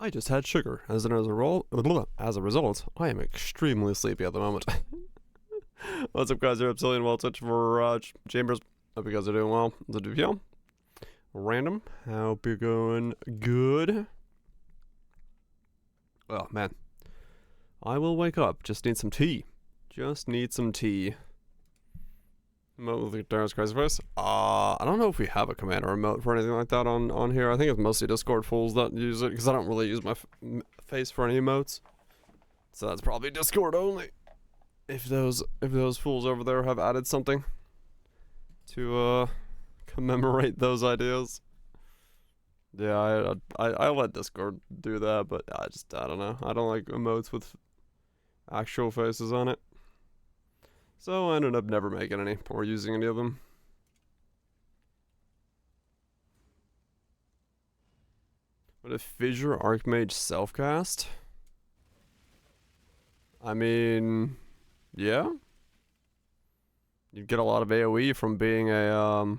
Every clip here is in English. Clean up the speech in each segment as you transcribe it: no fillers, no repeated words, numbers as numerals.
I just had sugar. As a result, I am extremely sleepy at the moment. What's up, guys? You're Reptilian. Well, touch for Chambers. Hope you guys are doing well. It's a DPL. Random. Hope you're going good. Oh, man. I will wake up. Just need some tea. Just need some tea. Remote with the Darren's Crazy Face. I don't know if we have a command or remote for anything like that on here. I think it's mostly Discord fools that use it because I don't really use my face for any emotes. So that's probably Discord only. If those fools over there have added something to commemorate those ideas. Yeah, I let Discord do that, but I don't know. I don't like emotes with actual faces on it. So I ended up never making any or using any of them. What if Fissure Archmage self-cast? I mean, yeah. You'd get a lot of AoE from being a,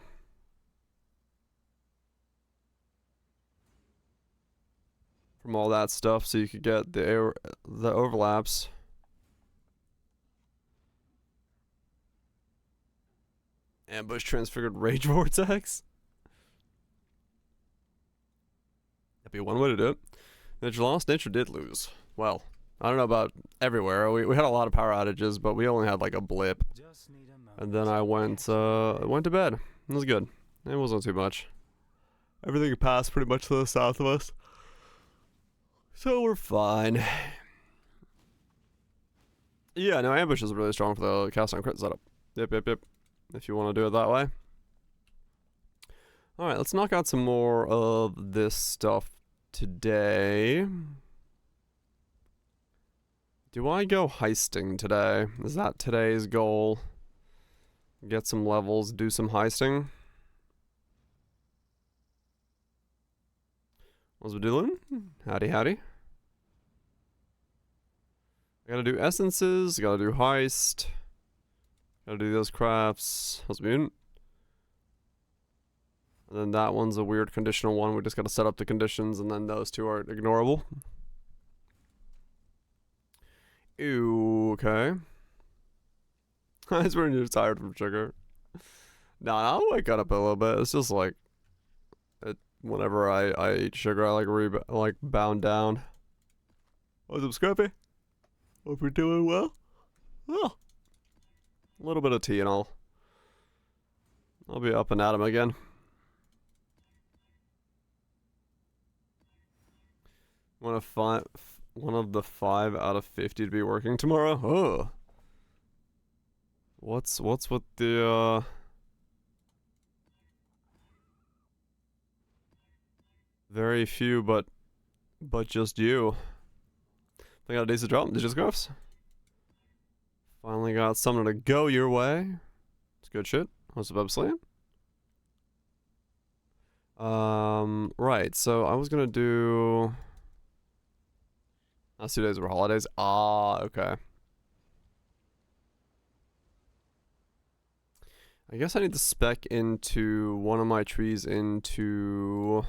from all that stuff, so you could get the overlaps. Ambush Transfigured Rage Vortex? That'd be one way to do it. Nature lost, nature did lose. Well, I don't know about everywhere. We had a lot of power outages, but we only had like a blip. And then I went to bed. It was good. It wasn't too much. Everything passed pretty much to the south of us. So we're fine. Yeah, no, Ambush is really strong for the cast on crit setup. Yep. If you want to do it that way. Alright, let's knock out some more of this stuff today. Do I go heisting today? Is that today's goal? Get some levels, do some heisting? What's we doing? Howdy. I gotta do essences, gotta do heist. Gotta do those crafts. How's mutant? And then that one's a weird conditional one. We just gotta set up the conditions, and then those two are ignorable. Ew, okay. I was when you're tired from sugar. Nah, I'll wake up a little bit. It's just like, whenever I eat sugar, I like bound down. What's up, Scrappy? Hope you're doing well. Oh. A little bit of tea and I'll be up and at 'em again. One of the 5 out of 50 to be working tomorrow. Oh, what's with the very few, but just you. I got a decent drop. Digisgraphs. Finally got something to go your way. It's good shit. What's up, Upslam? Right, so I was gonna do... Last 2 days were holidays. Ah, okay. I guess I need to spec into one of my trees into...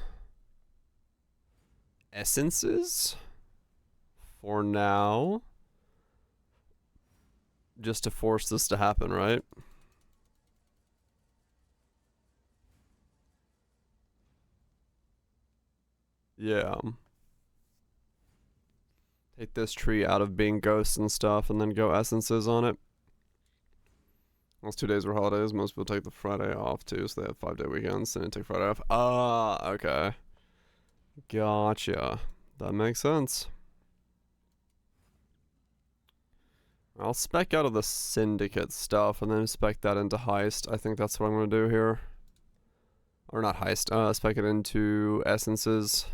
essences? For now. Just to force this to happen, right? Yeah. Take this tree out of being ghosts and stuff and then go essences on it. Last 2 days were holidays. Most people take the Friday off too, so they have 5-day weekends and then take Friday off. Ah, okay. Gotcha. That makes sense. I'll spec out of the syndicate stuff and then spec that into heist. I think that's what I'm going to do here. Or not heist, spec it into essences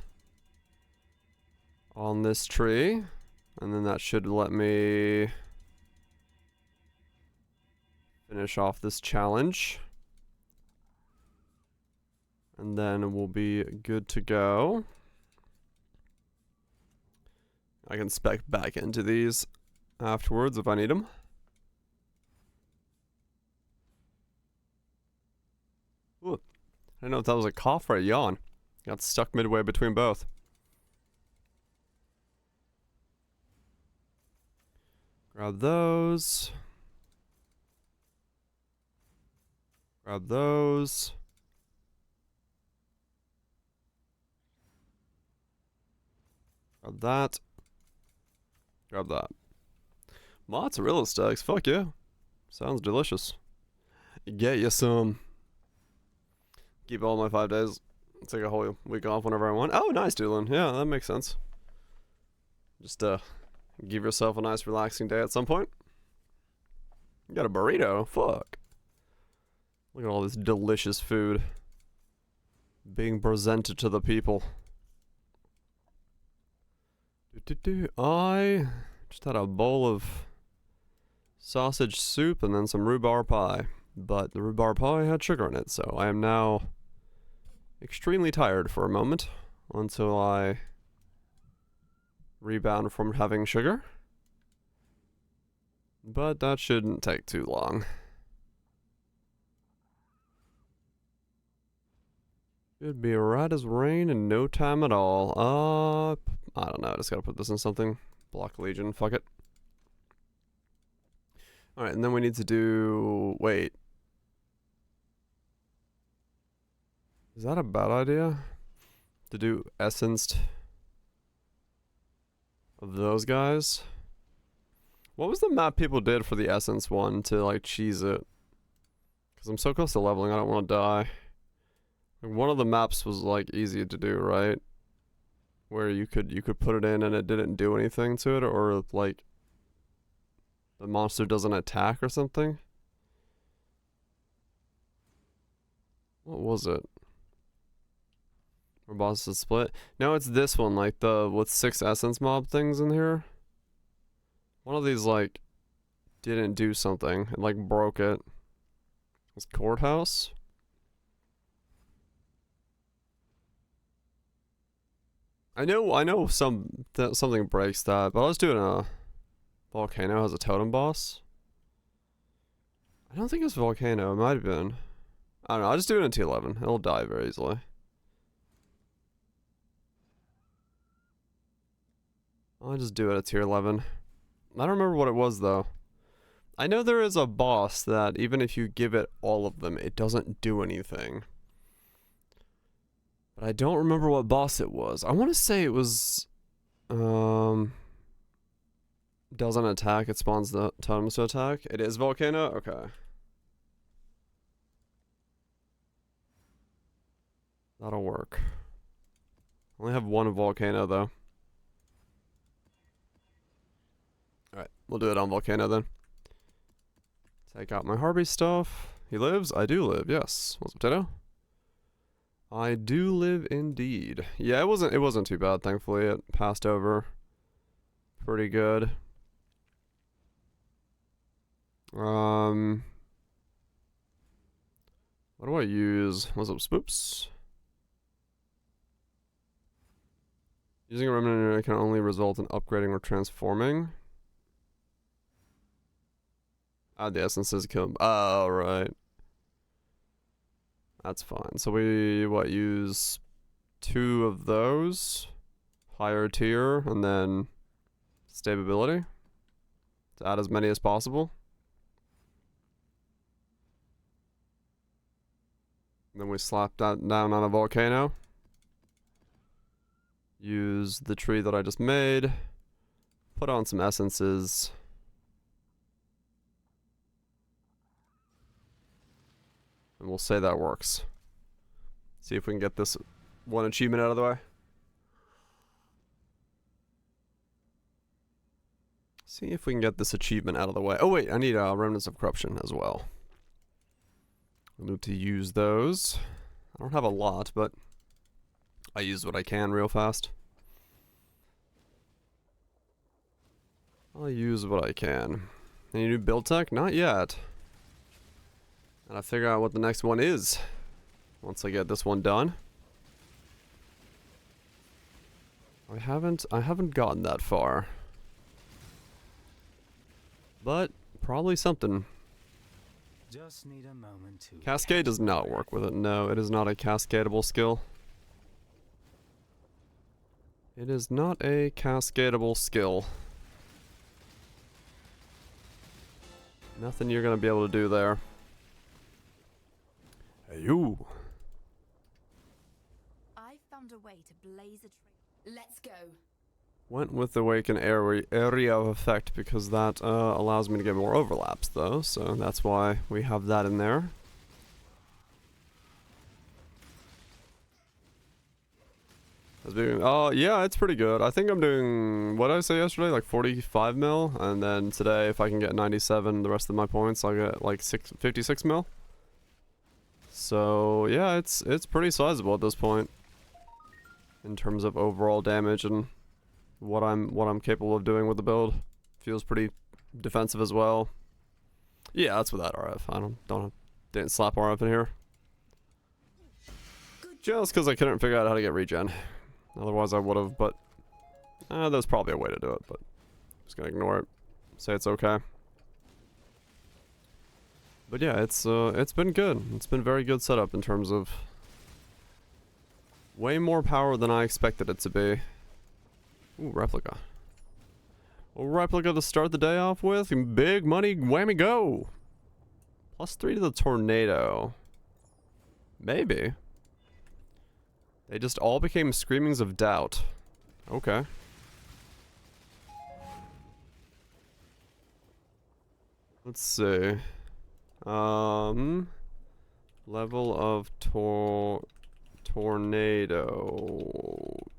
on this tree. And then that should let me finish off this challenge. And then we'll be good to go. I can spec back into these afterwards if I need them. Ooh, I didn't know if that was a cough or a yawn. Got stuck midway between both. Grab those. Grab those. Grab that. Grab that. Mozzarella sticks. Fuck yeah. Sounds delicious. Get you some. Keep all my 5 days. Take a whole week off whenever I want. Oh, nice, Doolin. Yeah, that makes sense. Just give yourself a nice relaxing day at some point. You got a burrito. Fuck. Look at all this delicious food being presented to the people. I just had a bowl of sausage soup and then some rhubarb pie. But the rhubarb pie had sugar in it, so I am now extremely tired for a moment until I rebound from having sugar. But that shouldn't take too long. Should be right as rain in no time at all. I don't know. I just gotta put this in something. Block Legion. Fuck it. Alright, and then we need to do... Wait. Is that a bad idea? To do essenced of those guys? What was the map people did for the essence one to like cheese it? Because I'm so close to leveling, I don't want to die. Like, one of the maps was like easy to do, right? Where you could put it in and it didn't do anything to it, or like the monster doesn't attack or something. What was it? Where bosses split? No, it's this one, like the with 6 essence mob things in here. One of these like didn't do something. It like broke it. It's courthouse. I know something breaks that, but I was doing a volcano has a totem boss. I don't think it's volcano. It might have been. I don't know. I'll just do it in T11. It'll die very easily. I'll just do it at tier 11. I don't remember what it was though. I know there is a boss that even if you give it all of them, it doesn't do anything. But I don't remember what boss it was. I want to say it was... doesn't attack, it spawns the totems to attack. It is volcano? Okay. That'll work. I only have one volcano though. Alright, we'll do it on volcano then. Take out my Harvey stuff. He lives? I do live, yes. What's up, potato? I do live indeed. Yeah, it wasn't too bad, thankfully. It passed over pretty good. What do I use? What's up, spoops? Using a remnant can only result in upgrading or transforming. Add the essences, kill him. Oh, right. That's fine. So we, use 2 of those. Higher tier, and then stability. To add as many as possible. And then we slap that down on a volcano. Use the tree that I just made. Put on some essences. And we'll say that works. See if we can get this one achievement out of the way. See if we can get this achievement out of the way. Oh wait, I need Remnants of Corruption as well. We'll need to use those. I don't have a lot, but I use what I can real fast. I'll use what I can. Any new build tech? Not yet. And I figure out what the next one is once I get this one done. I haven't gotten that far. But probably something. Just need a moment to Cascade does not work with it. No, it is not a cascadable skill. It is not a cascadable skill. Nothing you're gonna be able to do there. Hey, you. I found a way to blaze a trail. Let's go. Went with the Awaken area of effect because that allows me to get more overlaps, though. So that's why we have that in there. Yeah, it's pretty good. I think I'm doing, what did I say yesterday? Like 45 mil. And then today, if I can get 97, the rest of my points, I'll get like 56 mil. So yeah, it's pretty sizable at this point. In terms of overall damage and what I'm capable of doing with the build. Feels pretty defensive as well. Yeah, that's without RF. I didn't slap RF in here. Just because I couldn't figure out how to get regen. Otherwise I would have, but there's probably a way to do it, but I'm just gonna ignore it. Say it's okay. But yeah, it's been good. It's been very good setup in terms of way more power than I expected it to be. Ooh, replica. A replica to start the day off with. Big money, whammy go. +3 to the tornado. Maybe. They just all became screamings of doubt. Okay. Let's see. Level of tornado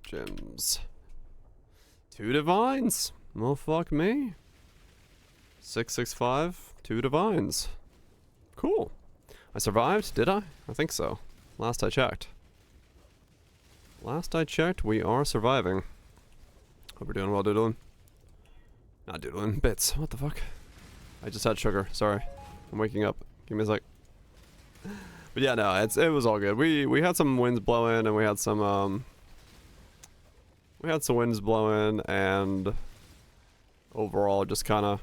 gems. 2 divines. Well, fuck me. 665. 2 divines. Cool. I survived, did I? I think so. Last I checked. Last I checked, we are surviving. Hope we're doing well, doodling. Not doodling, bits. What the fuck? I just had sugar. Sorry. I'm waking up. Give me a sec. But yeah, no, it was all good. We had some winds blowing, and we had some winds blowing, and overall just kind of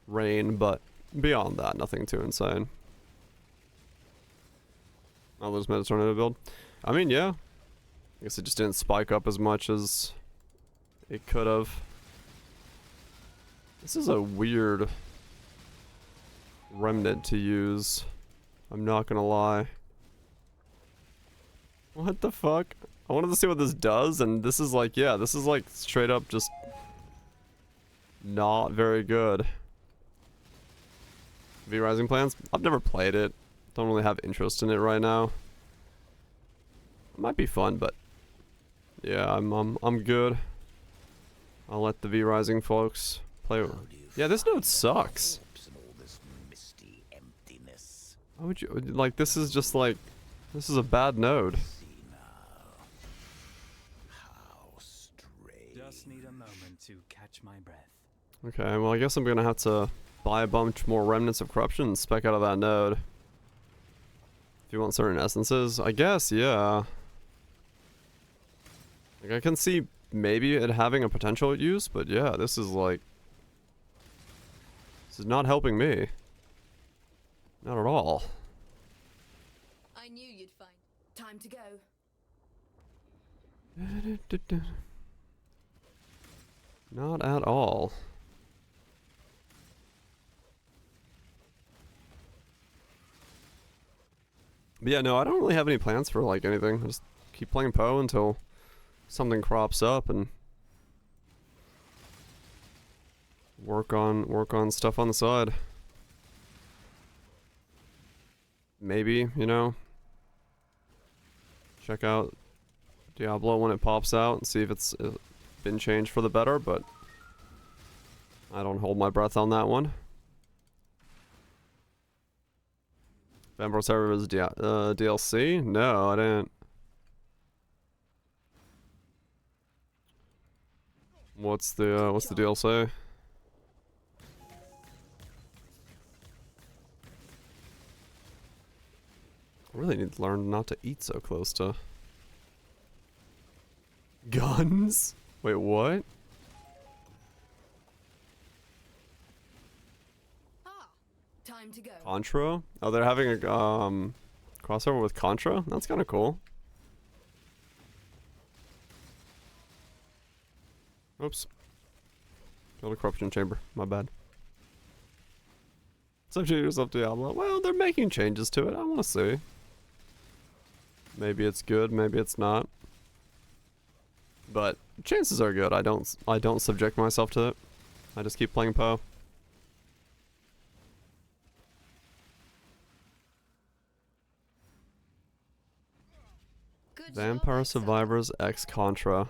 rain, but beyond that, nothing too insane. I'll lose my tornado build. I mean, yeah. I guess it just didn't spike up as much as it could have. This is a weird remnant to use. I'm not gonna lie. What the fuck? I wanted to see what this does, and this is like, yeah, this is like straight up just not very good. V Rising Plans? I've never played it. Don't really have interest in it right now. It might be fun, but yeah, I'm good. I'll let the V Rising folks play. Yeah, this node sucks. Why would you, like, this is just like, this is a bad node. Just need a moment to catch my breath. Okay, well, I guess I'm gonna have to buy a bunch more remnants of corruption and spec out of that node. If you want certain essences, I guess, yeah. Like, I can see maybe it having a potential use, but yeah, this is like, this is not helping me. Not at all. I knew you'd find time to go. Not at all. But yeah, no, I don't really have any plans for like anything. I just keep playing Poe until something crops up and work on stuff on the side. Maybe, you know, check out Diablo when it pops out and see if it's been changed for the better, but I don't hold my breath on that one. Vampire Servers DLC? No, I didn't. What's the DLC? I really need to learn not to eat so close to guns. Wait, what? Time to go. Contra? Oh, they're having a crossover with Contra? That's kind of cool. Oops. Build a corruption chamber. My bad. So changes of Diablo. Well, they're making changes to it. I want to see. Maybe it's good. Maybe it's not. But chances are good. I don't subject myself to it. I just keep playing Poe. Good Vampire job, Survivors X Contra.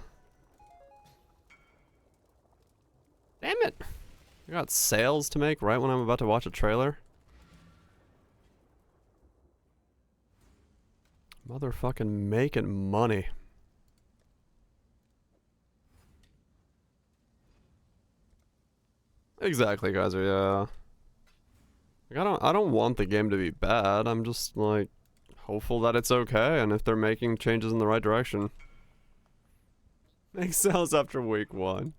Damn it! I got sales to make right when I'm about to watch a trailer. Motherfucking making money. Exactly, guys. Yeah. Like, I don't want the game to be bad. I'm just like hopeful that it's okay, and if they're making changes in the right direction. Make sales after week 1.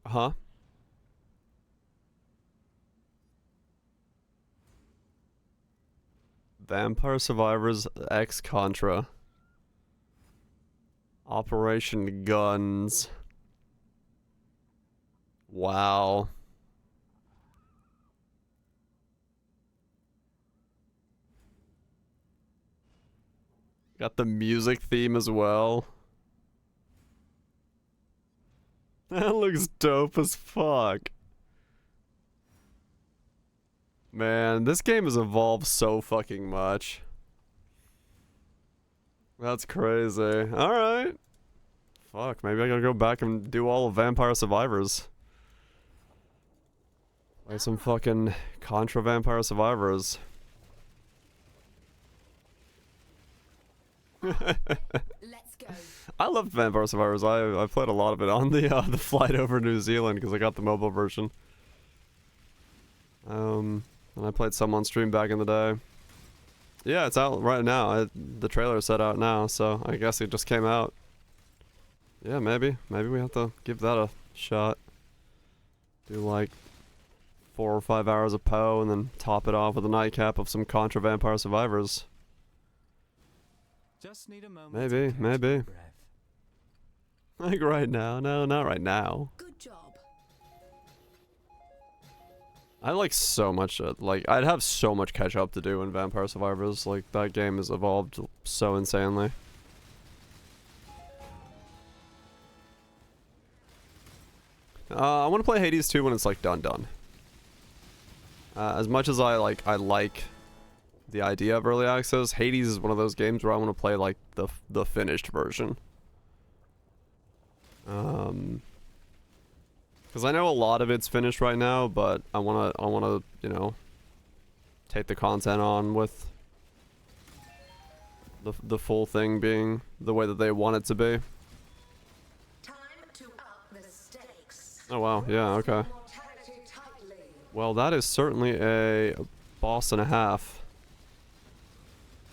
Huh? Vampire Survivors X Contra. Operation Guns. Wow. Got the music theme as well. That looks dope as fuck. Man, this game has evolved so fucking much. That's crazy. Alright. Fuck, maybe I gotta go back and do all of Vampire Survivors. Play some fucking Contra Vampire Survivors. Let's go. I loved Vampire Survivors. I played a lot of it on the flight over New Zealand because I got the mobile version. And I played some on stream back in the day. Yeah, it's out right now. The trailer's set out now, so I guess it just came out. Yeah, maybe we have to give that a shot. Do like 4 or 5 hours of Poe and then top it off with a nightcap of some Contra Vampire Survivors. Just need a moment Maybe, to catch maybe. my breath. Like right now. No, not right now. Good job. I like so much, like, I'd have so much catch up to do in Vampire Survivors. Like, that game has evolved so insanely. I want to play Hades 2 when it's, like, done. As much as I like the idea of early access, Hades is one of those games where I want to play, like, the finished version. Because I know a lot of it's finished right now, but I wanna, you know, take the content on with the full thing being the way that they want it to be. Time to up the stakes. Oh wow, yeah, okay. Mortality tightly. Well, that is certainly a boss and a half.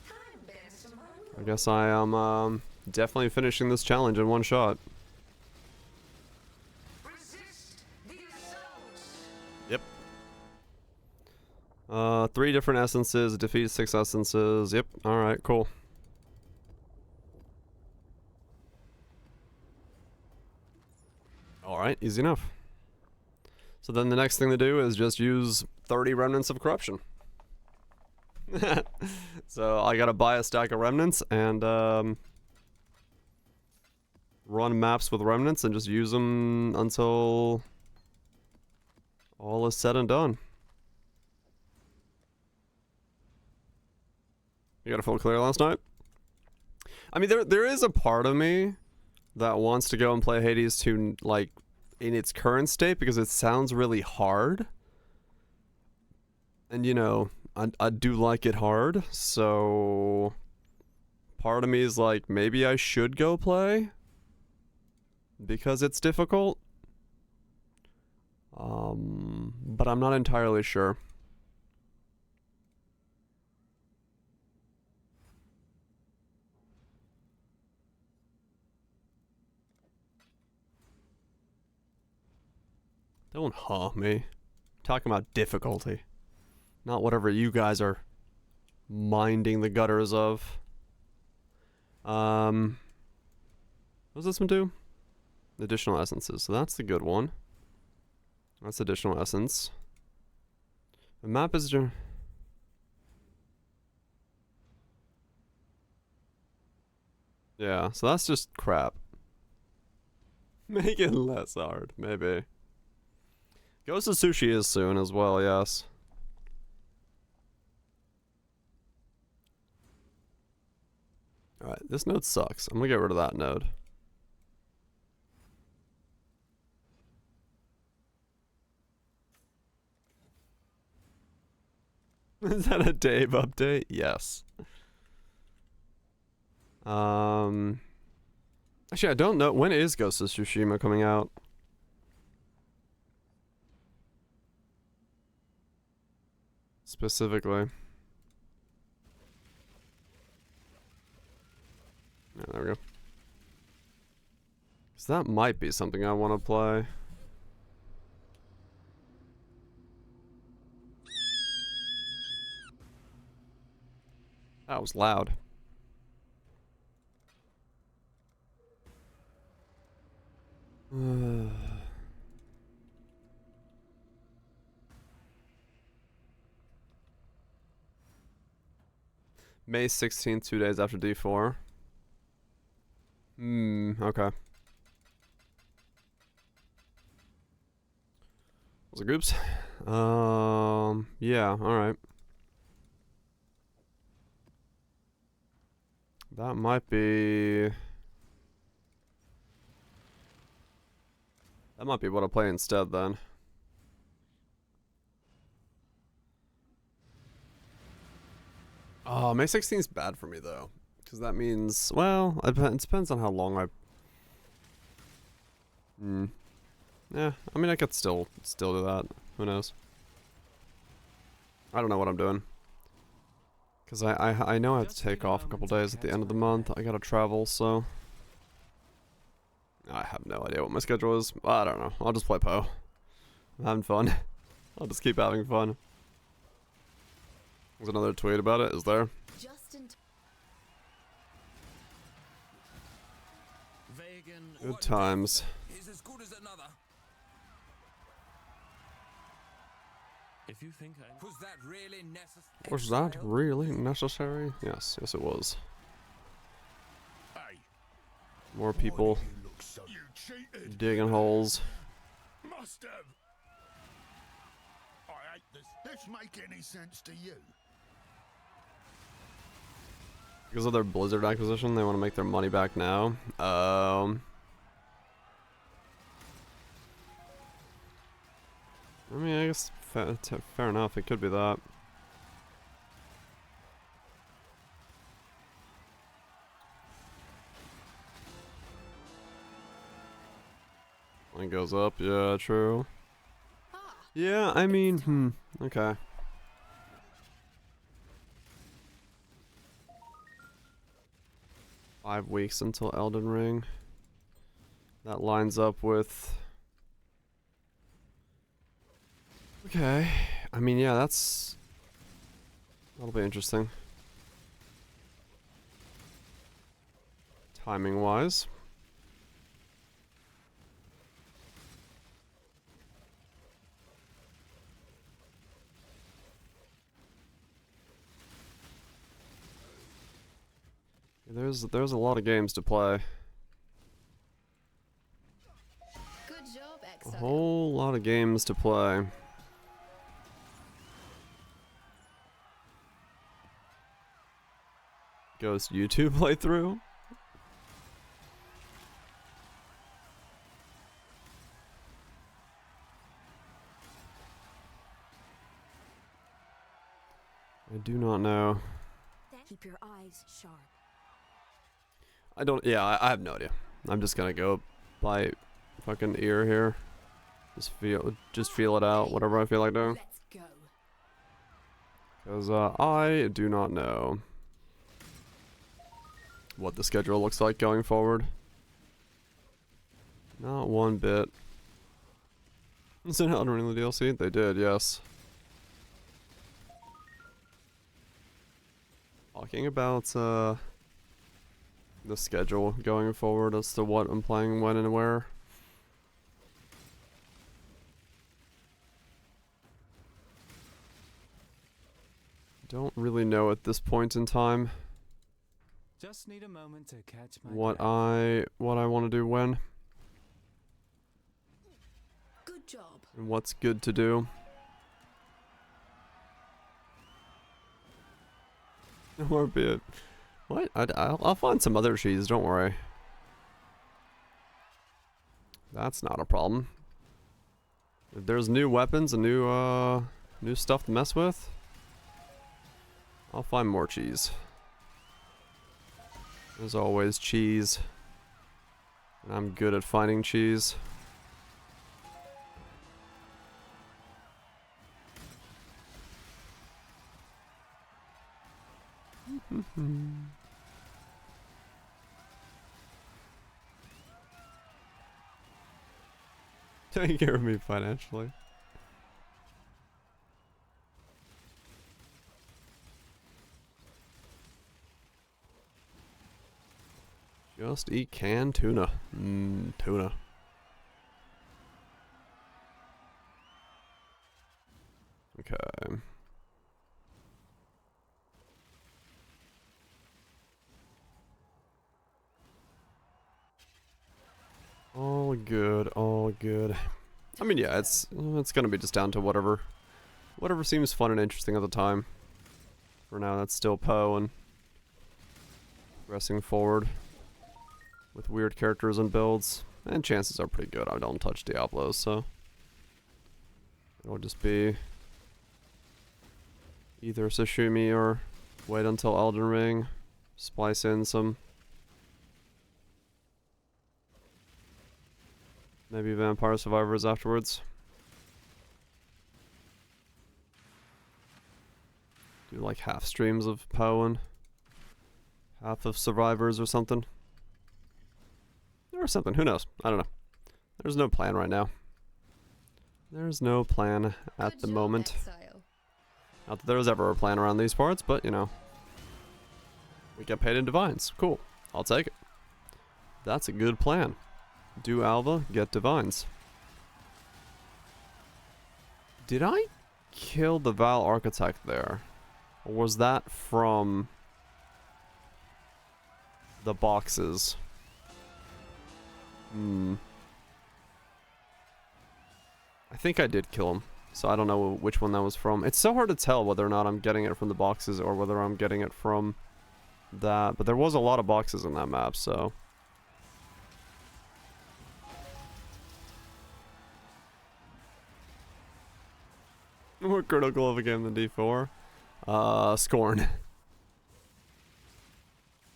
Time bends to my I will. guess I am definitely finishing this challenge in one shot. Resist the assault. Yep. 3 different essences, defeat 6 essences. Yep, alright, cool. Alright, easy enough. So then the next thing to do is just use 30 remnants of corruption. So I gotta buy a stack of remnants and run maps with remnants and just use them until all is said and done. You got a full clear last night? I mean, there is a part of me that wants to go and play Hades 2, like, in its current state because it sounds really hard. And, you know, I do like it hard, so part of me is like, maybe I should go play because it's difficult. But I'm not entirely sure. Don't huh me. Talking about difficulty. Not whatever you guys are minding the gutters of. What does this one do? Additional essences. So that's the good one. That's additional essence. The map is... Yeah, so that's just crap. Make it less hard, maybe. Ghost of Sushi is soon as well, yes. Alright, this node sucks. I'm gonna get rid of that node. Is that a Dave update? Yes. Actually, I don't know. When is Ghost of Tsushima coming out? Specifically. Yeah, there we go. Because that might be something I want to play. That was loud. May 16th, 2 days after D4. Okay. Was it groups? Yeah, alright. That might be... That might be what I'll play instead then. Oh, May 16th is bad for me though. Because that means, well, it depends on how long I... Yeah, I mean I could still do that. Who knows? I don't know what I'm doing. Because I know I have to take off a couple days at the end of the month. I gotta travel, so... I have no idea what my schedule is. I don't know. I'll just play Poe. I'm having fun. I'll just keep having fun. There's another tweet about it, is there? Good times. If you think Was that really necessary? Was that really necessary? Yes, yes it was. Hey, More people you look so... You cheated! digging holes. Must have! I hate this. This make any sense to you? Because of their Blizzard acquisition, they want to make their money back now. I mean, I guess fair enough. It could be that. It goes up. Yeah, true. Yeah, I mean, okay. Five weeks until Elden Ring. That lines up with... Okay. I mean, yeah, that's... That'll be interesting. Timing-wise. There's a lot of games to play. Good job, A Exile. whole lot of games to play. Ghost YouTube playthrough? I do not know. Keep your eyes sharp. I don't, yeah, I have no idea. I'm just gonna go by fucking ear here. Just feel it out, whatever I feel like doing. Let's go. Because I do not know what the schedule looks like going forward. Not one bit. Is it Elden Ring the DLC? They did, yes. Talking about the schedule going forward as to what I'm playing when and where. Don't really know at this point in time Just need a moment to catch my what breath. I want to do when Good job. and what's good to do. Or be it. What? I'll find some other cheese. Don't worry. That's not a problem. If there's new weapons and new stuff to mess with, I'll find more cheese. There's always cheese. And I'm good at finding cheese. Take care of me financially. Just eat canned tuna. Tuna. Okay. All good, all good. I mean, yeah, it's gonna be just down to whatever seems fun and interesting at the time. For now, that's still Poe and progressing forward with weird characters and builds. And chances are pretty good I don't touch Diablo, so it'll just be either Sashimi or wait until Elden Ring, splice in some maybe Vampire Survivors afterwards. Do like half streams of Poe and half of Survivors or something. Or something, who knows? I don't know. There's no plan right now. There's no plan at Good the job, moment. Exile. Not that there was ever a plan around these parts, but you know. We get paid in divines. Cool. I'll take it. That's a good plan. Do Alva, get divines. Did I kill the Val Architect there? Or was that from the boxes? I think I did kill him, so I don't know which one that was from. It's so hard to tell whether or not I'm getting it from the boxes or whether I'm getting it from that, but there was a lot of boxes in that map, so. More critical of a game than D4. Scorn.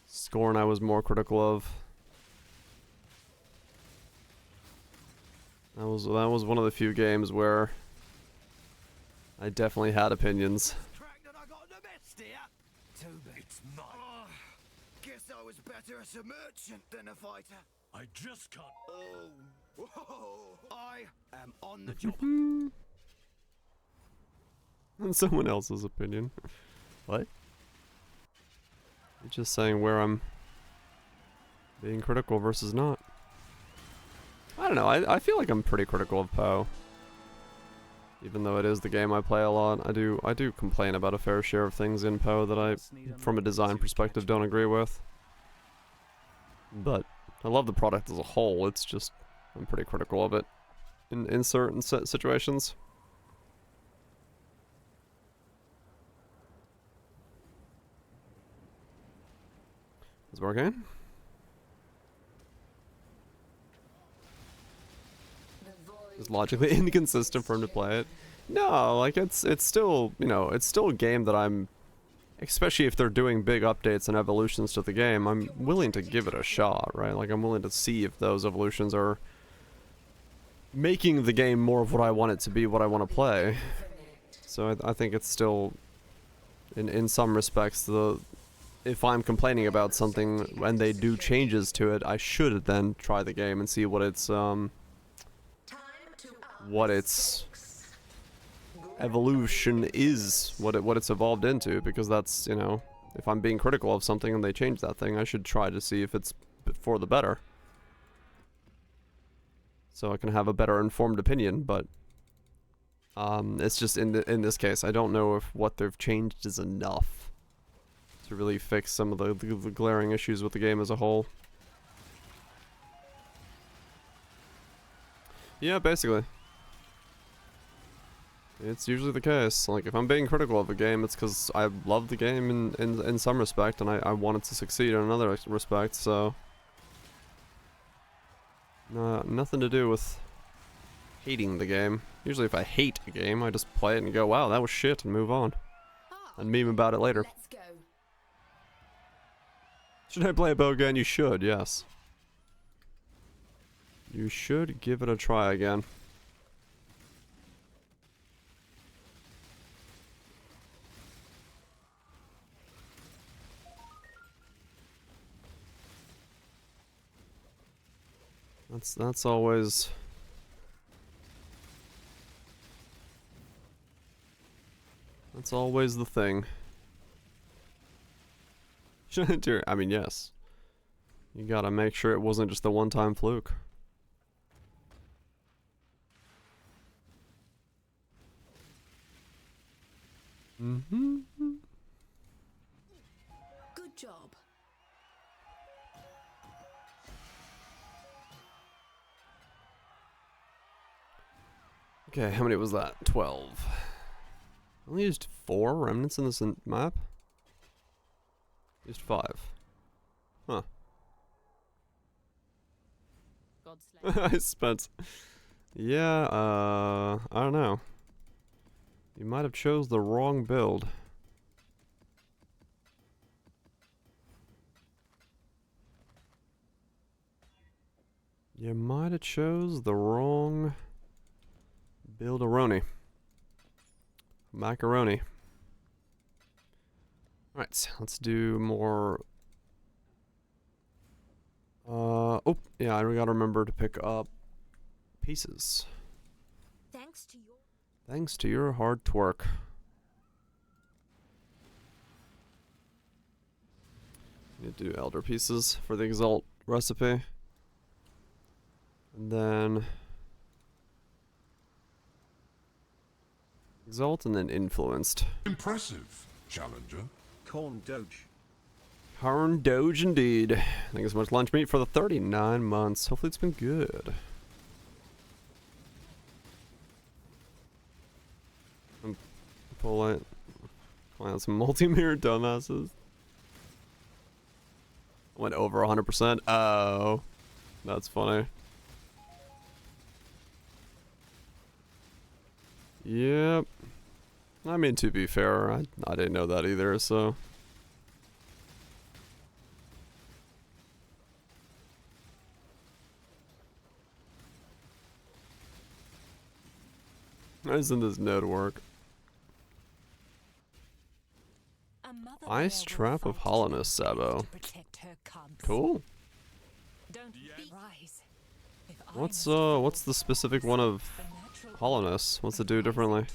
Scorn I was more critical of. That was one of the few games where I definitely had opinions. Track that I got the best here. Too bad. It's mine. Guess I was better as a merchant than a fighter. I just can't. Oh, whoa. I am on the job. And someone else's opinion. What? You're just saying where I'm being critical versus not. I don't know, I feel like I'm pretty critical of Poe. Even though it is the game I play a lot, I do complain about a fair share of things in Poe that I, from a design perspective, don't agree with. But I love the product as a whole, it's just, I'm pretty critical of it in certain situations. Is it working? It's logically inconsistent for him to play it. No, like it's still, you know, it's still a game that I'm, especially if they're doing big updates and evolutions to the game, I'm willing to give it a shot, right? Like I'm willing to see if those evolutions are making the game more of what I want it to be, what I want to play. So I think it's still, in some respects, if I'm complaining about something and they do changes to it, I should then try the game and see what its evolution is, what it's evolved into, because that's, you know, if I'm being critical of something and they change that thing, I should try to see if it's for the better. So I can have a better informed opinion, but It's just in this case, I don't know if what they've changed is enough to really fix some of the glaring issues with the game as a whole. Yeah, basically. It's usually the case. Like, if I'm being critical of a game, it's because I love the game in some respect, and I want it to succeed in another respect, so... nothing to do with hating the game. Usually if I hate a game, I just play it and go, wow, that was shit, and move on. And meme about it later. Let's go. Should I play it again? You should, yes. You should give it a try again. That's always... That's always the thing. I mean, yes. You gotta make sure it wasn't just a one-time fluke. Mm-hmm. Good job. Okay, how many was that? 12. I only used 4 remnants in this map? Used 5. Huh. I spent... Yeah, I don't know. You might have chose the wrong build. You might have chose the wrong build-a-roni. Macaroni. Alright, let's do more... oh, yeah, we gotta remember to pick up pieces. Thanks to your hard twerk. Need to do elder pieces for the Exalt recipe. And then... Exalt and then Influenced. Impressive, challenger. Corn Doge. Harn Doge indeed. Thank you so much, Lunch Meat, for the 39 months. Hopefully it's been good. Pull it. Wow, some multi-mirror dumbasses. Went over 100%. Oh. That's funny. Yep. I mean, to be fair, I didn't know that either, so... Why doesn't this node work? Ice Trap of Hollowness, Sabo. Cool. What's the specific one of Hollowness? What's it do differently?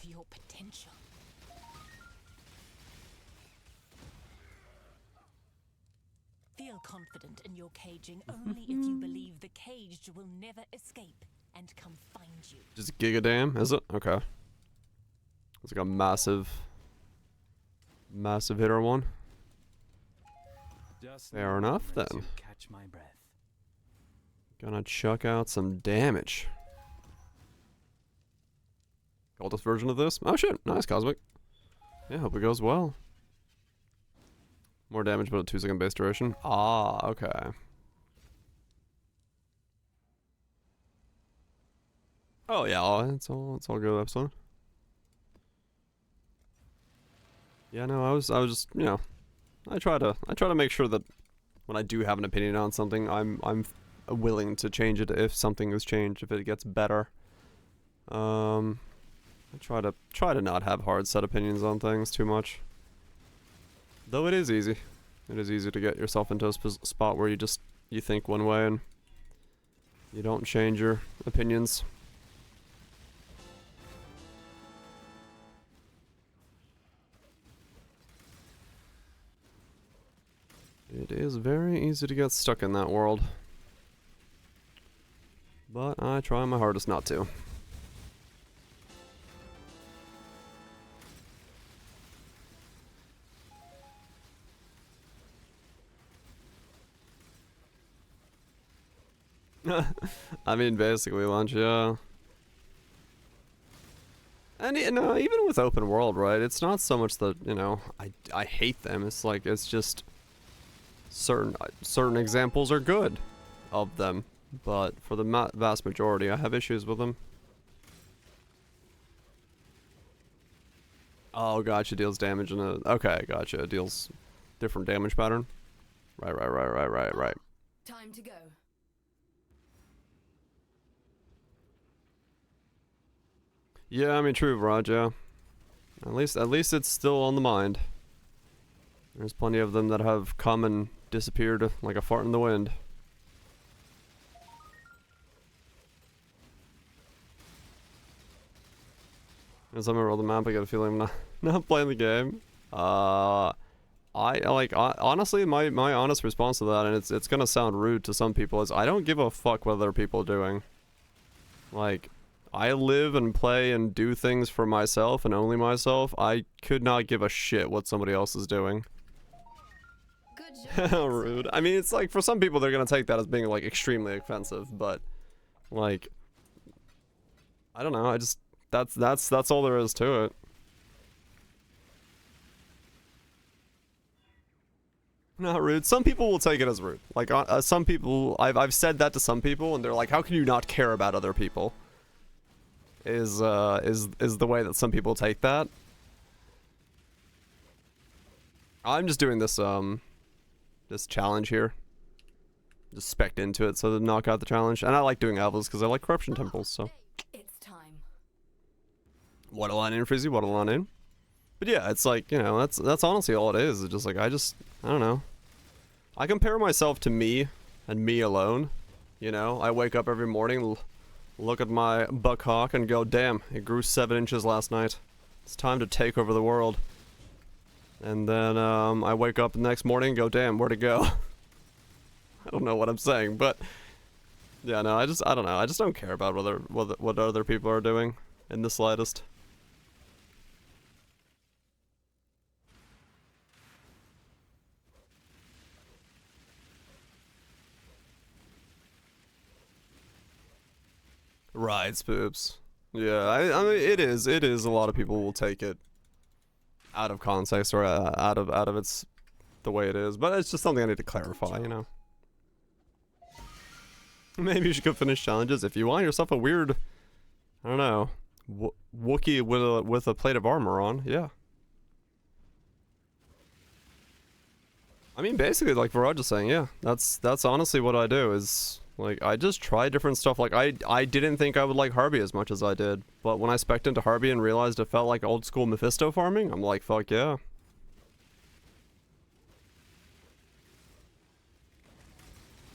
Feel confident in your caging only if you believe the caged will never escape and come find you. Just Giga Dam, is it? Okay. It's like a massive hitter one. Fair enough then. Catch my breath. Gonna chuck out some damage. Cultist version of this? Oh shit, nice Cosmic. Yeah, hope it goes well. More damage but a 2-second base duration. Ah, okay. Oh yeah, it's all good episode. Yeah, no, I was just, you know, I try to make sure that when I do have an opinion on something, I'm willing to change it if something is changed, if it gets better. I try to not have hard set opinions on things too much. Though it is easy. It is easy to get yourself into a spot where you think one way and you don't change your opinions. It is very easy to get stuck in that world. But I try my hardest not to. I mean, basically lunch, yeah. And you know, even with open world, right? It's not so much that, you know, I hate them. It's like it's just certain examples are good of them, but for the vast majority, I have issues with them. Oh, gotcha. Deals damage in a. Okay, gotcha. Deals different damage pattern. Right. Time to go. Yeah, I mean, true, Raj, yeah. At least it's still on the mind. There's plenty of them that have come and disappeared like a fart in the wind. As I roll the map, I get a feeling I'm not playing the game. Honestly, my honest response to that, and it's gonna sound rude to some people, is I don't give a fuck what other people are doing. Like, I live and play and do things for myself and only myself. I could not give a shit what somebody else is doing. Good job. Rude. I mean, it's like, for some people, they're gonna take that as being, like, extremely offensive, but, like, I don't know, I just, that's all there is to it. Not rude. Some people will take it as rude. Like, some people, I've said that to some people, and they're like, how can you not care about other people? Is the way that some people take that. I'm just doing this, this challenge here. Just spec'd into it so to knock out the challenge. And I like doing Alvas because I like corruption temples, so. It's time. Waddle on in, Frizzy, waddle on in. But yeah, it's like, you know, that's honestly all it is. It's just like, I don't know. I compare myself to me and me alone. You know, I wake up every morning, look at my buck hawk and go, damn, it grew 7 inches last night. It's time to take over the world. And then I wake up the next morning and go, damn, where'd it go? I don't know what I'm saying, but yeah, no, I don't know. I just don't care about what other people are doing in the slightest. Right, spoops. Yeah, I mean, it is a lot of people will take it out of context or out of its the way it is, but it's just something I need to clarify, you know. Maybe you should go finish challenges if you want yourself a weird, I don't know, Wookiee with a plate of armor on. Yeah. I mean, basically, like Viraj is saying, yeah, that's honestly what I do. Is like I just try different stuff. Like I didn't think I would like Harvey as much as I did, but when I spec'd into Harvey and realized it felt like old school Mephisto farming, I'm like, fuck yeah.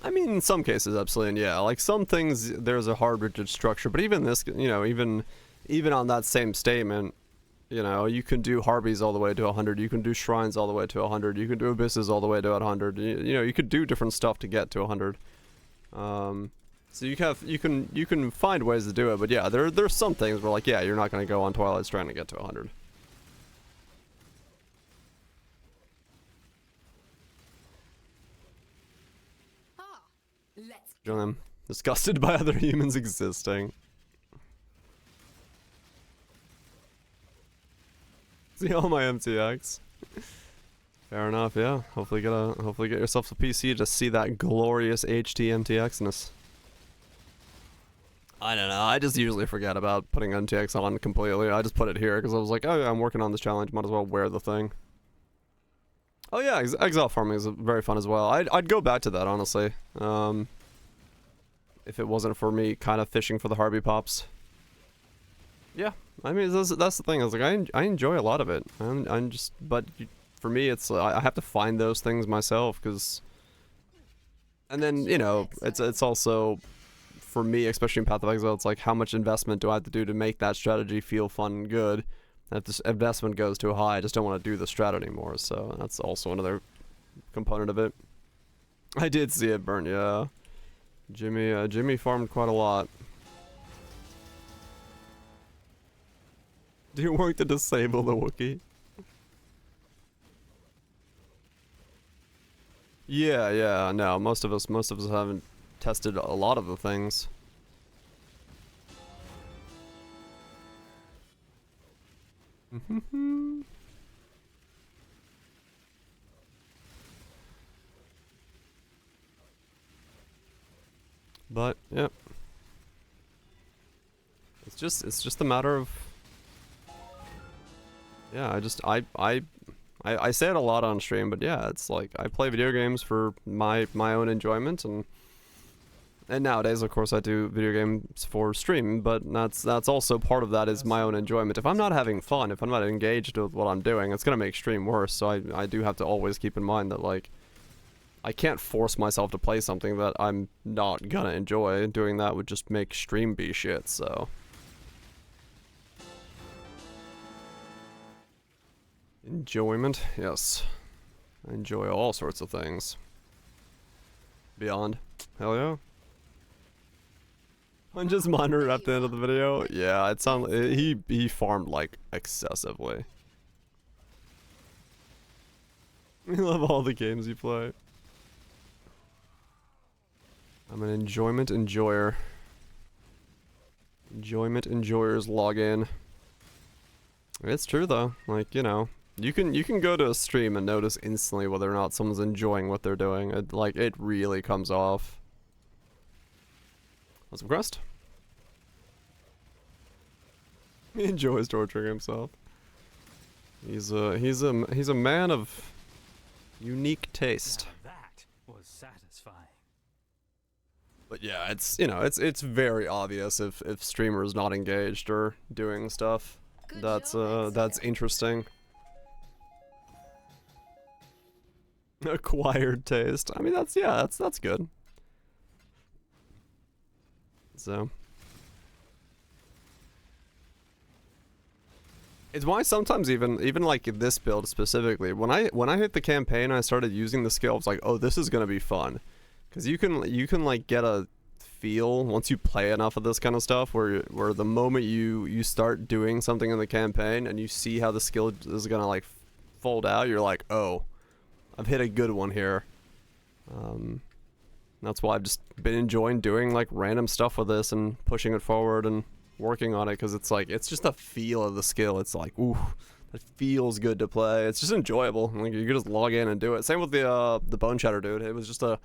I mean, in some cases, absolutely, and yeah, like some things there's a hard rigid structure, but even this, you know, even on that same statement, you know, you can do Harbies all the way to 100, you can do Shrines all the way to 100, you can do Abysses all the way to 100, you know, you could do different stuff to get to 100. So you can find ways to do it, but yeah, there's some things where like, yeah, you're not going to go on Twilight Strand to get to 100. I'm disgusted by other humans existing. See all my MTX. Fair enough, yeah. Hopefully get yourself a PC to see that glorious HD MTX-ness. I don't know, I just usually forget about putting MTX on completely. I just put it here because I was like, oh yeah, I'm working on this challenge, might as well wear the thing. Oh yeah, exile farming is very fun as well. I'd go back to that, honestly. If it wasn't for me kind of fishing for the Harvey pops. Yeah, I mean, that's the thing. I was like, I enjoy a lot of it. I'm just, but for me, it's I have to find those things myself, because, and then, you know, it's also, for me, especially in Path of Exile, it's like, how much investment do I have to do to make that strategy feel fun and good? And if this investment goes too high, I just don't want to do the strat anymore, so that's also another component of it. I did see it burn, yeah. Jimmy farmed quite a lot. Do you work to disable the Wookiee? Yeah, no, most of us haven't tested a lot of the things. But yeah, it's just a matter of, yeah, I say it a lot on stream, but yeah, it's like I play video games for my own enjoyment, and nowadays, of course, I do video games for stream, but that's also part of that is my own enjoyment. If I'm not having fun, if I'm not engaged with what I'm doing, it's gonna make stream worse. So I do have to always keep in mind that, like, I can't force myself to play something that I'm not gonna enjoy. Doing that would just make stream be shit, so. Enjoyment, yes. I enjoy all sorts of things. Beyond. Hell yeah. I'm just monitor at the end of the video. Yeah, it sounded he farmed like excessively. I love all the games you play. I'm an enjoyment enjoyer. Enjoyment enjoyers log in. It's true though. Like, you know, you can go to a stream and notice instantly whether or not someone's enjoying what they're doing. It really comes off. What's up, Crest? He enjoys torturing himself. He's a man of unique taste. Now that was satisfying. But yeah, it's, you know, it's very obvious if streamers not engaged or doing stuff Good that's job, that's interesting. Acquired taste. I mean, that's good. So it's why sometimes even like this build specifically, when I hit the campaign, I started using the skill. I was like, oh, this is gonna be fun, because you can like get a feel once you play enough of this kind of stuff where the moment you start doing something in the campaign and you see how the skill is gonna like fold out, you're like, oh, I've hit a good one here. That's why I've just been enjoying doing like random stuff with this and pushing it forward and working on it, because it's like, it's just a feel of the skill. It's like, ooh, it feels good to play. It's just enjoyable. Like, you can just log in and do it. Same with the Bone Shatter dude. It was just a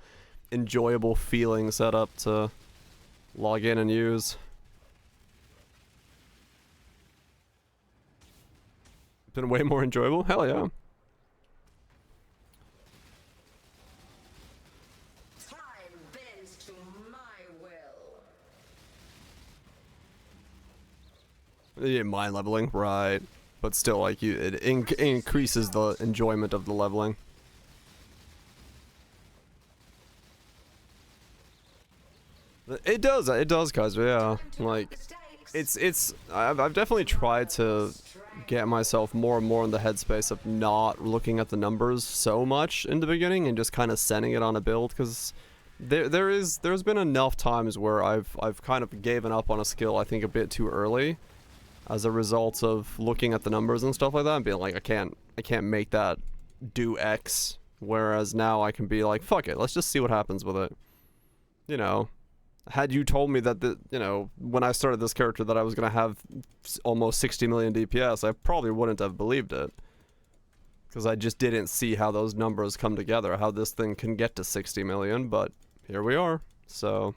enjoyable feeling setup to log in and use. Been way more enjoyable? Hell yeah. Time bends to my will. Yeah, mind leveling, right? But still, like, it increases the enjoyment of the leveling. It does, guys. Yeah, like, I've definitely tried to get myself more and more in the headspace of not looking at the numbers so much in the beginning and just kind of sending it on a build, because there's been enough times where I've kind of given up on a skill, I think, a bit too early, as a result of looking at the numbers and stuff like that and being like, I can't make that do X, whereas now I can be like, fuck it, let's just see what happens with it. You know, had you told me that you know, when I started this character that I was gonna have almost 60 million DPS, I probably wouldn't have believed it, because I just didn't see how those numbers come together, how this thing can get to 60 million, but here we are. So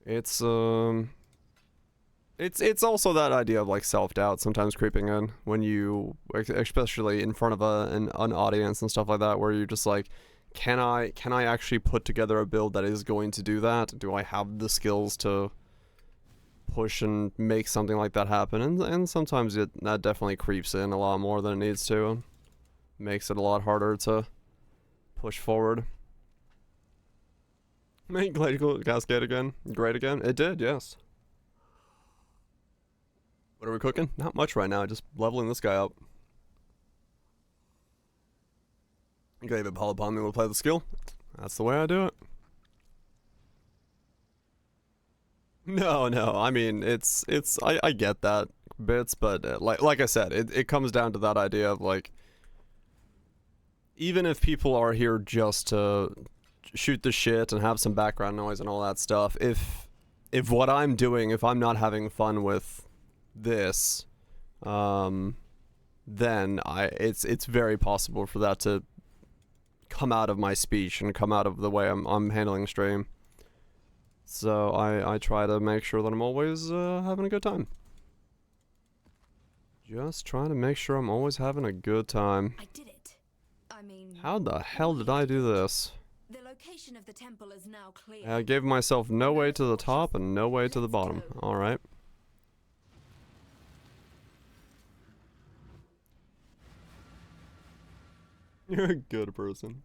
it's also that idea of like self-doubt sometimes creeping in when you, especially in front of an audience and stuff like that, where you're just like, can I actually put together a build that is going to do that? Do I have the skills to push and make something like that happen? And sometimes that definitely creeps in a lot more than it needs to. Makes it a lot harder to push forward. Make Glacial Cascade again great again? It did, yes. What are we cooking? Not much right now, just leveling this guy up. Gave it Paul upon me to play the skill. That's the way I do it. No, I mean, I get that bits, but like I said, it comes down to that idea of like, even if people are here just to shoot the shit and have some background noise and all that stuff. If what I'm doing, if I'm not having fun with this, then it's very possible for that to come out of my speech and come out of the way I'm handling stream. So I try to make sure that I'm always having a good time. Just trying to make sure I'm always having a good time. I did it. I mean, How the hell did I do this? the location of the temple is now clear. I gave myself no way to the top and no way to the bottom. Alright. You're a good person.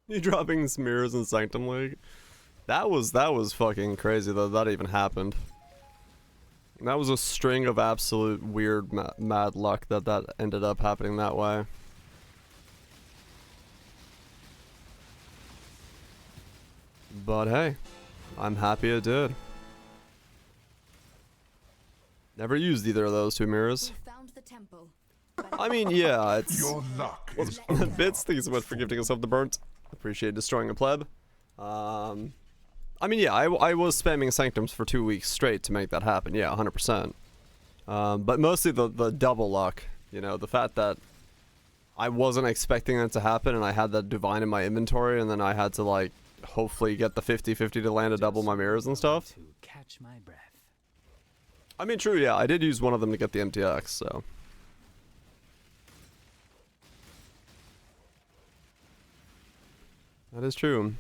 You dropping smears in Sanctum League? That was fucking crazy though. That even happened. That was a string of absolute weird mad luck that ended up happening that way. But hey, I'm happy it did. Never used either of those two mirrors. We found the temple. I mean, yeah, it's... Your luck is Bits, thank you so much for gifting us up the burnt. Appreciate destroying a pleb. I mean, yeah, I was spamming Sanctums for 2 weeks straight to make that happen. Yeah, 100%. But mostly the double luck. You know, the fact that I wasn't expecting that to happen and I had that divine in my inventory and then I had to, like, hopefully get the 50-50 to land to double my mirrors and stuff. To catch my breath. I mean, true, yeah, I did use one of them to get the MTX, so... That is true.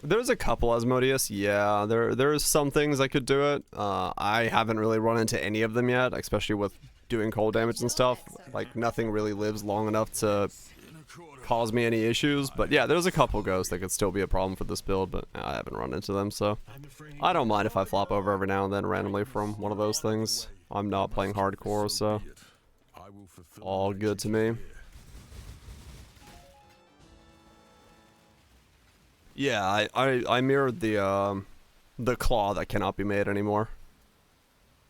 There's a couple Asmodeus, yeah. There's some things I could do it. I haven't really run into any of them yet, especially with doing cold damage and stuff. Like, nothing really lives long enough to cause me any issues. But yeah, there's a couple ghosts that could still be a problem for this build, but I haven't run into them, so... I don't mind if I flop over every now and then randomly from one of those things. I'm not playing hardcore, so... all good to me. Yeah, I mirrored the claw that cannot be made anymore.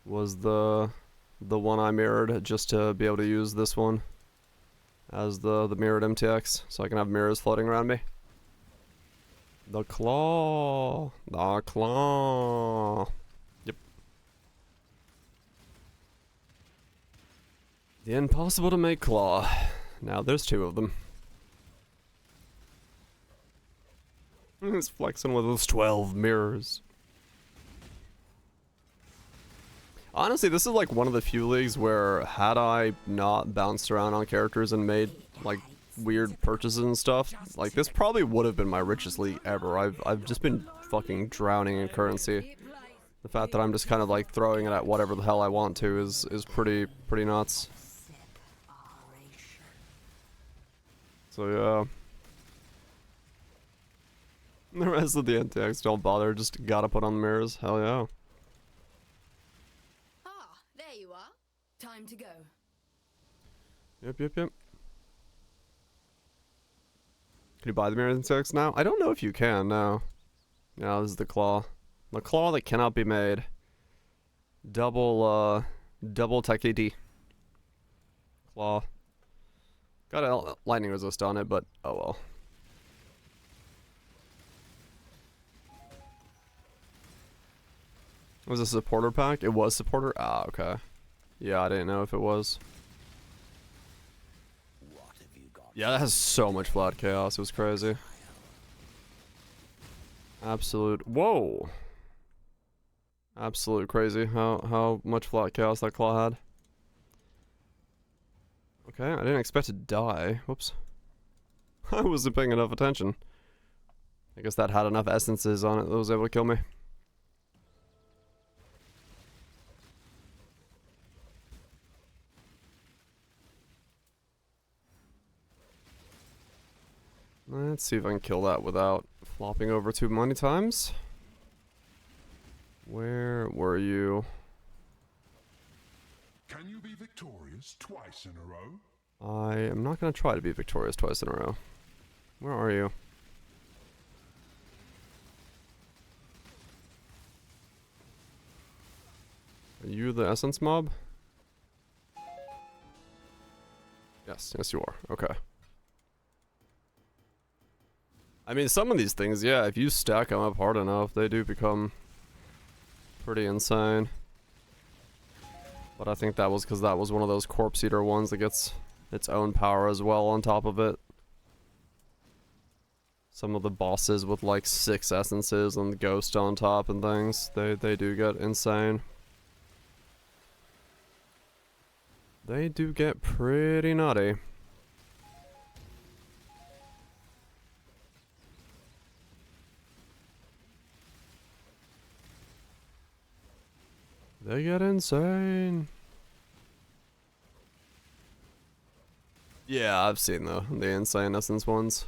Was the one I mirrored just to be able to use this one as the mirrored MTX, so I can have mirrors floating around me. The claw. Yep. The impossible to make claw. Now there's 2 of them. He's flexing with those 12 mirrors. Honestly, this is like one of the few leagues where had I not bounced around on characters and made like weird purchases and stuff, like this probably would have been my richest league ever. I've just been fucking drowning in currency. The fact that I'm just kind of like throwing it at whatever the hell I want to is pretty nuts. So yeah. The rest of the NTX don't bother, just gotta put on the mirrors. Hell yeah. Ah, there you are. Time to go. Yep. Can you buy the mirrors in NTX now? I don't know if you can, no. No, this is the claw. The claw that cannot be made. Double tech AD. Claw. Got a lightning resist on it, but oh well. Was it a supporter pack? It was supporter? Ah, okay. Yeah, I didn't know if it was. Yeah, that has so much flat chaos. It was crazy. Absolute. Whoa! Absolute crazy how much flat chaos that claw had. Okay, I didn't expect to die. Whoops. I wasn't paying enough attention. I guess that had enough essences on it that was able to kill me. Let's see if I can kill that without flopping over too many times. Where were you? Can you be victorious twice in a row? I am not going to try to be victorious twice in a row. Where are you? you the essence mob? Yes, yes you are. Okay. I mean, some of these things, yeah, if you stack them up hard enough, they do become pretty insane. But I think that was because that was one of those corpse eater ones that gets its own power as well on top of it. Some of the bosses with like 6 essences and the ghost on top and things, they do get insane. They do get pretty nutty. They get insane. Yeah, I've seen the insane essence ones.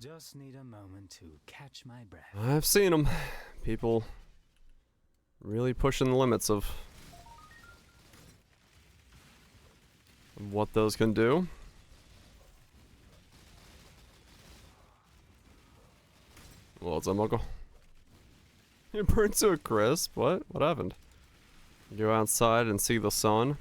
Just need a moment to catch my breath. I've seen them. People really pushing the limits of what those can do. Well, what's up, Uncle? It burned to a crisp. What? What happened? Go outside and see the sun.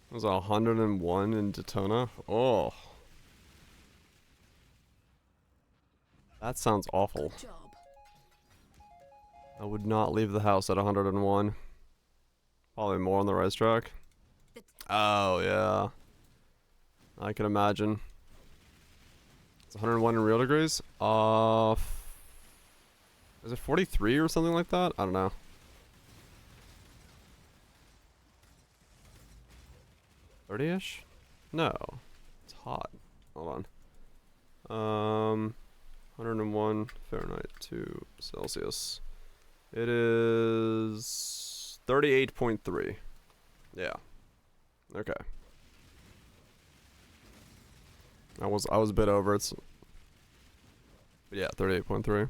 It was 101 in Daytona. Oh. That sounds awful. Good job. I would not leave the house at 101. Probably more on the racetrack. Oh, yeah. I can imagine. It's 101 in real degrees? Is it 43 or something like that? I don't know. $30-ish? No. It's hot. Hold on. 101 Fahrenheit to Celsius. It is 38.3. Yeah. Okay. I was a bit over. But yeah, 38.3.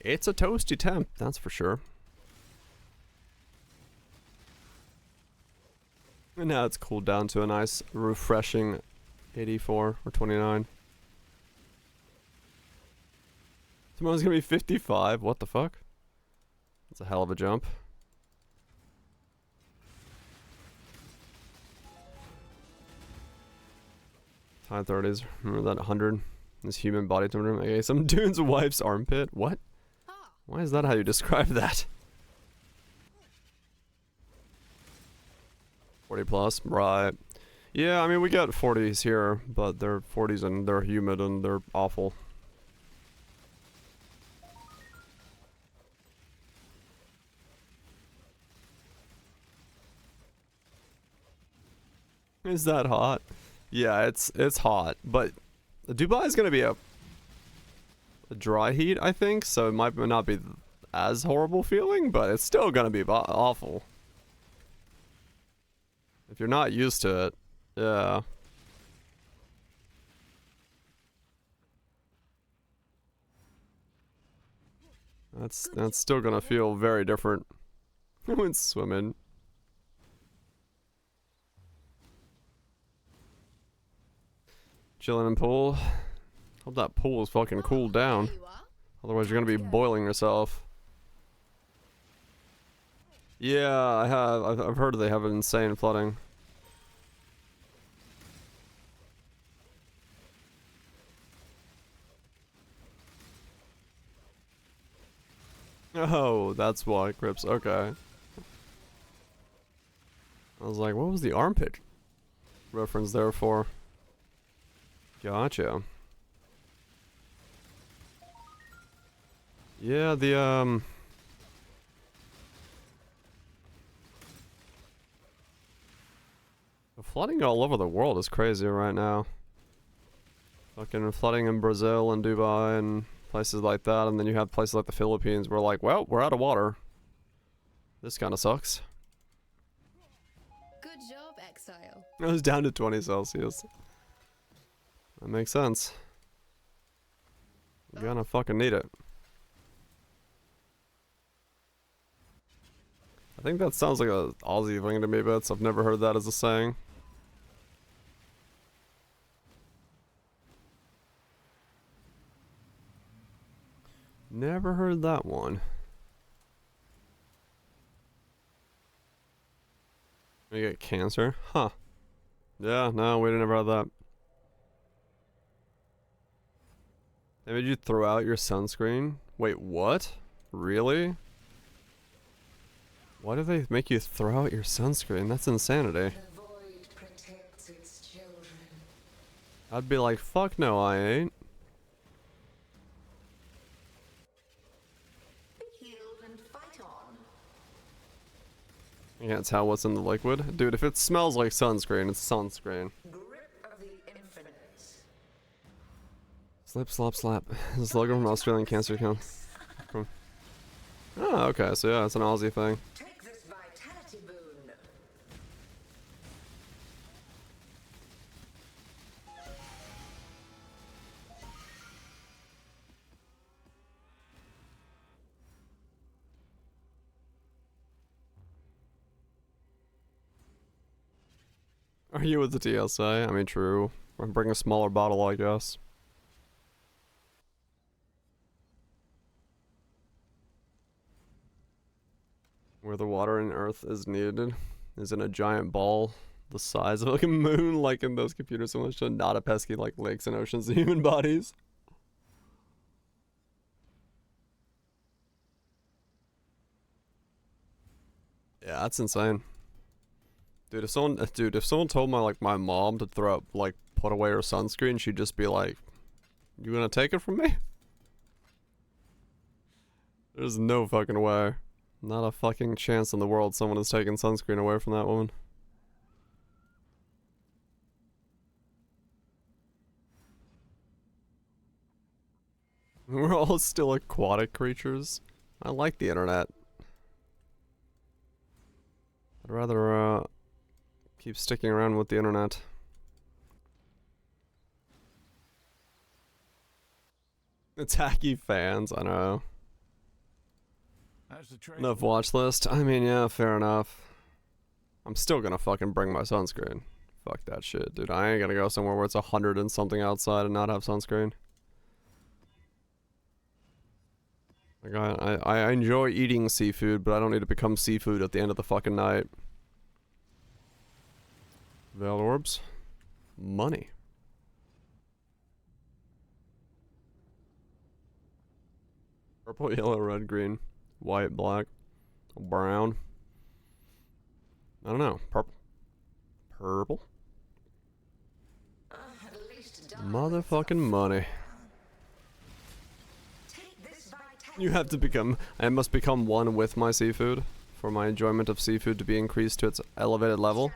It's a toasty temp, that's for sure. And now it's cooled down to a nice, refreshing 84 or 29. Tomorrow's gonna be 55. What the fuck? That's a hell of a jump. High 30s. Remember that 100? This human body temperature. Okay, some dude's wife's armpit. What? Why is that how you describe that? 40 plus, right. Yeah, I mean, we got 40s here, but they're 40s and they're humid and they're awful. Is that hot? Yeah, it's hot, but Dubai is gonna be a dry heat, I think, so it might not be as horrible feeling, but it's still gonna be awful. If you're not used to it, yeah. That's still gonna feel very different when swimming. Chilling in pool. Hope that pool is fucking cooled down. There you are. Otherwise, you're gonna be boiling yourself. Yeah, I have. I've heard they have insane flooding. Oh, that's why, Crips. Okay. I was like, what was the armpit reference there for? Gotcha. Yeah, the flooding all over the world is crazy right now. Fucking flooding in Brazil and Dubai and places like that, and then you have places like the Philippines where like, well, we're out of water. This kind of sucks. Good job, Exile. It was down to 20 Celsius. That makes sense. You're gonna fucking need it. I think that sounds like a Aussie thing to me, but I've never heard that as a saying. Never heard that one. You get cancer? Huh. Yeah, no, we never had that. They made you throw out your sunscreen? Wait, what? Really? Why do they make you throw out your sunscreen? That's insanity. The void protects its children. I'd be like, fuck no, I ain't. Be healed and fight on. You can't tell what's in the liquid. Dude, if it smells like sunscreen, it's sunscreen. Grip of the infinite. Slip, slop, slap. This is logo from Australian Cancer Count. Oh, okay, so yeah, it's an Aussie thing. Take this vitality boon. Are you with the TSA? I mean, true. Bring a smaller bottle, I guess. Where the water in Earth is needed is in a giant ball the size of like a moon, like in those computer simulations, not a pesky like lakes and oceans and human bodies. Yeah, that's insane. Dude, if someone told my mom to put away her sunscreen, she'd just be like, "You gonna take it from me?" There's no fucking way. Not a fucking chance in the world someone is taking sunscreen away from that woman. We're all still aquatic creatures. I like the internet. I'd rather keep sticking around with the internet. Attacky fans, I know. Enough watch list. I mean, yeah, fair enough. I'm still gonna fucking bring my sunscreen. Fuck that shit, dude. I ain't gonna go somewhere where it's 100 and something outside and not have sunscreen. Like, I enjoy eating seafood, but I don't need to become seafood at the end of the fucking night. Veil orbs. Money. Purple, yellow, red, green. White, black, brown. I don't know. Purple. Purple. At least Motherfucking money. take this vitality. You have to become. I must become one with my seafood for my enjoyment of seafood to be increased to its elevated level.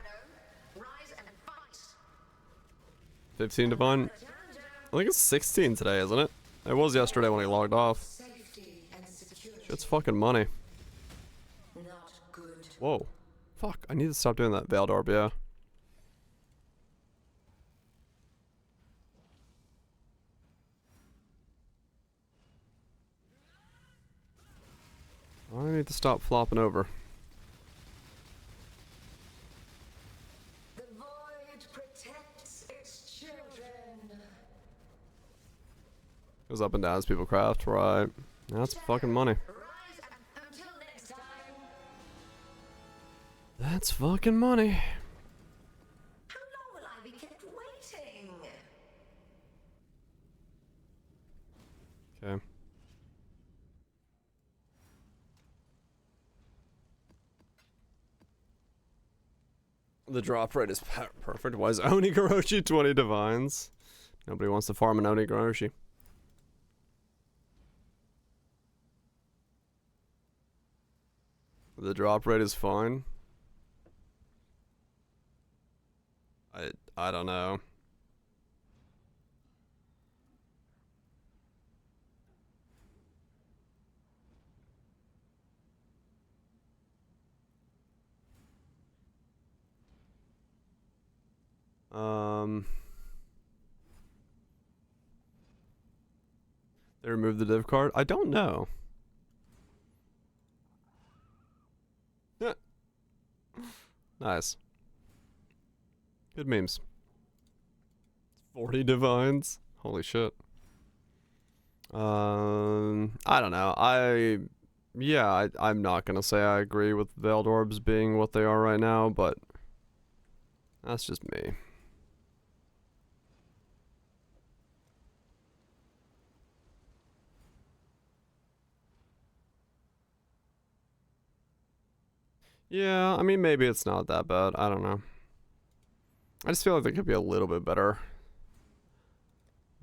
Rise and fight. 15 divine. I think it's 16 today, isn't it? It was yesterday when I logged off. Safety and security. It's fucking money. Not good. Whoa. Fuck, I need to stop doing that. Veiled orb, yeah. I need to stop flopping over. The void protects its children. Goes up and down as people craft, right. That's fucking money. Rise and until next time. That's fucking money. How long will I be kept waiting? Okay. The drop rate is perfect. Why is Onigoroshi 20 divines? Nobody wants to farm an Onigoroshi. The drop rate is fine. I don't know. They removed the div card? I don't know. Nice. Good memes. 40 divines. Holy shit. I don't know. I'm not gonna say I agree with Veiled Orbs being what they are right now, but that's just me. Yeah, I mean, maybe it's not that bad. I don't know. I just feel like they could be a little bit better.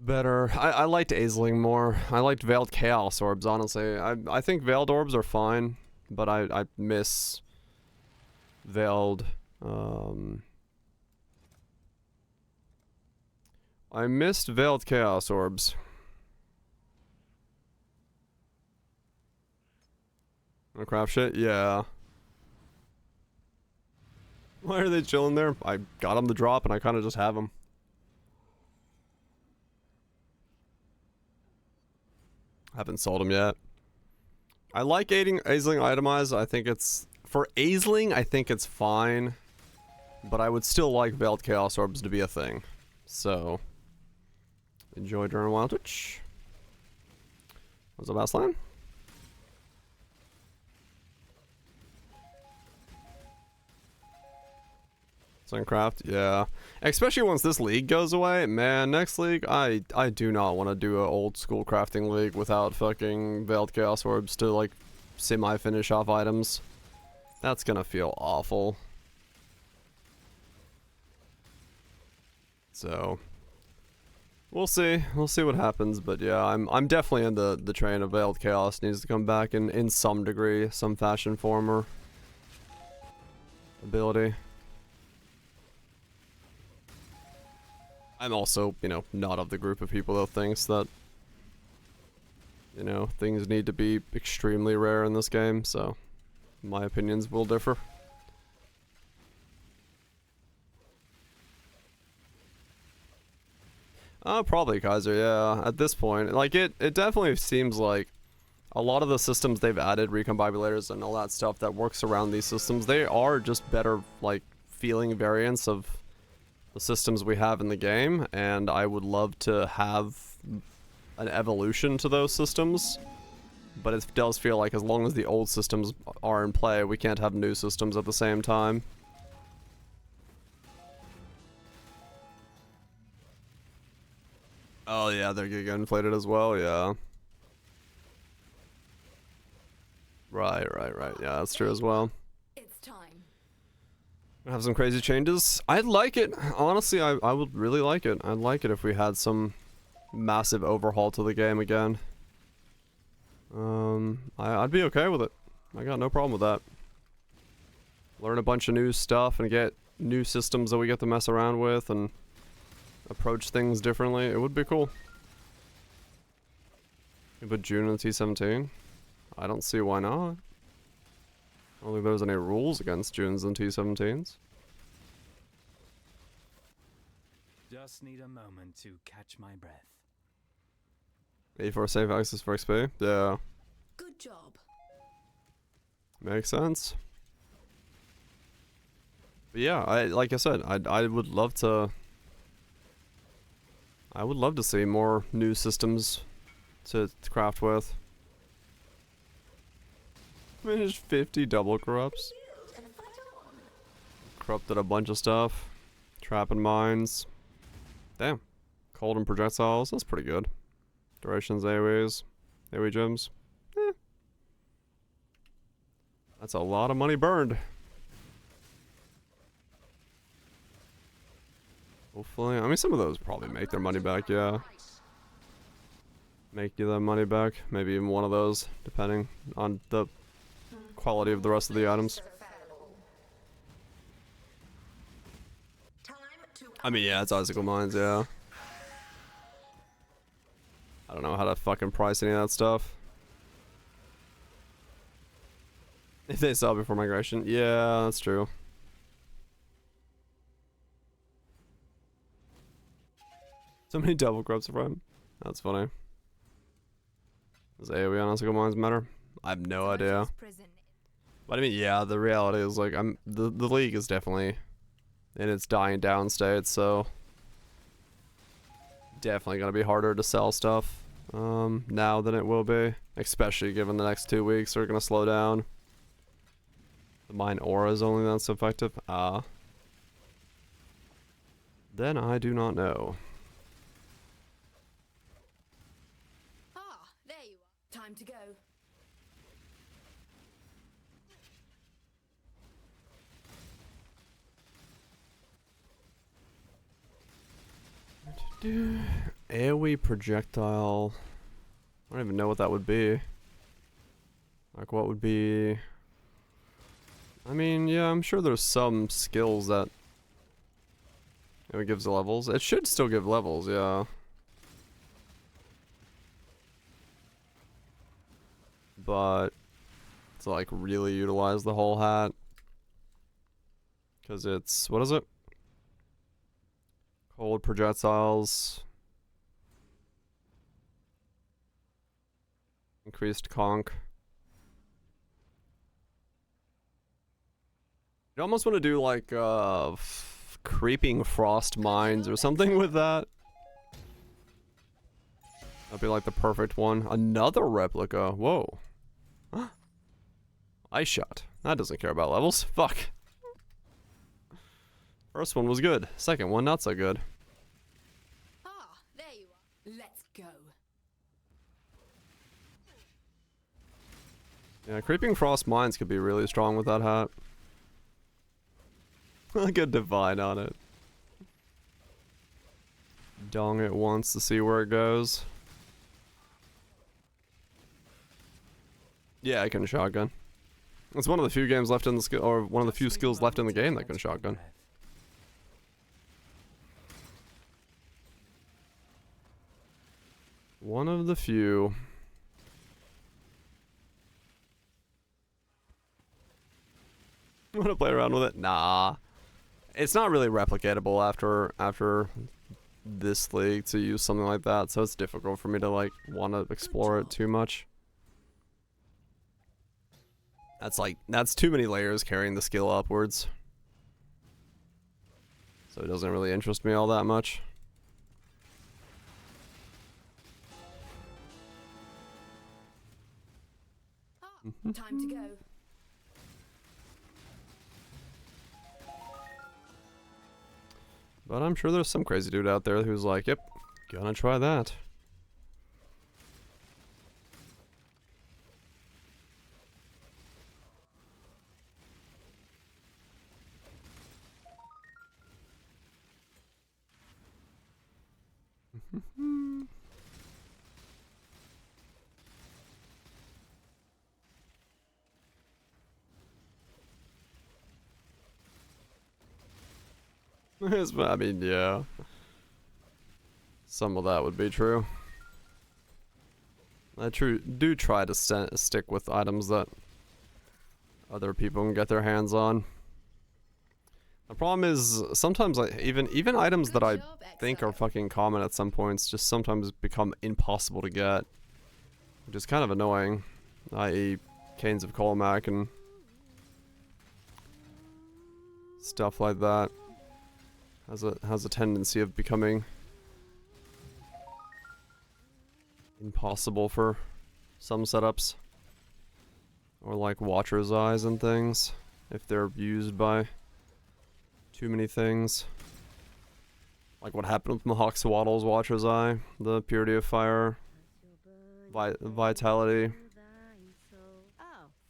I liked Aisling more. I liked Veiled Chaos Orbs, honestly. I think Veiled Orbs are fine, but I miss Veiled, I missed Veiled Chaos Orbs. Oh, crap shit? Yeah. Why are they chilling there? I got them to drop and I kind of just have them. Haven't sold them yet. I like Aisling Itemized. I think it's... For Aisling, I think it's fine. But I would still like Veiled Chaos Orbs to be a thing. So... Enjoy during Wild Twitch. What's up, Aslan? Suncraft, yeah. Especially once this league goes away, man, next league, I do not want to do an old school crafting league without fucking Veiled Chaos Orbs to, like, semi-finish off items. That's gonna feel awful. So, we'll see. We'll see what happens, but yeah, I'm definitely in the train of Veiled Chaos needs to come back in some degree, some fashion, form, or ability. I'm also, you know, not of the group of people that thinks that, you know, things need to be extremely rare in this game, so my opinions will differ. Probably Kaiser, yeah, at this point. Like, it definitely seems like a lot of the systems they've added, recombibulators and all that stuff that works around these systems, they are just better, like, feeling variants of the systems we have in the game, and I would love to have an evolution to those systems, but it does feel like as long as the old systems are in play, we can't have new systems at the same time. Oh yeah, they're getting inflated as well, yeah. Right, yeah, that's true as well. It's time. Have some crazy changes. I'd like it. Honestly, I would really like it. I'd like it if we had some massive overhaul to the game again. I'd be okay with it. I got no problem with that. Learn a bunch of new stuff and get new systems that we get to mess around with and approach things differently. It would be cool. You put June in T17? I don't see why not. I don't think there's any rules against Junes and T17s. Just need a moment to catch my breath. A4 save access for XP? Yeah. Good job. Makes sense. But yeah, like I said, I would love to see more new systems to craft with. Managed 50 double corrupts. Corrupted a bunch of stuff. Trapping mines. Damn. Cold and projectiles. That's pretty good. Durations, AoEs. AoE gems. That's a lot of money burned. Hopefully. I mean, some of those probably make their money back, yeah. Make you the money back. Maybe even one of those, depending on the quality of the rest of the items. I mean, yeah, it's Icicle Mines, yeah. I don't know how to fucking price any of that stuff. If they sell before migration. Yeah, that's true. So many double grubs for him. That's funny. Does AoE on Icicle Mines matter? I have no idea. But I mean, yeah, the reality is, like, the league is definitely in its dying down state, so definitely gonna be harder to sell stuff now than it will be, especially given the next 2 weeks are gonna slow down. The mine aura is only that's effective. Then I do not know. Ah, there you are. Time to go. AoE projectile. I don't even know what that would be. Like, what would be... I mean, yeah, I'm sure there's some skills that it gives levels. It should still give levels, yeah. But to like really utilize the whole hat, because it's, what is it? Cold projectiles. Increased conk. You almost want to do like creeping frost mines or something with that. That'd be like the perfect one. Another replica. Whoa. Ice shot. That doesn't care about levels. Fuck. First one was good. Second one not so good. Ah, there you are. Let's go. Yeah, creeping frost mines could be really strong with that hat. Like a divine on it. Dong it once to see where it goes. Yeah, I can shotgun. It's one of the few games left in the skill, or one of the few skills left in the game that can shotgun. One of the few. Want to play around with it? Nah. It's not really replicatable after this league to use something like that, so it's difficult for me to like want to explore it too much. That's too many layers carrying the skill upwards. So it doesn't really interest me all that much. Time to go. But I'm sure there's some crazy dude out there who's like, yep, gonna try that. I mean, yeah. Some of that would be true. I do try to stick with items that other people can get their hands on. The problem is sometimes even items that I think are fucking common at some points just sometimes become impossible to get, which is kind of annoying. I.e., Canes of Colmac and stuff like that has a tendency of becoming impossible for some setups, or like Watcher's Eyes and things if they're used by too many things. Like what happened with Mahawkswaddle's Watcher's Eye, the Purity of Fire, Vitality,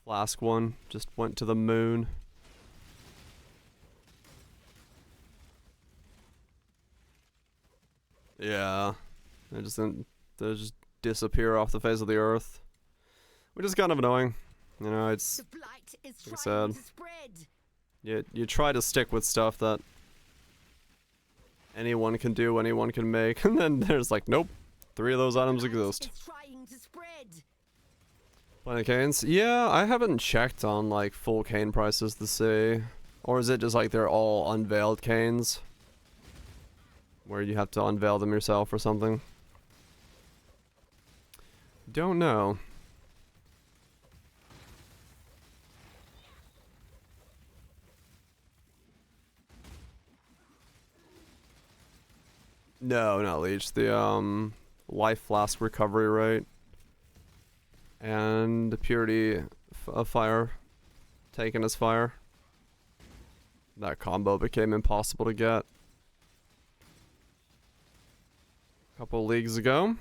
Flask one just went to the moon. Yeah, they just disappear off the face of the earth, which is kind of annoying. You know, it's The blight is like I trying said. to spread. You try to stick with stuff that anyone can do, anyone can make, and then there's like, nope, 3 of those items exist. It's trying to spread. Planet Canes? Yeah, I haven't checked on like full cane prices to see. Or is it just like they're all unveiled canes? Where you have to unveil them yourself or something? Don't know. No, not Leech. The life flask recovery rate, and purity of fire taken as fire. That combo became impossible to get a couple leagues ago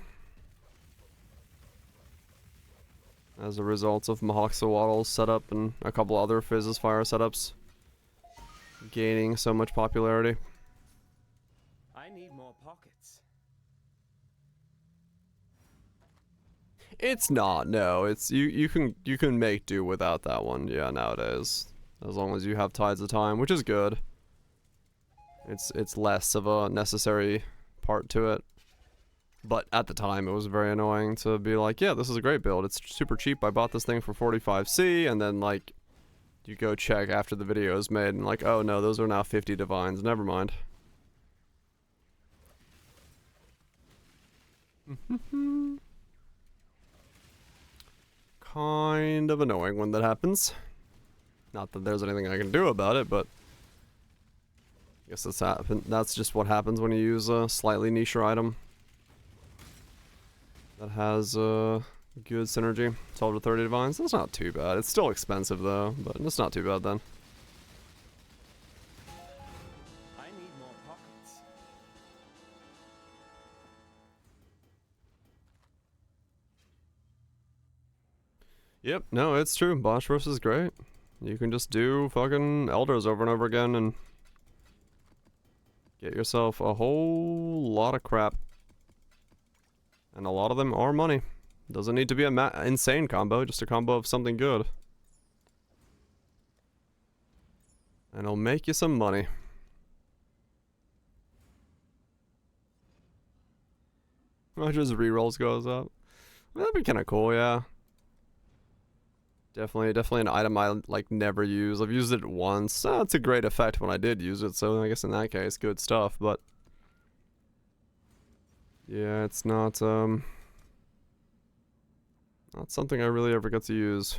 as a result of Mahoxawaddle's setup and a couple other Fizz's fire setups gaining so much popularity. I need more pockets. It's not, no. It's you can make do without that one, yeah, nowadays. As long as you have Tides of Time, which is good. It's less of a necessary part to it. But at the time, it was very annoying to be like, yeah, this is a great build. It's super cheap. I bought this thing for 45C, and then, like, you go check after the video is made, and like, oh no, those are now 50 divines. Never mind. Kind of annoying when that happens. Not that there's anything I can do about it, but I guess that's just what happens when you use a slightly nicher item that has good synergy. 12 to 30 divines. That's not too bad. It's still expensive though, but it's not too bad then. I need more pockets. Yep, no, it's true. Boss Rush is great. You can just do fucking elders over and over again and get yourself a whole lot of crap. And a lot of them are money. Doesn't need to be a insane combo, just a combo of something good. And it'll make you some money. Just rerolls goes up. That'd be kind of cool, yeah. Definitely an item I like never use. I've used it once. It's a great effect when I did use it, so I guess in that case, good stuff. But yeah, it's not something I really ever get to use.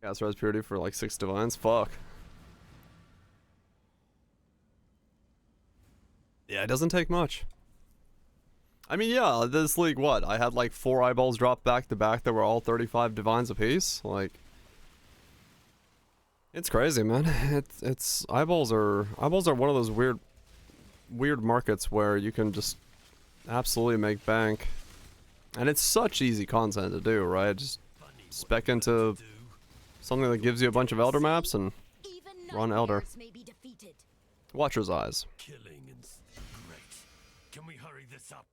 Gas res purity for like 6 divines. Fuck. Yeah, it doesn't take much. I mean, yeah, this league, what? I had like 4 eyeballs drop back to back that were all 35 divines apiece. Like, it's crazy, man. It's eyeballs are one of those weird markets where you can just absolutely make bank, and it's such easy content to do, right? Just spec into something that gives you a bunch of elder maps and run elder. Watcher's Eyes. Killing and great. Can we hurry this up?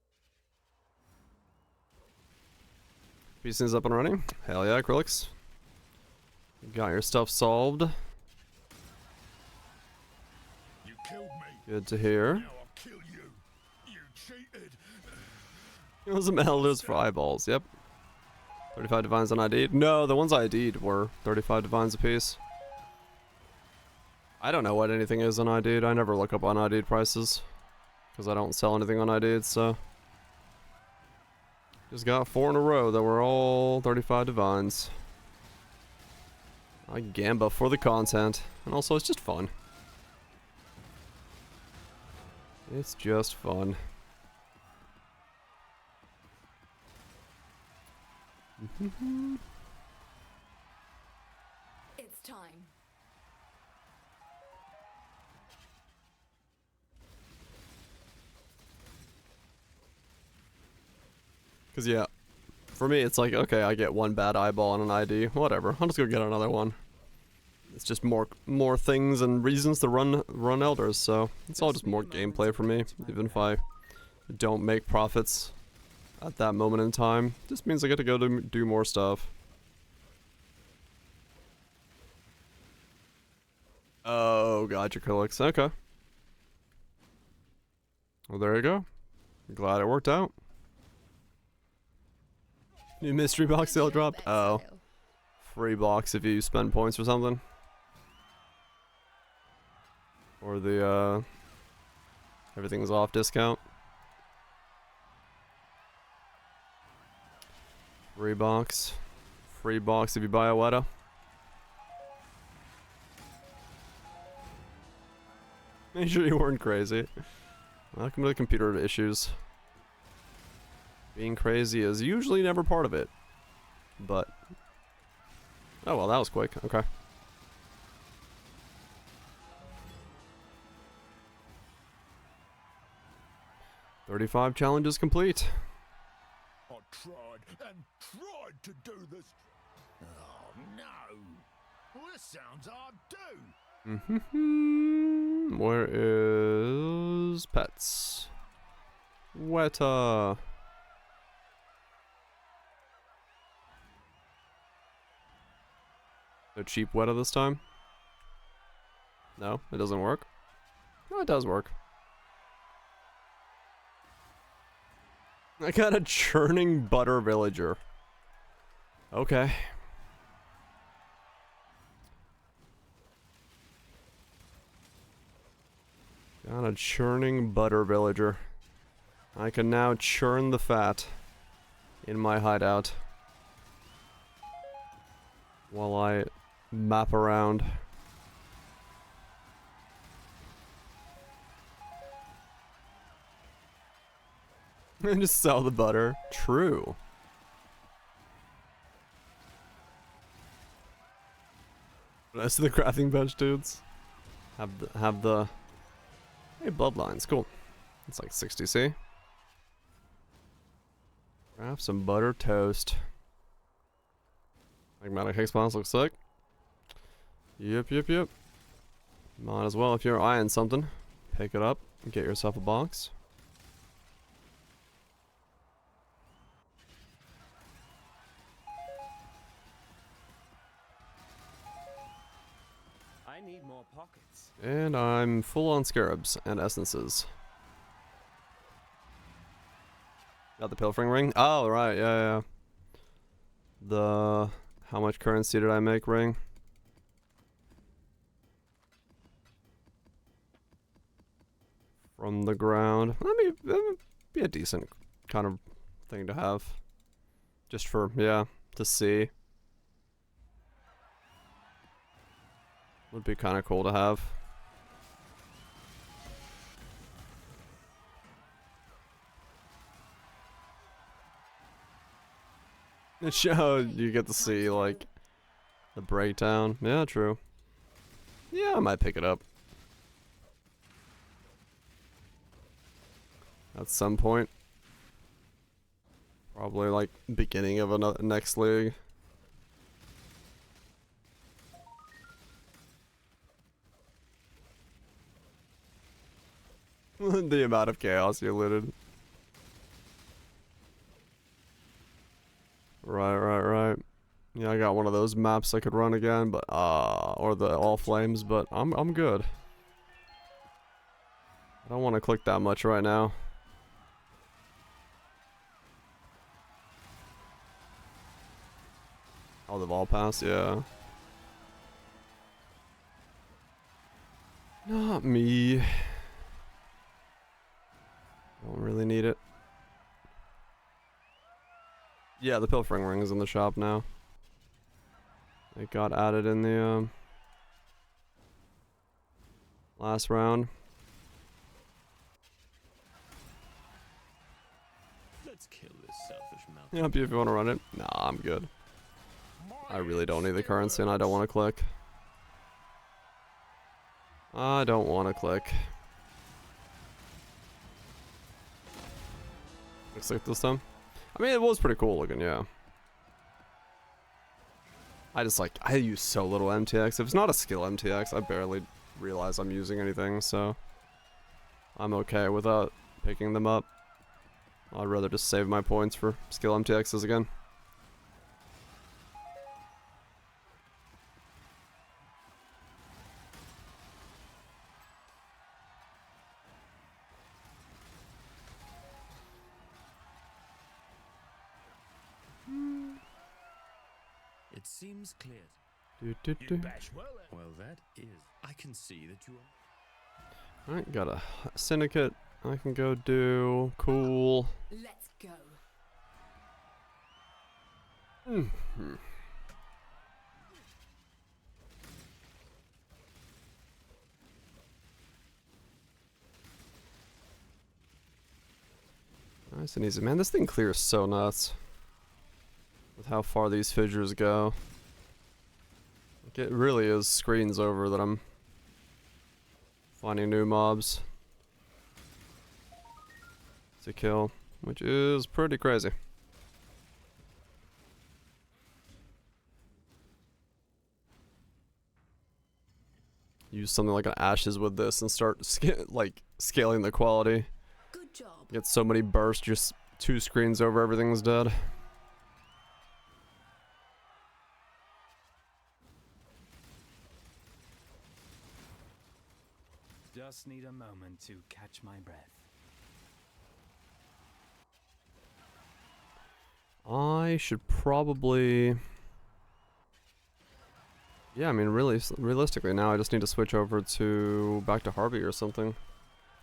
Pieces up and running. Hell yeah, Acrylics. You got your stuff solved. You killed me. Good to hear. Now I'll kill you. You cheated. It was some elders for eyeballs, yep. 35 divines on ID'd. No, the ones I ID'd were 35 divines apiece. I don't know what anything is on ID'd. I never look up on ID'd prices, because I don't sell anything on ID'd, so. Just got 4 in a row that were all 35 divines. I gamba for the content, and also it's just fun. It's just fun. It's time. Cause yeah, for me it's like, okay, I get 1 bad eyeball on an ID, whatever. I'll just go get another one. It's just more things and reasons to run elders, so it's all just more gameplay for me. Even if I don't make profits at that moment in time, just means I get to go do more stuff. Oh, gotcha, Acrylics. Okay. Well, there you go. Glad it worked out. New mystery box sale dropped. Oh. Free box if you spend points or something. Or the, everything's off discount. Free box. Free box if you buy a Weta. Make sure you weren't crazy. Welcome to the computer issues. Being crazy is usually never part of it. But... oh, well, that was quick. Okay. "35 challenges complete." I tried and tried to do this. Oh no! Well, this sounds hard too. Where is pets? Weta. No cheap Weta this time? No, it doesn't work. No, it does work. I got a churning butter villager. Okay. Got a churning butter villager. I can now churn the fat in my hideout while I map around. And just sell the butter. True. Rest of the crafting bench dudes have the hey, bloodlines. Cool. It's like 60C. Craft some butter toast. Magmatic Hex Bombs looks sick. Yep. Might as well, if you're eyeing something, pick it up and get yourself a box. I need more pockets. And I'm full on scarabs and essences. Got the pilfering ring? Oh, right, yeah. The how much currency did I make ring? From the ground. That'd be a decent kind of thing to have. Just for, yeah, to see. Would be kind of cool to have. It showed you get to see like the breakdown. Yeah, true. Yeah, I might pick it up at some point. Probably like beginning of another next league. The amount of chaos you looted. Right. Yeah, I got one of those maps I could run again, but or the all flames, but I'm good. I don't want to click that much right now. Oh, the Vol Pass, yeah. Not me. Don't really need it. Yeah, the pilfering ring is in the shop now. It got added in the last round. Let's kill this selfish mouth. Yep, if you want to run it. Nah, I'm good. I really don't need the currency and I don't want to click. I don't want to click. Looks like this time. I mean, it was pretty cool looking, yeah. I use so little MTX. If it's not a skill MTX, I barely realize I'm using anything, so I'm okay without picking them up. I'd rather just save my points for skill MTXs again. It seems clear. You bash well. Well, that is. I can see that you are. Alright, got a syndicate I can go do. Cool. Let's go. Nice and easy. Man, this thing clears so nuts. With how far these fissures go. Like, it really is screens over that I'm finding new mobs to kill, which is pretty crazy. Use something like an ashes with this and start scaling the quality. Good job. Get so many bursts, just 2 screens over, everything's dead. Just need a moment to catch my breath. I should probably... Yeah, I mean, really, realistically now I just need to switch over to back to Harvey or something.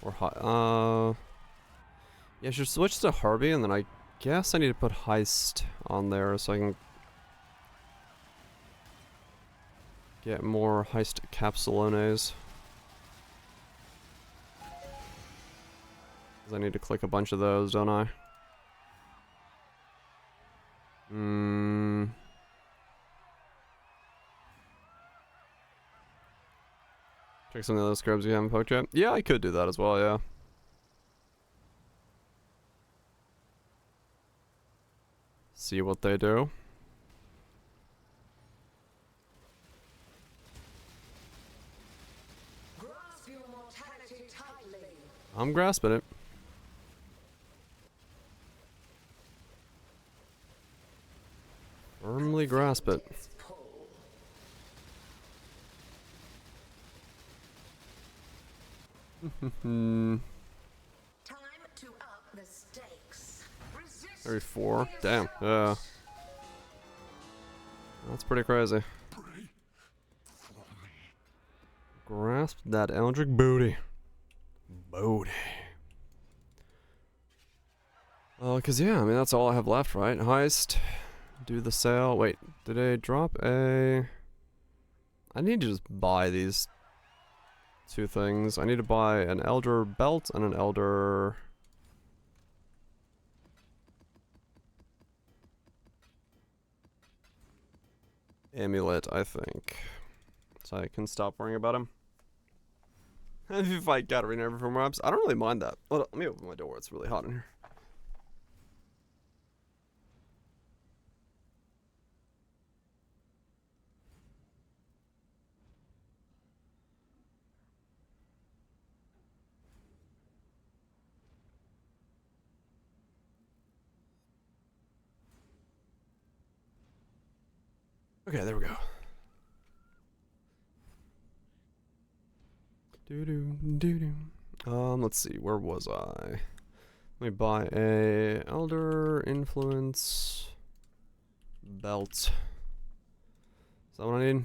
Or yeah, I should switch to Harvey, and then I guess I need to put Heist on there so I can get more Heist Capsulones. I need to click a bunch of those, don't I? Check some of those scrubs you haven't poked yet. Yeah, I could do that as well, yeah. See what they do. Grasp your mortality tightly. I'm grasping it. Firmly grasp it. Time to up the stakes. 34. Damn. Yeah. That's pretty crazy. Grasp that Eldritch booty. Booty. Cause yeah, I mean that's all I have left, right? Heist. Do the sale. Wait, did I drop a... I need to just buy these 2 things. I need to buy an Elder Belt and an Elder... Amulet, I think. So I can stop worrying about him. If you fight Katarina every 4 maps, I don't really mind that. Hold on, let me open my door, it's really hot in here. Okay, there we go. Let's see, where was I? Let me buy a Elder Influence belt. Is that what I need?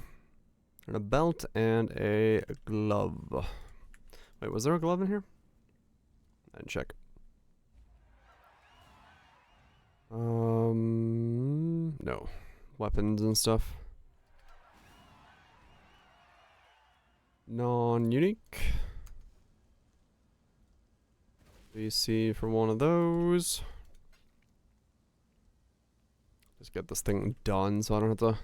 And a belt and a glove. Wait, was there a glove in here? I didn't check. No. Weapons and stuff. Non-unique. VC for one of those. Just get this thing done so I don't have to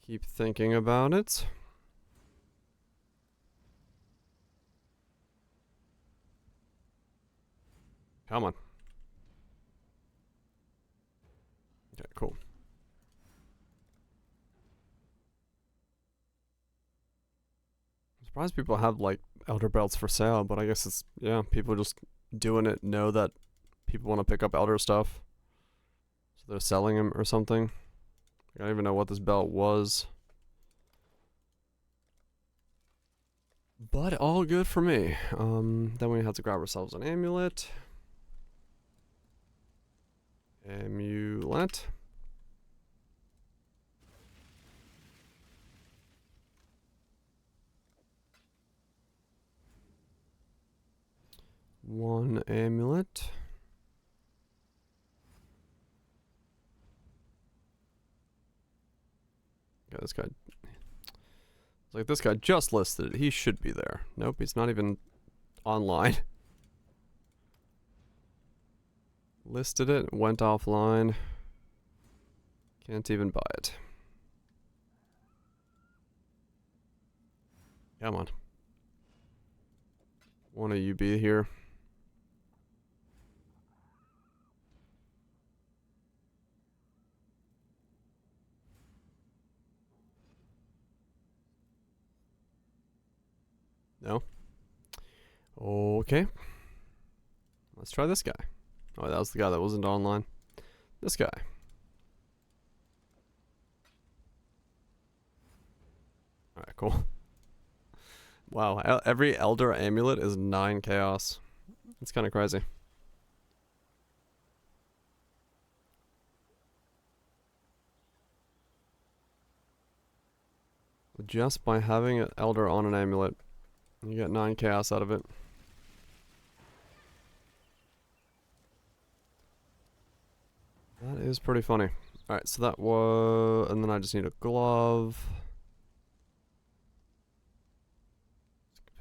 keep thinking about it. Come on. Okay, cool. I'm surprised people have like Elder Belts for sale, but I guess it's, yeah, people just doing it know that people want to pick up Elder stuff. So they're selling them or something. I don't even know what this belt was. But all good for me. Then we have to grab ourselves an amulet. Amulet. One amulet. Yeah, this guy. It's like this guy just listed it. He should be there. Nope, he's not even online. Listed it, went offline. Can't even buy it. Come on. One of you be here. No? Okay. Let's try this guy. Oh, that was the guy that wasn't online. This guy. Alright, cool. Wow, every Elder Amulet is 9 chaos. It's kind of crazy. Just by having an Elder on an amulet, you get 9 chaos out of it. That is pretty funny. Alright, so that was... and then I just need a glove.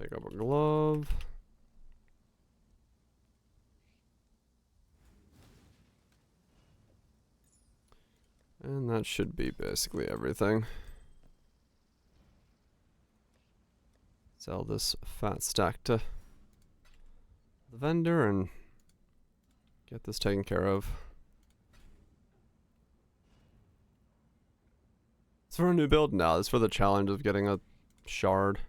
Pick up a glove. And that should be basically everything. Sell this fat stack to the vendor and get this taken care of. It's for a new build now. It's for the challenge of getting a shard.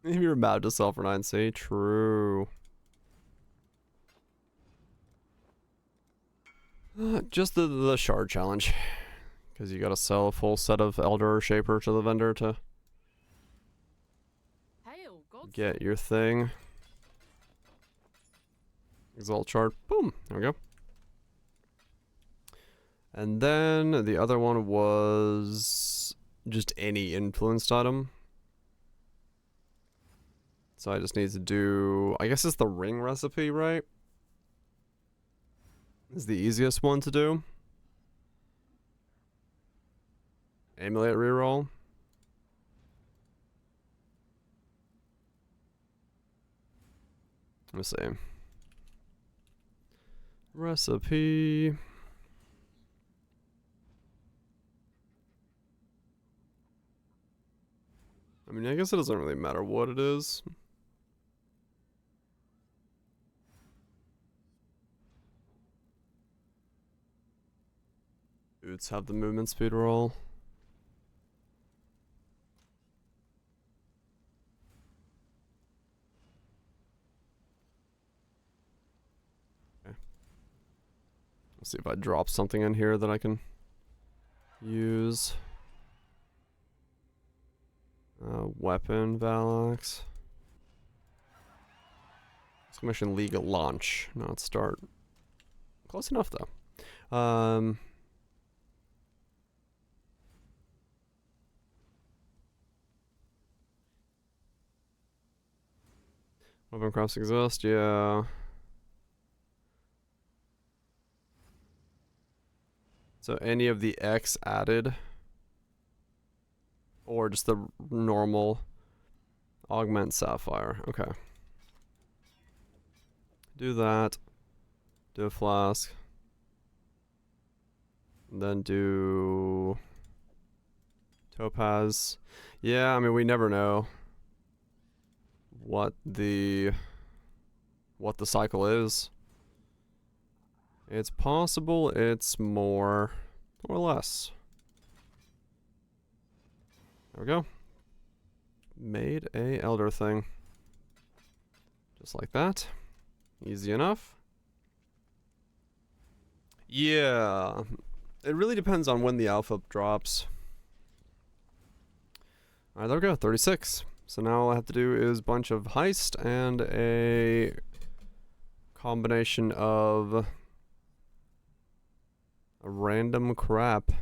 If you're mad to sell for 9C, true. Just the shard challenge. Because you gotta sell a full set of Elder or Shaper to the vendor to get your thing. Exalt shard. Boom. There we go. And then the other one was just any influenced item. So I just need to do, I guess it's the ring recipe, right? Is the easiest one to do. Amulet reroll. Let's see. Recipe. I mean, I guess it doesn't really matter what it is. Boots have the movement speed roll. Okay. Let's see if I drop something in here that I can use. Weapon, Valax. Exclamation League launch, not start. Close enough though. Weapon crafts exist, yeah. So any of the X added. Or just the normal augment sapphire. Okay. Do that. Do a flask. And then do topaz. Yeah, I mean, we never know what the cycle is. It's possible it's more or less. There we go. Made a elder thing. Just like that. Easy enough. Yeah. It really depends on when the alpha drops. Alright, there we go. 36. So now all I have to do is a bunch of heist and a combination of a random crap.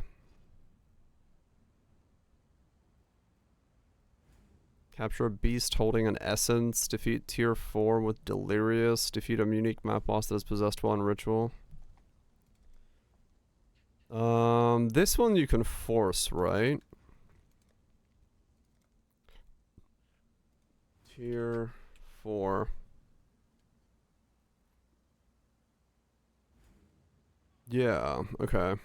Capture a beast holding an essence. Defeat tier 4 with Delirious. Defeat a unique map boss that is possessed while in ritual. This one you can force, right? Tier 4. Yeah, okay.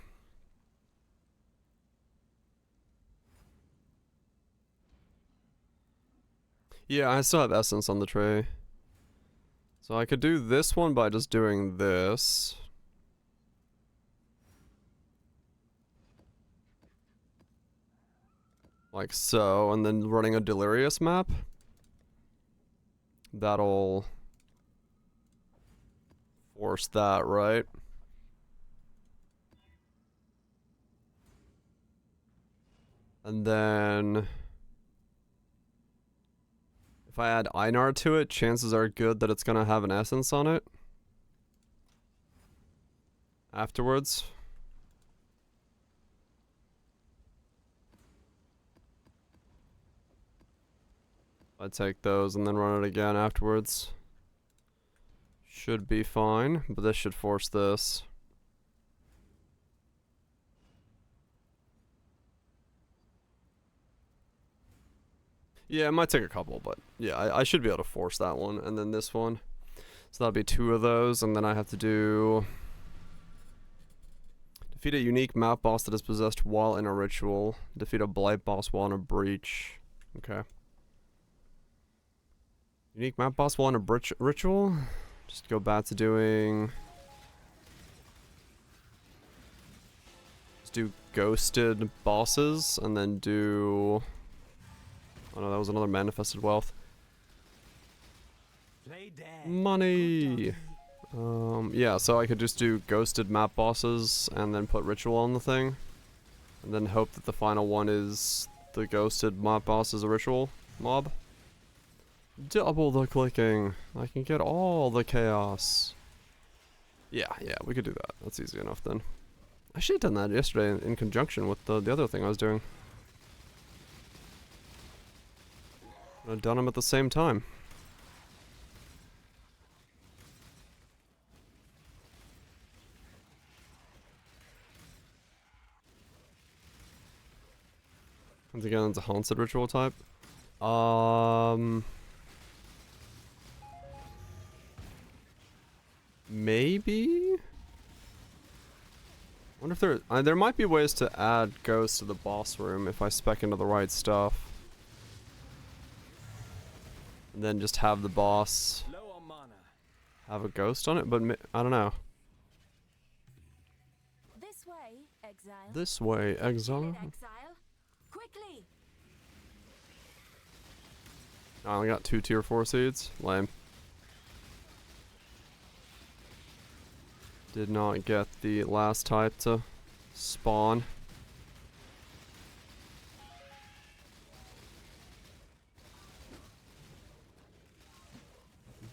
Yeah, I still have essence on the tray. So I could do this one by just doing this. Like so, and then running a delirious map. That'll force that, right? And then if I add Einar to it, chances are good that it's gonna have an essence on it afterwards. I take those and then run it again afterwards. Should be fine, but this should force this. Yeah, it might take a couple, but yeah, I should be able to force that one, and then this one. So that'll be 2 of those, and then I have to do... Defeat a unique map boss that is possessed while in a ritual. Defeat a blight boss while in a breach. Okay. Unique map boss while in a ritual? Just go back to doing... Just do ghosted bosses, and then do... Oh no, that was another manifested wealth. Play dead. Money! Yeah, so I could just do ghosted map bosses and then put ritual on the thing. And then hope that the final one is the ghosted map boss is a ritual mob. Double the clicking. I can get all the chaos. Yeah, we could do that. That's easy enough then. I should have done that yesterday in conjunction with the other thing I was doing. I've done them at the same time. Once again, it's a haunted ritual type. Maybe? I wonder if there might be ways to add ghosts to the boss room if I spec into the right stuff. And then just have the boss Low on mana. have a ghost on it, but I don't know. This way, exile. This way, exile. Kill it, exile. Quickly. I only got 2 tier 4 seeds. Lame. Did not get the last type to spawn.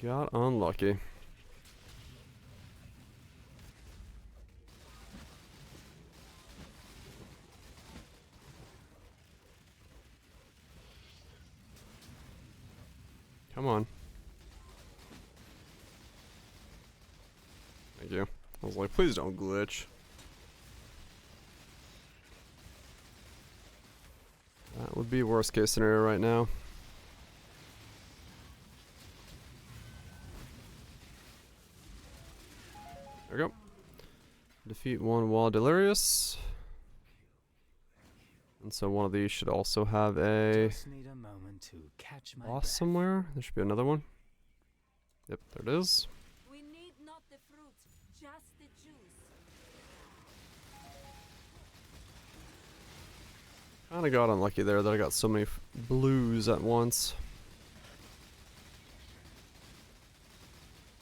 Got unlucky. Come on. Thank you. I was like, please don't glitch. That would be worst case scenario right now. There we go. Defeat 1 while delirious. And so one of these should also have a Just need a moment to catch my boss breath. somewhere. There should be another one. Yep, there it is. We need not the fruit, just the juice. Kinda got unlucky there that I got so many blues at once.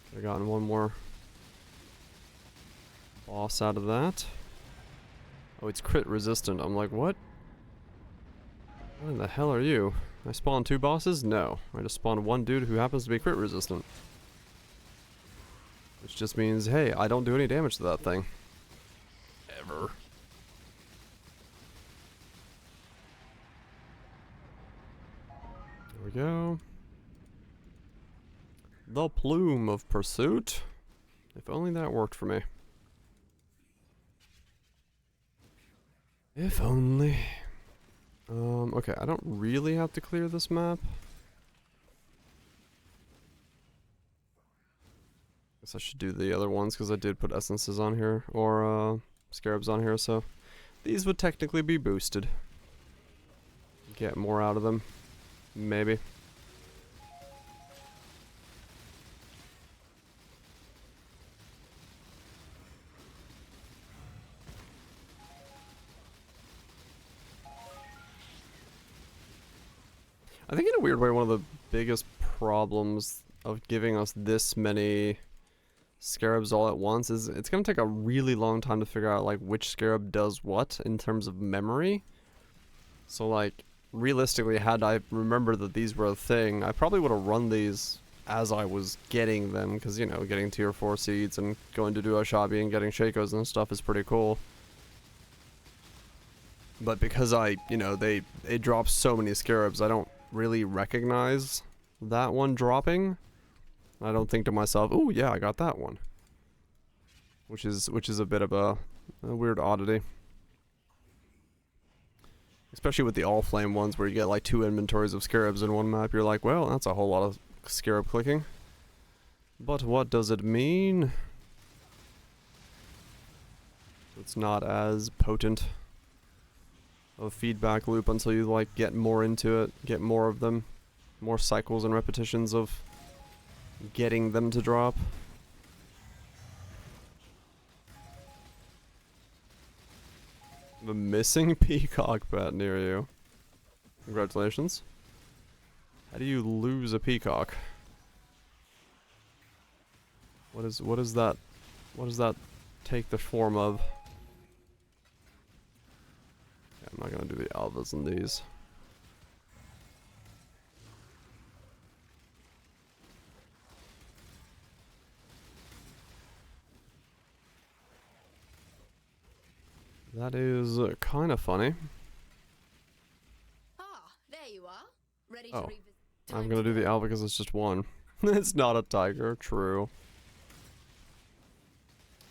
Could've gotten one more boss out of that. Oh, it's crit resistant. I'm like, what? What in the hell are you? I spawned 2 bosses? No. I just spawned 1 dude who happens to be crit resistant. Which just means, hey, I don't do any damage to that thing. Ever. There we go. The Plume of Pursuit. If only that worked for me. If only. Okay, I don't really have to clear this map. Guess I should do the other ones because I did put essences on here, or scarabs on here, so these would technically be boosted. Get more out of them, maybe. I think in a weird way, one of the biggest problems of giving us this many scarabs all at once is it's going to take a really long time to figure out like which scarab does what in terms of memory. So like realistically, had I remembered that these were a thing, I probably would have run these as I was getting them, because you know, getting tier 4 seeds and going to do a Shabi and getting Shakos and stuff is pretty cool. But because you know, they drop so many scarabs, I don't really recognize that one dropping. I don't think to myself, oh yeah, I got that one. Which is a bit of a weird oddity. Especially with the all flame ones where you get like 2 inventories of scarabs in one map, you're like, well, that's a whole lot of scarab clicking. But what does it mean? It's not as potent of a feedback loop until you like get more into it, get more of them, more cycles and repetitions of getting them to drop. The missing peacock pet near you. Congratulations. How do you lose a peacock? What is that? What does that take the form of? Yeah, I'm not gonna do the alphas in these. That is kind of funny. Ah, there you are. Ready to Oh, revisit. I'm gonna do the alpha because it's just one. It's not a tiger, true.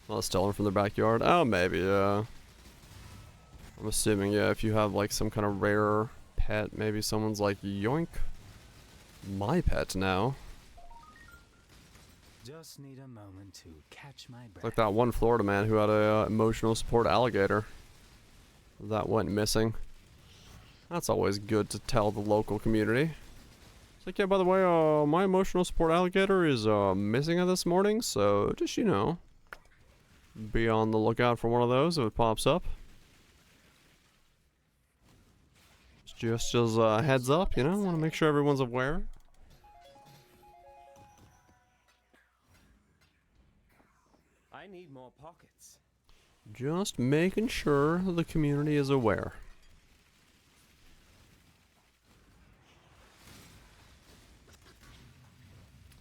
Well, it's stolen from their backyard. Oh, maybe, yeah. I'm assuming, yeah, if you have like some kind of rare pet, maybe someone's like, yoink, my pet now. Just need a moment to catch my breath. Like that one Florida man who had a emotional support alligator that went missing. That's always good to tell the local community. It's like, yeah, by the way, my emotional support alligator is missing this morning, so just, you know, be on the lookout for one of those if it pops up. Just as a heads up, you know, want to make sure everyone's aware. I need more pockets. Just making sure the community is aware.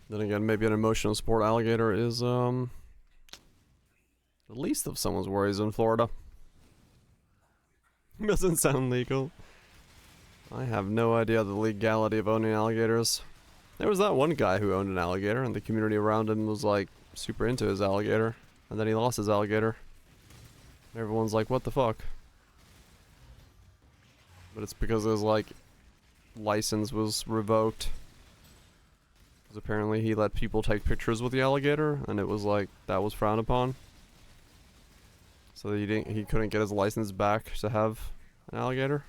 Then again, maybe an emotional support alligator is, the least of someone's worries in Florida. Doesn't sound legal. I have no idea the legality of owning alligators. There was that one guy who owned an alligator, and the community around him was, like, super into his alligator. And then he lost his alligator. And everyone's like, what the fuck? But it's because his, like, license was revoked. Because apparently he let people take pictures with the alligator, and it was like, that was frowned upon. So he couldn't get his license back to have an alligator.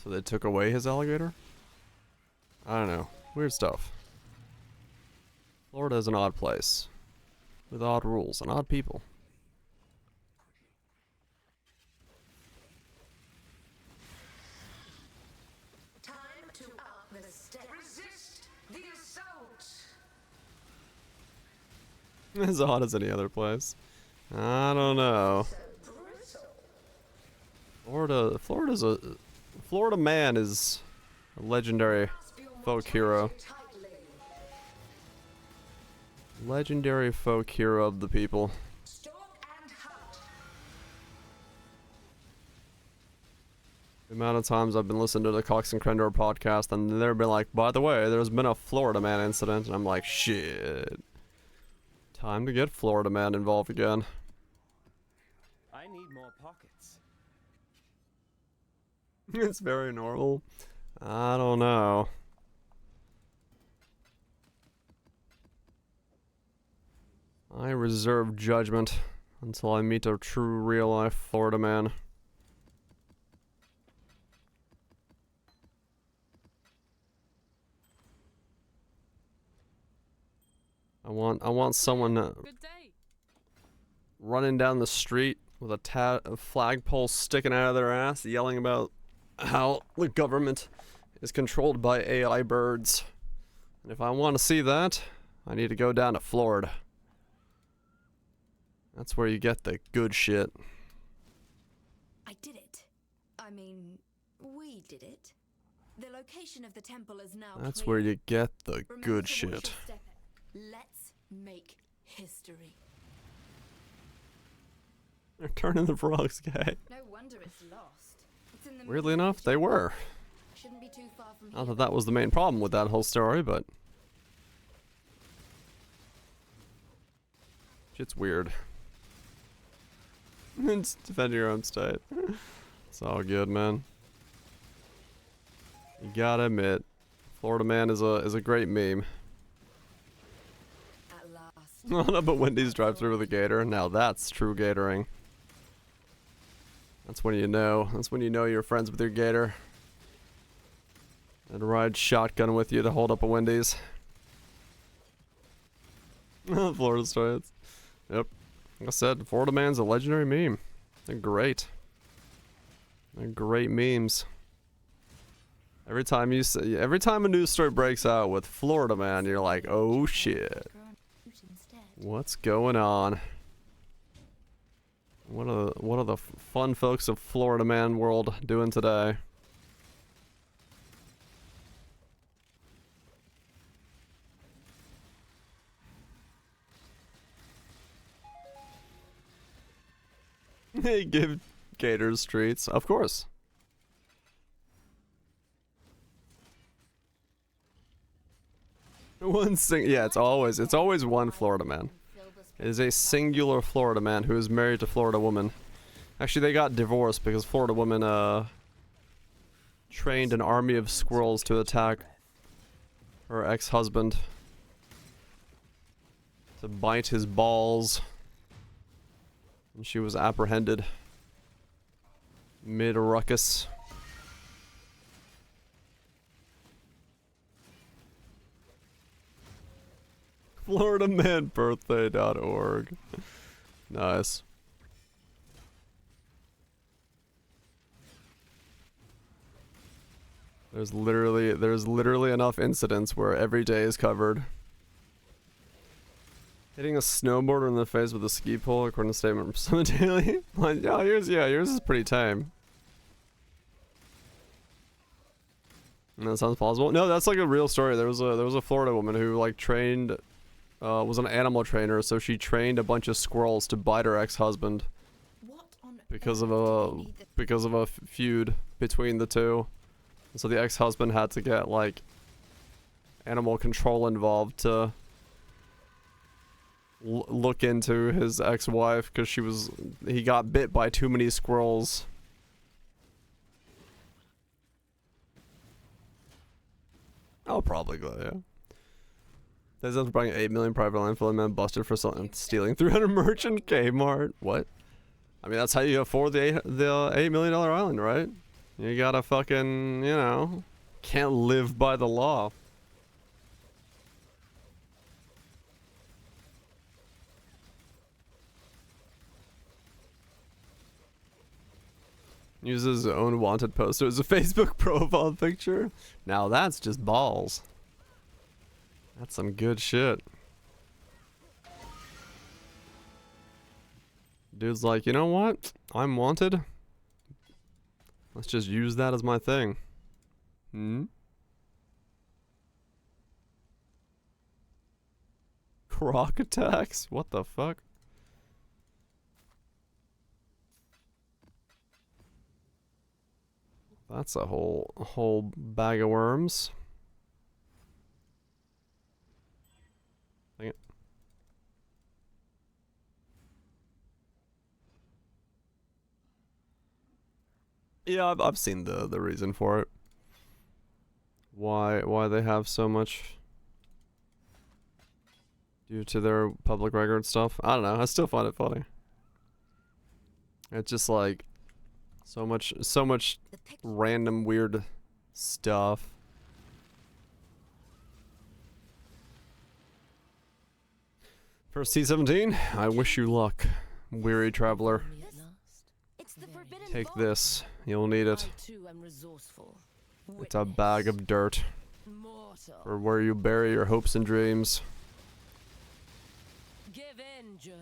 So they took away his alligator? I don't know. Weird stuff. Florida is an odd place. With odd rules and odd people. Time to up the step. Resist the assault. As odd as any other place. I don't know. Florida man is a legendary folk hero. Legendary folk hero of the people. The amount of times I've been listening to the Cox and Crendor podcast and they've been like, by the way, there's been a Florida man incident, and I'm like, shit. Time to get Florida man involved again. I need more pockets. It's very normal. I don't know. I reserve judgment until I meet a true real-life Florida man. I want someone Good day. running down the street with a flagpole sticking out of their ass, yelling about how the government is controlled by AI birds. And if I want to see that, I need to go down to Florida. That's where you get the good shit. I did it. I mean, we did it. The location of the temple is now That's clear. where you get the Remember good to shit. watch your step. Let's make history. They're turning the frogs gay. No wonder it's lost. It's in the Weirdly middle of enough, the they jungle. were. Shouldn't be too far from Not here. that that was the main problem with that whole story, but shit's weird. It's defend your own state. It's all good, man. You gotta admit, Florida man is a great meme. At last. Oh no, but Wendy's drive through with a gator. Now that's true gatoring. That's when you know. That's when you know you're friends with your gator. And ride shotgun with you to hold up a Wendy's. Florida stories. Yep. Like I said, Florida man's a legendary meme. They're great. They're great memes. Every time a news story breaks out with Florida man, you're like, oh shit. What's going on? What are the fun folks of Florida man world doing today? They give gators treats, of course. Yeah, it's always one Florida man. It is a singular Florida man who is married to Florida woman. Actually, they got divorced because Florida woman trained an army of squirrels to attack her ex-husband, to bite his balls. And she was apprehended mid-ruckus. FloridaManBirthday.org. Nice. There's literally enough incidents where every day is covered. Hitting a snowboarder in the face with a ski pole, according to statement from Summit Daily. Like, yours is pretty tame. And that sounds plausible. No, that's like a real story. There was a Florida woman who like trained, was an animal trainer, so she trained a bunch of squirrels to bite her ex-husband because of a feud between the two. And so the ex-husband had to get like animal control involved to look into his ex-wife because he got bit by too many squirrels. I'll probably go, yeah. This is bringing 8 million private landfill man busted for stealing 300 merch in Kmart. What? I mean, that's how you afford the $8 million island, right? You gotta fucking, you know, can't live by the law. Uses his own wanted poster as a Facebook profile picture. Now that's just balls. That's some good shit. Dude's like, you know what? I'm wanted. Let's just use that as my thing. Croc attacks? What the fuck? That's a whole bag of worms. Dang it. Yeah, I've seen the reason for it. Why they have so much. due to their public record stuff. I don't know. I still find it funny. It's just like so much random weird stuff. For C-17, I wish you luck, weary traveler. It's the forbidden Take vault. this. You'll need it. I too am resourceful. It's a bag of dirt Mortal. for where you bury your hopes and dreams. Give in, Jun.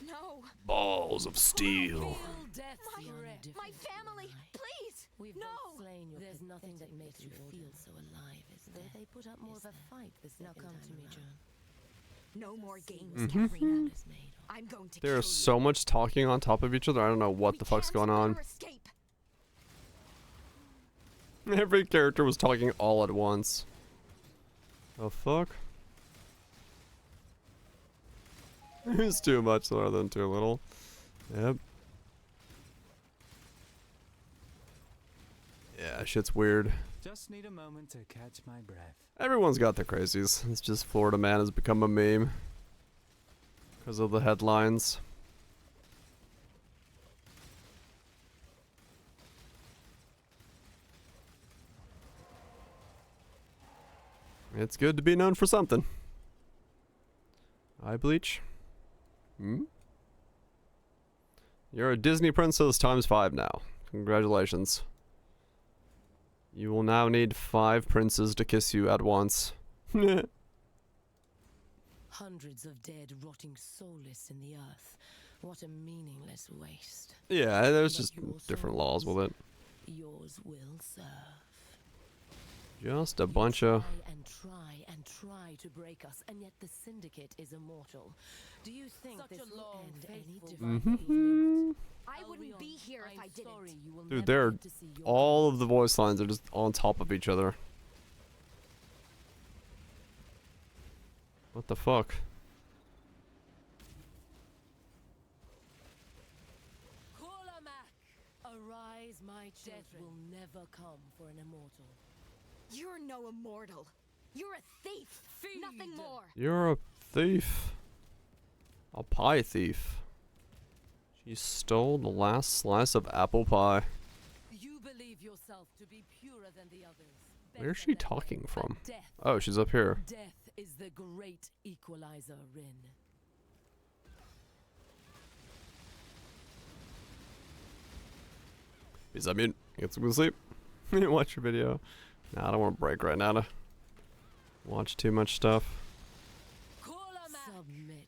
No, Balls of steel. Feel death's my grip. family, please. We've No. both slain your There's nothing that makes you feel so alive, is there? They put up more of a fight this now come to me, Jun. No more games, Mhm. Katarina. I'm going to There's kill so much talking on top of each other. I don't know what the fuck's going on. Escape. Every character was talking all at once. The fuck? It's too much rather than too little. Yep. Yeah, shit's weird. Just need a moment to catch my breath. Everyone's got their crazies. It's just Florida Man has become a meme. Because of the headlines. It's good to be known for something. Eye bleach? Hmm? You're a Disney princess ×5 now. Congratulations. You will now need 5 princes to kiss you at once. Hundreds of dead, rotting soulless in the earth. What a meaningless waste. Yeah, there's But just your different laws with it. Yours will serve. Just a bunch of... Try to break us, and yet the syndicate is immortal. Do you think this will end any differently? I wouldn't be here if I didn't. Dude, they're... all of the voice lines are just on top of each other. What the fuck? Arise, my children. Death will never come for an immortal. You're no immortal. You're a thief. Nothing more. You're a thief. A pie thief. She stole the last slice of apple pie. You believe yourself to be purer than the others. Where's she talking from? Death. Oh, she's up here. Death is the great equalizer, Rin. Peace out, mute. Get some good sleep. Watch your video. Nah, I don't want to break right now to watch too much stuff. Submit.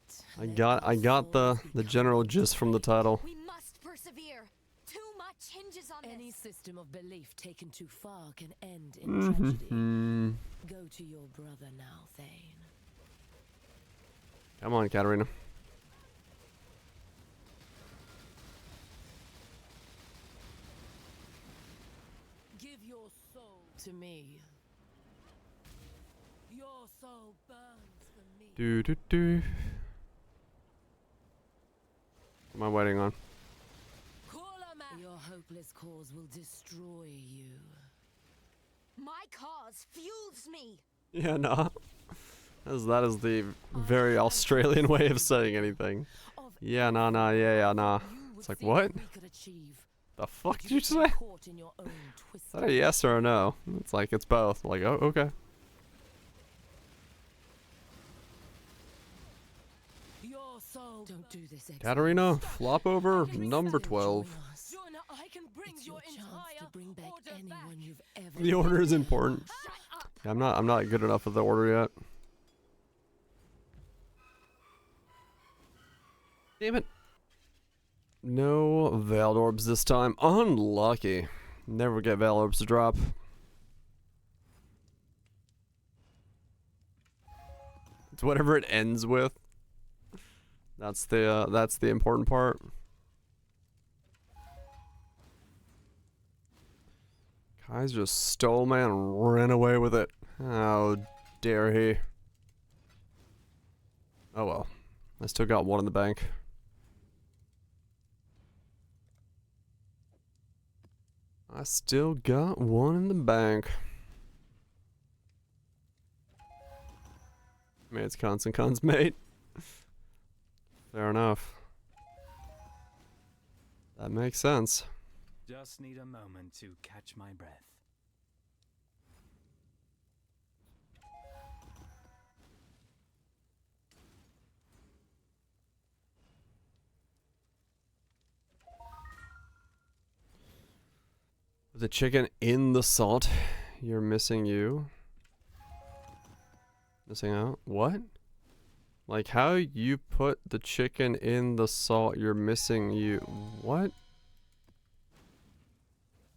I got the general gist from the title. We must persevere. Too much hinges on Any this. system of belief taken too far can end in tragedy. Go to your brother now, Thane. Come on, Katarina. Give your soul to me. Your soul burns for me. Do do do. What am I waiting on? Your hopeless cause will destroy you. My cause fuels me. Yeah, nah. That is the very Australian way of saying anything. Yeah, nah, nah, yeah, nah. It's like, what? The fuck did you say? Is that a yes or a no? It's like, it's both. Like, oh, okay. Don't do this, Katarina, flop over number 12. I can bring your chance to bring back anyone you've ever. The order is important. Yeah, I'm not good enough with the order yet. Damn it. No Veiled Orbs this time. Unlucky. Never get Veiled Orbs to drop. It's whatever it ends with. That's the important part. Kai's just stole man and ran away with it. How dare he? Oh well. I still got one in the bank. I still got one in the bank. Mate's constant cons, mate. Fair enough. That makes sense. Just need a moment to catch my breath. The chicken in the salt. You're missing you. Missing out? What? Like how you put the chicken in the salt, you're missing you. What?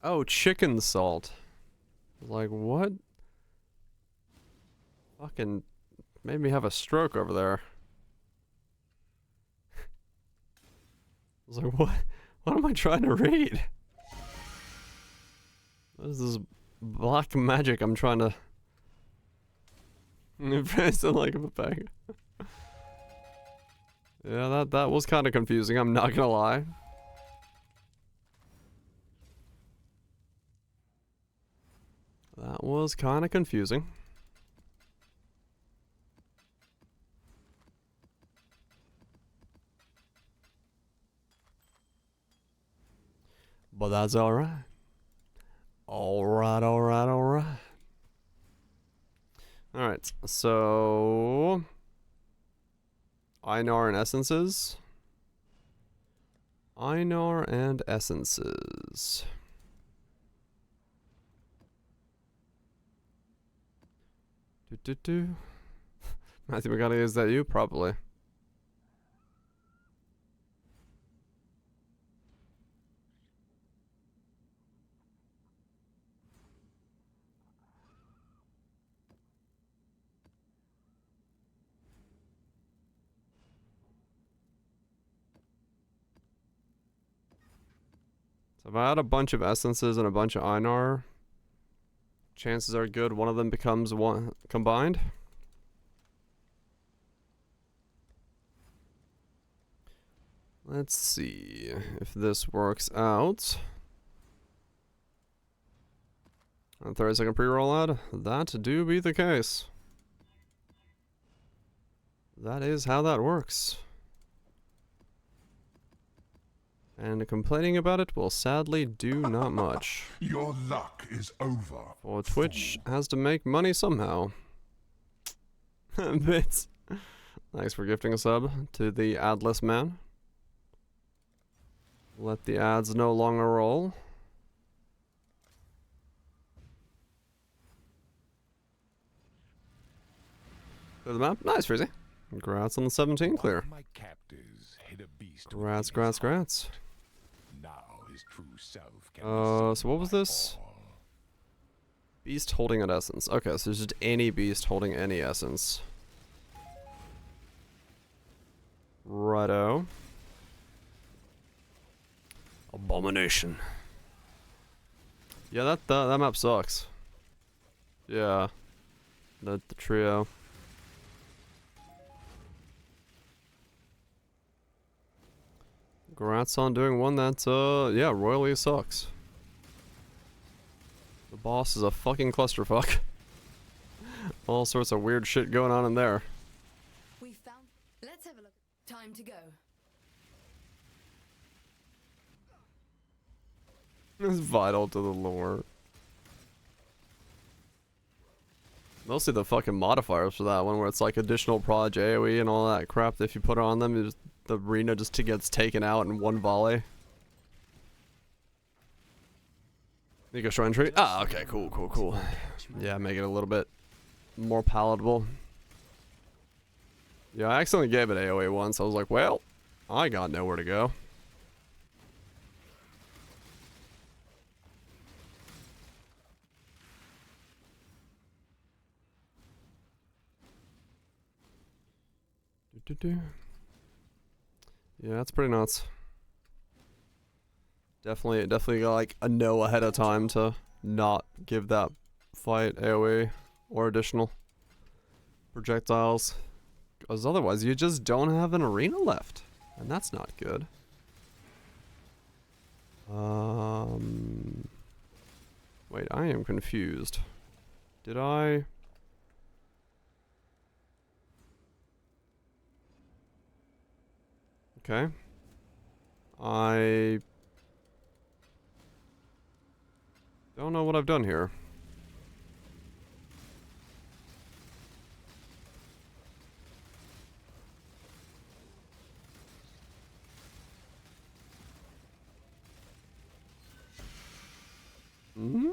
Oh, chicken salt. Like what? Fucking made me have a stroke over there. I was like, what am I trying to read? What is this black magic I'm trying to press it like a bag? Yeah, that was kind of confusing, I'm not gonna lie. That was kind of confusing. But that's alright. Alright. Alright, so Einar and essences. Einar and essences. Matthew McGonagall, is that you? Probably. So if I had a bunch of essences and a bunch of Einar, chances are good one of them becomes one combined. Let's see if this works out. On 30-second pre-roll ad, that do be the case. That is how that works. And complaining about it will sadly do not much. Your luck is over. For Twitch has to make money somehow. Bits. Thanks for gifting a sub to the adless man. Let the ads no longer roll. Clear the map. Nice, Freezy. Congrats on the 17 clear. My captors hit a beast. Congrats. Now his true self can So what was this? Beast holding an essence. Okay, so it's just any beast holding any essence. Righto. Abomination. Yeah, that map sucks. Yeah. The trio. Congrats on doing one that, yeah, royally sucks. The boss is a fucking clusterfuck. All sorts of weird shit going on in there. We found. Let's have a look. Time to go. It's vital to the lore. Mostly the fucking modifiers for that one, where it's like additional proj AoE and all that crap that if you put it on them, the arena just gets taken out in one volley. Nico Shrine Tree. Ah, okay, cool. Yeah, make it a little bit more palatable. Yeah, I accidentally gave it AoE once. I was like, well, I got nowhere to go. Yeah, that's pretty nuts. Definitely got like a know ahead of time to not give that fight AoE or additional projectiles. Because otherwise you just don't have an arena left. And that's not good. Wait, I am confused. Did I... Okay. I don't know what I've done here. Mm-hmm.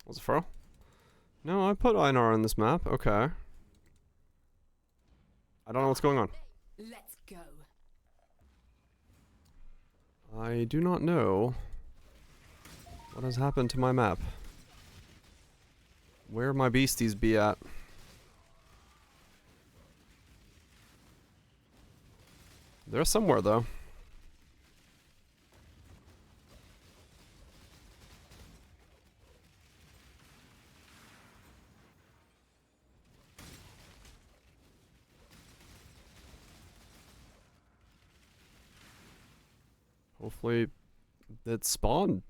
Was it furrow? No, I put Einar on this map. Okay. I don't know what's going on. Let's go. I do not know what has happened to my map. Where my beasties be at? They're somewhere though. Hopefully it spawned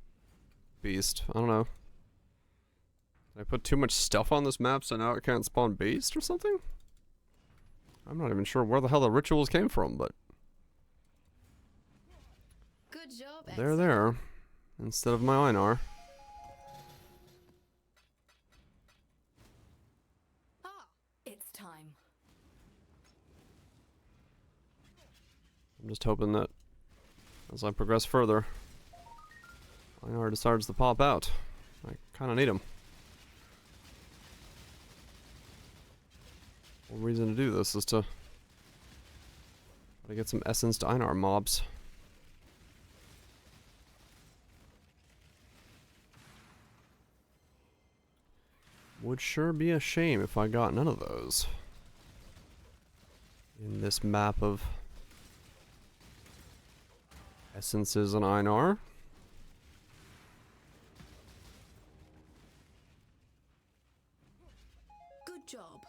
beast. I don't know. Did I put too much stuff on this map so now it can't spawn beast or something? I'm not even sure where the hell the rituals came from, but Good job, they're Exo. there instead of my Einar. Ah, it's time. I'm just hoping that as I progress further, Einar decides to pop out. I kind of need him. One reason to do this is to try to get some essence to Einar mobs. Would sure be a shame if I got none of those in this map of essences and Einar. Good job.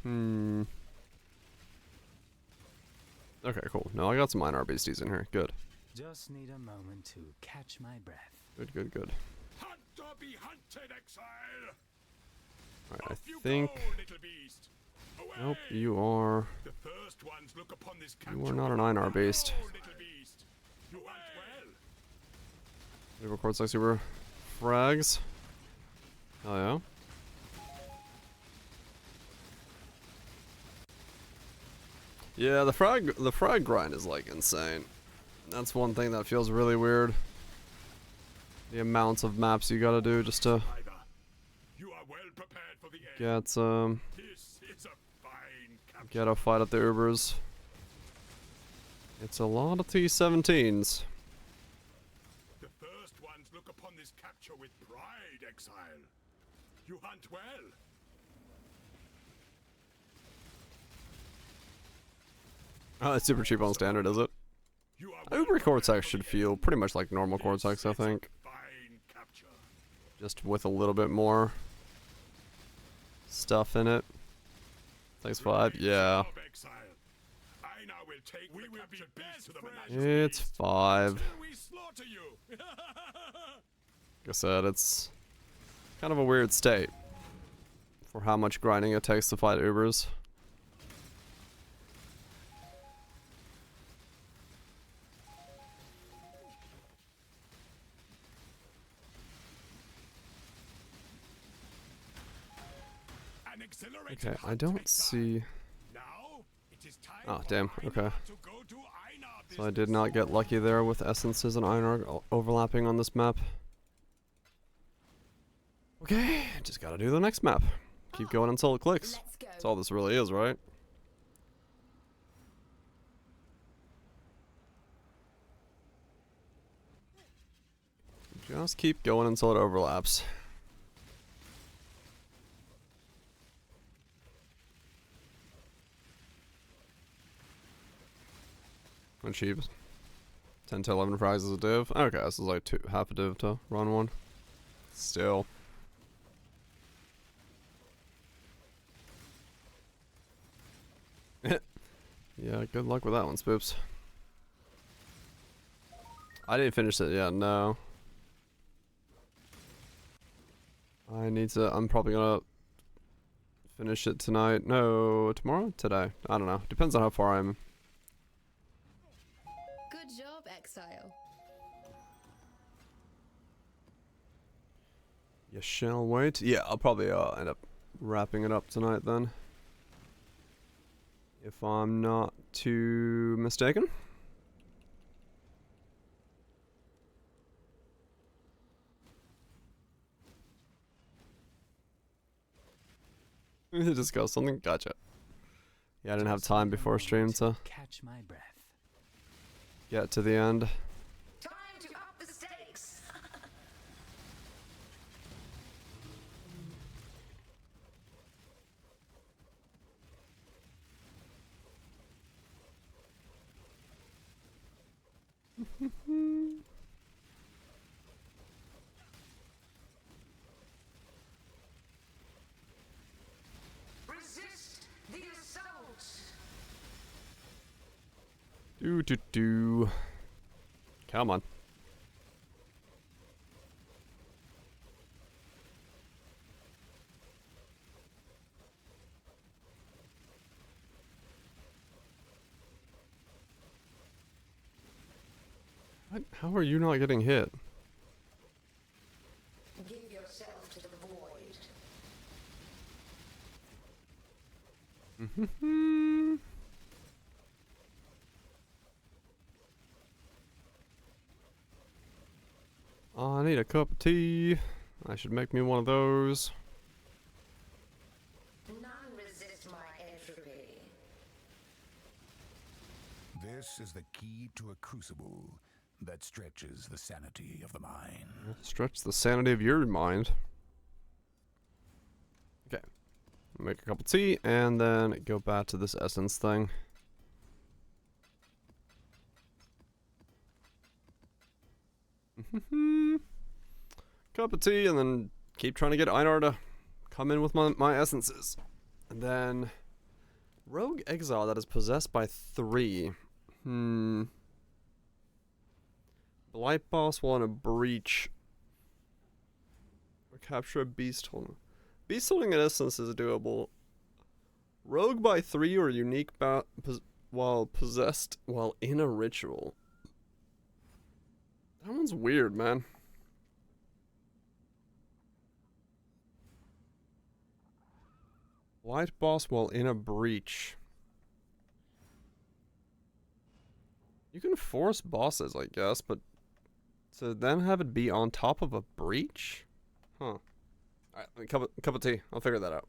Hmm. Okay, cool. No, I got some Einar beasties in here. Good. Just need a moment to catch my breath. Good, good, good. Hunt or be hunted, exile! Alright, Off I you think... go, little beast. Away! Nope, you are... The first ones look upon this You are capture not an with Einar beast. arrow, little beast. You hunt well. We record like super frags. Oh yeah. Yeah, the frag grind is like insane. That's one thing that feels really weird. The amounts of maps you gotta do just to Either. You are well prepared for the end. get This is a fine capture. get a fight at the Ubers. It's a lot of T-17s. The first ones look upon this capture with pride, exile. You hunt well. Oh, it's super cheap on standard, is it? You are well Uber prepared Cortex for should the feel end. pretty much like normal Cortex, I It's a think. fine capture. Just with a little bit more stuff in it. Thanks, 5. Yeah. Job, exile. I now will take we will be best to the It's 5. till we slaughter you. Like I said, it's kind of a weird state for how much grinding it takes to fight Ubers. An exhilarating Okay, I hunt, don't exile. see... Now it is time Oh, for damn, Einar okay. to go to Einar So I did business. not get lucky there with essences and Einar overlapping on this map. Okay, just gotta do the next map. Keep going until it clicks. Let's go. That's all this really is, right? Just keep going until it overlaps. And cheap. 10 to 11 frags as a div. Okay, this is like half a div to run one. Still. Yeah, good luck with that one, Spoops. I didn't finish it yet, no. I'm probably gonna finish it tonight. No, tomorrow? Today. I don't know. Depends on how far I'm. Good job, Exile. You shall wait. Yeah, I'll probably end up wrapping it up tonight then. If I'm not too mistaken. Just go something. Gotcha. Yeah, I didn't have time before stream to catch my breath. get to the end. Time to up the stakes. Resist the assault. Do. Come on. What? How are you not getting hit? Give yourself to the void. Oh, I need a cup of tea. I should make me one of those. None resist my entropy. This is the key to a crucible that stretches the sanity of the mind. Stretch the sanity of your mind. Okay. Make a cup of tea and then go back to this essence thing. Cup of tea and then keep trying to get Einar to come in with my essences. And then Rogue Exile that is possessed by 3. Blight Boss while in a breach. Or capture a beast holding. Beast holding an essence is doable. Rogue by 3 or unique while possessed while in a ritual. That one's weird, man. Blight Boss while in a breach. You can force bosses, I guess, but to then have it be on top of a breach? Huh. Alright, cup of tea. I'll figure that out.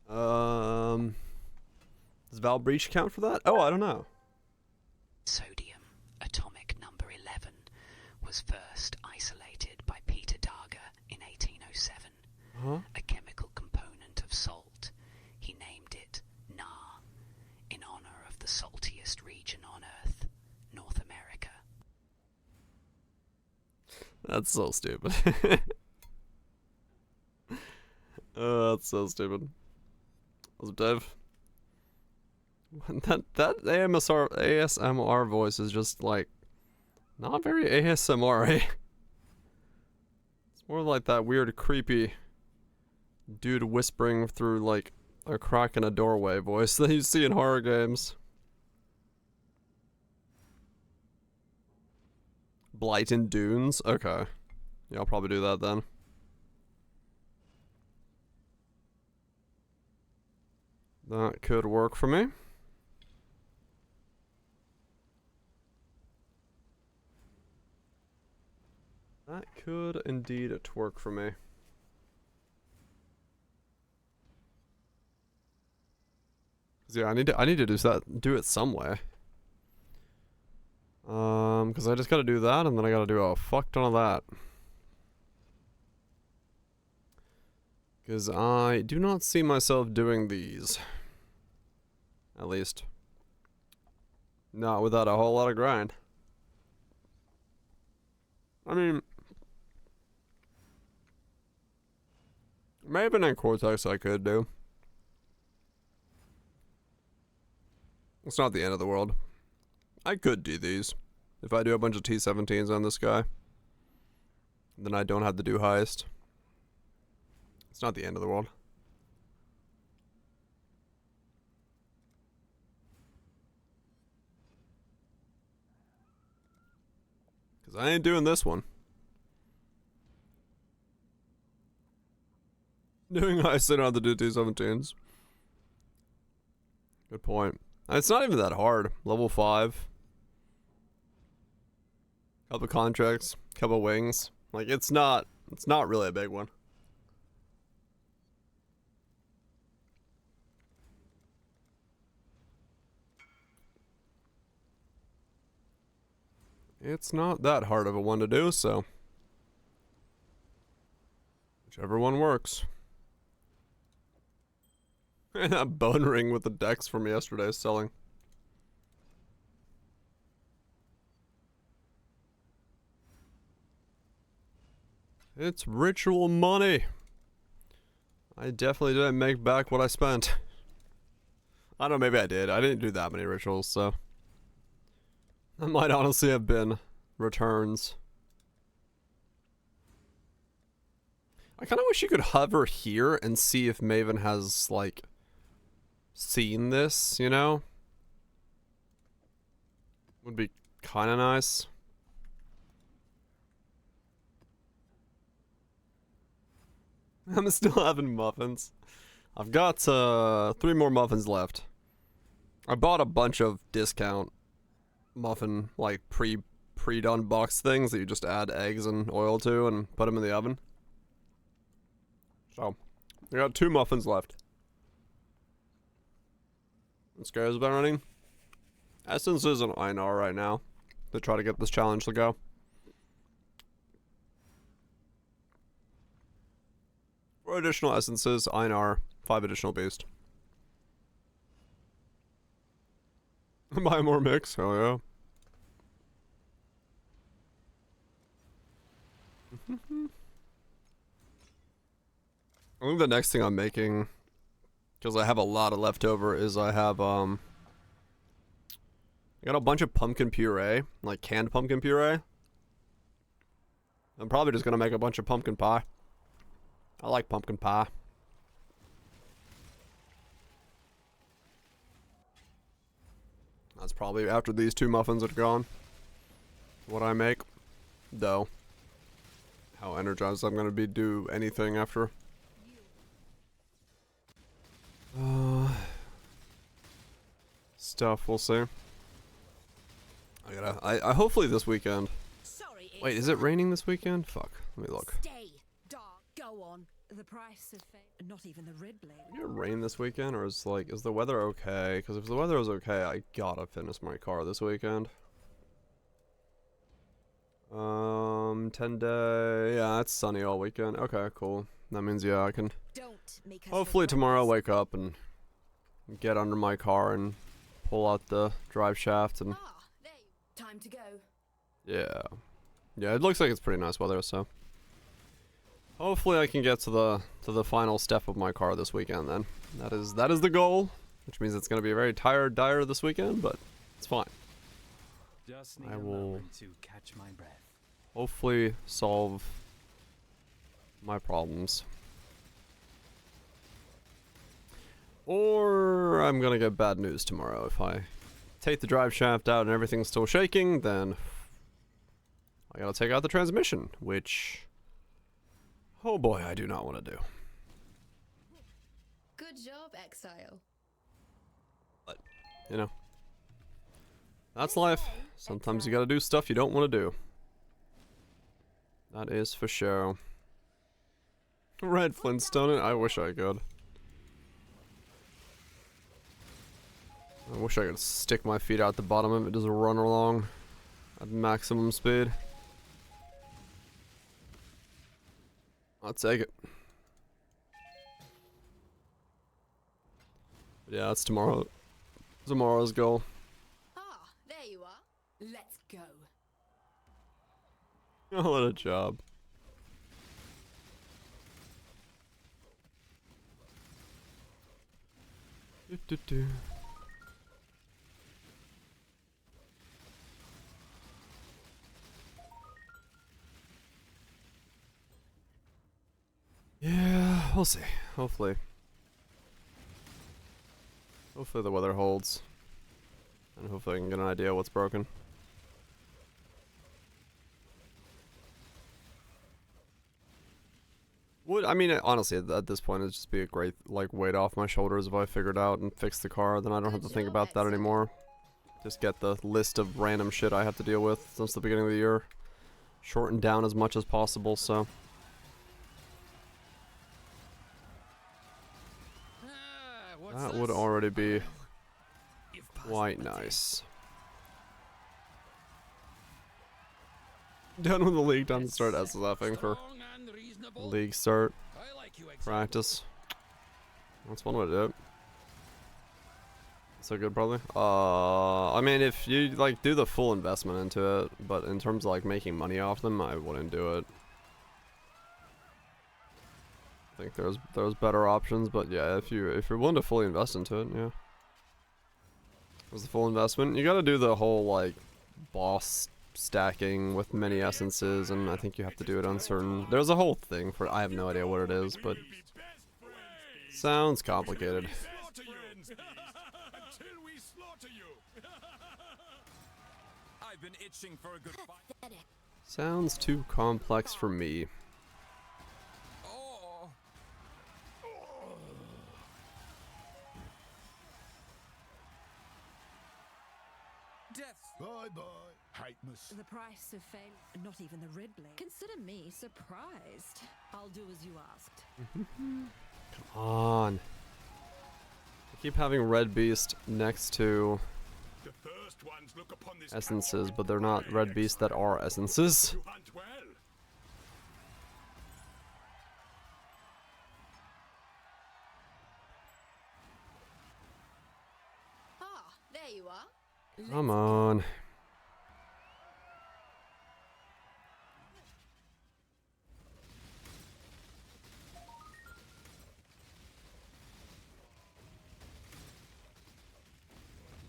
Does Val Breach count for that? Oh, I don't know. Sodium, atomic number 11, was first isolated by Peter Darger in 1807. Huh? A chemical component of salt. He named it Na, in honor of the saltiest region on Earth, North America. That's so stupid. That's so stupid. What's up, Dev? That ASMR voice is just like not very ASMR. It's more like that weird, creepy dude whispering through like a crack in a doorway voice that you see in horror games. Blight in Dunes? Okay. Yeah, I'll probably do that then. That could work for me. That could indeed work for me. Yeah, I need to do it some way. Because I just gotta do that, and then I gotta do a fuck ton of that. Because I do not see myself doing these. At least. Not without a whole lot of grind. I mean, Maven and Cortex I could do. It's not the end of the world. I could do these. If I do a bunch of T-17s on this guy, then I don't have to do highest. It's not the end of the world. Because I ain't doing this one. Doing highest, I don't have to do T-17s. Good point. It's not even that hard. Level 5. Couple contracts, couple wings. Like it's not really a big one. It's not that hard of a one to do, so whichever one works. And that bone ring with the decks from yesterday is selling. It's ritual money. I definitely didn't make back what I spent. I don't know, maybe I did. I didn't do that many rituals, so that might honestly have been returns. I kind of wish you could hover here and see if Maven has, like, seen this, you know? Would be kind of nice. I'm still having muffins. I've got 3 more muffins left. I bought a bunch of discount muffin, like pre-done box things that you just add eggs and oil to and put them in the oven. So, I got 2 muffins left. What scares about running? Essences and Einar right now to try to get this challenge to go. For additional essences, Einar, 5 additional beast. Buy more mix, hell yeah. I think the next thing I'm making, because I have a lot of leftover, is I have I got a bunch of pumpkin puree, like canned pumpkin puree. I'm probably just gonna make a bunch of pumpkin pie. I like pumpkin pie. That's probably after these 2 muffins are gone. What I make, though. How energized I'm gonna be do anything after. Stuff, we'll see. I hopefully this weekend. Sorry, Wait, is it raining this weekend? Fuck, let me look. Stay, dark. Go on. The price of fame. Not even the red blade. We get rain this weekend, or is the weather okay? Because if the weather is okay, I gotta finish my car this weekend. 10-day. Yeah, it's sunny all weekend. Okay, cool. That means yeah, I can. Don't make us Hopefully regret tomorrow I'll this. wake up and get under my car and pull out the drive shaft and Ah, there you. Time to go. yeah. Yeah, it looks like it's pretty nice weather, so hopefully I can get to the final step of my car this weekend then. That is the goal, which means it's going to be a very tired dire this weekend, but it's fine. Just need I a will moment to catch my breath. hopefully solve my problems. Or I'm gonna get bad news tomorrow. If I take the drive shaft out and everything's still shaking, then I gotta take out the transmission, which, oh boy, I do not want to do. Good job, Exile. But, you know, that's life. Sometimes you gotta do stuff you don't want to do. That is for sure. Red Flintstone it? I wish I could. I wish I could stick my feet out the bottom of it, just run along at maximum speed. I'll take it. But yeah, that's tomorrow's goal. Ah, there you are. Let's go. Oh, what a job. Do. Yeah, we'll see. Hopefully the weather holds. And hopefully I can get an idea what's broken. I mean, honestly, at this point, it'd just be a great, like, weight off my shoulders if I figured out and fixed the car. Then I don't have to think about that anymore. Just get the list of random shit I have to deal with since the beginning of the year shortened down as much as possible, so. That would already be quite nice. Done with the league, time to start SSFing for league start practice. That's one way to do it. So good, probably. I mean, if you like do the full investment into it, but in terms of like making money off them, I wouldn't do it. I think there's better options, but yeah, if you're willing to fully invest into it, yeah. There's the full investment. You got to do the whole like boss stacking with many essences, and I think you have to do it on certain. There's a whole thing for. I have no idea what it is, but sounds complicated. I've been itching for a good fight. Sounds too complex for me. Oh. Death. Bye-bye. Hypeness. The price of fame. Not even the red blade. Consider me surprised. I'll do as you asked. Come on. I keep having Red Beast next to The first ones look upon this essences, but they're not Red Beasts that are essences. You hunt well. Ah, there you are. Come on.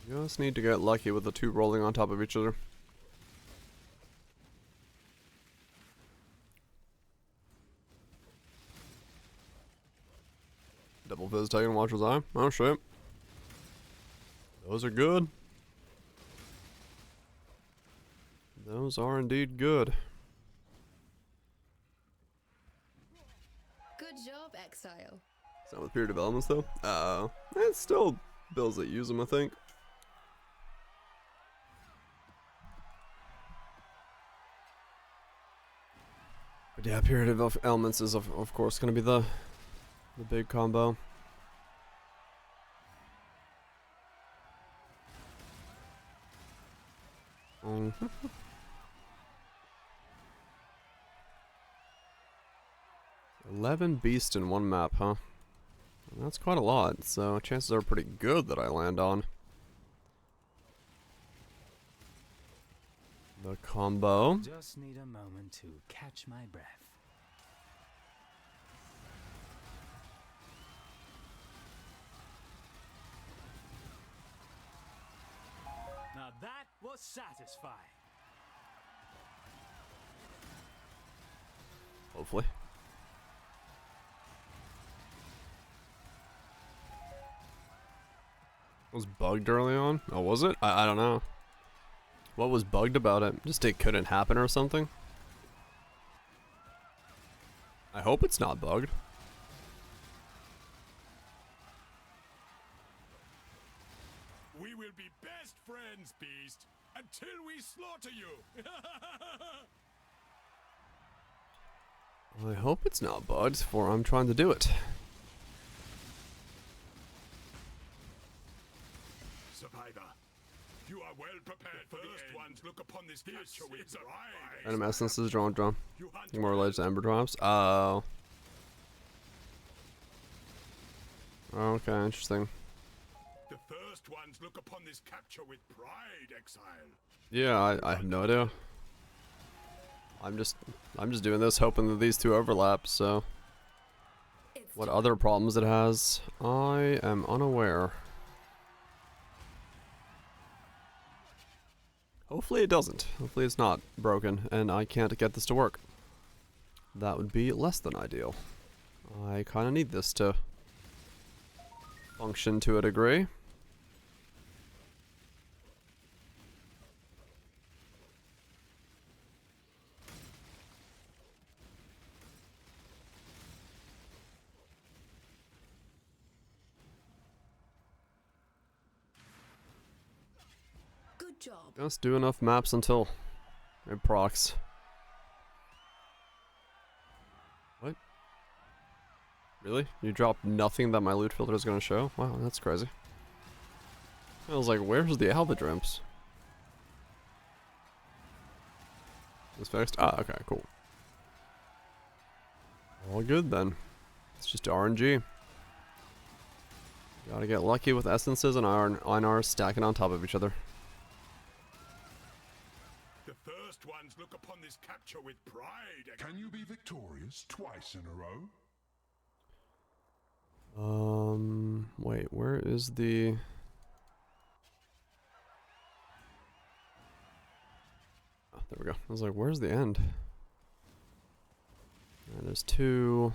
Just need to get lucky with the two rolling on top of each other. Double Fizz taking Watcher's Eye. Oh shit. Those are good. Those are indeed good. Good job, Exile. Same with pure developments though. It's still bills that use them, I think. But yeah, period of elements is of course going to be the big combo. Mm-hmm. 11 beasts in one map, huh? That's quite a lot, so chances are pretty good that I land on the combo. Just need a moment to catch my breath. Now that was satisfying. Hopefully. It was bugged early on? Oh, was it? I don't know. What was bugged about it? Just it couldn't happen or something? I hope it's not bugged. We will be best friends, Beast, until we slaughter you. I hope it's not bugged, for I'm trying to do it. Survivor, you are well prepared for the first ones look upon this capture with pride. Random essences, drone. You hunt More related to Ember drops. Oh. Okay, interesting. The first ones look upon this capture with pride, Exile. Yeah, I have no idea. I'm just doing this hoping that these two overlap, so what other problems it has, I am unaware. Hopefully it doesn't. Hopefully it's not broken and I can't get this to work. That would be less than ideal. I kind of need this to function to a degree. Good job. Just do enough maps until it procs. What? Really? You dropped nothing that my loot filter is going to show? Wow, that's crazy. I was like, where's the Alvadrimps? It's fixed? Ah, okay, cool. All good then. It's just RNG. Gotta get lucky with essences and INR stacking on top of each other. The first ones look upon this capture with pride. Can you be victorious twice in a row? Wait, where is the... Oh, there we go. I was like, where's the end? There's two...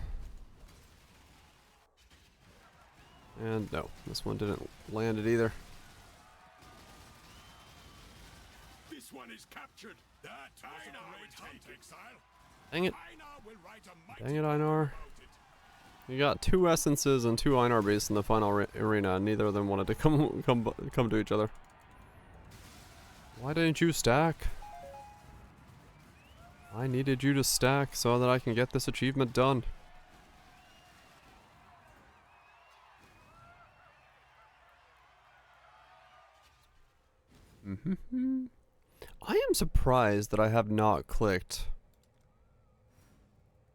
And no, this one didn't land it either. This one is captured. That was a great hunt, Exile. Dang it. Einar will write a mighty Dang it, book Einar. about it. You got two essences and two Einar beasts in the final arena, and neither of them wanted to come to each other. Why didn't you stack? I needed you to stack so that I can get this achievement done. I am surprised that I have not clicked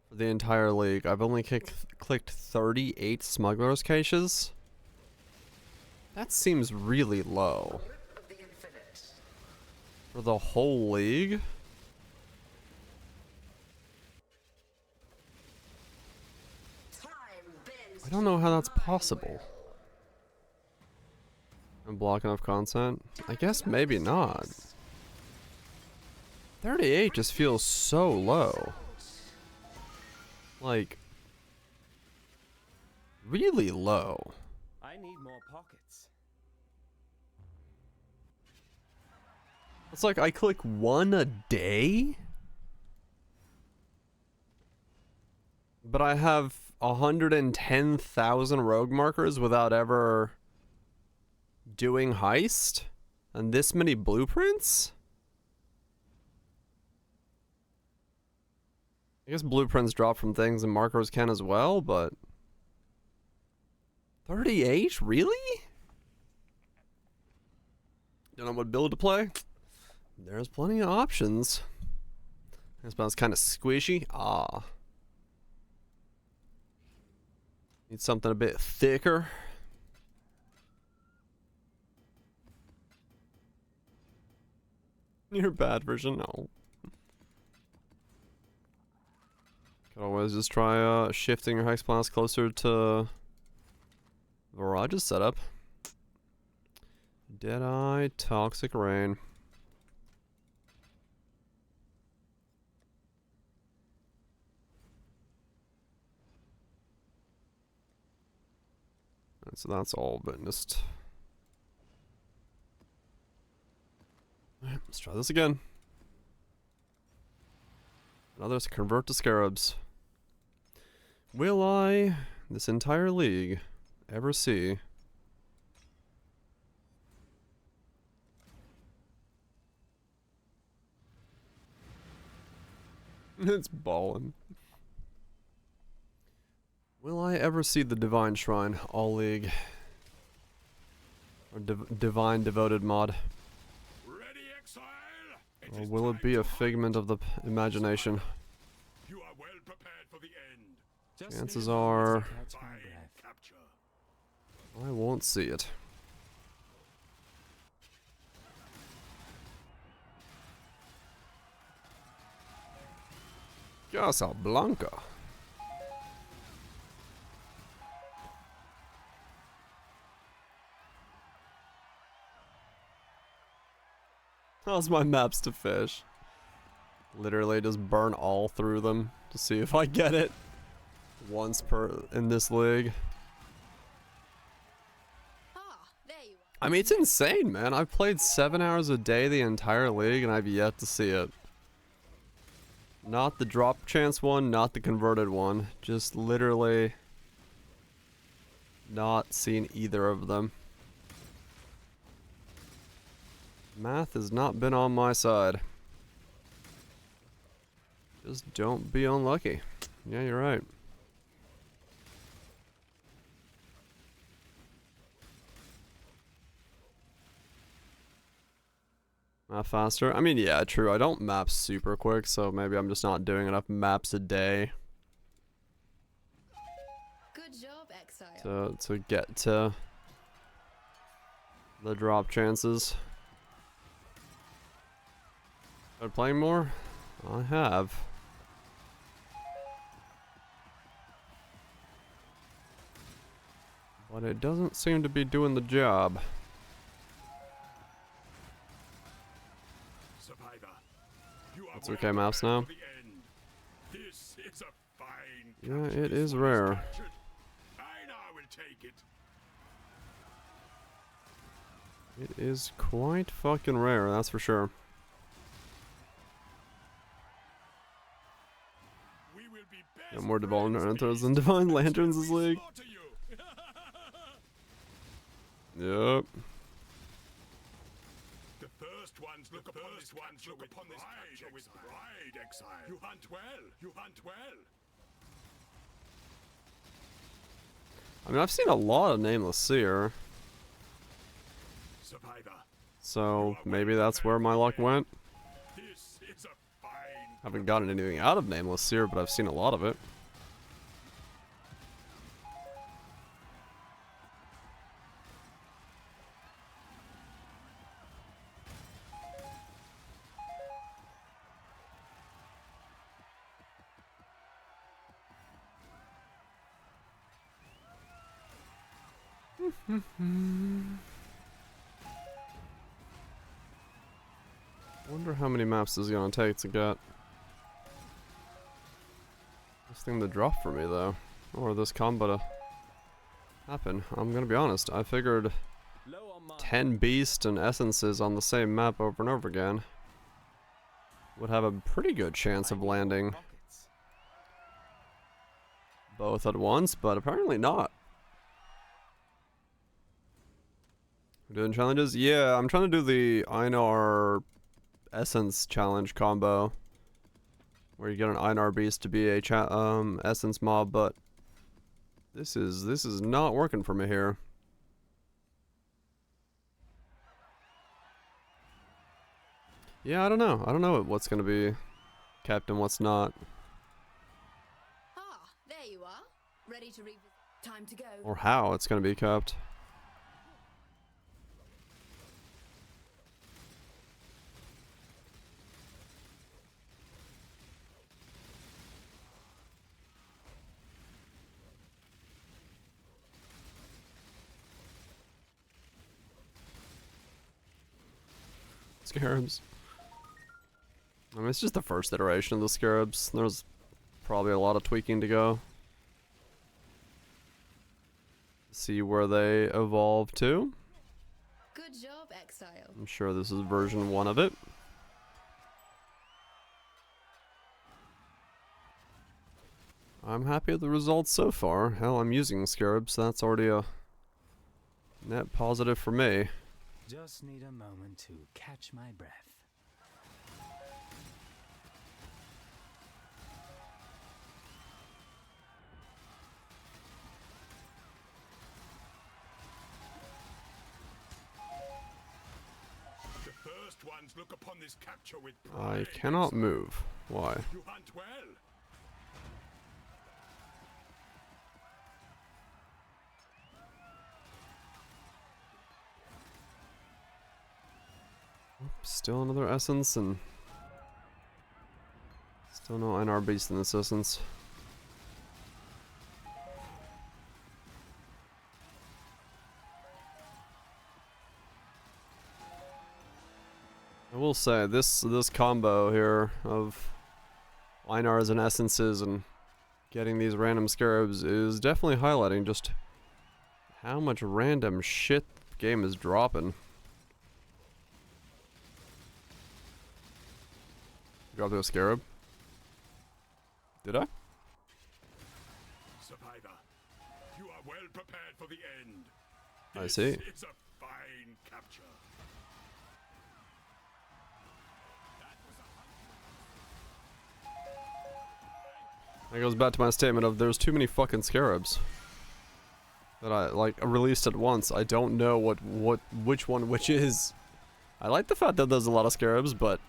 for the entire league. I've only clicked 38 smugglers caches. That seems really low. For the whole league? I don't know how that's possible. And block enough content? I guess maybe not. 38 just feels so low. Like, really low. I need more pockets. It's like I click one a day? But I have 110,000 rogue markers without ever doing heist? And this many blueprints? I guess blueprints drop from things and markers can as well, but 38? Really? Don't know what build to play? There's plenty of options. This one's kind of squishy. Ah. Need something a bit thicker. Your bad version? No. Could always just try shifting your hex blast closer to Virage's setup. Deadeye, Toxic Rain. And so that's all witnessed. Alright, let's try this again. Another convert to scarabs. Will I, this entire league, ever see it's ballin'. Will I ever see the Divine Shrine all league? Or Divine Devoted mod? Ready, Exile? Or will it be a figment of the imagination? You are well prepared for the end. Chances are Catch my breath. Capture. I won't see it. Casablanca. How's my maps to fish? Literally just burn all through them to see if I get it once per in this league. There you are. I mean, it's insane, man. I've played 7 hours a day the entire league and I've yet to see it. Not the drop chance one, not the converted one. Just literally not seen either of them. Math has not been on my side. Just don't be unlucky. Yeah, you're right. Map faster? I mean, yeah, true. I don't map super quick, so maybe I'm just not doing enough maps a day Good job, Exile. to get to the drop chances. Am I playing more? I have. But it doesn't seem to be doing the job. Survivor. You are That's well okay maps now. prepared for the end. This is a fine Yeah, capture. it This is one rare. captured. I know I will take it. It is quite fucking rare, that's for sure. We will be best Got more Divine friends, Lanterns than beast. Divine Lanterns this Until we league. slaughter you. Yep. The first ones look upon this capture with pride, Exile. You hunt well. You hunt well. I mean, I've seen a lot of Nameless Seer, Survivor. so maybe that's where my luck went. This is a fine. Haven't gotten anything out of Nameless Seer, but I've seen a lot of it. Wonder how many maps this is gonna take to get this thing to drop for me though, or this combo to happen. I'm gonna be honest, I figured 10 beast and essences on the same map over and over again would have a pretty good chance of landing both at once, but apparently not. We're doing challenges? Yeah, I'm trying to do the Einar Essence challenge combo. where you get an Einar beast to be a essence mob, but this is not working for me here. Yeah, I don't know. I don't know what's gonna be kept and what's not. Ah, there you are. Ready to revisit. Time to go. Or how it's gonna be kept. Scarabs. I mean, it's just the first iteration of the scarabs. There's probably a lot of tweaking to go. See where they evolve to. Good job, Exile. I'm sure this is version 1 of it. I'm happy with the results so far. Hell, I'm using scarabs, so that's already a net positive for me. Just need a moment to catch my breath. The first ones look upon this capture with I pride. cannot move. Why? You hunt well. Still another essence and still no NR beast in this essence. I will say this combo here of Einars and essences and getting these random scarabs is definitely highlighting just how much random shit the game is dropping. Dropped a scarab. Did I? Survivor, you are well prepared for the end. I see. This is a fine capture. That goes back to my statement of there's too many fucking scarabs that I like released at once. I don't know which one which is. I like the fact that there's a lot of scarabs, but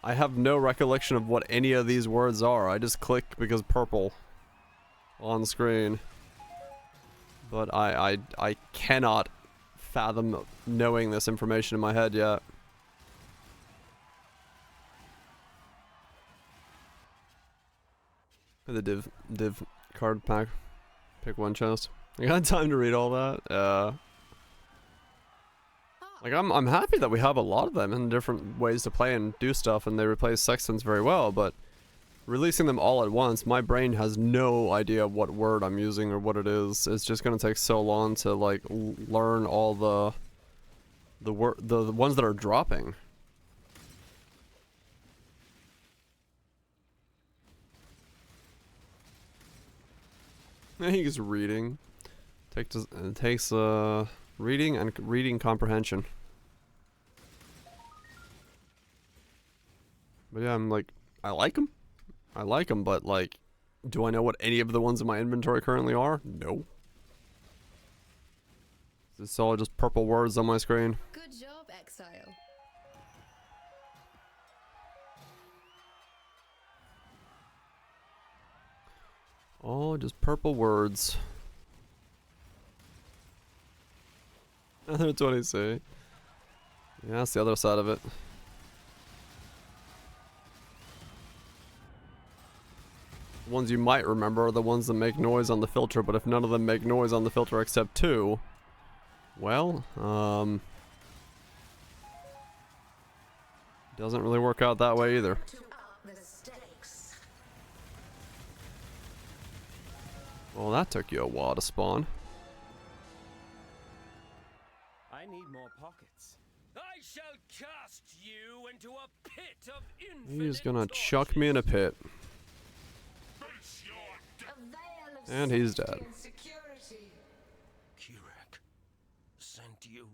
I have no recollection of what any of these words are. I just click because purple on screen. But I cannot fathom knowing this information in my head yet. The div card pack. Pick one chest. I got time to read all that. Like I'm happy that we have a lot of them and different ways to play and do stuff, and they replace sextants very well, but releasing them all at once, my brain has no idea what word I'm using or what it is. It's just gonna take so long to like learn all the ones that are dropping. He's reading. It takes reading and reading comprehension. But yeah, I'm like, I like them, but like, do I know what any of the ones in my inventory currently are? No. It's all just purple words on my screen. Good job, Exile. Oh, just purple words. That's what I say. Yeah, that's the other side of it. The ones you might remember are the ones that make noise on the filter, but if none of them make noise on the filter except 2, well, doesn't really work out that way either. Well, that took you a while to spawn. I need more pockets. I shall cast you into a pit of infinite He's gonna chuck me in a pit. And he's dead. Kirek sent you.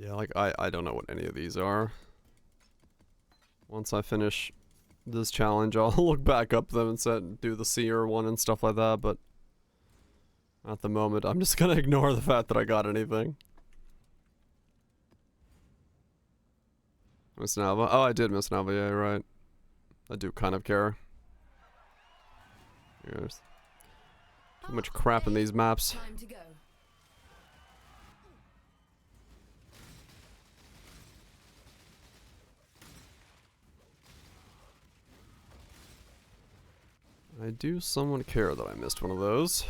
Yeah, like, I don't know what any of these are. Once I finish this challenge, I'll look back up them and do the seer one and stuff like that, but at the moment, I'm just gonna ignore the fact that I got anything. Miss Nava. Oh, I did miss Nava, yeah, you're right. I do kind of care. There's too much crap in these maps. Time to go. I do somewhat care that I missed one of those.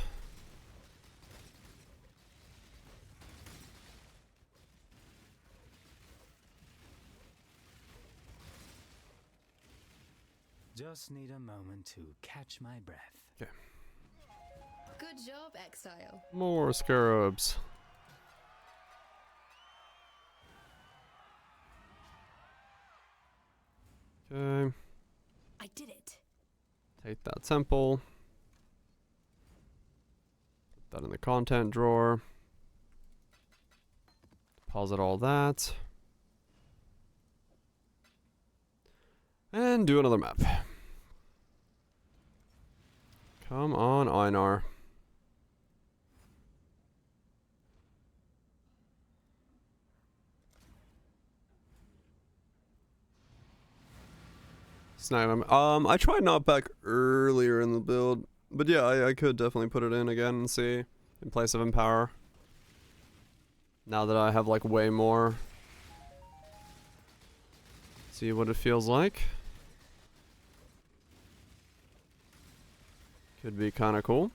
Just need a moment to catch my breath. Okay. Good job, Exile. More scarabs. Okay. I did it. Take that temple. Put that in the content drawer. Deposit all that. And do another map. Come on, Einar. Snag them. I tried knockback earlier in the build, but yeah, I could definitely put it in again and see in place of Empower. Now that I have like way more. See what it feels like. Could be kind of cool.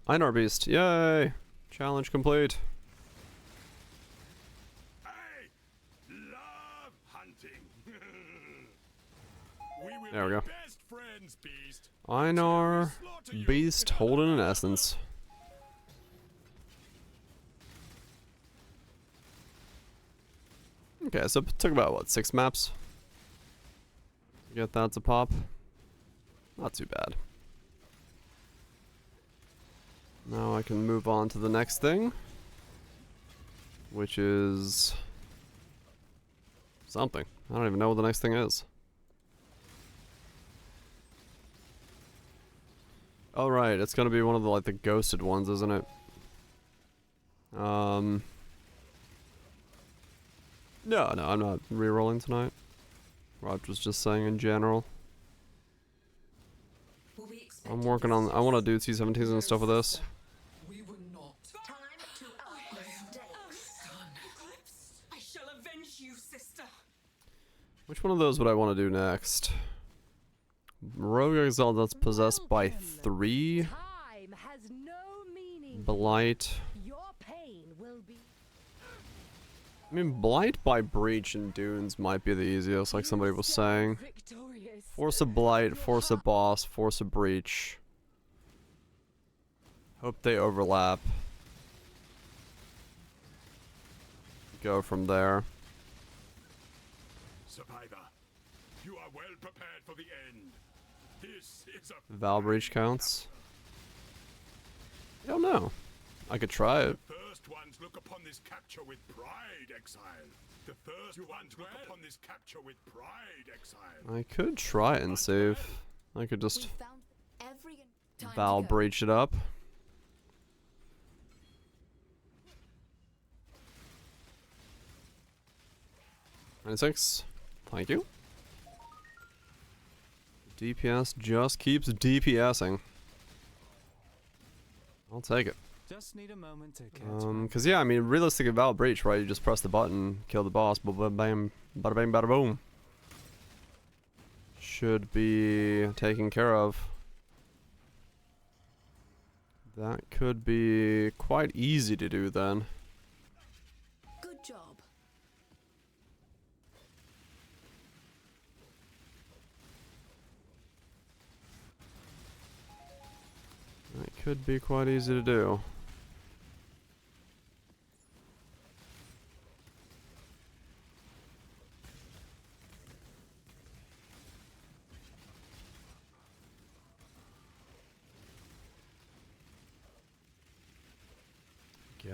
Einar Beast, yay! Challenge complete. I love hunting. There we go. Best friends, Beast. Einar Beast holding an essence. Okay, so it took about what, 6 maps? To get that to pop. Not too bad. Now I can move on to the next thing, which is something. I don't even know what the next thing is. Oh right, it's gonna be one of the like the ghosted ones, isn't it? No, I'm not re-rolling tonight. Rod was just saying in general. I'm working on. I want to do T17s and stuff with this. We were not. Time to up the stakes. I shall avenge you, sister. Which one of those would I want to do next? Rogue Exile that's possessed by 3. Time has no meaning. Blight. Your pain will be. I mean, Blight by Breach and Dunes might be the easiest, like somebody was saying. Force a Blight, Force a Boss, Force a Breach. Hope they overlap. Go from there. Survivor, you are well prepared for the end. This is a Val Breach counts. I don't know. I could try it. The first ones look upon this capture with pride, Exile. The first ones look upon this capture with pride, Exile. I could try it and save. I could just We found every time to Val go. Breach it up. $96. Thank you. DPS just keeps DPSing. I'll take it. Just need a moment to catch Cause yeah, I mean, realistically, Val Breach, right? You just press the button, kill the boss, bada bam, bada bang, bada boom. Should be taken care of. That could be quite easy to do then. Good job. That could be quite easy to do.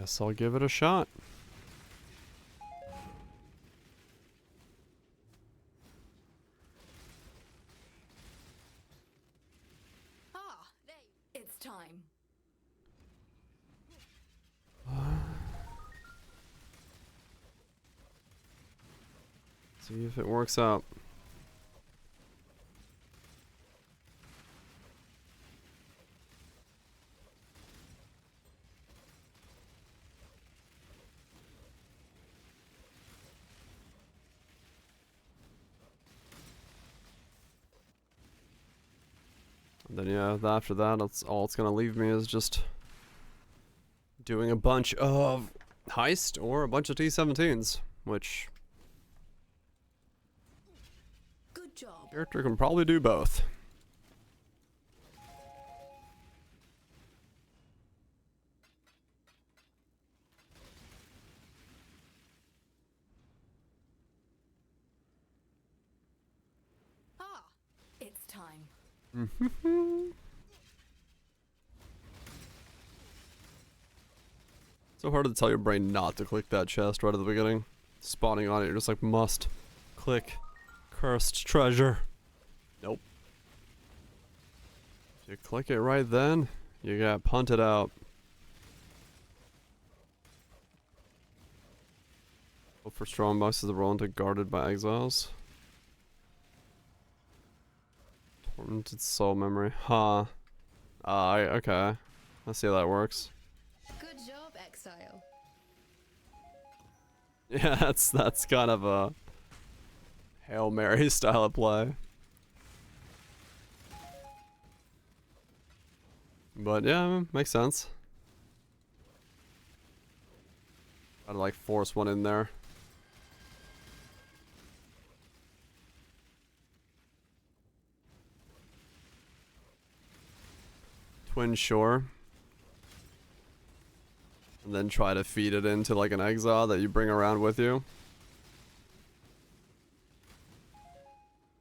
Guess I'll give it a shot. Ah, it's time. See if it works out. And then yeah, after that, that's all it's gonna leave me is just doing a bunch of heist or a bunch of T-17s, which Good job. character can probably do both. Ah, it's time. So hard to tell your brain not to click that chest right at the beginning. Spawning on it, you're just like, must click cursed treasure. Nope. If you click it right then, you got punted out. Hope for strong bucks is the roll into guarded by exiles. Tormented soul memory. Huh. Okay. I see how that works. Good job, Exile. Yeah, that's kind of a Hail Mary style of play. But yeah, makes sense. I'd like force one in there. Twin Shore. And then try to feed it into like an exile that you bring around with you.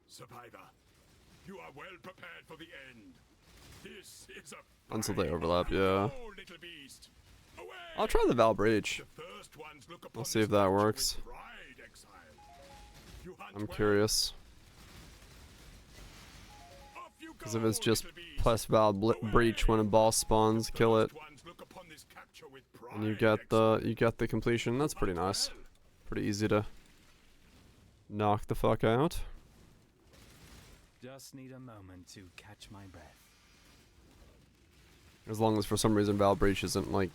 Survivor, you are well prepared for the end. This is a Until they fine overlap, yeah. little beast. Away! I'll try the Val Breach. The first ones look upon We'll see this if that capture works. with pride, exile. You hunt I'm well. curious. Off you Because if go, it's just little beast. plus Val Breach when a boss spawns, kill it, First ones look upon this capture with and you pride, get the completion. That's pretty nice. Pretty easy to knock the fuck out. Just need a moment to catch my breath. As long as for some reason Val Breach isn't like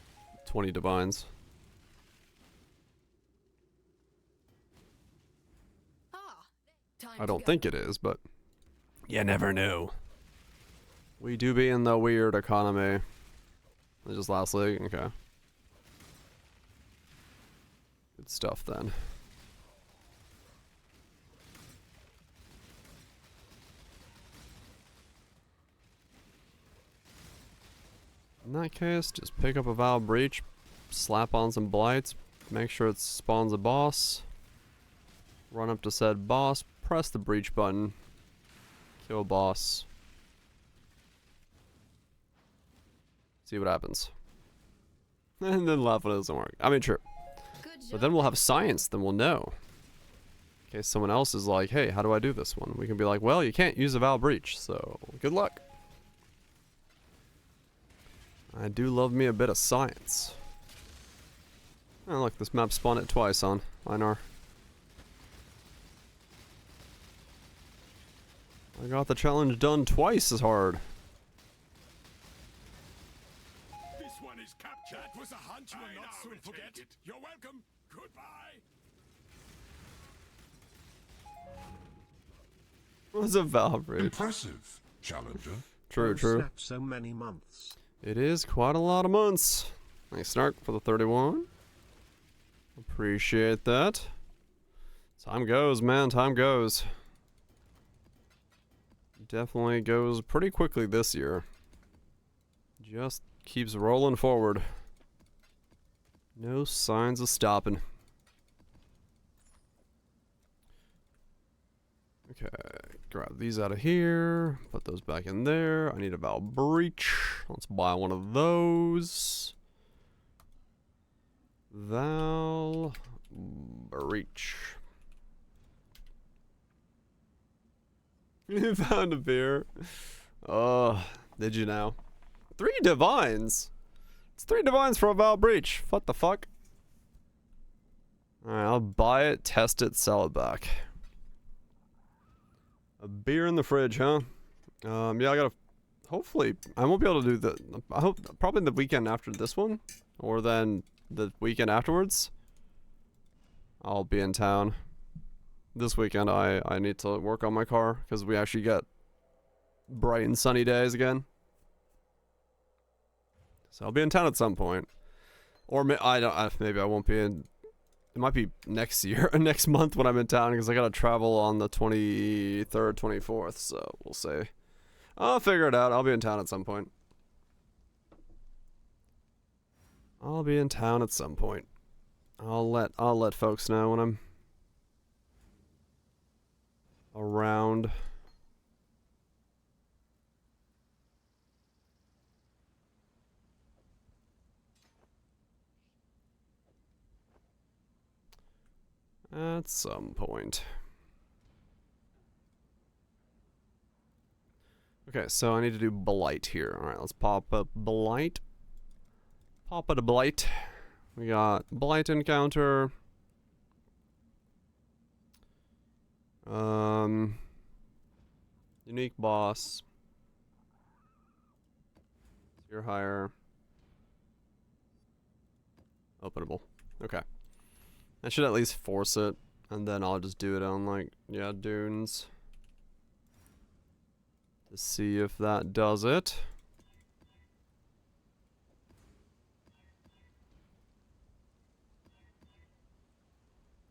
20 divines. Ah, time I to don't go. think it is, but you never know. We do be in the weird economy. Is this last league? Okay. Good stuff then. In that case, just pick up a Val Breach, slap on some blights, make sure it spawns a boss, run up to said boss, press the breach button, kill boss, see what happens. And then laugh when it doesn't work. I mean, true. Good job. But then we'll have science, then we'll know. In case someone else is like, hey, how do I do this one? We can be like, well, you can't use a Val Breach, so good luck. I do love me a bit of science. Oh, look, this map spawned it twice on Einar. I got the challenge done twice as hard. This one is captured. That was a hunt you will not soon forget. You're welcome. Goodbye. Was a Val Breach. Impressive, challenger. True, true. So many months. It is quite a lot of months. Nice Snark for the 31. Appreciate that. Time goes, man. Time goes. Definitely goes pretty quickly this year. Just keeps rolling forward. No signs of stopping. Okay, grab these out of here. Put those back in there. I need a Val Breach. Let's buy one of those. Val Breach. You found a beer. Oh, did you now? 3 divines. It's 3 divines for a Val Breach. What the fuck? Alright, I'll buy it, test it, sell it back. A beer in the fridge, huh? Yeah, I gotta. Hopefully, I won't be able to do the. I hope probably the weekend after this one, or then the weekend afterwards. I'll be in town. This weekend, I need to work on my car because we actually get bright and sunny days again. So I'll be in town at some point, or maybe I won't be in. It might be next year, next month when I'm in town because I gotta travel on the 23rd, 24th. So we'll see. I'll figure it out. I'll be in town at some point. I'll be in town at some point. I'll let folks know when I'm around. At some point. Okay, so I need to do Blight here. Alright, let's pop up Blight. Pop it a Blight. We got Blight encounter. Unique boss. Tier higher. Openable. Okay. I should at least force it, and then I'll just do it on, like, yeah, dunes. To see if that does it.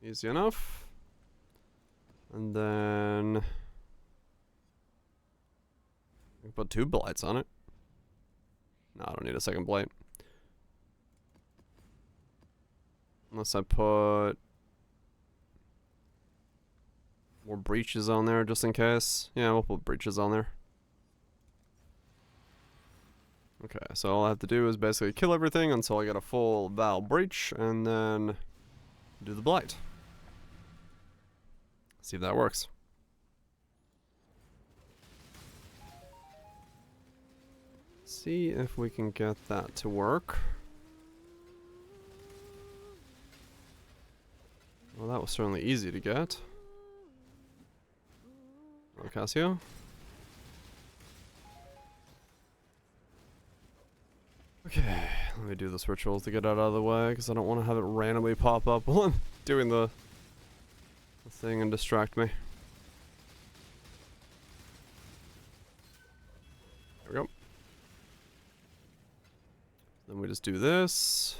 Easy enough. And then I can put 2 blights on it. No, I don't need a second blight. Unless I put more breaches on there just in case. Yeah, we'll put breaches on there. Okay, so all I have to do is basically kill everything until I get a full Val Breach, and then do the Blight. See if that works. See if we can get that to work. Well, that was certainly easy to get. Oh, Casio. Okay, let me do this rituals to get out of the way, because I don't want to have it randomly pop up while I'm doing the thing and distract me. There we go. Then we just do this.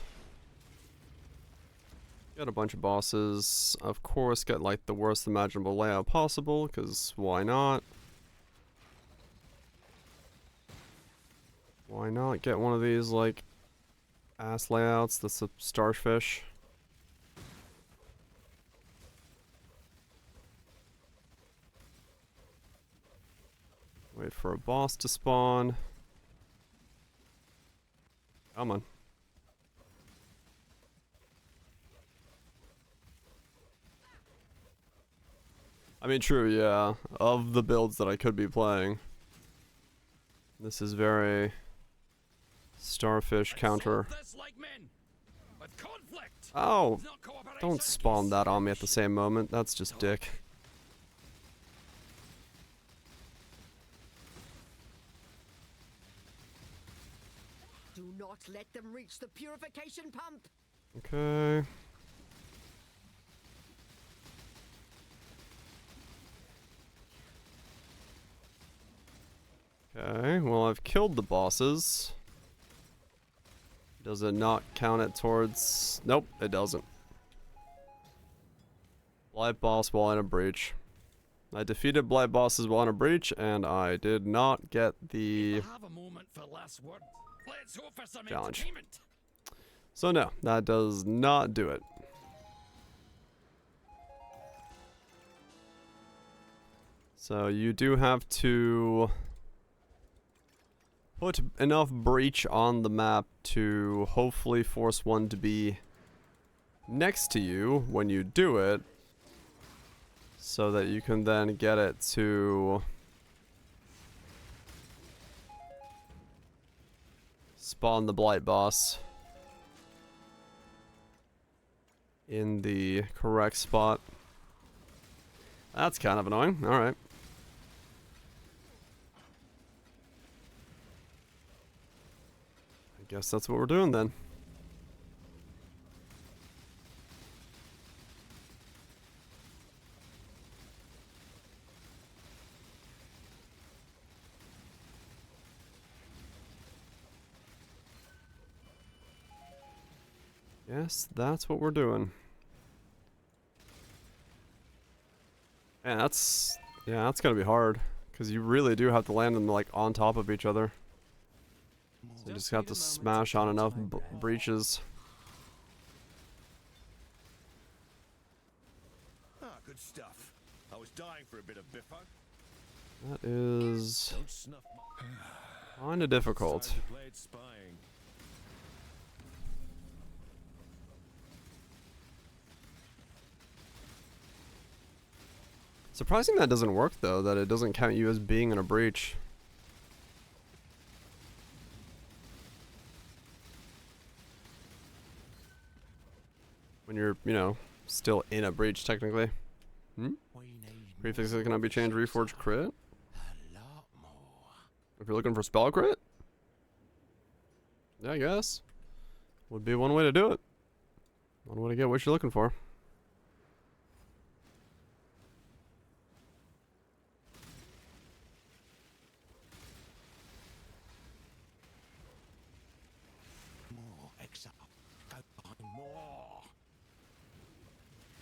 Get a bunch of bosses. Of course, get like the worst imaginable layout possible, because why not? Why not get one of these, like, ass layouts that's a starfish? Wait for a boss to spawn. Come on. I mean, true, yeah. Of the builds that I could be playing, this is very starfish counter. Oh, don't spawn that on me at the same moment. That's just dick. Do not let them reach the purification pump. Okay. Okay, well, I've killed the bosses. Does it not count it towards... Nope, it doesn't. Blight boss while in a breach. I defeated blight bosses while in a breach, and I did not get the challenge. So no, that does not do it. So you do have to put enough breach on the map to hopefully force one to be next to you when you do it, so that you can then get it to spawn the Blight boss in the correct spot. That's kind of annoying. Alright. I guess that's what we're doing then. Yes, that's what we're doing. And that's, yeah, that's gonna be hard, because you really do have to land them like on top of each other. So you just have to smash on enough breaches. Ah, good stuff. I was dying for a bit of biffo. That is kinda difficult. Surprising that doesn't work though, that it doesn't count you as being in a breach. When you're, you know, still in a breach technically. Prefixes cannot be changed, reforged crit? If you're looking for spell crit? Yeah, I guess. Would be one way to do it. One way to get what you're looking for.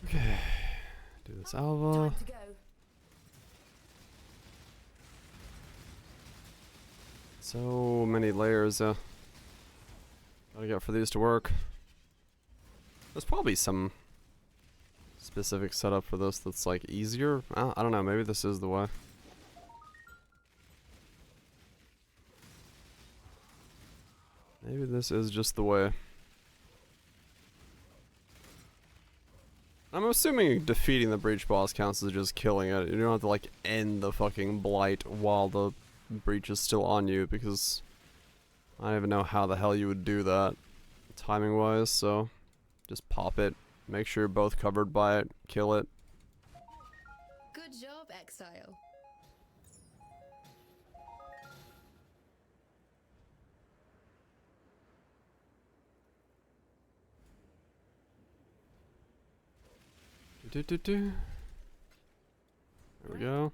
Okay, do this Alva. Time to go. So many layers gotta get for these to work. There's probably some specific setup for this that's like easier. I don't know, maybe this is the way. Maybe this is just the way. I'm assuming defeating the breach boss counts as just killing it. You don't have to like end the fucking blight while the breach is still on you, because I don't even know how the hell you would do that timing wise, so just pop it, make sure you're both covered by it, kill it. Good job, Exile. There we go.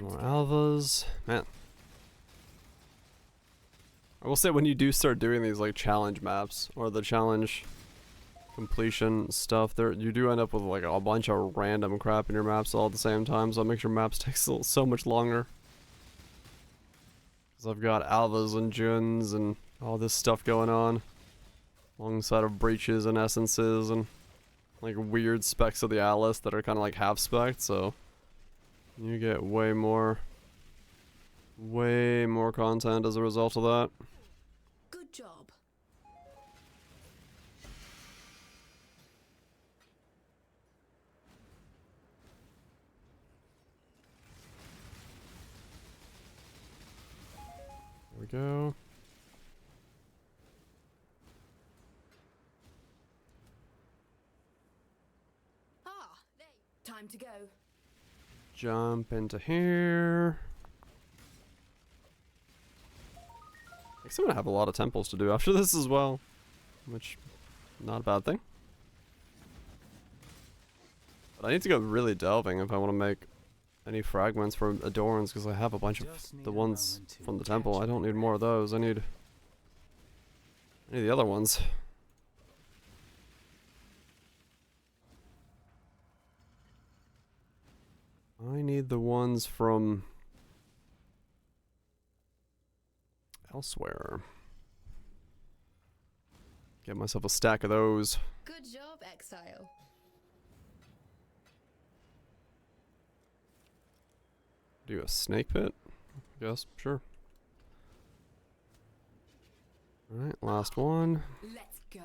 More Alvas. Man. I will say, when you do start doing these like challenge maps or the challenge completion stuff, there you do end up with like a bunch of random crap in your maps all at the same time, so it makes your maps take so much longer. Because I've got Alvas and Juns and all this stuff going on alongside of breaches and essences and like weird specs of the Atlas that are kind of like half spec, so you get way more content as a result of that. Good job. There we go. Time to go. Jump into here. I guess I'm gonna have a lot of temples to do after this as well, which, not a bad thing. But I need to go really delving if I want to make any fragments for Adorns, because I have a bunch of the ones from the temple. I don't need more of those. I need the other ones. I need the ones from elsewhere. Get myself a stack of those. Good job, Exile. Do a snake pit? I guess, sure. Alright, last one. Let's go.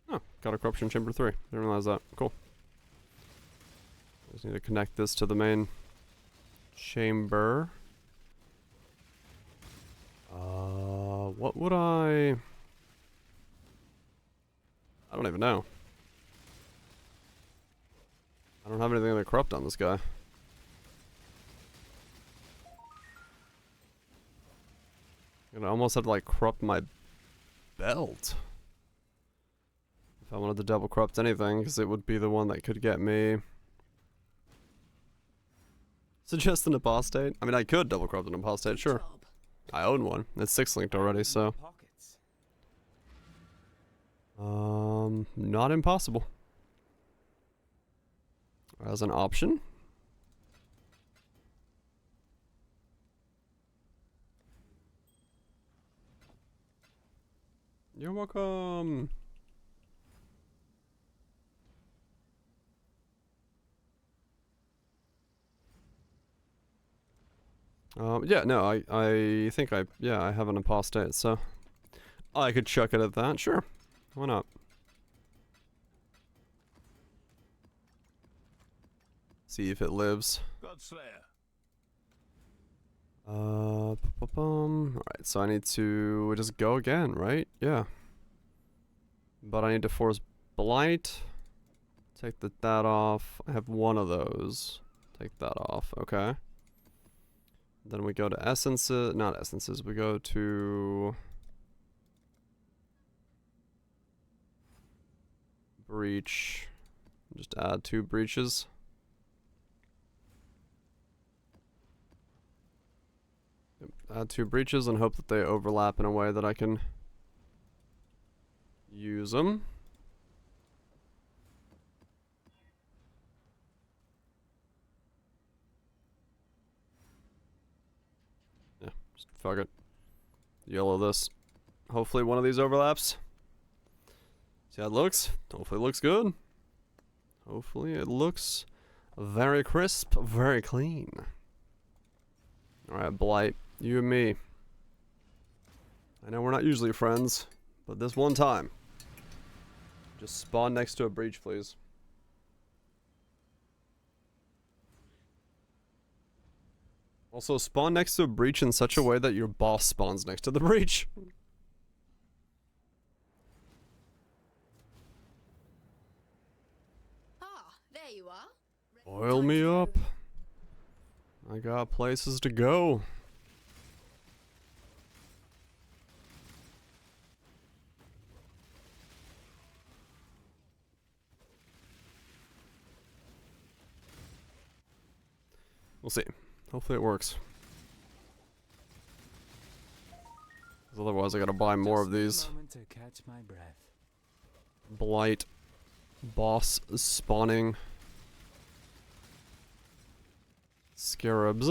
Oh, got a corruption chamber 3. Didn't realize that. Cool. Just need to connect this to the main chamber. What would I don't even know. I don't have anything that corrupt on this guy. I'm gonna almost have to like corrupt my belt. If I wanted to double corrupt anything, because it would be the one that could get me. Suggest an apostate? I mean, I could double corrupt an apostate, sure. I own one. It's 6-linked already, so. Not impossible. As an option. You're welcome. Yeah, no, I think I have an apostate, so I could chuck it at that, sure. Why not? See if it lives. Godslayer. Alright, so I need to just go again, right? Yeah. But I need to force blight. Take that off. I have one of those. Take that off, okay. Then we go to essences, not essences, we go to breach. Just add 2 breaches. Yep, add 2 breaches and hope that they overlap in a way that I can use them. Fuck it. Yellow this. Hopefully one of these overlaps. See how it looks? Hopefully it looks good. Hopefully it looks very crisp, very clean. Alright, Blight. You and me. I know we're not usually friends, but this one time. Just spawn next to a breach, please. Also, spawn next to a breach in such a way that your boss spawns next to the breach. Ah, there you are. Oil me up. I got places to go. We'll see. Hopefully it works. 'Cause otherwise I gotta buy more of these. To catch my breath. Blight. Boss spawning. Scarabs.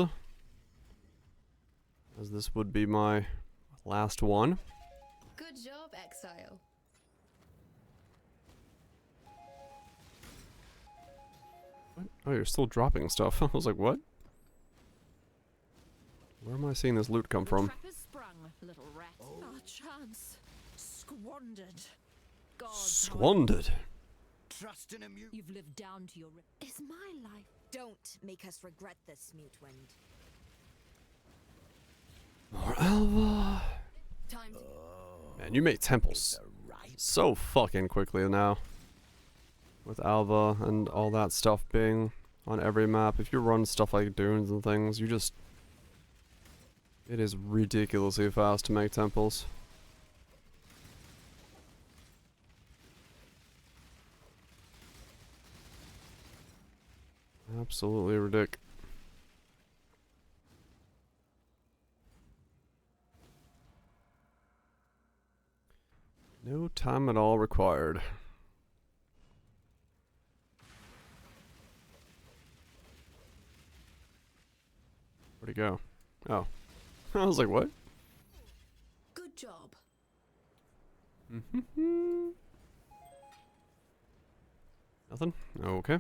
As this would be my last one. Good job, Exile. What? Oh, you're still dropping stuff. I was like, what? Where am I seeing this loot come from? Sprung, little rat. Our chance squandered. God, Squandered. Trust in a mute. you've lived down to your. Is my life? Don't make us regret this, Mute Wind. More Alva. Time to Man, you make temples so fucking quickly now. With Alva and all that stuff being on every map. If you run stuff like dunes and things, you just... It is ridiculously fast to make temples. Absolutely ridiculous. No time at all required. Where'd he go? Oh. I was like, what? good job. Nothing? Okay.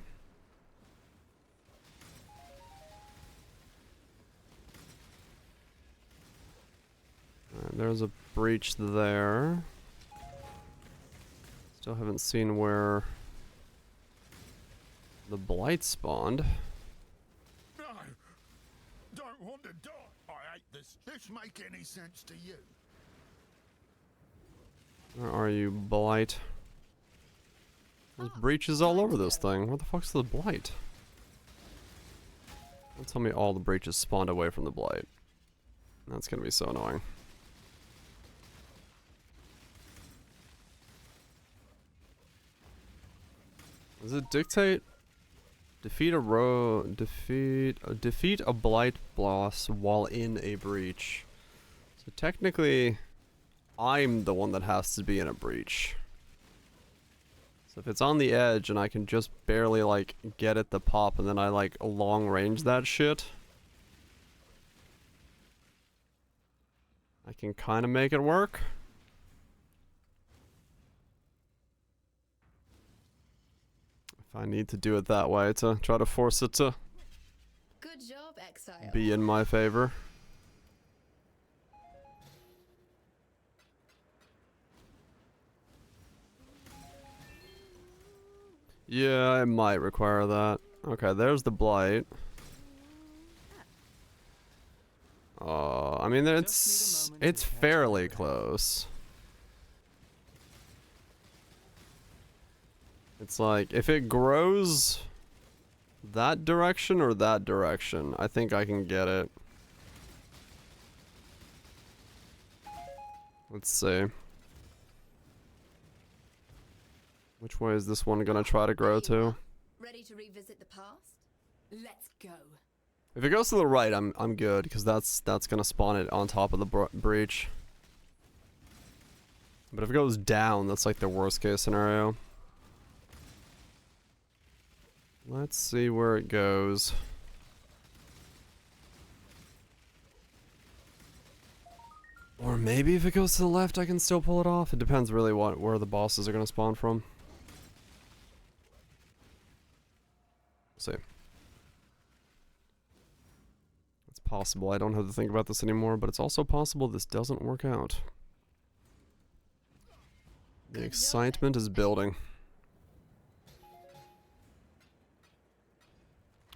there's a breach there. Still haven't seen where the blight spawned. No! Don't want to die! I hate this. This make any sense to you? Where are you, blight? There's breaches all over this thing. Where the fuck's the blight? Don't tell me all the breaches spawned away from the blight. That's gonna be so annoying. Does it dictate? Defeat a blight boss while in a breach. So technically, I'm the one that has to be in a breach. So if it's on the edge and I can just barely like get it to pop and then I like long range that shit, I can kind of make it work. If I need to do it that way to try to force it to Good job, Exile. be in my favor. Yeah, I might require that. Okay, there's the blight. I mean, it's fairly close. It's like, if it grows that direction or that direction, I think I can get it. Let's see. Which way is this one gonna try to grow to? Ready to revisit the past? Let's go. If it goes to the right, I'm good, because that's gonna spawn it on top of the breach. But if it goes down, that's like the worst case scenario. Let's see where it goes. Or maybe if it goes to the left, I can still pull it off. It depends really where the bosses are gonna spawn from. Let's see. It's possible. I don't have to think about this anymore, but it's also possible this doesn't work out. The excitement is building.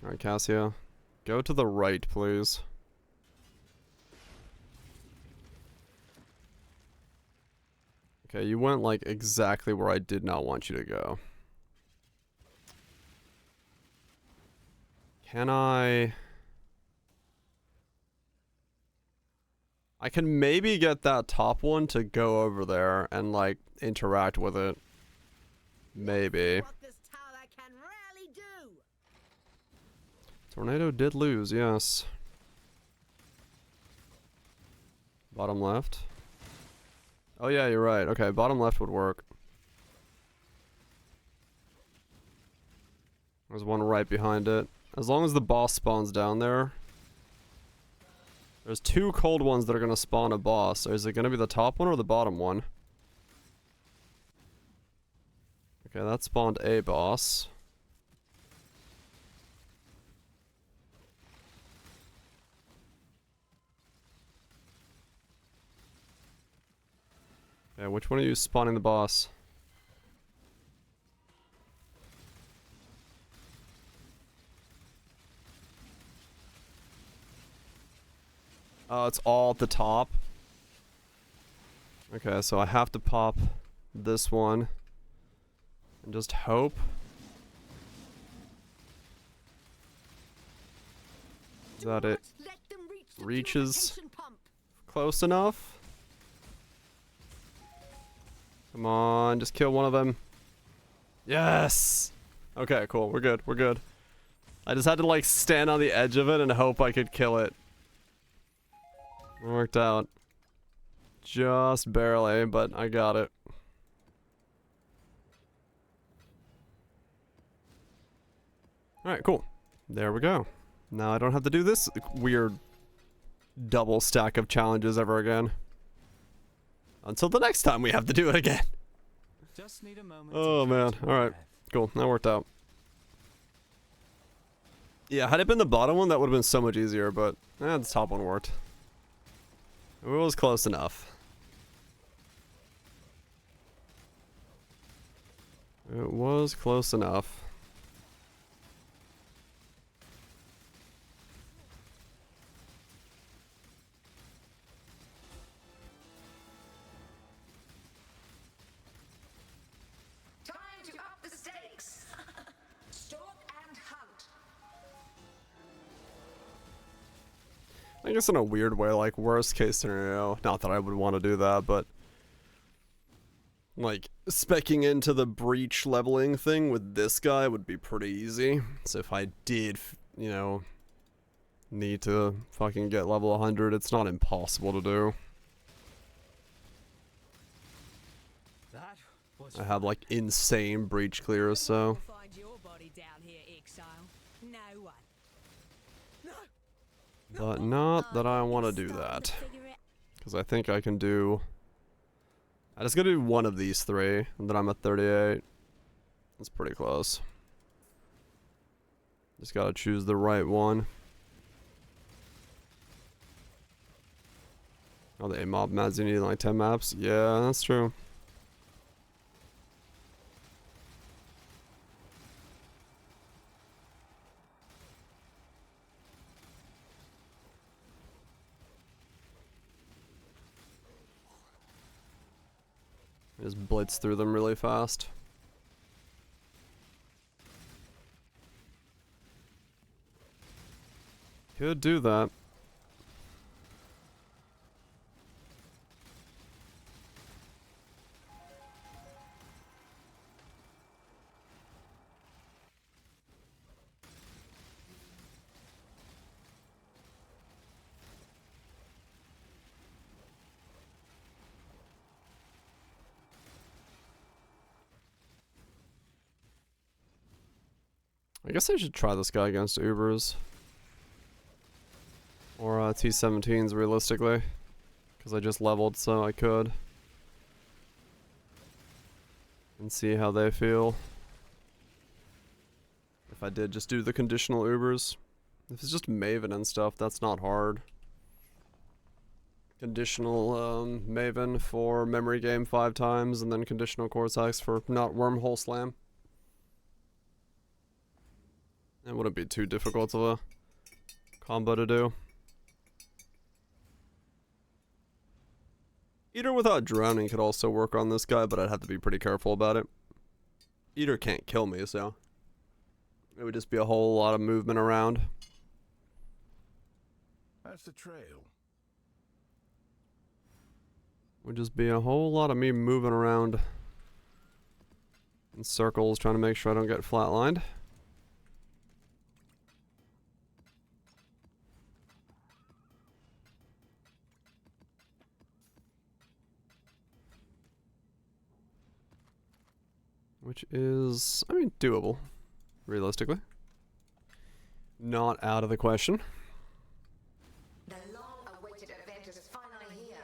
Alright, Cassia. Go to the right, please. Okay, you went like exactly where I did not want you to go. Can I can maybe get that top one to go over there and like interact with it. Maybe. Tornado did lose, yes. Bottom left. Oh yeah, you're right. Okay, bottom left would work. There's one right behind it. As long as the boss spawns down there. There's two cold ones that are gonna spawn a boss. Is it gonna be the top one or the bottom one? Okay, that spawned a boss. Yeah, which one are you spawning the boss? Oh, it's all at the top. Okay, so I have to pop this one. And just hope. That it reaches close enough. Come on, just kill one of them. Yes! Okay, cool. We're good. We're good. I just had to, like, stand on the edge of it and hope I could kill it. It worked out. Just barely, but I got it. Alright, cool. There we go. Now I don't have to do this weird double stack of challenges ever again. Until the next time we have to do it again. Just need a moment. Oh man. Alright. Cool. That worked out. Yeah, had it been the bottom one, that would have been so much easier, but the top one worked. It was close enough. It was close enough. Time to up the stakes. Stalk and hunt. I guess in a weird way, like worst case scenario, not that I would want to do that, but like speccing into the breach leveling thing with this guy would be pretty easy. So if I did, you know, need to fucking get level 100, it's not impossible to do. That was I have like insane breach clears, so. Find your body down here, exile. No one. But not that I want to do that. Because I think I can do... I just gotta do one of these three, and then I'm at 38. That's pretty close. Just gotta choose the right one. Oh, the A-mob maps, you need like 10 maps? Yeah, that's true. Just blitz through them really fast. Could do that. I guess I should try this guy against Ubers. Or T17s realistically. Because I just leveled so I could. And see how they feel. If I did just do the conditional Ubers. If it's just Maven and stuff, that's not hard. Conditional Maven for memory game 5 times, and then conditional Cortex for not wormhole slam. It wouldn't be too difficult of a combo to do. Eater without drowning could also work on this guy, but I'd have to be pretty careful about it. Eater can't kill me, so it would just be a whole lot of movement around. That's the trail. Would just be a whole lot of me moving around in circles, trying to make sure I don't get flatlined. Which is, I mean, doable, realistically. Not out of the question. The long-awaited event is finally here.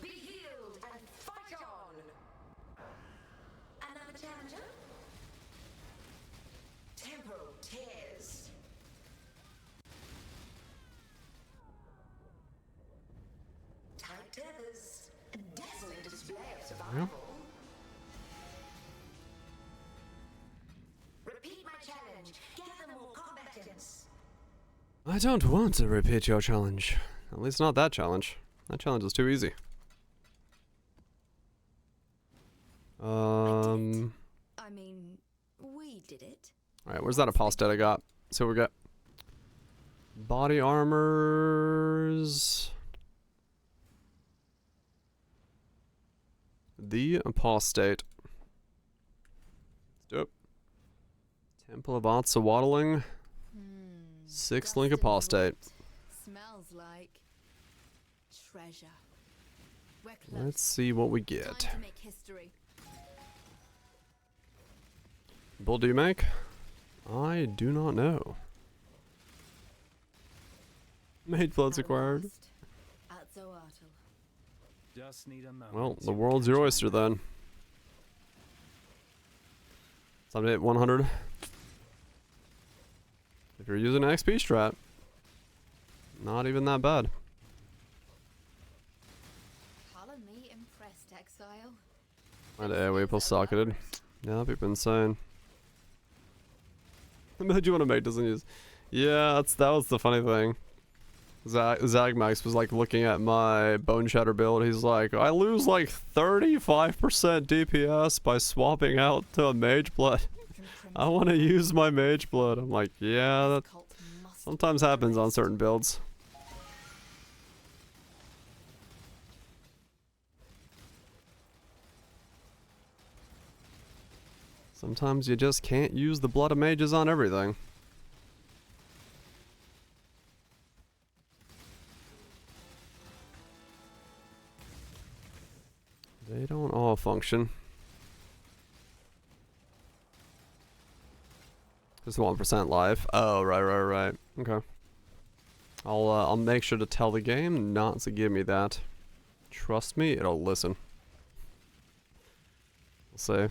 Be healed and fight on. Another challenger? Temporal tears. Tight tethers. A dazzling display of survival. Yeah. Repeat my challenge. Gather more combatants. I don't want to repeat your challenge. At least not that challenge. That challenge is too easy. I mean, we did it. Alright, where's that apostate I got? So we got body armors. The apostate. Let's do it. Temple of Otsawaddling. 6 link apostate. Smells like treasure. We're close. Let's see what we get. Time to make history. Bull do you make? I do not know. Made floods acquired. Just need a moment. Well, the world's your oyster then. Time to hit 100. If you're using XP strat, not even that bad. exile. And AoE plus socketed. Yeah, that'd be insane. Imagine you want to make doesn't use. Yeah, that was the funny thing. Zagmax was like looking at my Bone Shatter build. He's like, I lose like 35% DPS by swapping out to a Mage Blood. I want to use my Mage Blood. I'm like, yeah, that sometimes happens on certain builds. Sometimes you just can't use the Blood of Mages on everything. They don't all function. Just 1% live. Oh, right. Okay. I'll make sure to tell the game not to give me that. Trust me, it'll listen. We'll see.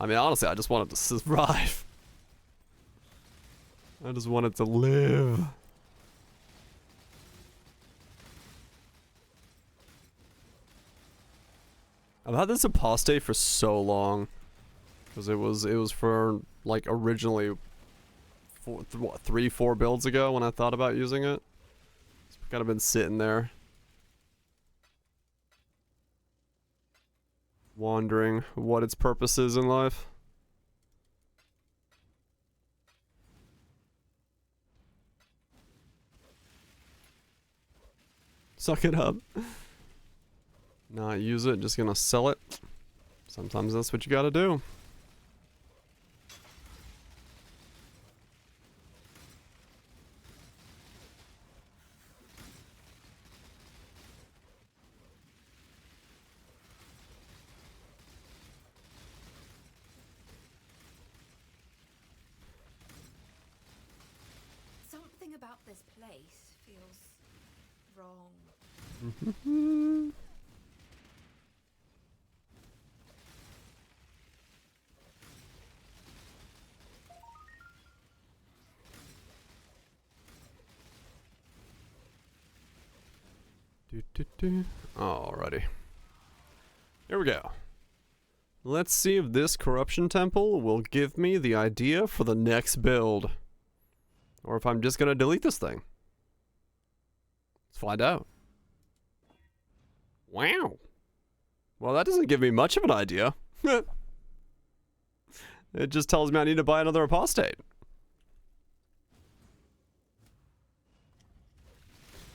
I mean, honestly, I just want it to survive. I just want it to live. I've had this apostate for so long, because it was for like originally 3-4 builds ago when I thought about using it. It's kind of been sitting there, wondering what its purpose is in life. Suck it up. Not use it, just gonna sell it. Sometimes that's what you gotta do. Something about this place feels wrong. Alrighty. Here we go. Let's see if this corruption temple will give me the idea for the next build. Or if I'm just gonna delete this thing. Let's find out. Wow. Well, that doesn't give me much of an idea. It just tells me I need to buy another apostate.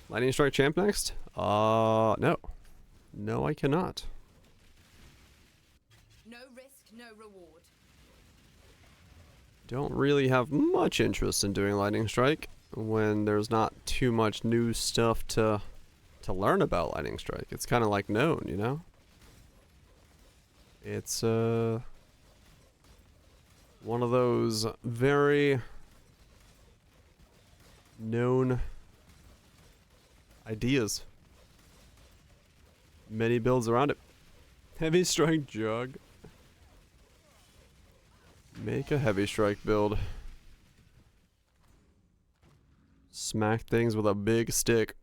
Lightning Strike Champ next? No. No, I cannot. No risk, no reward. Don't really have much interest in doing Lightning Strike when there's not too much new stuff to learn about Lightning Strike. It's kind of like known, you know? It's one of those very known ideas. Many builds around it. Heavy Strike Jug. Make a Heavy Strike build. Smack things with a big stick.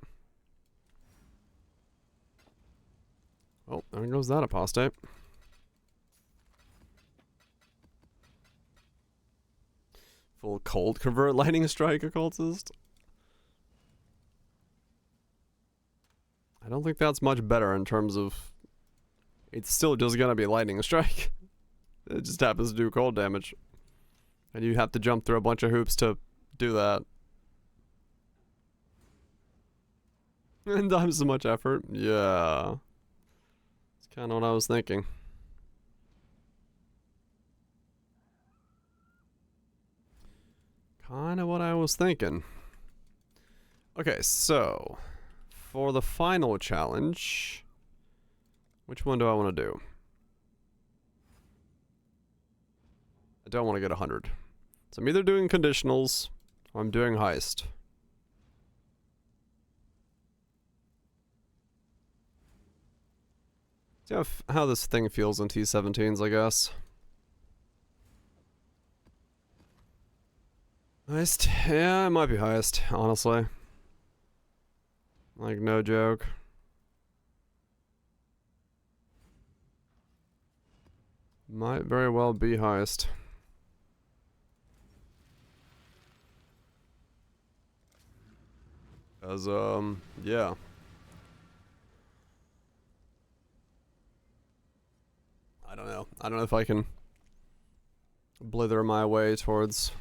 Oh, there goes that apostate. Full cold convert Lightning Strike occultist. I don't think that's much better in terms of... It's still just gonna be Lightning Strike. It just happens to do cold damage. And you have to jump through a bunch of hoops to do that. And times so much effort. Yeah. It's kind of what I was thinking. Kind of what I was thinking. Okay, so... For the final challenge... Which one do I want to do? I don't want to get 100. So I'm either doing conditionals, or I'm doing heist. See how this thing feels in T17s, I guess. Heist? Yeah, it might be heist, honestly. Like, no joke. Might very well be highest. As yeah. I don't know. I don't know if I can blither my way towards.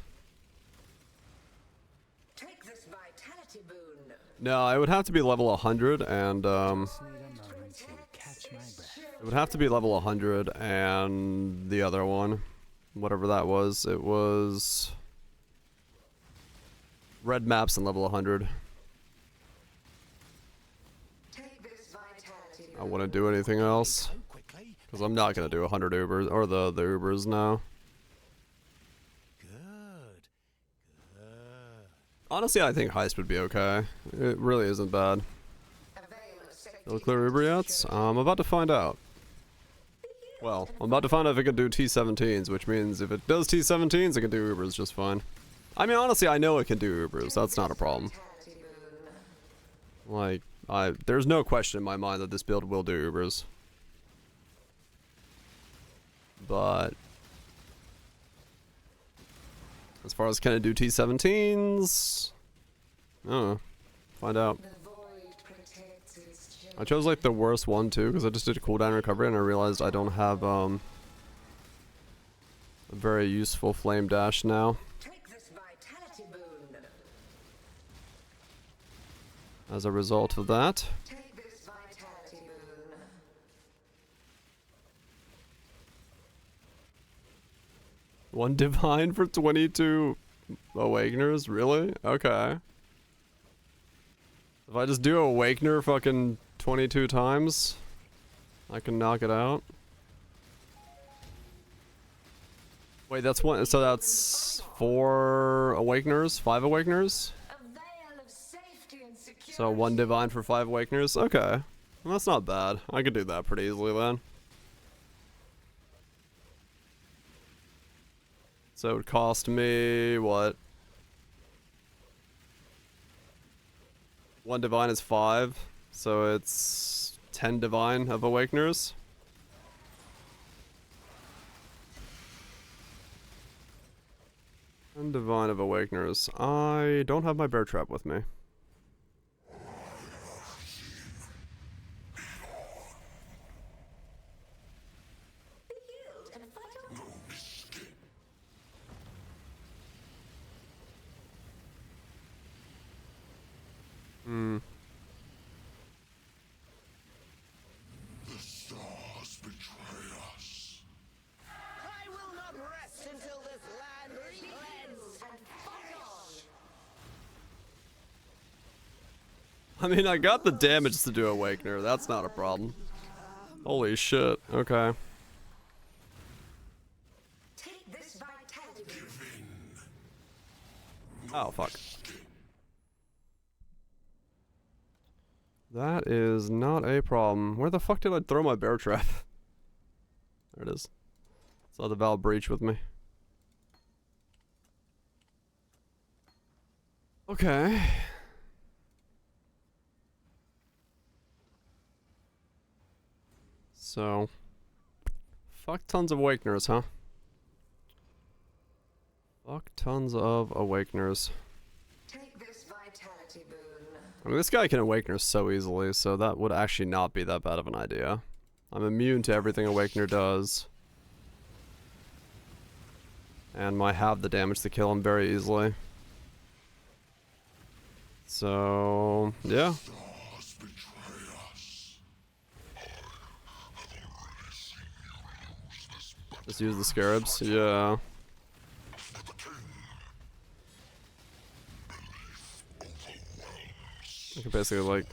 Take this vitality boon. No, it would have to be level 100 and Just need a moment to catch my breath. it would have to be level 100 and the other one, whatever that was. It was red maps and level 100. Take this vitality I wouldn't do anything else because I'm not gonna do 100 Ubers or the Ubers now. Honestly, I think heist would be okay. It really isn't bad. It'll clear Uber yet? I'm about to find out. Well, I'm about to find out if it can do T17s, which means if it does T17s, it can do Ubers just fine. I mean, honestly, I know it can do Ubers. That's not a problem. Like, there's no question in my mind that this build will do Ubers. But as far as can it do T17s? I don't know. Find out. I chose like the worst one too because I just did a cooldown recovery and I realized I don't have a very useful flame dash now. Take this vitality boon. As a result of that. Take this vitality boon. One divine for 22 Awakeners? Really? Okay. If I just do Awakener fucking 22 times, I can knock it out. Wait, that's one, so that's 4 Awakeners? 5 Awakeners? So 1 divine for 5 Awakeners? Okay. Well, that's not bad. I could do that pretty easily then. So it would cost me, what? 1 divine is 5, so it's 10 divine of Awakeners. And divine of Awakeners. I don't have my bear trap with me. Hmm. The stars betray us. I will not rest until this land relents and fight on. I mean, I got the damage to do Awakener. That's not a problem. Holy shit. Okay. Take this vitality boon. Oh, fuck. That is not a problem. Where the fuck did I throw my bear trap? There it is. Saw the Val breach with me. Okay. So, fuck tons of Awakeners, huh? Fuck tons of Awakeners. Take this vitality boon. I mean, this guy can Awakener so easily, so that would actually not be that bad of an idea. I'm immune to everything Awakener does. And might have the damage to kill him very easily. So, yeah. Just use the scarabs, yeah. I could basically like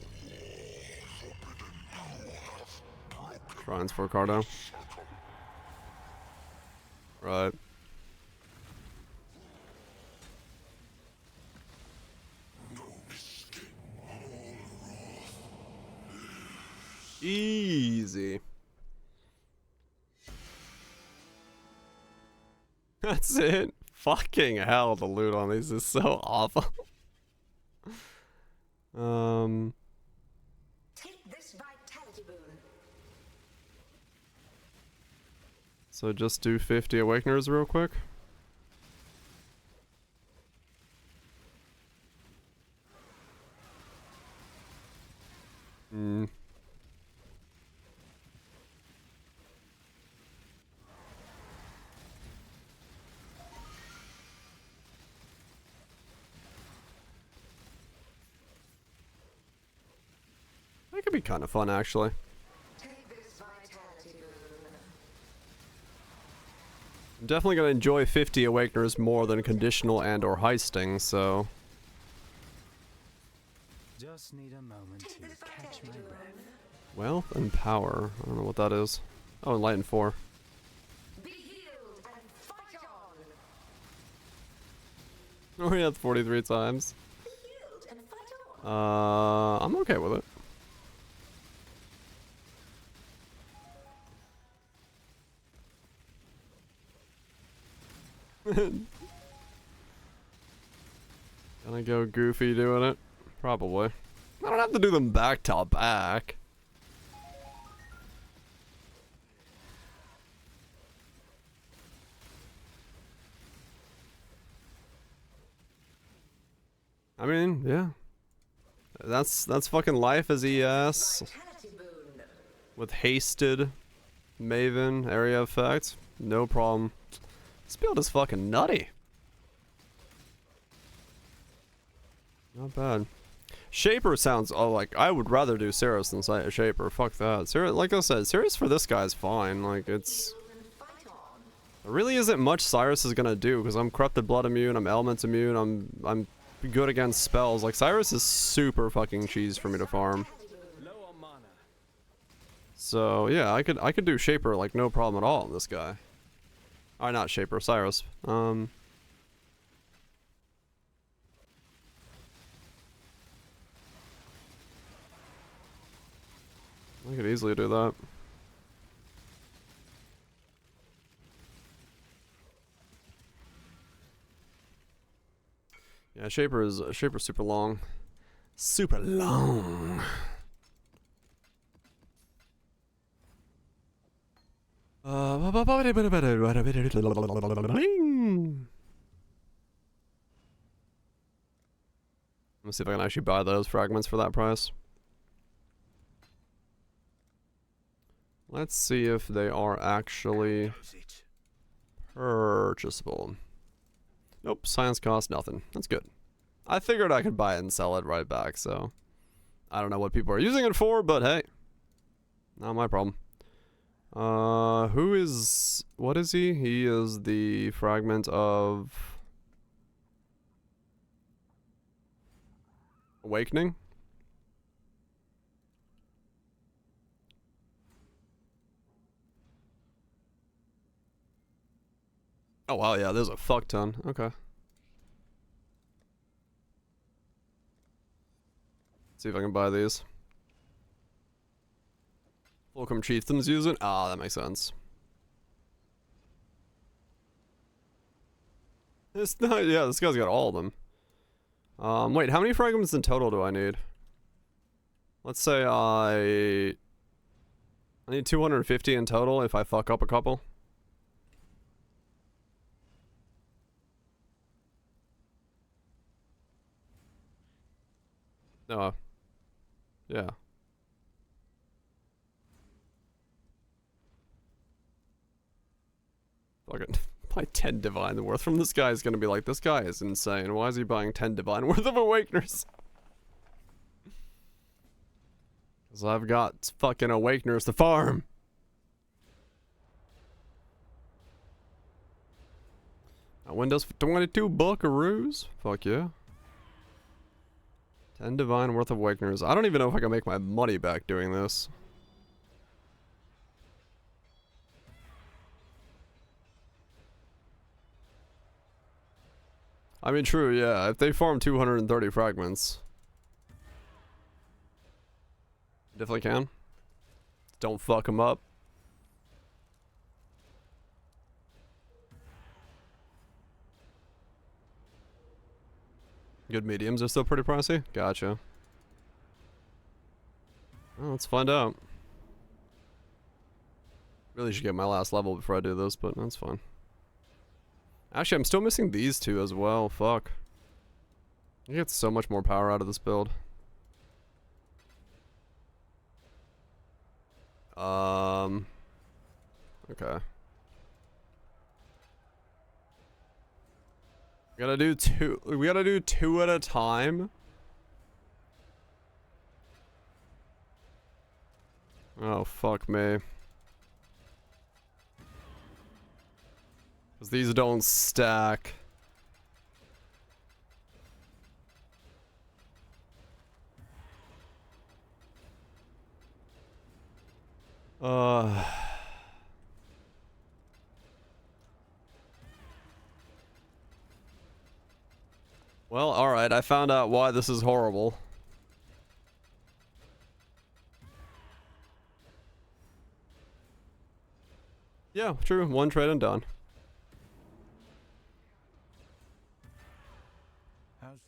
shrines for Cardo. Right. Easy. That's it. Fucking hell, the loot on these is so awful. Take this vitality boon. So just do 50 Awakeners real quick. Hmm. That could be kind of fun, actually. I'm definitely going to enjoy 50 Awakeners more than conditional and or heisting, so... Just need a moment to catch my breath. Wealth and power. I don't know what that is. Oh, Enlighten 4. Be healed and fight on. Oh, yeah, it's 43 times. Be healed and fight on. I'm okay with it. Gonna go goofy doing it? Probably. I don't have to do them back to back. I mean, yeah. That's fucking life as ES. With hasted Maven area effect. No problem. This build is fucking nutty. Not bad. Shaper sounds like I would rather do Cirrus than Shaper. Fuck that. Cirrus, like I said, Cirrus for this guy is fine. Like it's there really isn't much Cyrus is gonna do because I'm Corrupted Blood immune, I'm Elements immune, I'm good against spells. Like Cyrus is super fucking cheese for me to farm. So yeah, I could do Shaper like no problem at all on this guy. Not Shaper, Cyrus. I could easily do that. Yeah, Shaper's super long. Super long. Let's see if I can actually buy those fragments for that price. Let's see if they are actually purchasable. Nope, science cost nothing. That's good. I figured I could buy it and sell it right back, so... I don't know what people are using it for, but hey. Not my problem. Who is... What is he? He is the fragment of... Awakening? Oh wow, yeah, there's a fuck ton. Okay. See if I can buy these. Fulcrum Chieftains using? Ah, that makes sense. It's not, yeah, this guy's got all of them. Wait, how many fragments in total do I need? Let's say I need 250 in total if I fuck up a couple. Yeah. Fucking buy 10 divine worth from this guy is gonna be like, this guy is insane. Why is he buying 10 divine worth of Awakeners? Because I've got fucking Awakeners to farm. Windows 22 buckaroos. Fuck yeah. 10 divine worth of Awakeners. I don't even know if I can make my money back doing this. I mean, true, yeah. If they farm 230 fragments. Definitely can. Don't fuck them up. Good mediums are still pretty pricey? Gotcha. Well, let's find out. Really should get my last level before I do this, but that's fine. Actually, I'm still missing these two as well. Fuck. You get so much more power out of this build. Okay. We gotta do two at a time. Oh, fuck me. Because these don't stack. Well, alright, I found out why this is horrible. Yeah, true. One trade and done. How's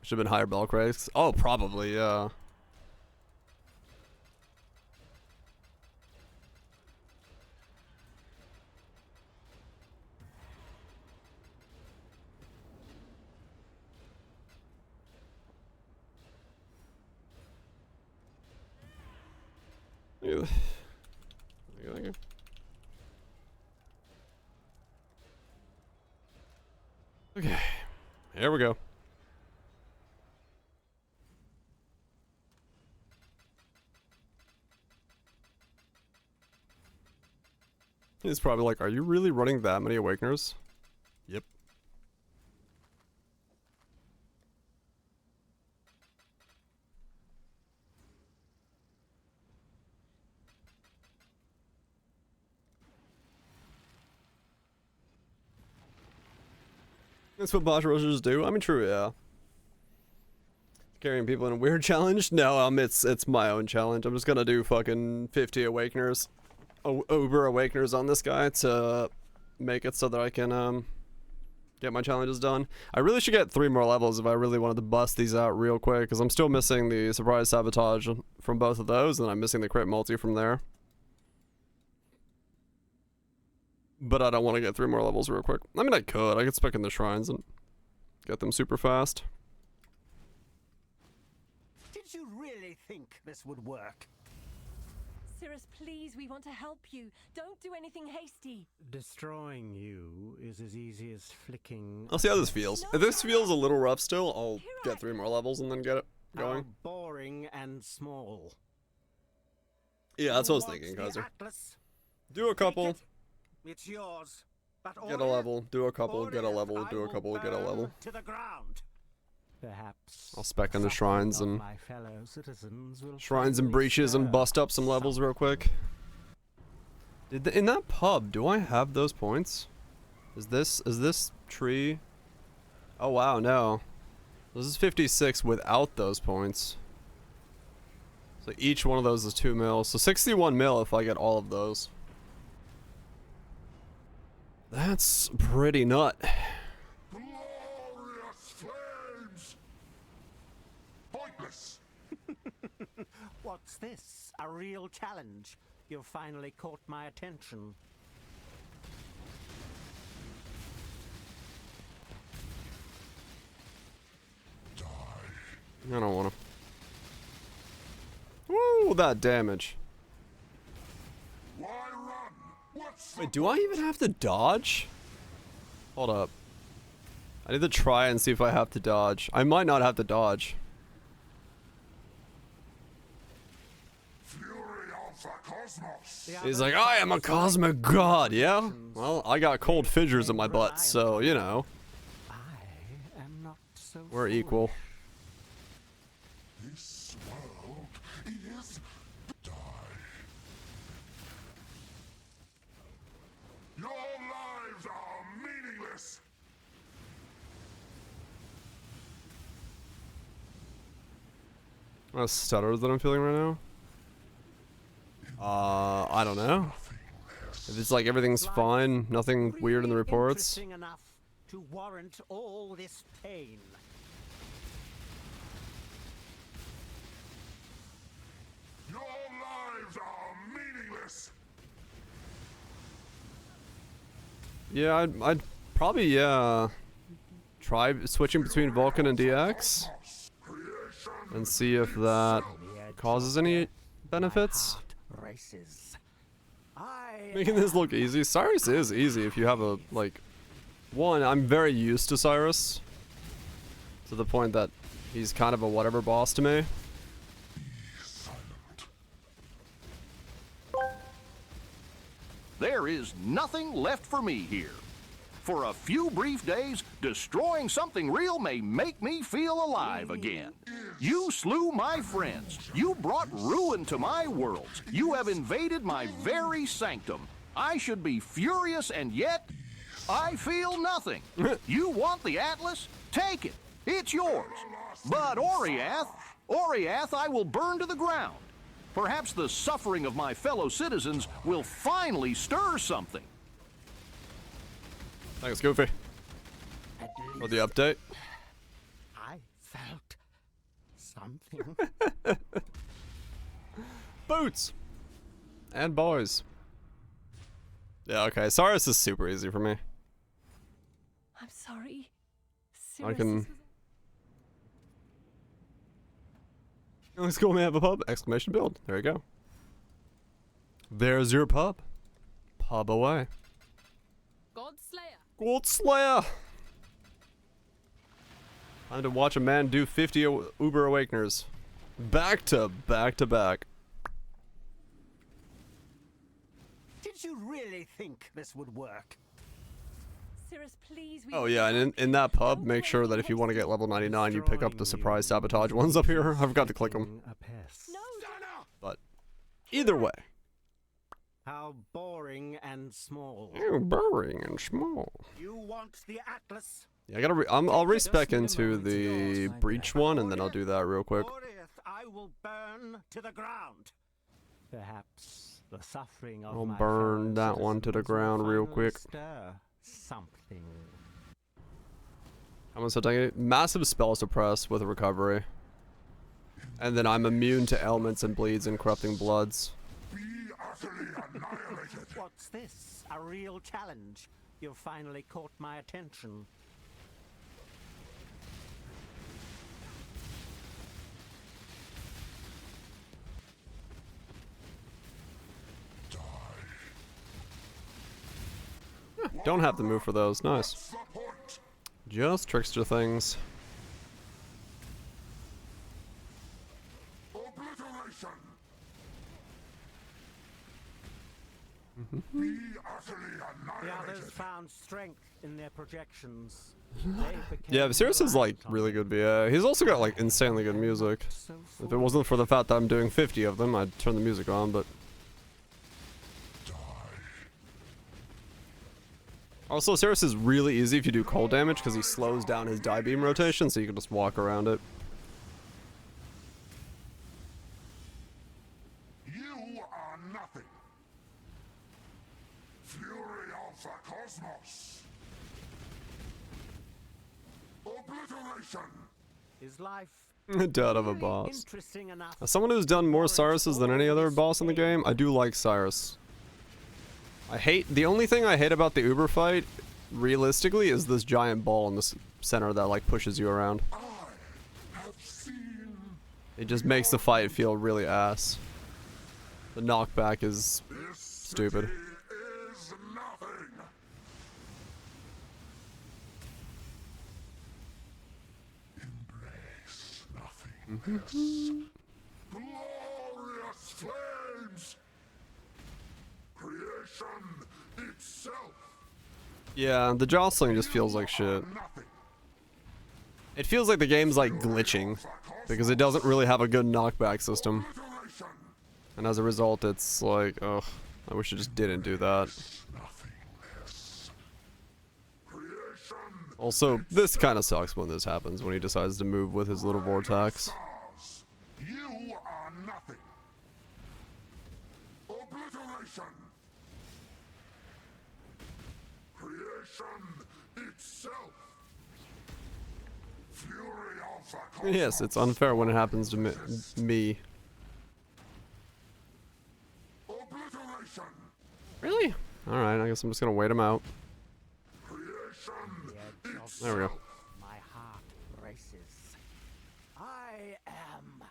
Should have been higher bulk rates. Oh, probably, yeah. Yeah. Okay, here we go. He's probably like, are you really running that many Awakeners? Yep. That's what boss rushers do. I mean, true, yeah. Carrying people in a weird challenge? No, it's my own challenge. I'm just gonna do fucking 50 Awakeners. Uber Awakeners on this guy to make it so that I can get my challenges done. I really should get 3 more levels if I really wanted to bust these out real quick, because I'm still missing the surprise sabotage from both of those, and I'm missing the crit multi from there. But I don't want to get 3 more levels real quick. I mean, I could spec in the shrines and get them super fast. Did you really think this would work? Cirrus, please, we want to help you. Don't do anything hasty. destroying you is as easy as flicking. I'll see how this feels. If this feels a little rough still, I'll get 3 more levels and then get it going. How boring and small. Yeah, that's what I was thinking, Kaiser. Do a couple. It's yours. But Get a level, do a couple, get a level, do a couple, get a level. To the ground. Perhaps I'll spec into shrines and my fellow citizens will shrines and breaches and bust up some levels real quick. In that pub, do I have those points? Is this tree? Oh wow, no. This is 56 without those points. So each one of those is 2 mil. So 61 mil if I get all of those. That's pretty nut. Glorious flames! Pointless! What's this? A real challenge? You've finally caught my attention. I don't wanna. Woo, that damage. Why run? What's Wait, do I even have to dodge? Hold up. I need to try and see if I have to dodge. I might not have to dodge. Fury of the cosmos? He's like, I am a cosmic god, yeah? Well, I got cold fissures in my butt, so, you know. I am not so We're equal. This world is die. Your lives are meaningless. What stutters that I'm feeling right now? I don't know. If it's like everything's fine, nothing weird in the reports. Interesting enough to warrant all this pain. Your lives are meaningless. Yeah, I'd probably try switching between Vulcan and DX and see if that causes any benefits. Making this look easy. Cyrus is easy if you have a, like, one, I'm very used to Cyrus to the point that he's kind of a whatever boss to me. There is nothing left for me here. For a few brief days, destroying something real may make me feel alive again. You slew my friends. You brought ruin to my worlds. You have invaded my very sanctum. I should be furious, and yet I feel nothing. You want the Atlas? Take it. It's yours. But Oriath, I will burn to the ground. Perhaps the suffering of my fellow citizens will finally stir something. Thanks, Goofy. For the update. I felt something. Boots! And boys. Yeah, okay. Cyrus is super easy for me. I'm sorry. I can... Let's go, man, have a pub! Exclamation build. There you go. There's your pub. Pub away. Godslayer. Godslayer! Time to watch a man do 50 Uber Awakeners. Back to back to back. Did you really think this would work? Cirrus, please. Oh yeah, and in that pub, make sure that if you want to get level 99, you pick up the surprise sabotage ones up here. I forgot to click them. But either way. How boring and small. Oh, boring and small. You want the Atlas? Yeah, I gotta. I'll respec into the breach one, and then I'll do that real quick. I will burn to the ground. Perhaps the suffering of I'll my burn fellow that one to the citizens ground will real finally quick. Stir something. I'm gonna start taking massive spell suppress with a recovery, and then I'm immune to ailments and bleeds and corrupting bloods. What's this? A real challenge? You've finally caught my attention. Don't have to move for those. Nice. Just trickster things. The others found strength in their projections. Yeah, Cirrus is like really good VA. He's also got like insanely good music. If it wasn't for the fact that I'm doing 50 of them, I'd turn the music on, but... Also, Cirrus is really easy if you do cold damage because he slows down his die beam rotation, so you can just walk around it. You are nothing. Fury of the cosmos. Obliteration. Is life Dead of a boss. interesting enough? As someone who's done more Cyruses than any other boss in the game, I do like Cyrus. The only thing I hate about the Uber fight, realistically, is this giant ball in the center that like pushes you around. It just makes the fight feel really ass. The knockback is stupid. Is nothing. Embrace nothingness. Glorious flames. Creation itself. Yeah, the jostling just feels like shit. It feels like the game's like glitching, because it doesn't really have a good knockback system. And as a result, it's like, ugh, I wish it just didn't do that. Also, this kind of sucks when this happens, when he decides to move with his little vortex. You are nothing. Obliteration. itself. Fury Alpha Yes, it's unfair when it happens to me. Obliteration. Really? Alright, I guess I'm just gonna wait him out. There we go. My heart races. I am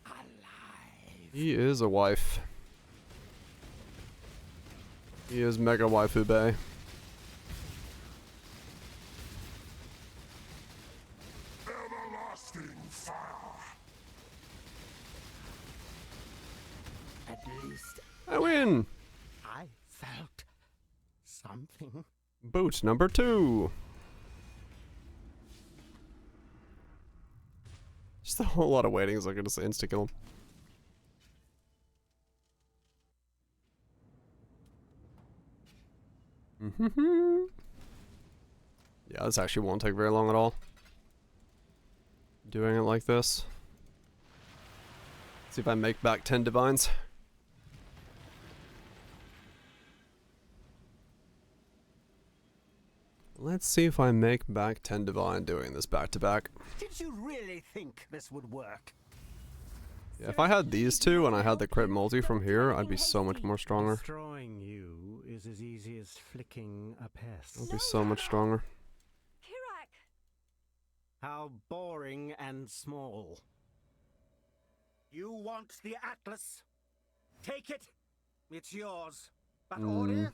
alive. He is a wife. He is mega waifu bae. Everlasting fire. At least I win! I felt something. Boot number 2. Just a whole lot of waiting so I can just insta-kill him. Yeah, this actually won't take very long at all. Doing it like this. See if I make back 10 divines. Let's see if I make back 10 divine doing this back to back. Did you really think this would work? Yeah, if I had these two and I had the crit multi from here, I'd be so much more stronger. Destroying you is as easy as flicking a pest. I'd be so much stronger. How boring and small. You want the Atlas? Take it. It's yours. But Orith,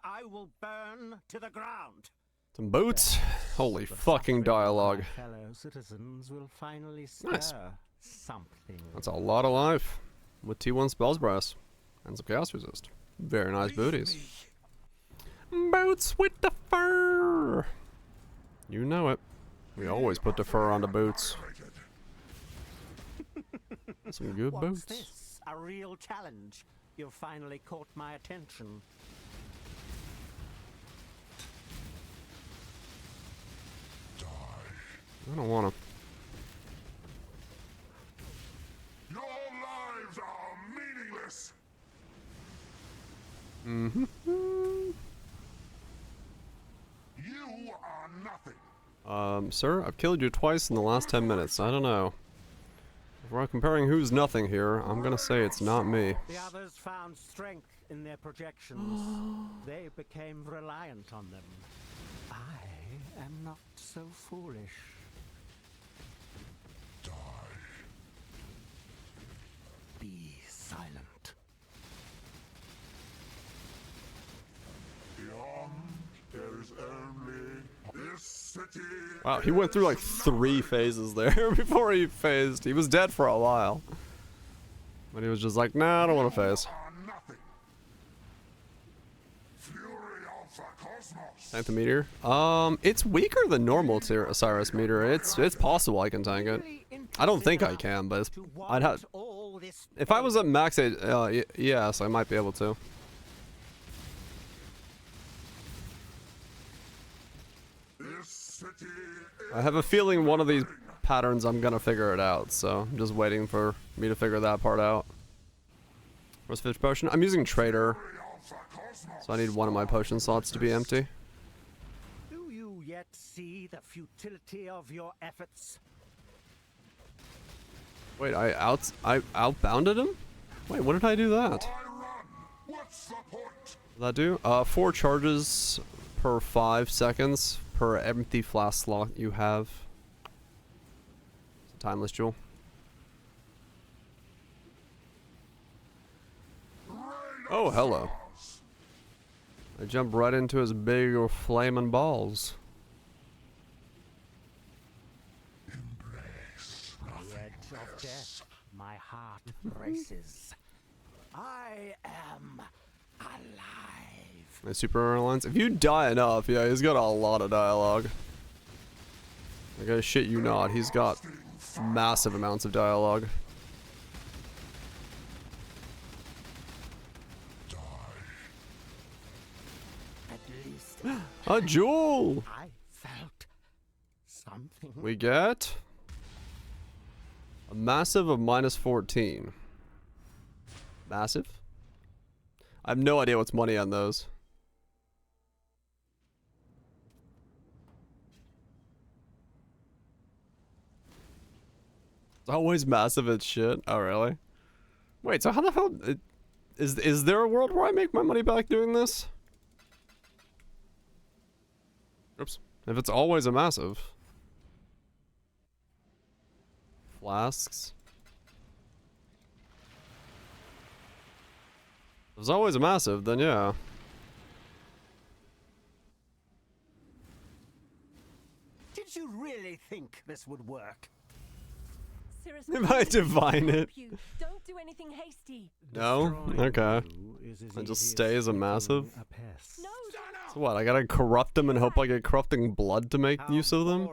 I will burn to the ground. Some boots. Holy fucking dialogue. Fellow citizens will finally Nice. Something. That's a lot of life. With T1 spells brass. And some chaos resist. Very nice booties. Boots with the fur. You know it. We always put the fur on the boots. Some good What's boots. this? A real challenge. You've finally caught my attention. I don't want to. Your lives are meaningless. You are nothing. Sir, I've killed you twice in the last 10 minutes. I don't know. If we're comparing who's nothing here, I'm gonna say it's not me. The others found strength in their projections. They became reliant on them. I am not so foolish. Die. Be silent. Beyond, there is only this city. Wow, he went through like 3 phases there before he phased. He was dead for a while. But he was just like, nah, I don't want to phase. Tank the meteor. It's weaker than normal Osiris meteor. It's possible I can tank it. I don't think I can, but I'd have. If I was at max age, yes, I might be able to. I have a feeling one of these patterns I'm gonna figure it out, so I'm just waiting for me to figure that part out. Where's Fish Potion? I'm using Trader, so I need one of my potion slots to be empty. Do you yet see the futility of your efforts? Wait, I outbounded him? Wait, when did I do that? What's the point? What did that do? 4 charges per 5 seconds per empty flask slot you have. It's a timeless jewel. Oh, hello. I jumped right into his big flaming balls. The edge of death, my heart races. I am alive. My super lines. If you die enough, yeah, he's got a lot of dialogue. I gotta shit you not, he's got massive amounts of dialogue. A jewel! I felt something. We get a massive of -14. Massive? I have no idea what's money on those. It's always massive as shit. Oh, really? Wait, so how the hell... Is there a world where I make my money back doing this? Oops. If it's always a massive. Flasks. If it's always a massive, then yeah. Did you really think this would work? Am I divine it? Don't do anything hasty. No? Okay. And just stay as a massive? So what, I gotta corrupt them and hope I get corrupting blood to make use of them?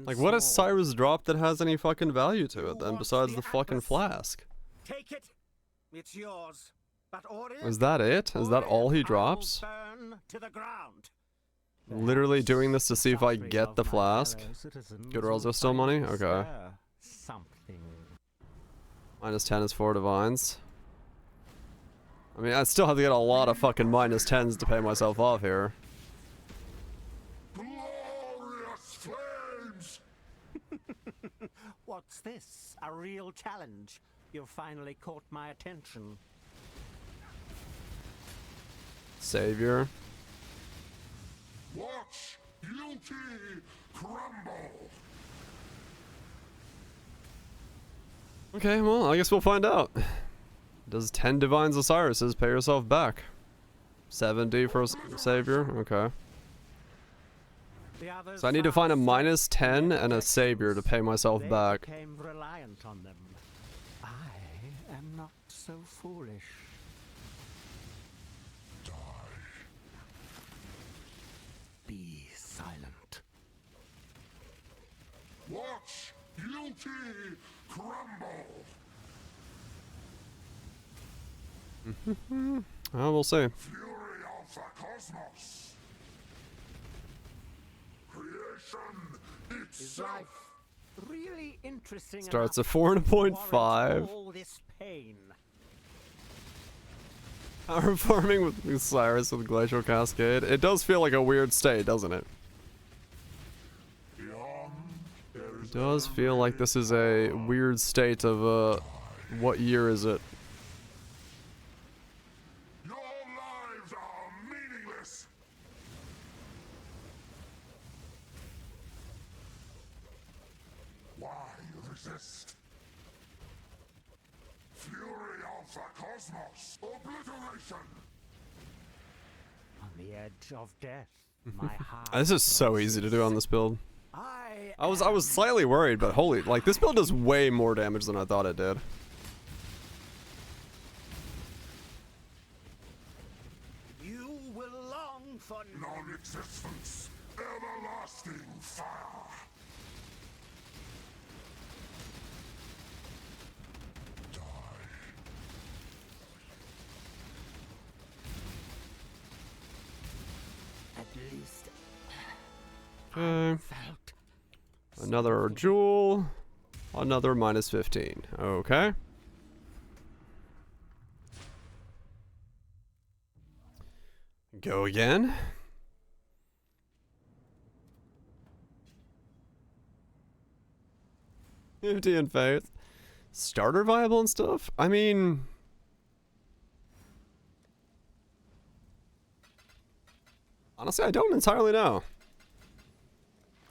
Like, what has Cyrus dropped that has any fucking value to it then, besides the fucking flask? Take it. It's yours. But Oriath, Is that it? Is that all he drops? burn to the ground. Literally doing this to see if I get the flask? Good rolls are still money? Okay. Something. Minus 10 is 4 divines. I mean, I still have to get a lot of fucking minus 10s to pay myself off here. Glorious flames! What's this? A real challenge? You've finally caught my attention. Savior. Watch beauty crumble! Okay, well, I guess we'll find out. Does 10 Divines Osiris's pay yourself back? 70 for a Savior? Okay. So I need to find a minus 10 and a Savior to pay myself back. Became reliant on them. I am not so foolish. Die. Be silent. Watch beauty crumble! Well, we'll see. Fury of the cosmos! Creation Is itself! life really interesting? Starts at enough 4 and a to point warrant 5. all this pain? Power farming with Cyrus with Glacial Cascade. It does feel like a weird state, doesn't it? It does feel like this is a weird state of, what year is it? Your lives are meaningless! Why resist? Fury of the cosmos! Obliteration! On the edge of death, my heart. This is so easy to do on this build. I was slightly worried, but holy, like, this build does way more damage than I thought it did. You will long for non-existence, everlasting fire. Die. At least Okay. felt. Another jewel. Another minus 15. Okay. Go again. Unity and faith. Starter viable and stuff? I mean... honestly, I don't entirely know.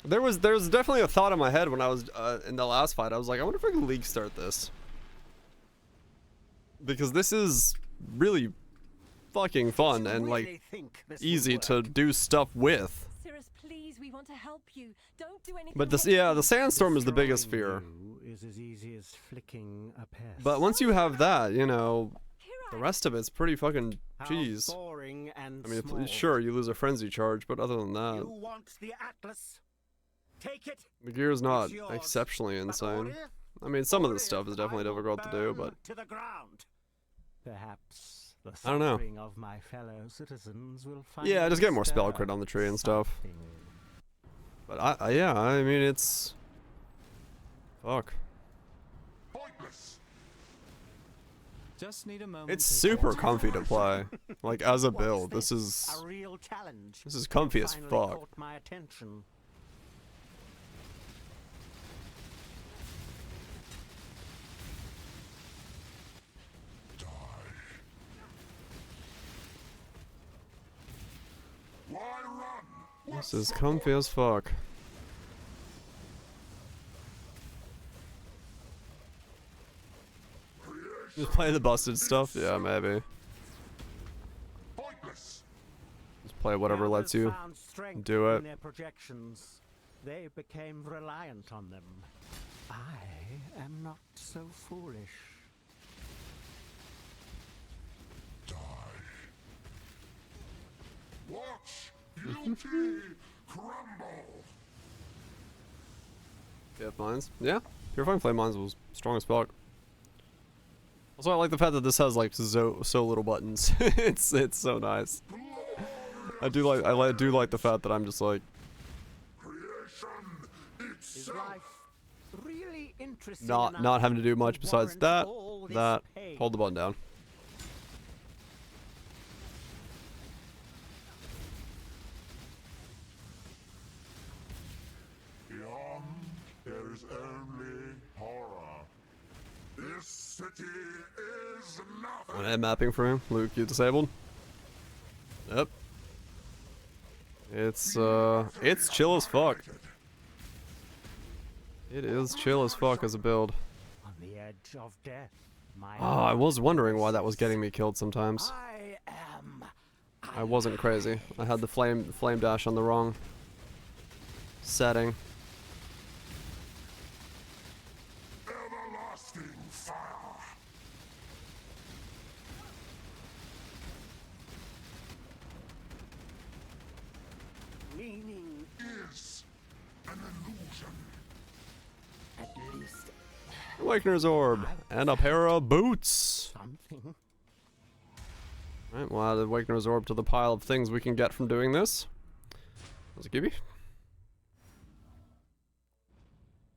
There's definitely a thought in my head when I was in the last fight. I was like, I wonder if I can league start this. Because this is really fucking fun and like easy to do stuff with. Cirrus, please, we want to help you. Don't do anything. But this, yeah, the sandstorm is the biggest fear. Is as easy as flicking a pest. But once you have that, you know, the rest of it's pretty fucking cheese. Boring and I mean, small. sure, you lose a frenzy charge, but other than that, You want the Atlas? Take it. the gear's not It's yours. exceptionally But insane. Oriath, I mean, some of this Oriath, stuff is definitely I will difficult to do, but burn to the ground. Perhaps the I don't know. suffering of my fellow citizens will find yeah, just get more spell stir crit on the tree and stuff. something. But yeah, I mean, it's fuck. Pointless. Just need a moment. It's to super catch comfy to play. Like as a build, What's this is a real challenge. this is comfy as Finally fuck. caught my attention. This is comfy as fuck. Just play the busted stuff? Yeah, maybe. Just play whatever lets you do it. In their projections, they became reliant on them. I am not so foolish. Watch beauty crumble. Yeah, mines. Yeah, Purifying Flame Mines was strong as fuck. Also, I like the fact that this has like so little buttons. it's so nice. I do like the fact that I'm just like Is life really interesting not having to do much besides that. Hold the button down. Beyond, there is only horror. This city is nothing. Head mapping for him. Luke, you disabled? Yep. It's chill as fuck. It is chill as fuck as a build. On the edge of death. Oh, I was wondering why that was getting me killed sometimes. I wasn't crazy. I had the flame dash on the wrong setting. Everlasting fire. Meaning is an illusion. At least Awakener's Orb and a pair of boots. something. Right, we'll add the Awakener's Orb to the pile of things we can get from doing this. Was it Gibby?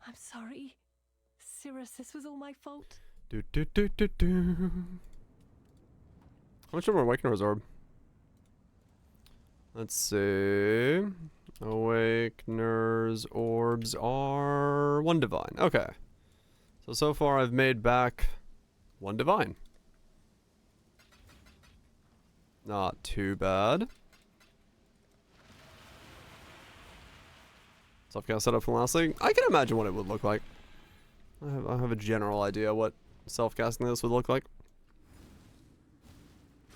I'm sorry. Cirrus, this was all my fault. Do. How much of an Awakener's Orb? Let's see. Awakener's Orbs are 1 divine. Okay. So far I've made back 1 divine. Not too bad. Self-cast setup from last league. I can imagine what it would look like. I have a general idea what self-casting this would look like.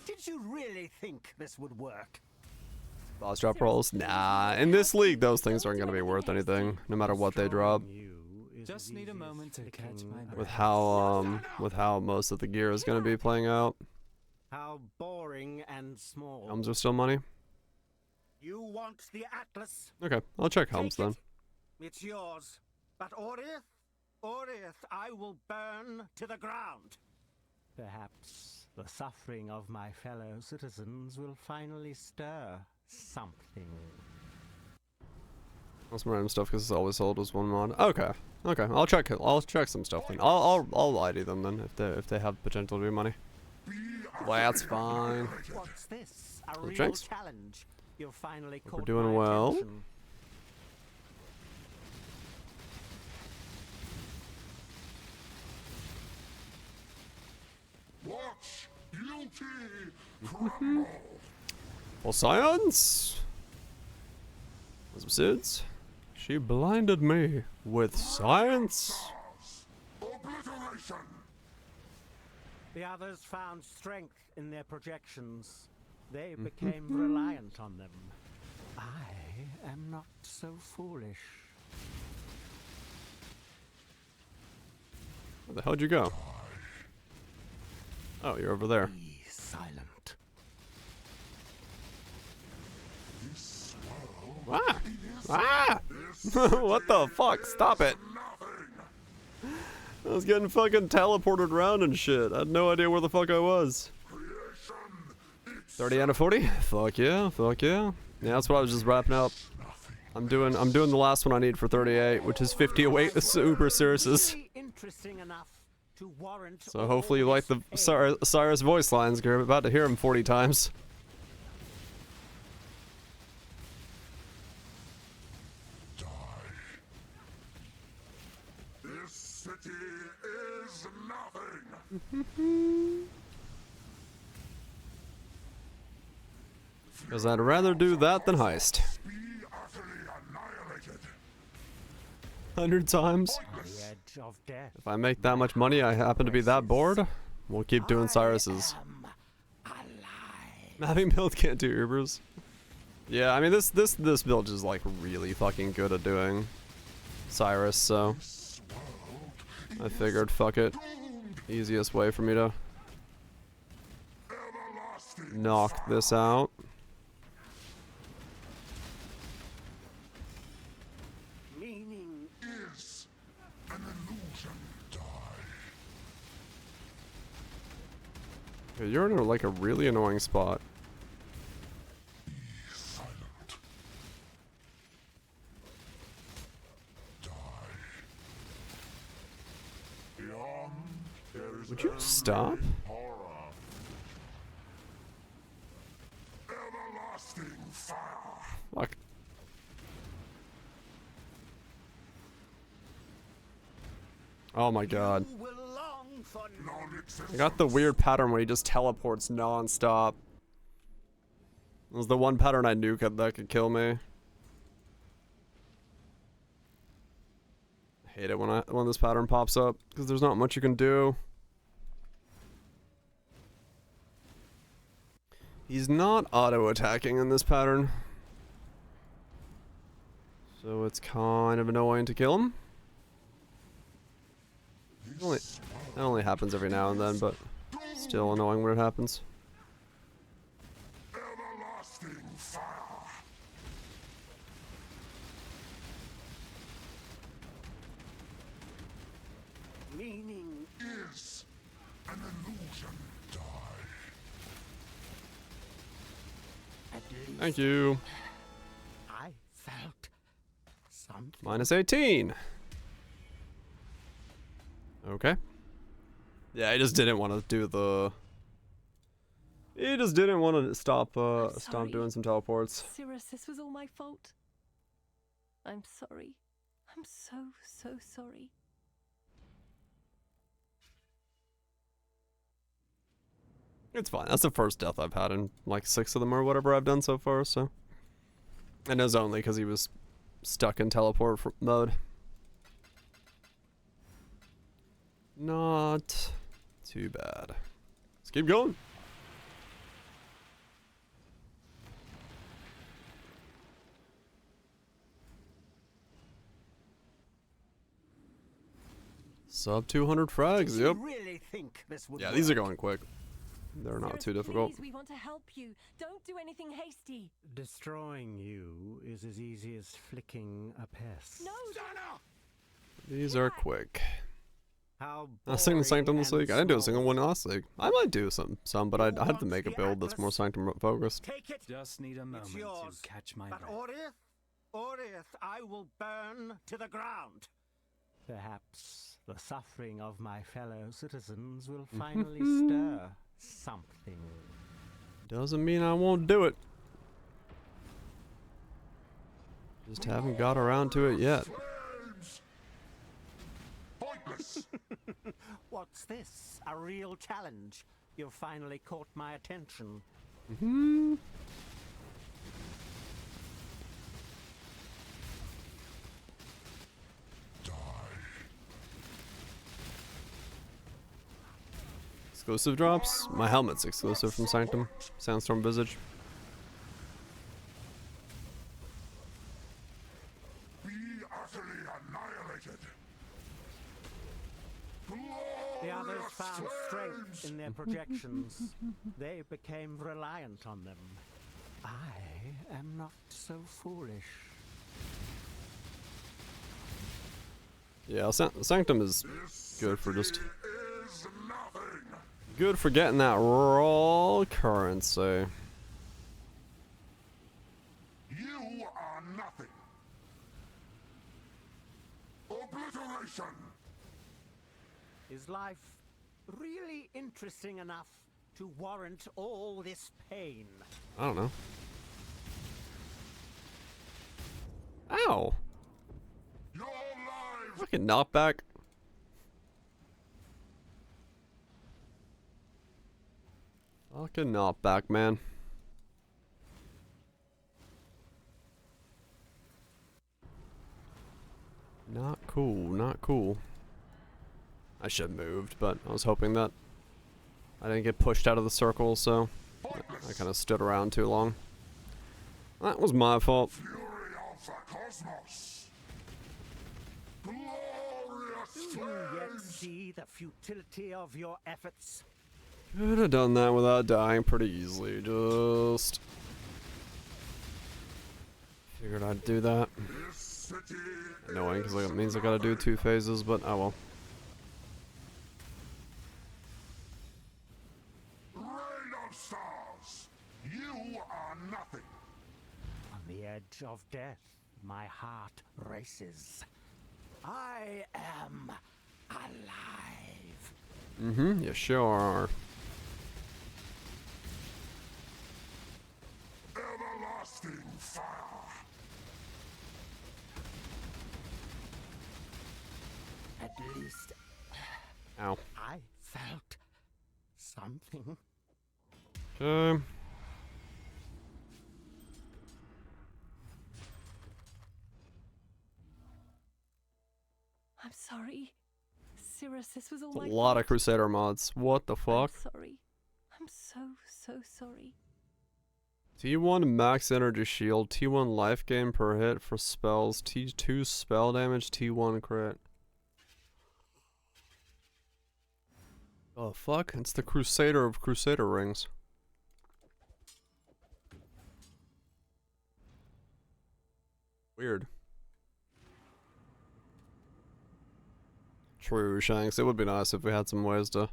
Did you really think this would work? Boss drop rolls? Nah. In this league, those things aren't going to be worth anything, no matter what they drop. Just need a moment to catch my breath. With how most of the gear is going to be playing out. How boring and small. Helms are still money? You want the Atlas? Okay, I'll check Helms then. It's yours. But Oriath, I will burn to the ground. Perhaps the suffering of my fellow citizens will finally stir something. That's some random stuff because it's always sold as 1 mod. Okay, I'll check some stuff then. I'll ID them then if they have potential to be money. Well, that's fine. What's this? A Well, real thanks. challenge. You're finally We're caught doing my well. attention. Watch beauty crumble. Well, science. Some Sids. She blinded me with science. Obliteration. The others found strength in their projections. They became reliant on them. I am not so foolish. Where the hell'd you go? Oh, you're over there. Be silent. Ah! Ah! What the fuck? Stop it! I was getting fucking teleported around and shit. I had no idea where the fuck I was. 30 out of 40? Fuck yeah, fuck yeah. Yeah, that's what I was just wrapping up. I'm doing the last one I need for 38, which is 50 away Super Cirruses. Interesting enough to warrant. So hopefully you like the Cyrus voice lines, because I'm about to hear him 40 times. This city is nothing. Because I'd rather do that than heist. Be 100 times. The edge of death. If I make that much money, I happen to be that bored, we'll keep doing Cyrus's. Mapping build can't do Ubers. Yeah, I mean this build is like really fucking good at doing Cyrus, so I figured fuck it. Easiest way for me to knock this out. Meaning is an illusion. Die. Yeah, you're in like a really annoying spot. Would you stop? Fuck. Oh my god. I got the weird pattern where he just teleports non-stop. It was the one pattern I knew that could kill me. I hate it when this pattern pops up because there's not much you can do. He's not auto-attacking in this pattern, so it's kind of annoying to kill him. That only happens every now and then, but still annoying when it happens. Everlasting fire. Meaning is an illusion. Die. Thank you. I felt something. Minus 18. Okay. Yeah, I just didn't want to do the... He just didn't want to stop doing some teleports. Cirrus, this was all my fault. I'm sorry. I'm so sorry. It's fine. That's the first death I've had in like 6 of them or whatever I've done so far, so. And it was only because he was stuck in teleport mode. Not too bad. Let's keep going. Sub 200 frags, yep. Really think this would Yeah, work? these are going quick. They're not too difficult. Please, we want to help you. Don't do anything hasty. Destroying you is as easy as flicking a pest. No, These are quick. How I was singing Sanctum this boring week. I didn't do a and single one last week. I might do some, but I'd have to make a build that's more Sanctum focused. Take it. Just need a moment yours. to catch my But breath. Oriath, I will burn to the ground. Perhaps the suffering of my fellow citizens will finally stir something. Doesn't mean I won't do it. Just haven't got around to it yet. What's this? A real challenge? You've finally caught my attention. Mm-hmm. Exclusive drops? My helmet's exclusive from Sanctum. Sandstorm Visage. Be utterly annihilated. The others found strength in their projections. They became reliant on them. I am not so foolish. Yeah, Sanctum is good for just... Good for getting that raw currency. You are nothing. Obliteration. Is life really interesting enough to warrant all this pain? I don't know. Ow! Your lives. Fucking knockback. Fucking knockback, man. Not cool, not cool. I should have moved, but I was hoping that I didn't get pushed out of the circle, so I kind of stood around too long. That was my fault. Fury of the cosmos. Glorious Do you yet see the futility of your efforts? Could have done that without dying pretty easily. Just figured I'd do that. Annoying, because it means I gotta do 2 phases, but oh well. Rain of stars. You are nothing. On the edge of death, my heart races. I am alive. Mm-hmm, you sure are. Everlasting fire. At least Ow. I felt something. Okay. I'm sorry. Cirrus, this was all That's my a lot fault. of Crusader mods. What the fuck? I'm sorry. I'm so sorry. T1 max energy shield, T1 life gain per hit for spells, T2 spell damage, T1 crit. Oh fuck, it's the Crusader of Crusader rings. Weird. True, Shanks, it would be nice if we had some ways to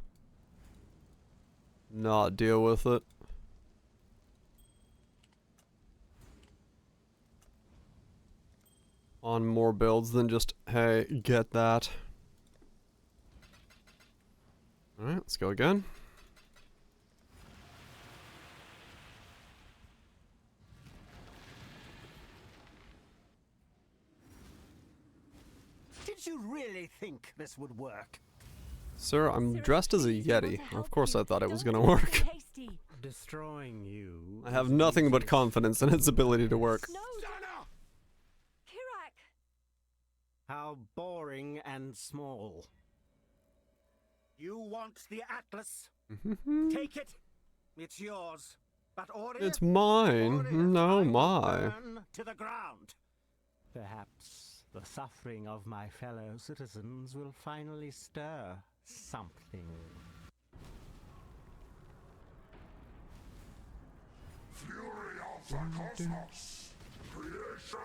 not deal with it. On more builds than just, hey, get that. Alright, let's go again. Did you really think this would work? Sir, I'm dressed as a Yeti. Of course I thought it was gonna work. Destroying you. I have nothing but confidence in its ability to work. How boring and small. You want the Atlas? Take it. It's yours. But Orius, It's mine. Orius, No, I will my. burn to the ground. Perhaps the suffering of my fellow citizens will finally stir something. Fury of the cosmos. Creation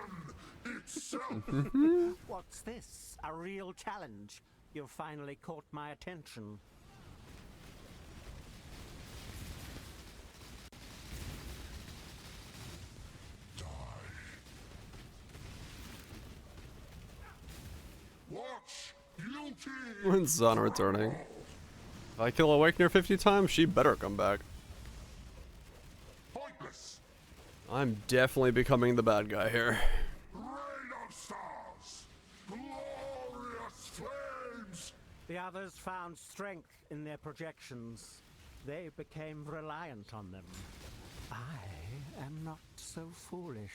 itself. What's this? A real challenge? You've finally caught my attention. Watch beauty. When's Sun returning? If I kill Awakener 50 times, she better come back. Pointless. I'm definitely becoming the bad guy here. Rain of stars. Glorious flames. The others found strength in their projections. They became reliant on them. I am not so foolish.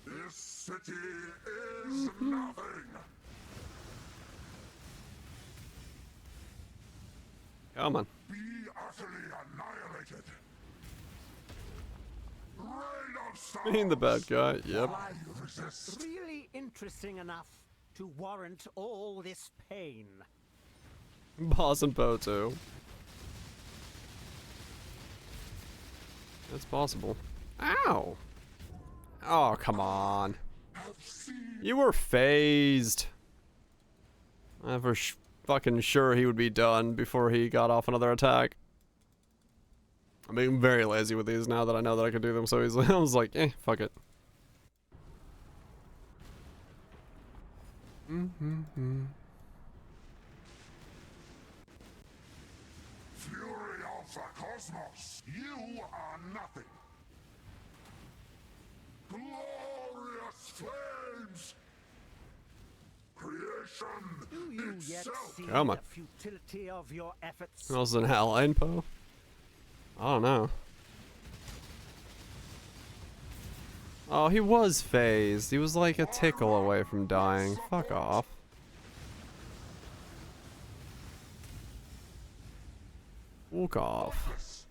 This city is nothing. Come on. Be utterly annihilated. Rain of stars. Being the bad guy, yep. Why resist? Really interesting enough to warrant all this pain. Boss and Poe too. That's possible. Ow! Oh, come on. You were phased. I'm for fucking sure he would be done before he got off another attack. I'm being very lazy with these now that I know that I can do them so easily. I was like, eh, fuck it. Fury of the cosmos. You are nothing. Glorious flames. Creation Do you yet itself. see Come on. the futility of your efforts? Who else is an ally in Poe? I don't know. Oh, he was phased. He was like a tickle away from dying. Fuck off. Walk off.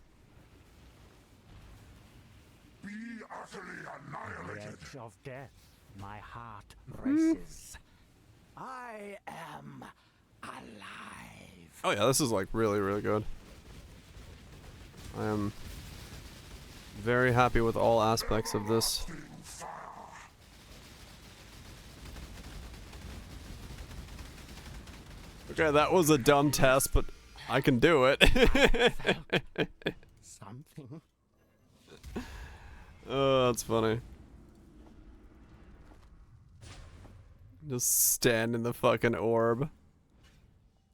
Be utterly On the annihilated. edge of death, my heart races. I am alive. Oh yeah, this is like really, really good. I am very happy with all aspects of this. Okay, that was a dumb test, but I can do it. Something. Oh, that's funny. Just stand in the fucking orb.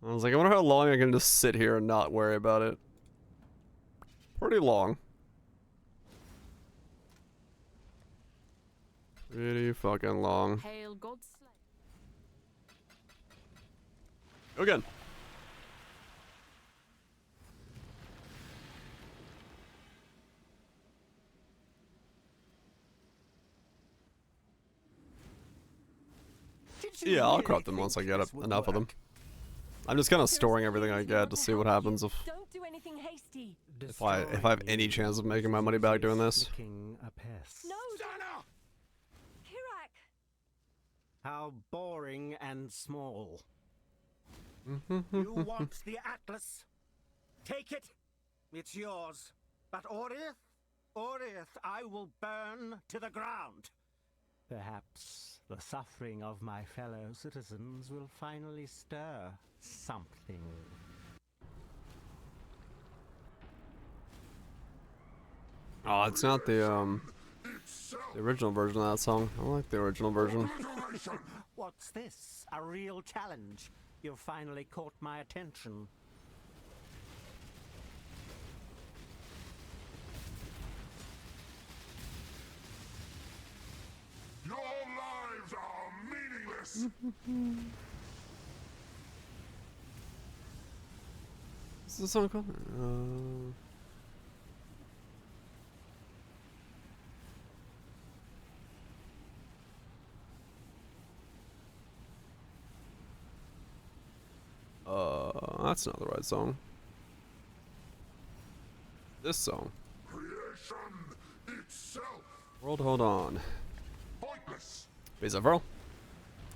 I was like, I wonder how long I can just sit here and not worry about it. Pretty long. Pretty fucking long. Hail God's Again. Yeah, I'll crop them once I get enough of them. I'm just kind of storing everything I get to see what happens if Don't do anything hasty. I have any chance of making my money back doing this. No, Kirak. How boring and small. You You want the Atlas? Take it. It's yours. But Oriath, I will burn to the ground. Perhaps the suffering of my fellow citizens will finally stir something. Oh, it's not the original version of that song. I like the original version. What's this? A real challenge? You've finally caught my attention. Your lives are meaningless. What's the song called? That's not the right song. This song. Creation itself. World, hold on. Pointless. Base up, Earl.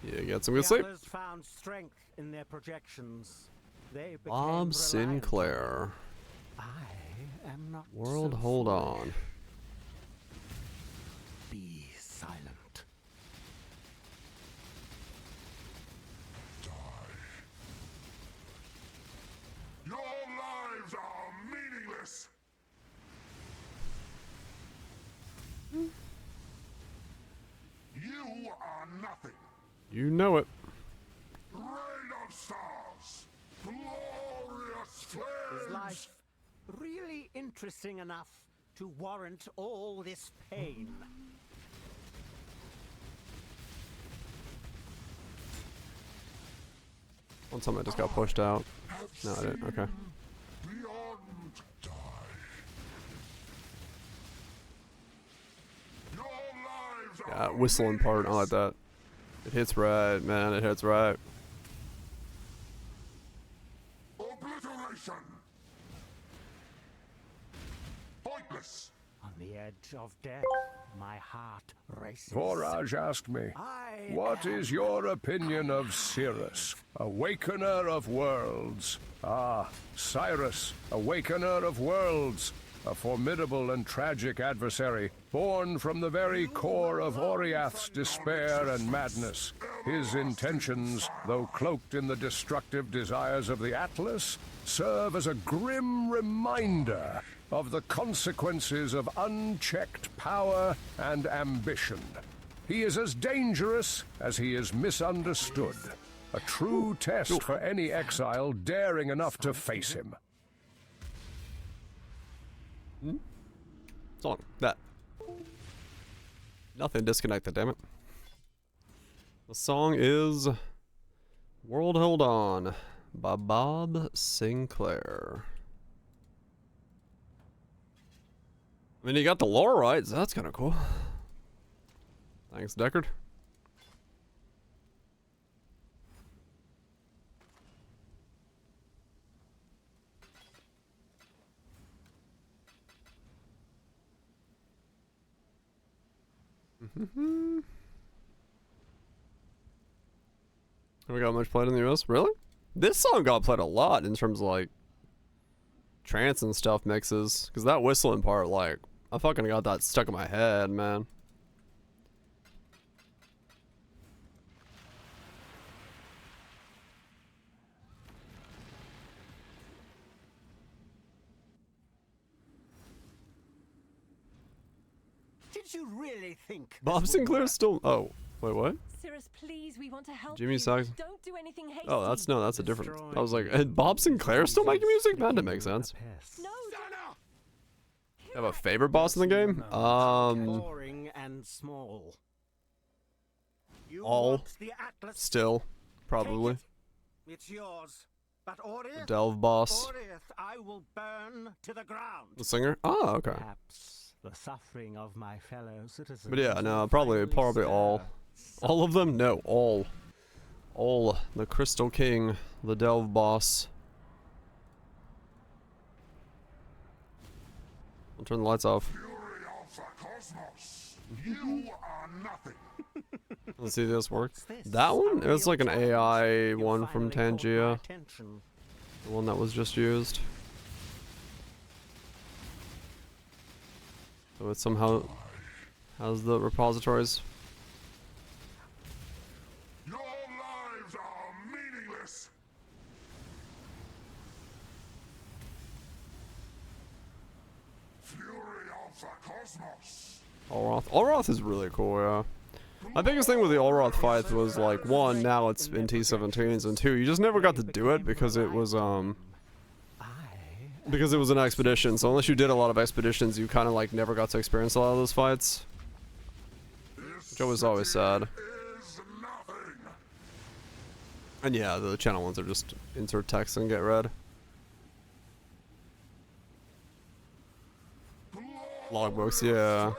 You get some good The sleep. others found strength in their projections. They became Bob reliant. Sinclair. I am not World, so hold foolish. on. Be silent. Your lives are meaningless. You are nothing. You know it. Rain of stars. Glorious flames. Is life really interesting enough to warrant all this pain? One time I just got pushed out. No, I didn't. Okay. Beyond die. Your lives Yeah, are whistling part. I like that. It hits right, man. It hits right. obliteration. Pointless. On the edge of death, my heart races. Voraj asked me, what is your opinion of Cirrus, Awakener of Worlds? Ah, Cyrus, Awakener of Worlds, a formidable and tragic adversary, born from the very core of Oriath's despair and madness. His intentions, though cloaked in the destructive desires of the Atlas, serve as a grim reminder of the consequences of unchecked power and ambition. He is as dangerous as he is misunderstood. A true test for any exile daring enough to face him. Song. That. Nothing disconnected, damn it. The song is World Hold On by Bob Sinclair. I mean, you got the lore right, so that's kind of cool. Thanks, Deckard. We got much played in the US? Really? This song got played a lot in terms of like trance and stuff mixes. Because that whistling part, like, I fucking got that stuck in my head, man. Did you really think Bob Sinclair's still. Oh, wait, what? Cirrus, please, we want to help Jimmy you. Sax. Don't do anything hasty. Oh, that's a different. I was like, Bob Sinclair still making music? Man, that makes sense. No. Have a favorite boss in the game? Boring and small. You All. want the Atlas? Still, probably. Take it. It's yours. But The Delve boss. Orith, I will burn to the ground. The singer? Oh, okay. Perhaps the suffering of my fellow citizens. But yeah, no, probably all. All of them? No, all. All. The Crystal King, the Delve boss. I'll turn the lights off. You are nothing. Let's see this work. That one? It was like an AI one from Tangia. The one that was just used. So it somehow has the repositories. Your lives are meaningless. Fury of the cosmos. Olroth. Olroth is really cool, yeah. My biggest thing with the Olroth fights was like, one, now it's in T-17s, and two, you just never got to do it because it was an expedition. So unless you did a lot of expeditions, you kind of like never got to experience a lot of those fights, which was always sad. And yeah, the channel ones are just insert text and get read. Logbooks, yeah.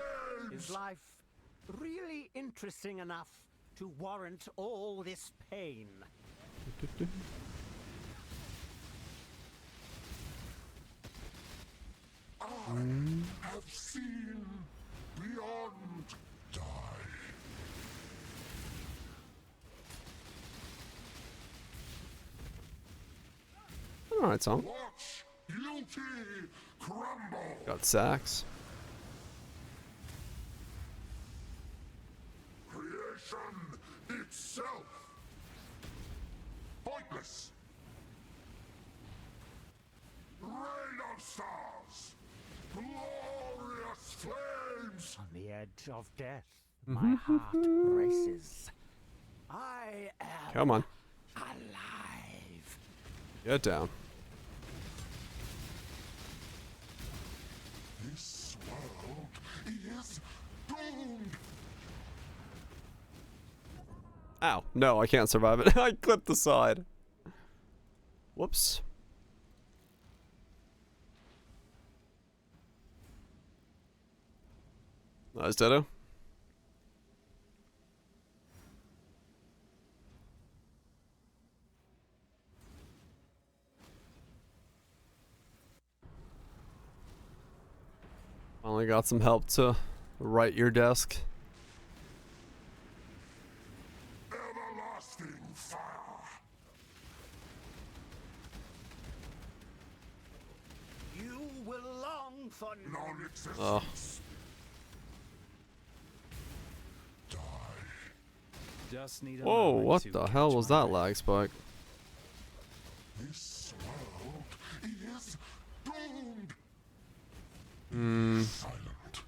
Is life really interesting enough to warrant all this pain? I have seen beyond die. Alright, song. Watch beauty crumble. Got sax. Creation itself. Pointless. Rain of stars. Glorious flames. On the edge of death, my heart races. I am Come on. alive. Get down. This world is doomed. Ow. No, I can't survive it. I clipped the side. Whoops. Nice, Ditto. Finally got some help to right your desk. Everlasting fire. You will long for non-existence. Oh. Just need a Whoa, moment what to the catch hell was my that lag spike? This world is doomed. Silent.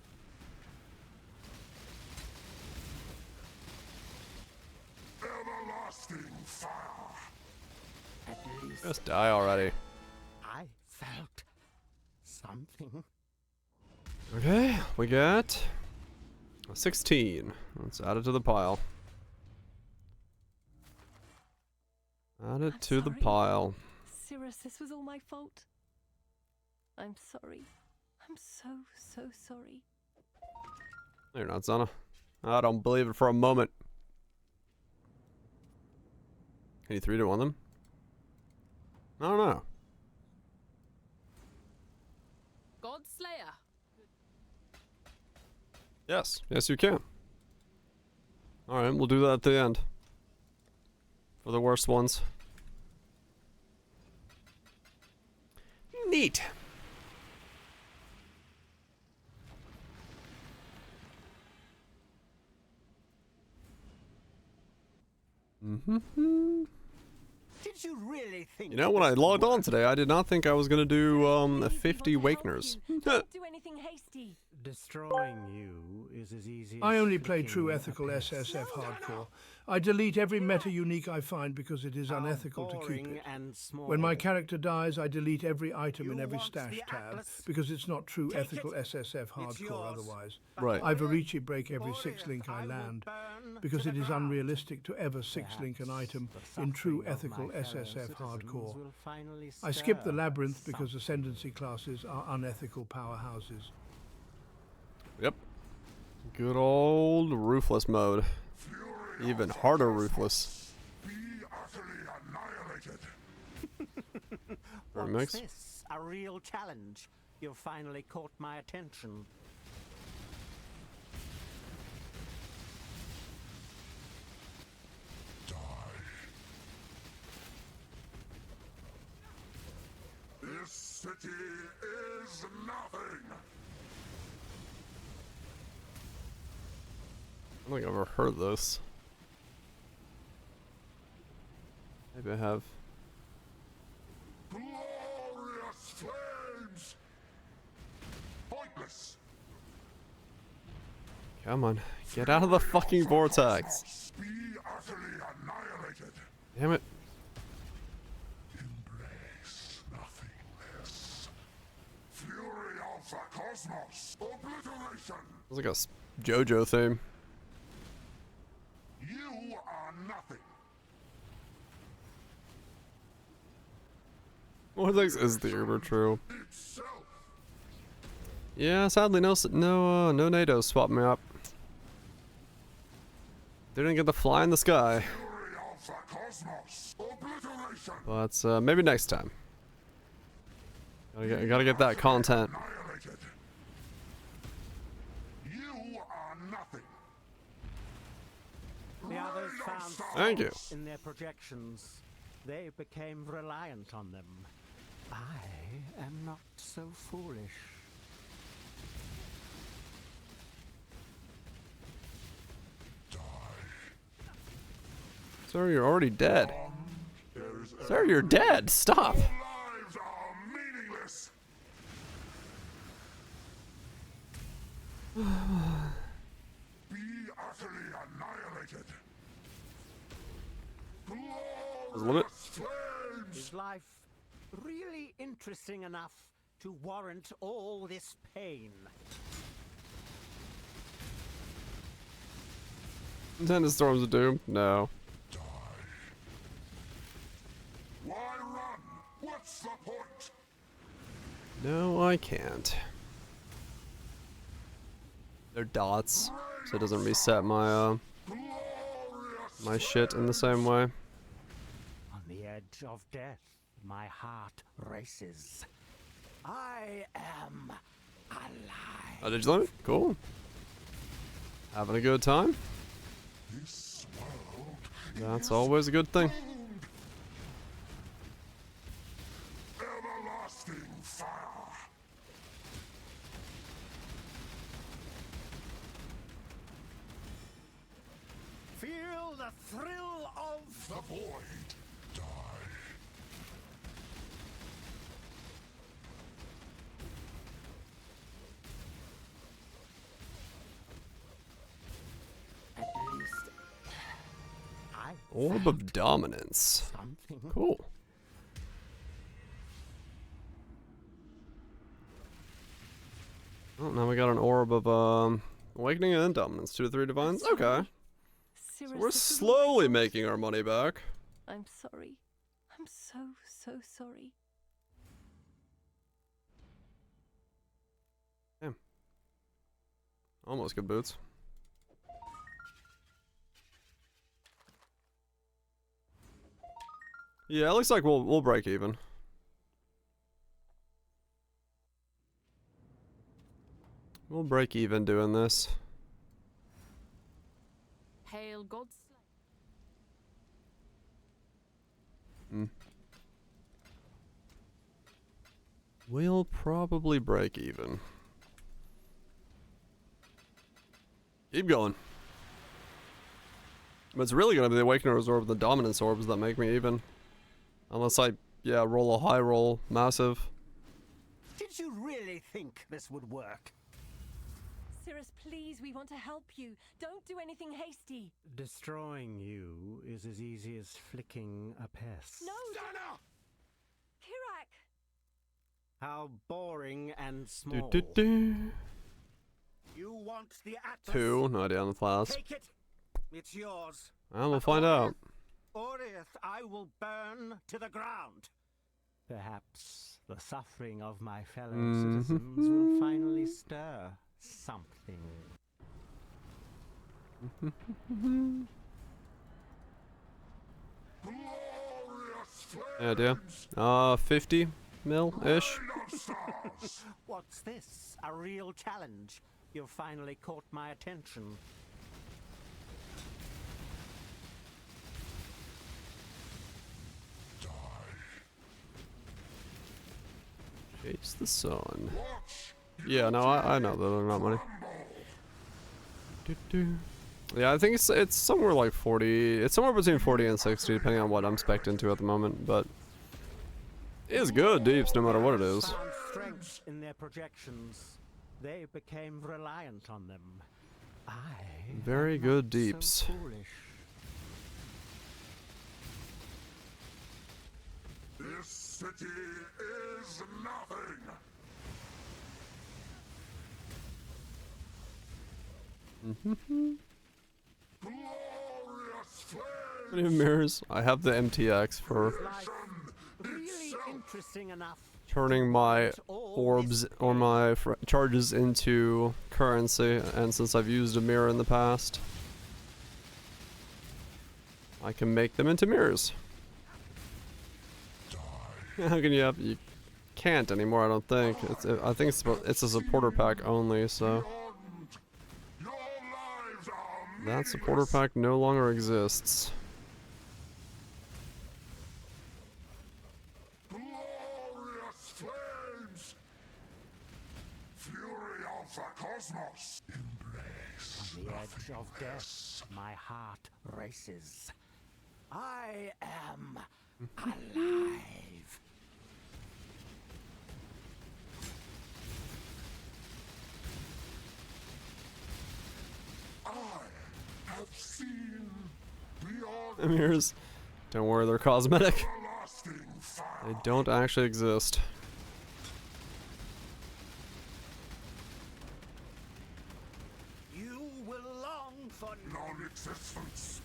Everlasting fire. At least Just die already. I felt something. Okay, we got 16. Let's add it to the pile. Add it to the pile. Cirrus, this was all my fault. I'm sorry. I'm so sorry. No, you're not, Zana. I don't believe it for a moment. Can you 3-2 on them? I don't know. God Slayer. Yes. Yes, you can. Alright, we'll do that at the end. For the worst ones. Neat. Mm-hmm. Did you really think? You know, when I logged on today, I did not think I was gonna do 50 Awakeners. Don't do anything hasty. Destroying you is as easy I as only play flicking true a ethical pest. SSF hardcore. I delete every meta unique I find because it is unethical to keep boring it. and small. When my character dies, I delete every item in every want stash the tab Atlas? because it's not true Take ethical it. SSF It's hardcore yours. otherwise. Right. I Varici break every Glorious, 6-link I I will land burn because to it the is ground. unrealistic to ever 6-link an Perhaps item the in true suffering of ethical my fellow SSF citizens hardcore. will finally I skip the stir labyrinth some- because ascendancy classes are unethical powerhouses. Yep. Good old ruthless mode. Even harder ruthless. Be utterly annihilated. Very What's mix. this? A real challenge. You've finally caught my attention. This city is nothing. I don't think I've ever heard this. Maybe I have. Glorious flames. Pointless. Come on. Get out of the fucking vortex. Be utterly annihilated. Damn it. Embrace nothingness. Fury of the cosmos. Obliteration. It's like a JoJo theme. You are nothing. Vortex is the uber true. Itself. Yeah, sadly no NATO swapped me up. Didn't get to fly in the sky. Fury of the cosmos. Obliteration. But maybe next time. Gotta get that content. Annihilated. You are nothing. The others found Thank you. faults in their projections. They became reliant on them. I am not so foolish. Sir, you're already dead. Sir, you're dead. Stop. Lives are meaningless. Be utterly annihilated. There's a limit. Flames. Is life really interesting enough to warrant all this pain? Intended Storms of Doom? No. Why run? What's the point? No, I can't. They're dots, so it doesn't reset my my shit in the same way. On the edge of death, my heart races. I am alive. Oh, did you learn it? Cool. Having a good time? This world That's always a good thing. everlasting fire. Feel the thrill of The void. Die. at least I Orb of Dominance. something. Cool. Oh, now we got an Orb of Awakening and Dominance. 2 to 3 Divines. Okay. So we're slowly making our money back. I'm sorry. I'm so sorry. Damn. Almost good boots. Yeah, it looks like we'll break even. We'll break even doing this. Hail God's We'll probably break even. Keep going. But it's really gonna be the Awakeners Orb, the Dominance Orbs that make me even. Unless I, yeah, roll a high roll, massive. Did you really think this would work? Cirrus, please, we want to help you. Don't do anything hasty. Destroying you is as easy as flicking a pest. No! Kirak! How boring and small. You want the Atlas? 2, no idea on the class. Take it. It's yours. Well, we'll find out. Orith, I will burn to the ground. Perhaps the suffering of my fellow citizens will finally stir something. Yeah, dear. 50 mil-ish. What's this? A real challenge? You've finally caught my attention. Chase the sun. Yeah, no, I know that they're not money. Yeah, I think it's somewhere like 40. It's somewhere between 40 and 60, depending on what I'm spec'd into at the moment. But it is good deeps, no matter what it is. Found strength in their projections. They became reliant on them. Very good deeps. So foolish. This city is nothing. What do you mirrors? I have the MTX for Really interesting enough. turning my orbs or my charges into currency, and since I've used a mirror in the past, I can make them into mirrors. How can you have? You can't anymore. I don't think. I think it's a supporter pack only. So that supporter pack no longer exists. Cosmos. On the edge of death, my heart races. I am alive. I have seen beyond Mirrors, don't worry, they're cosmetic. everlasting fire. They don't actually exist. You will long for non-existence.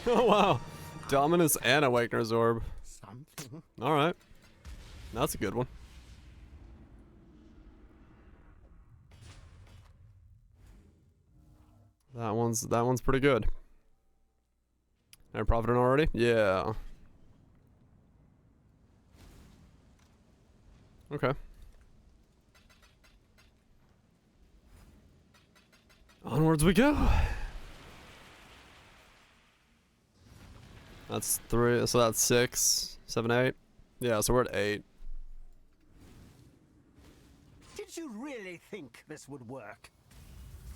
Oh wow, Dominus and Awakener's Orb. something. All right, that's a good one. That one's pretty good. I profited already? Yeah. Okay. Onwards we go. That's 3, so that's 6, 7, 8. Yeah, so we're at 8. Did you really think this would work?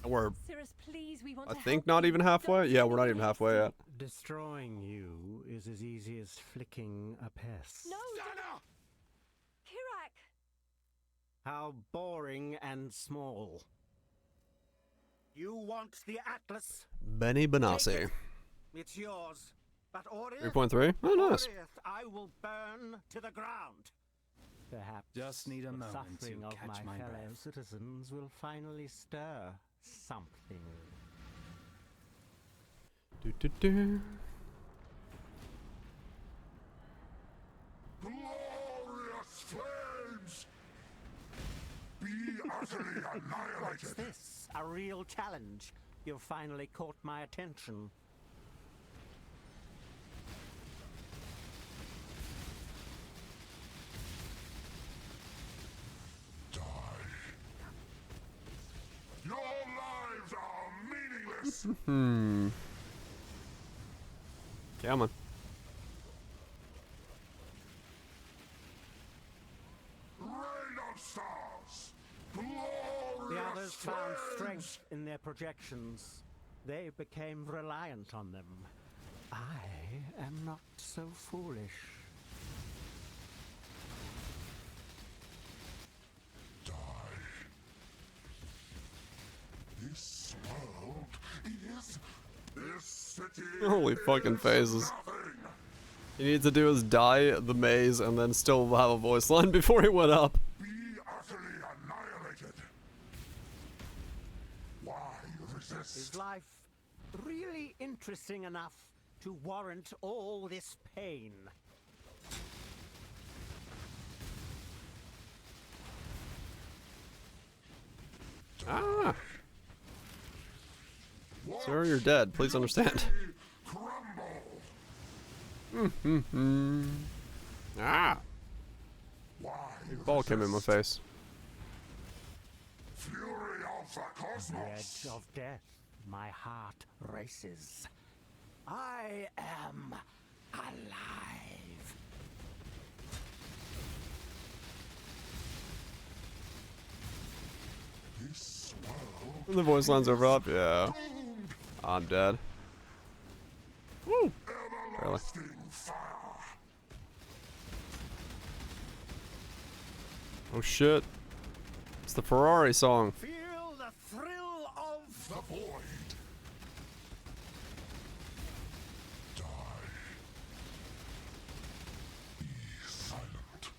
We're, Cirrus, please, we want I to think, help not you. even halfway. Yeah, we're not even halfway yet. Destroying you is as easy as flicking a pest. No! Kirak! How boring and small. You want the Atlas? Benny Benassi. It's yours. But Orith, 3.3? Oh, nice. Orith, I will burn to the ground. Perhaps Just need a the moment to suffering of catch my my fellow breath. citizens will finally stir something. Do. Glorious flames. utterly annihilated. What's this? A real challenge. You've finally caught my attention. Your lives are meaningless. Come on. Rain of stars. The others found strength in their projections. They became reliant on them. I am not so foolish. This world is this city. Holy fucking phases. He needs to do is die the maze and then still have a voice line before he went up. Be utterly annihilated. Why resist? Is life really interesting enough to warrant all this pain? Ah! Sir, you're dead. Please understand. Ah! Big ball came in my face. Fury of the At cosmos. the edge of death, my heart races. I am alive. This world. The voice lines overlap? Yeah. I'm dead. Woo! Barely. Everlasting fire. Oh shit. It's the Ferrari song. Feel the thrill of The void. Die. Be silent.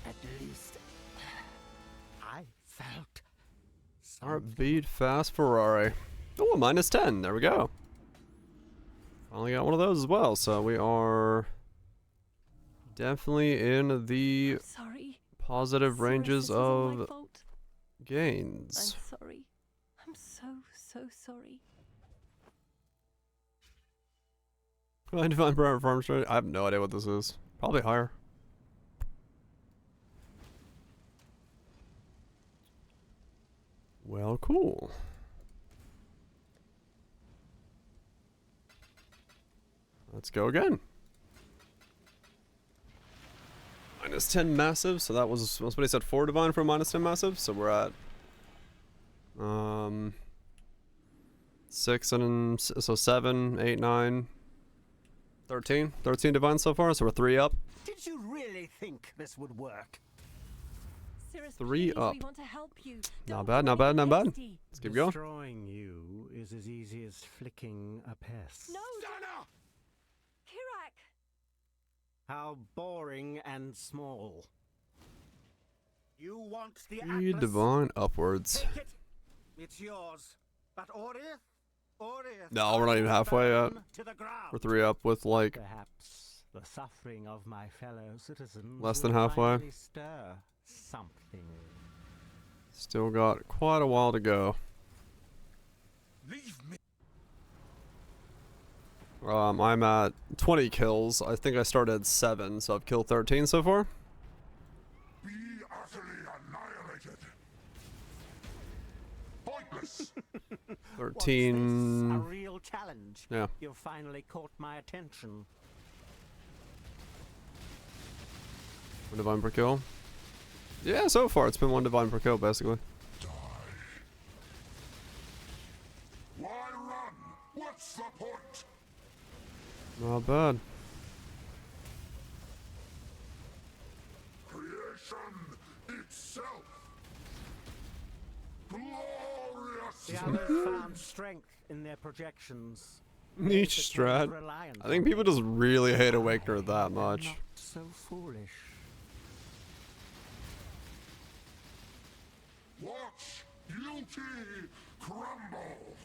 At least I felt Heartbeat fast Ferrari. Oh, a -10. There we go. Finally got one of those as well. So we are definitely in the Sorry. positive ranges Cyrus, this isn't my of fault. gains. I'm sorry. I'm so sorry. Divine Power Farm Straight. I have no idea what this is. Probably higher. Well, cool. Let's go again. -10 massive, so that was what he said, 4 divine for a -10 massive, so we're at 6 and so 7, 8, 9, 13 divine so far, so we're 3 up. Did you really think this would work? Cyrus, 3 please, up. we want to help you. Not Don't bad, not worry, bad, not bad. hasty. Let's keep going. Destroying you is as easy as flicking a pest. No, Kirak. How boring and small. You want the 3 Atlas? divine upwards. Take it. It's yours. But Orith, No, we're not even halfway yet. to the ground. We're 3 up with like Perhaps the suffering of my fellow citizens less than will halfway. finally stir something. Still got quite a while to go. Leave me. I'm at 20 kills. I think I started at 7, so I've killed 13 so far. Be utterly annihilated. Pointless. 13. A real challenge. Yeah. You've finally caught my attention. 1 divine per kill. Yeah, so far it's been 1 divine per kill, basically. Why run? What's the point? Not bad. Creation itself. Glorious. The others found strength in their projections. Niche strat. I think people just really hate Awakener that much. Not so foolish. Watch beauty crumble.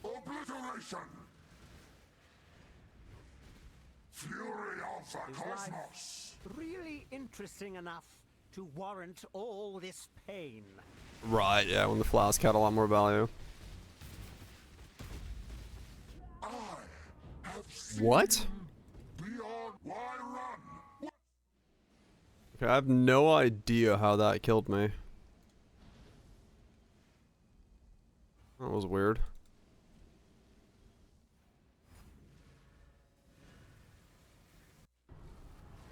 Obliteration. Fury Is life really interesting enough to warrant all this pain? Right, yeah, when the flask had a lot more value. What? Okay, I have no idea how that killed me. That was weird.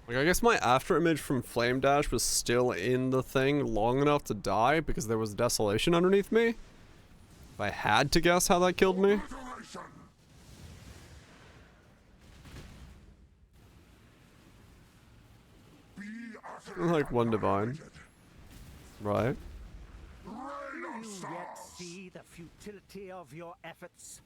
Like, I guess my after image from Flame Dash was still in the thing long enough to die because there was desolation underneath me. If I had to guess how that killed me. Like one divine. Right. Do you yet see the futility of your efforts?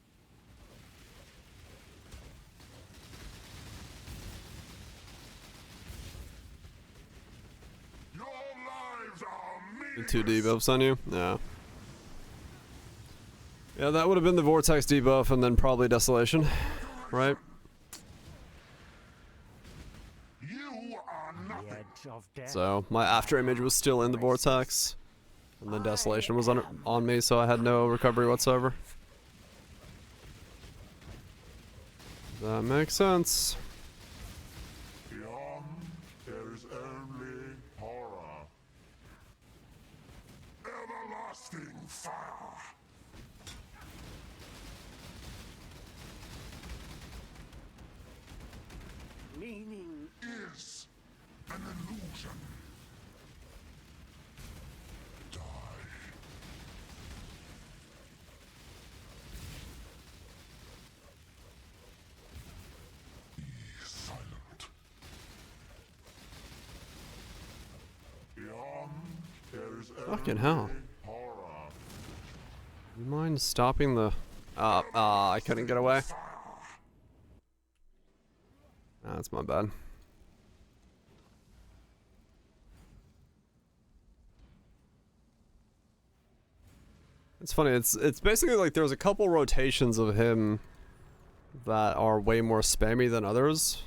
The 2 debuffs on you? Yeah. Yeah, that would have been the Vortex debuff and then probably Desolation. Right? So, my after image was still in the Vortex. And then Desolation was on me, so I had no recovery whatsoever. That makes sense. Beyond, there is only horror. Everlasting fire. Meaning is an illusion. Die. Be silent. Beyond, there is Fucking hell. horror. You mind stopping the... I couldn't get away. That's my bad. It's funny, it's basically like there's a couple rotations of him that are way more spammy than others.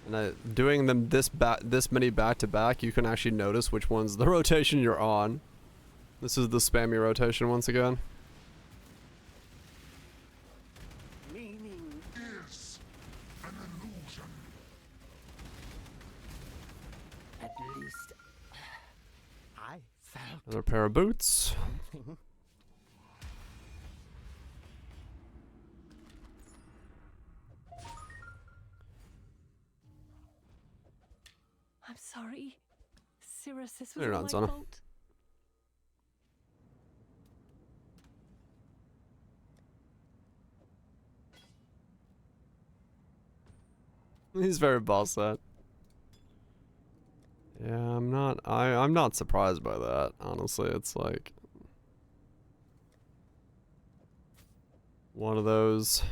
And doing them this many back to back, you can actually notice which one's the rotation you're on. This is the spammy rotation once again. meaning is an illusion. at least I felt Another pair of boots. something. I'm sorry. Cirrus, this was You're all not, my Zana. fault. He's very boss that. Yeah, I'm not surprised by that, honestly. It's like one of those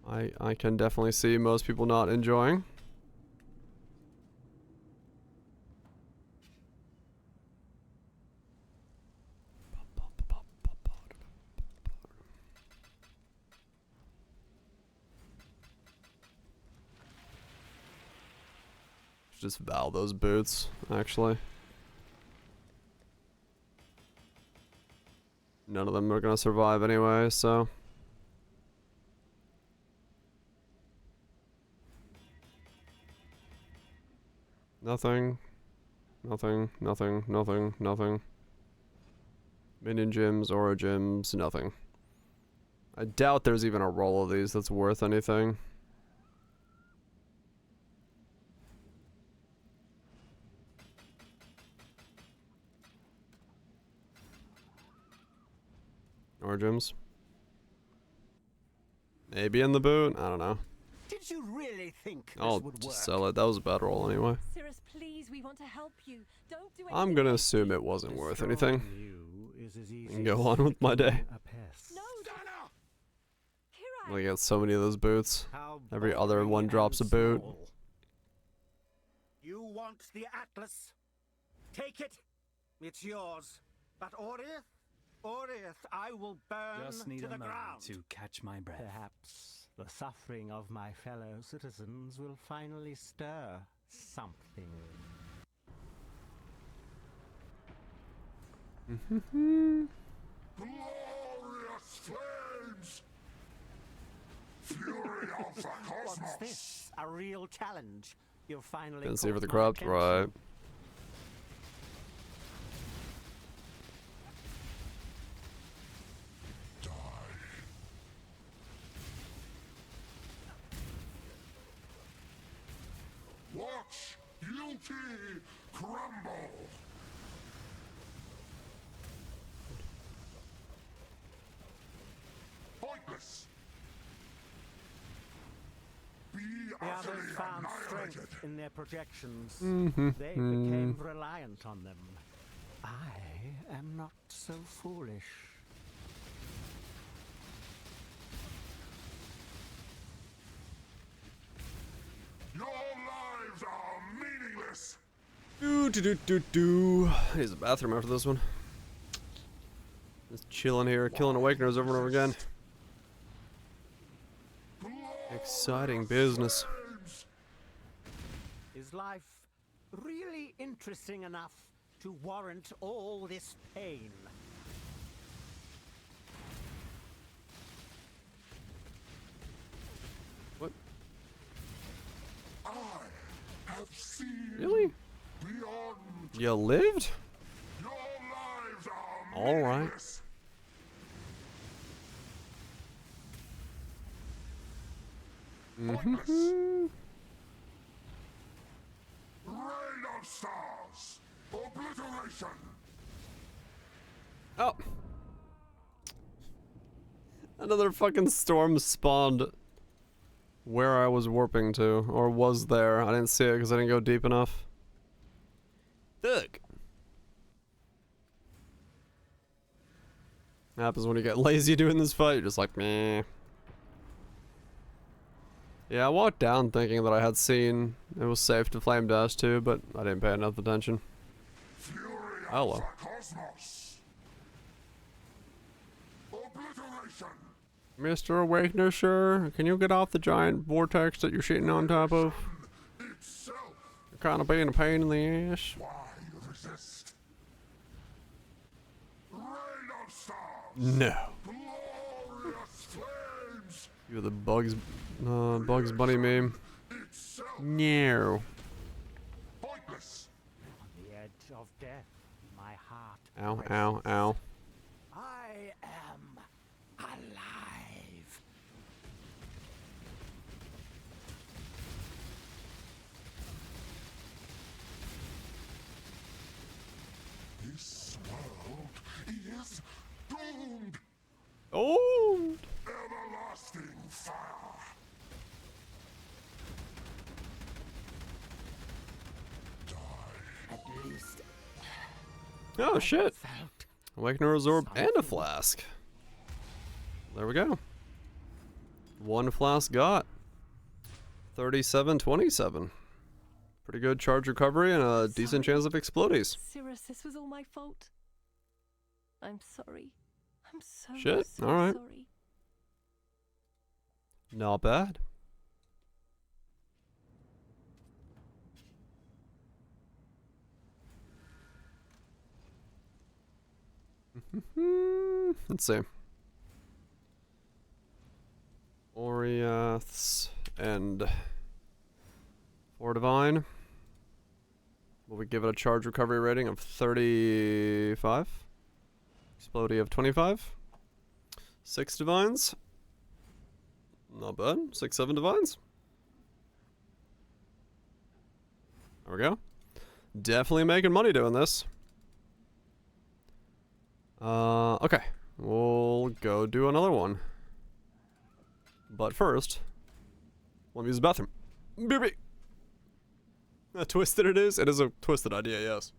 I can definitely see most people not enjoying. Just Val those boots, actually. None of them are gonna survive anyway, so. Nothing. Nothing, nothing, nothing, nothing. Minion gyms, aura gyms, nothing. I doubt there's even a roll of these that's worth anything. Or gyms. Maybe in the boot? I don't know. Did you really think this I'll would work? just sell it. That was a bad roll anyway. Cirrus, please, we want to help you. Don't do I'm gonna assume it wasn't worth anything. You is as easy And go on with my day. a pest. No, I get so many of those boots. How Every other boring one and drops a boot. small. You want the Atlas? Take it. It's yours. But Oriath, I will burn Just need to a the moment ground. to catch my breath. Perhaps The suffering of my fellow citizens will finally stir something. Glorious flames! Fury of the What's cosmos! this? A real challenge? You've finally Didn't see for caught the my crops, attention. right? Watch beauty crumble! Pointless! Be The others utterly found annihilated! strength in their projections. Mhm. They became reliant on them. I am not so foolish. Your lives are meaningless! Do. Here's a bathroom after this one. Just chilling here, killing Awakeners over and over again. Exciting business. Is life really interesting enough to warrant all this pain? What? I have seen Really? beyond. You lived? Your lives are All right. meaningless. Mhm. Rain of stars! Obliteration! Oh. Another fucking storm spawned where I was warping to, or was there. I didn't see it because I didn't go deep enough. Fuck. Happens when you get lazy doing this fight. You're just like, meh. Yeah, I walked down thinking that I had seen it was safe to flame dash too, but I didn't pay enough attention. Hello. Cosmos! Obliteration! Mr. Awakener, sir, can you get off the giant vortex that you're shitting on top of? Itself! You're kind of being a pain in the ass. Why resist? Rain of stars! No. Glorious flames! You're the Bugs Bunny meme. Itself! No. Pointless! On the edge of death, my heart. Ow, races. ow, ow. I am alive. This world is doomed! Oh! Everlasting fire! At least Oh shit. felt Awakener Orb and a flask. There we go. One flask got. 3727. Pretty good charge recovery and a decent chance of explodies. Cirrus, this was all my fault. I'm sorry. I'm so, Shit, so alright. sorry. Not bad. Let's see. Oriaths and 4 Divine. Will we give it a charge recovery rating of 35? Explodey of 25. 6 Divines. Not bad. 6, 7 Divines. There we go. Definitely making money doing this. Okay. We'll go do another one. But first, let me use the bathroom. BB! How twisted it is? It is a twisted idea, yes.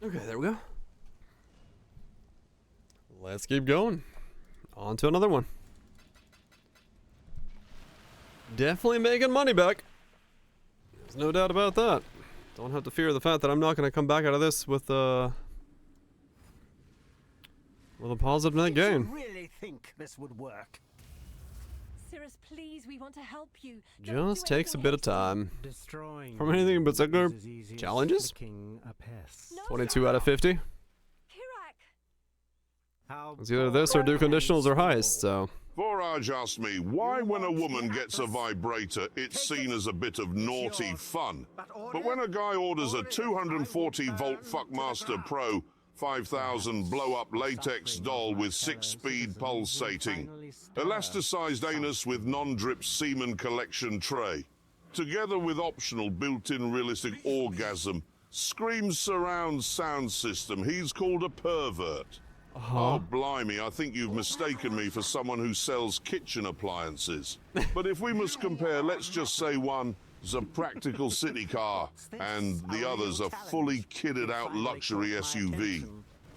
Okay, there we go. Let's keep going. On to another one. Definitely making money back. There's no doubt about that. Don't have to fear the fact that I'm not going to come back out of this with a positive net gain. Did you really think this would work? Cirrus, please, we want to help you. Just takes a bit of time. Destroying From anything in particular is as easy as challenges? flicking a pest. 22 out of 50. How It's either this or do conditionals or heist, so. Voraj asked me why when a woman gets a vibrator it's seen as a bit of naughty fun. But when a guy orders a 240-volt Fuckmaster Pro 5000 blow-up latex doll with 6-speed pulsating, elasticized anus with non-drip semen collection tray, together with optional built-in realistic orgasm, screams surround sound system, he's called a pervert. Oh, blimey, I think you've mistaken me for someone who sells kitchen appliances. But if we must compare, let's just say one is a practical city car and the other's a fully kitted out luxury SUV.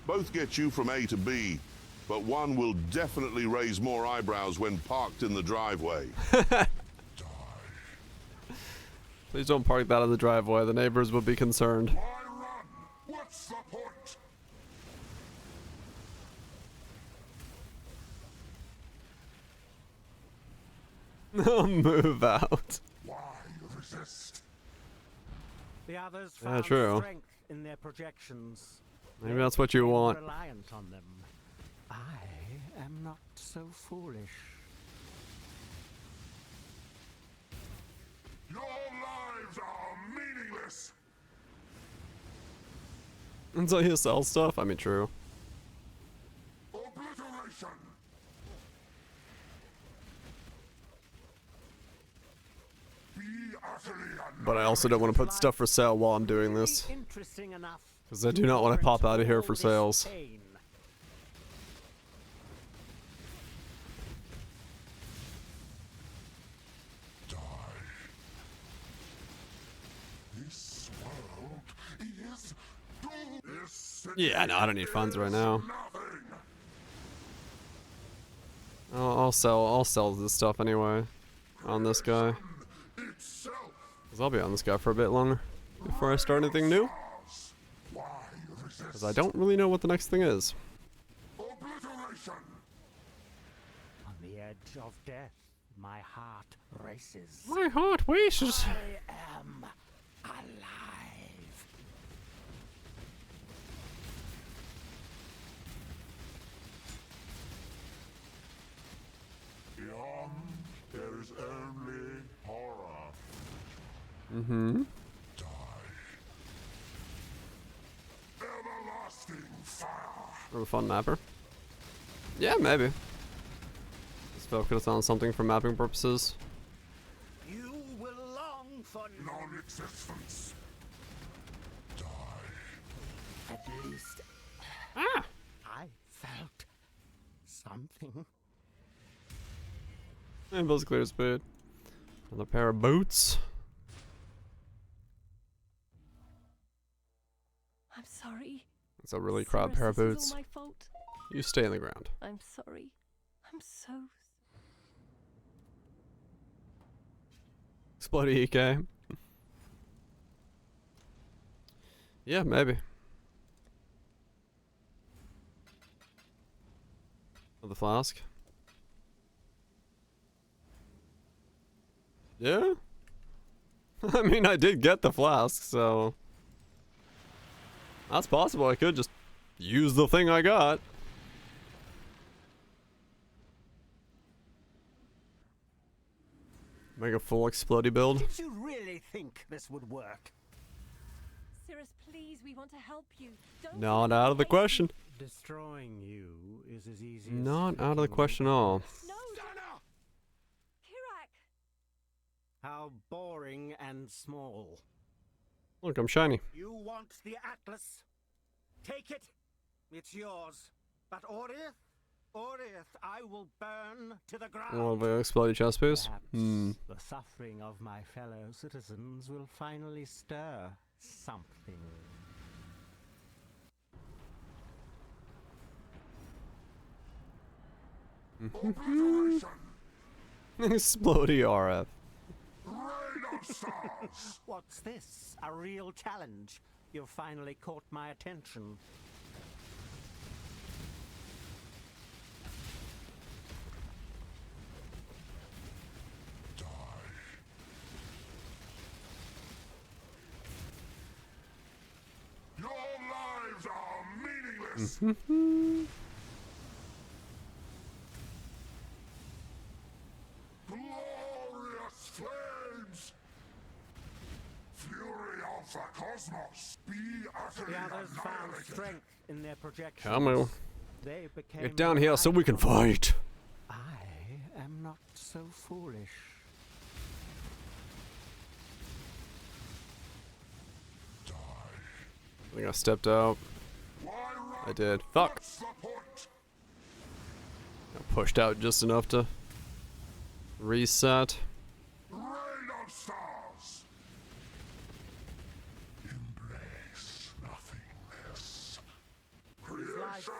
Both get you from A to B, but one will definitely raise more eyebrows when parked in the driveway. Please don't park that in the driveway. The neighbors will be concerned. What's the point? Move out. Why resist? The others Yeah, found true. strength in their projections. Maybe that's what you want. Reliant on them. I am not so foolish. Your lives are meaningless. Until you sell stuff? I mean, true. Obliteration. Be utterly But I also don't want to put stuff for sale while I'm doing this. Interesting enough. Because I do not want to pop out of here for sales. Pain. This world is doomed. This Yeah, no, I don't need funds right now. nothing. I'll sell this stuff anyway. On this guy. Because I'll be on this guy for a bit longer. Before I start anything new. Because I don't really know what the next thing is. Obliteration. On the edge of death, my heart races. My heart races. I am alive. Beyond, there is only horror. Mm-hmm. Everlasting fire. Or a fun mapper? Yeah, maybe. Just focus on something for mapping purposes. You will long for non-existence. At least I felt something. And buzz clear speed. Another pair of boots. I'm sorry. It's a really crap pair of Cirrus, boots. this is all my fault. You stay in the ground. I'm sorry. I'm so Explodey EK. Yeah, maybe. Oh, the flask. Yeah? I mean, I did get the flask, so... That's possible. I could just use the thing I got. Make a full explodey build. Did you really think this would work? Cirrus, please, we want to help you. Don't Not out of the question. Destroying you is as easy as Not out of the flicking question at all. No, Kirak. How boring and small. Look, I'm shiny. You want the Atlas? Take it. It's yours. But Orith, I will burn to the ground. One of the explodey chest piece. Perhaps the suffering of my fellow citizens will finally stir something. Explodey RF. What's this? A real challenge? You've finally caught my attention. Your lives are meaningless. Glorious flames! Fury of the cosmos! Be utterly The others found annihilated. strength in their projections. Come on. They became Get down here so we can fight. I am not so foolish. I think I stepped out. I did. Fuck. I pushed out just enough to reset. Rain of stars! Embrace nothingness. Creation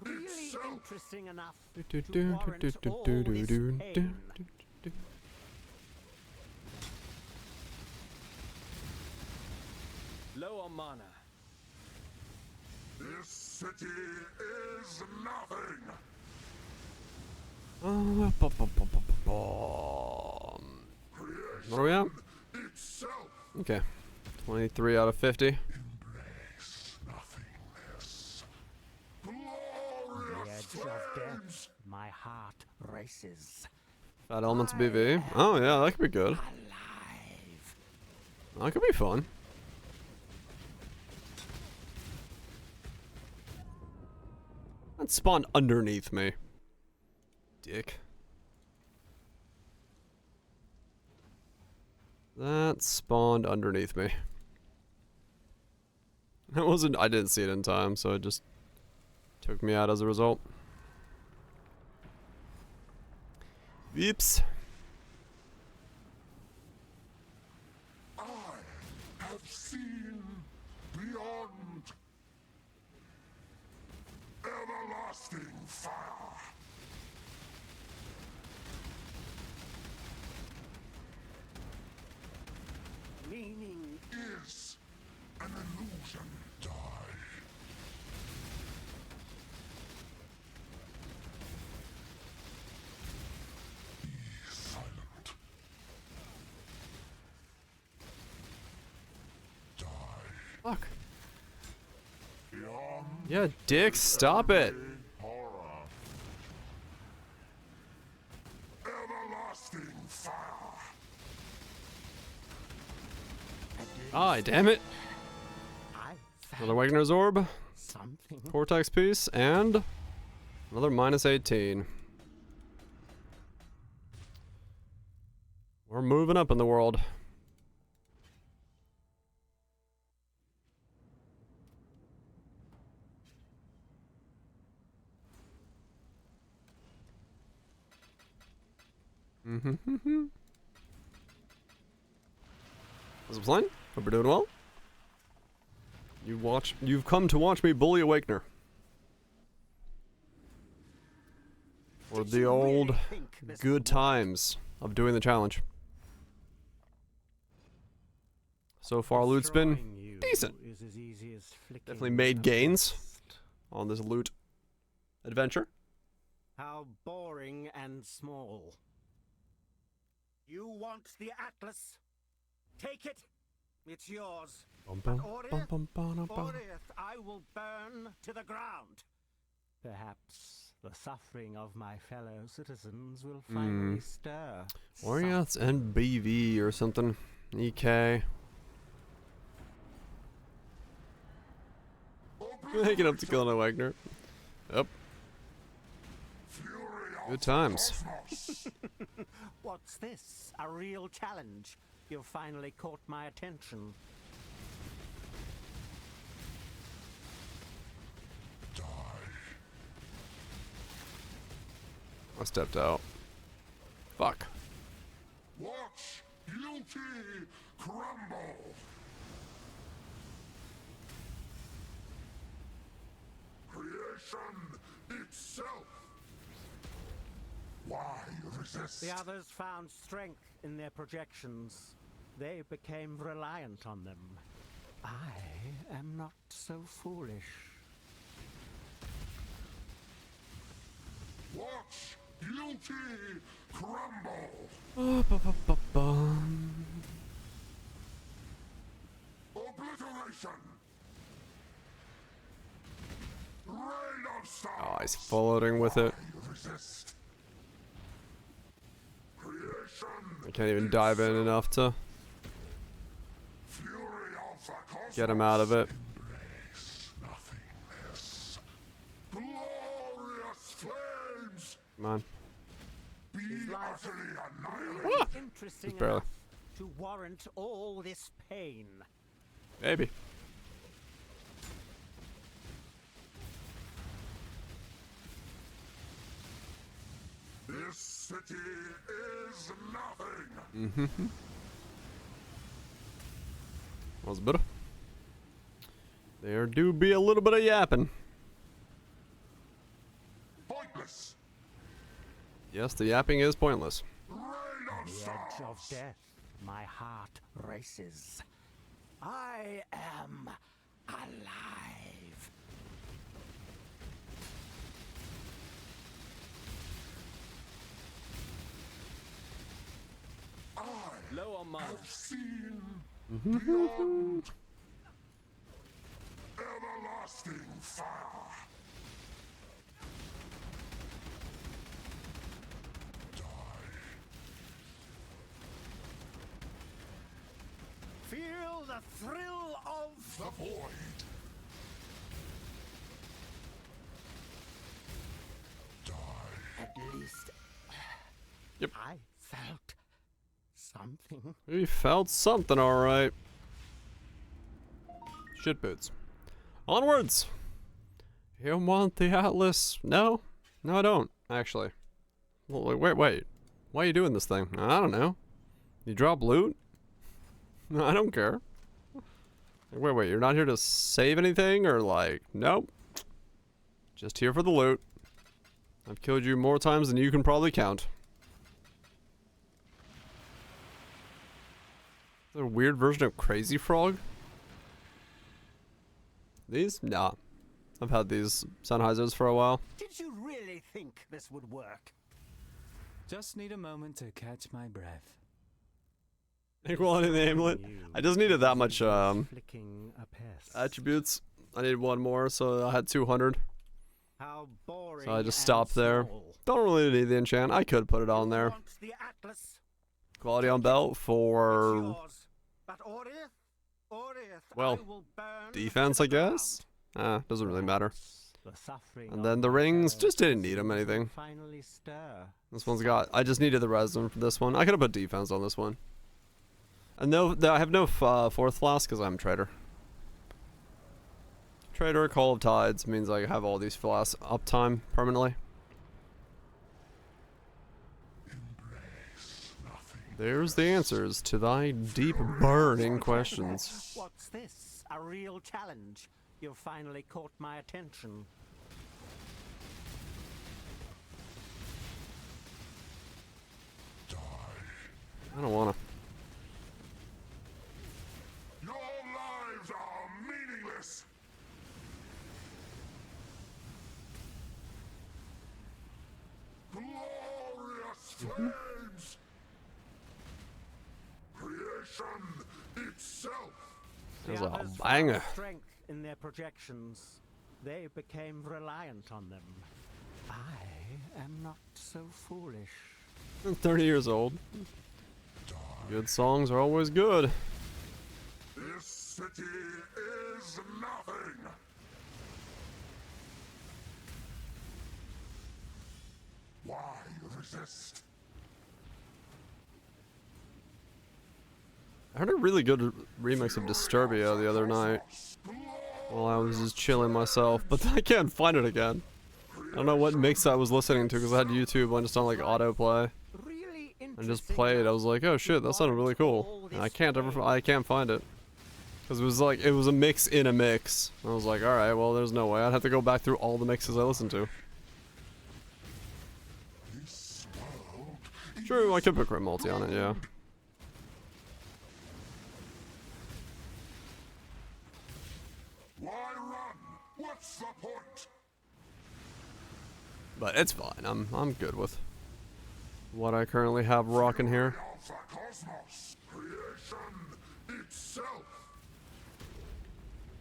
Really itself! interesting enough Do, to do, do, warrant do, do, all do, this do, do, pain. do. Low on mana. This city is nothing! What are we at? Itself! Okay. 23 out of 50. Embrace nothingness. On the Glorious edge of death, flames! my heart races. Fat Elements BV. Oh yeah, that could be good. That could be fun. That spawned underneath me. Dick. That spawned underneath me. I didn't see it in time, so it just took me out as a result. Beeps. I have seen beyond everlasting fire. Meaning Is an illusion. Die. Be silent. Die. Fuck. Beyond Yeah, Dick, stop it. horror. Everlasting fire. Ah, damn it. I Another Awakener's Orb. something. Cortex piece, and another minus 18. We're moving up in the world. How's it playing? Hope you're doing well. You've come to watch me bully Awakener. Or the old good times of doing the challenge. So far, loot's been decent. Is as easy as Definitely made gains on this loot adventure. How boring and small. You want the Atlas? Take it. It's yours. But Orith, I will burn to the ground. Perhaps the suffering of my fellow citizens will finally stir. Or yeah, it's NBV or something. EK. Making up to killing a Wagner. Yep. Good times. What's this? A real challenge? You've finally caught my attention. I stepped out. Fuck. Watch beauty crumble. Creation itself. Why resist? The others found strength in their projections. They became reliant on them. I am not so foolish. Watch guilty crumble. Obliteration. Rain of stars. Oh, he's floating with it. Resist. Creation. I can't even dive in enough to Fury of the cosmos. get him out of it. Embrace nothingness. Glorious flames. Come on. Be utterly annihilated. Interesting Just barely. enough to warrant all this pain. Maybe. This city is nothing. Mm-hmm. Was better. There do be a little bit of yapping. Pointless. Yes, the yapping is pointless. Rain On of the stars. edge of death, my heart races. I am alive. Low on mine. I've seen beyond everlasting fire. Feel the thrill of The void. At least Yep. I felt something. We felt something, alright. Shit boots. Onwards! You want the Atlas? No? No, I don't, actually. Well, wait. Why are you doing this thing? I don't know. You drop loot? No, I don't care. Wait, you're not here to save anything? Or like, nope. Just here for the loot. I've killed you more times than you can probably count. Is that a weird version of Crazy Frog? These? Nah. I've had these Sennheisers for a while. Did you really think this would work? Just need a moment to catch my breath. Equality in the amulet. I just needed that much Flicking a pest. attributes. I needed one more, so I had 200. How boring. So I just and stopped there. small. Don't really need the enchant. I could put it on there. Want the Atlas? Quality on belt It's for, yours. But Orith, well, I will burn defense, to I the ground. guess. Doesn't really matter. The suffering And of then the my rings, parents just didn't need them will anything. Finally stir. This one's got, I just needed the resin for this one. I could have put defense on this one. And I have no fourth flask because I'm trader. Trader, Call of Tides means I have all these flasks uptime permanently. There's the answers to thy deep burning questions. What's this? A real challenge. You've finally caught my attention. I don't wanna. Your lives are meaningless. Glorious flames. Creation itself. There's The a others banger. found strength in their projections. They became reliant on them. I am not so foolish. I'm 30 years old. Good songs are always good. This city is nothing. Why resist? I heard a really good remix of Disturbia the other night while I was just chilling myself, but I can't find it again. I don't know what mix I was listening to because I had YouTube on just on like autoplay. I just played. I was like, oh shit, that sounded really cool. And I can't find it because it was a mix in a mix. I was like, all right, well, there's no way. I'd have to go back through all the mixes I listened to. This True, I could put crit multi on it, yeah. Why run? What's the point? But it's fine. I'm good with what I currently have rocking here. Of the cosmos, creation itself.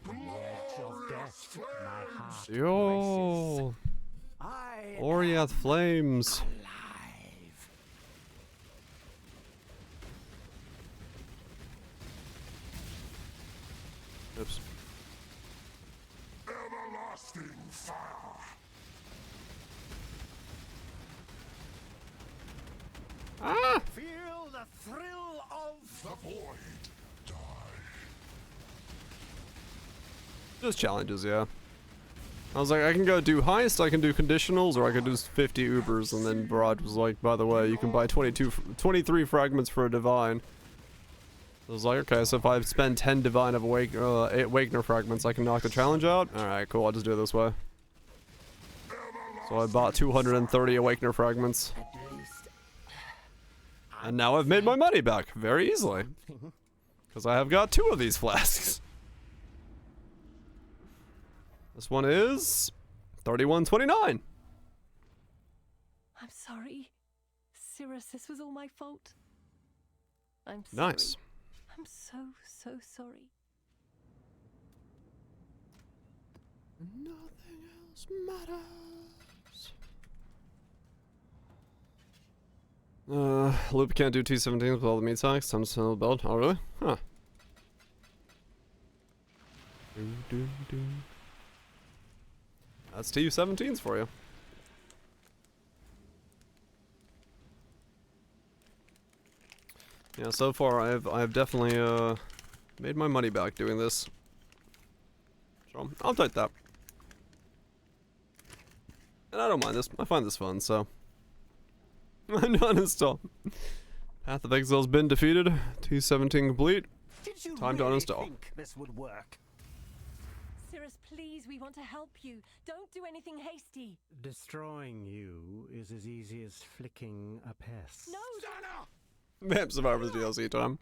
Glorious flames. Yo, Oriath Flames. Oops. Everlasting fire. Ah! Feel the thrill of the void. Just challenges, yeah. I was like, I can go do heist, I can do conditionals, or I could do 50 Ubers, and then Barrage was like, by the way, you can buy 23 fragments for a Divine. I was like, okay, so if I spend 10 Divine of 8 Awakener fragments, I can knock the challenge out? Alright, cool, I'll just do it this way. So I bought 230 Awakener fragments. And now I've made my money back, very easily. Because I have got 2 of these flasks. This one is 31.29. I'm sorry. Cirrus, this was all my fault. I'm sorry. Nice. I'm so sorry. Nothing else matters. Loop can't do T17s with all the meat sacks. Time to sell the build. Oh, really? Huh. That's TU17s for you. Yeah, so far I've definitely made my money back doing this. So I'll take that. And I don't mind this. I find this fun, so I'm not uninstall. Path of Exile's been defeated. T17 complete. Did you Time to really uninstall. think this would work? Cirrus, please, we want to help you. Don't do anything hasty. Destroying you is as easy as flicking a pest. No! Vamp Survivors DLC time.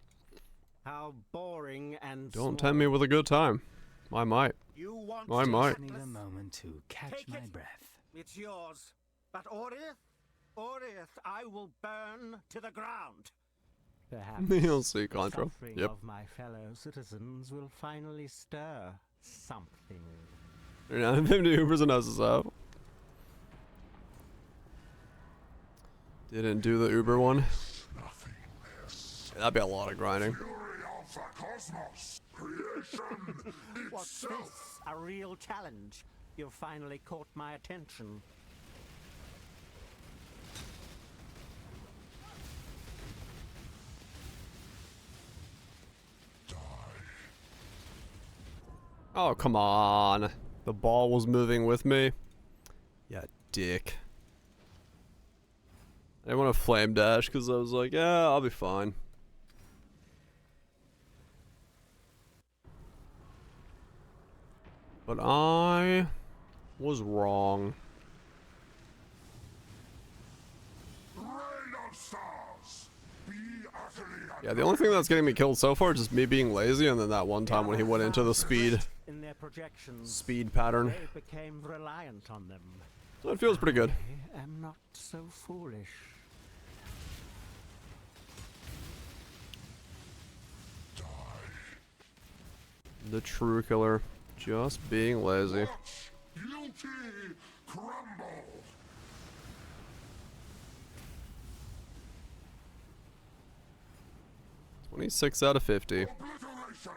How boring and Don't tempt me with a good time. I might. You want I might. Need a moment to catch Take my it. breath. It's yours. But Oriath, I will burn to the ground. Perhaps You'll see, the Contra. suffering Yep. of my fellow citizens will finally stir something. You're not 50 Ubers and us out. Didn't do the Uber one. Yeah, that'd be a lot of grinding. Fury of the cosmos, creation What's itself. this? A real challenge. You've finally caught my attention. Oh, come on. The ball was moving with me. Yeah, dick. I didn't want to flame dash because I was like, yeah, I'll be fine. But I was wrong. Rain of stars, be utterly Yeah, the only thing that's getting me killed so far is just me being lazy, and then that one time when he went into the speed In their projections, pattern. they became reliant on them. So it feels pretty good. I am not so foolish. The true killer. Just being lazy. beauty crumble. 26 out of 50. Obliteration.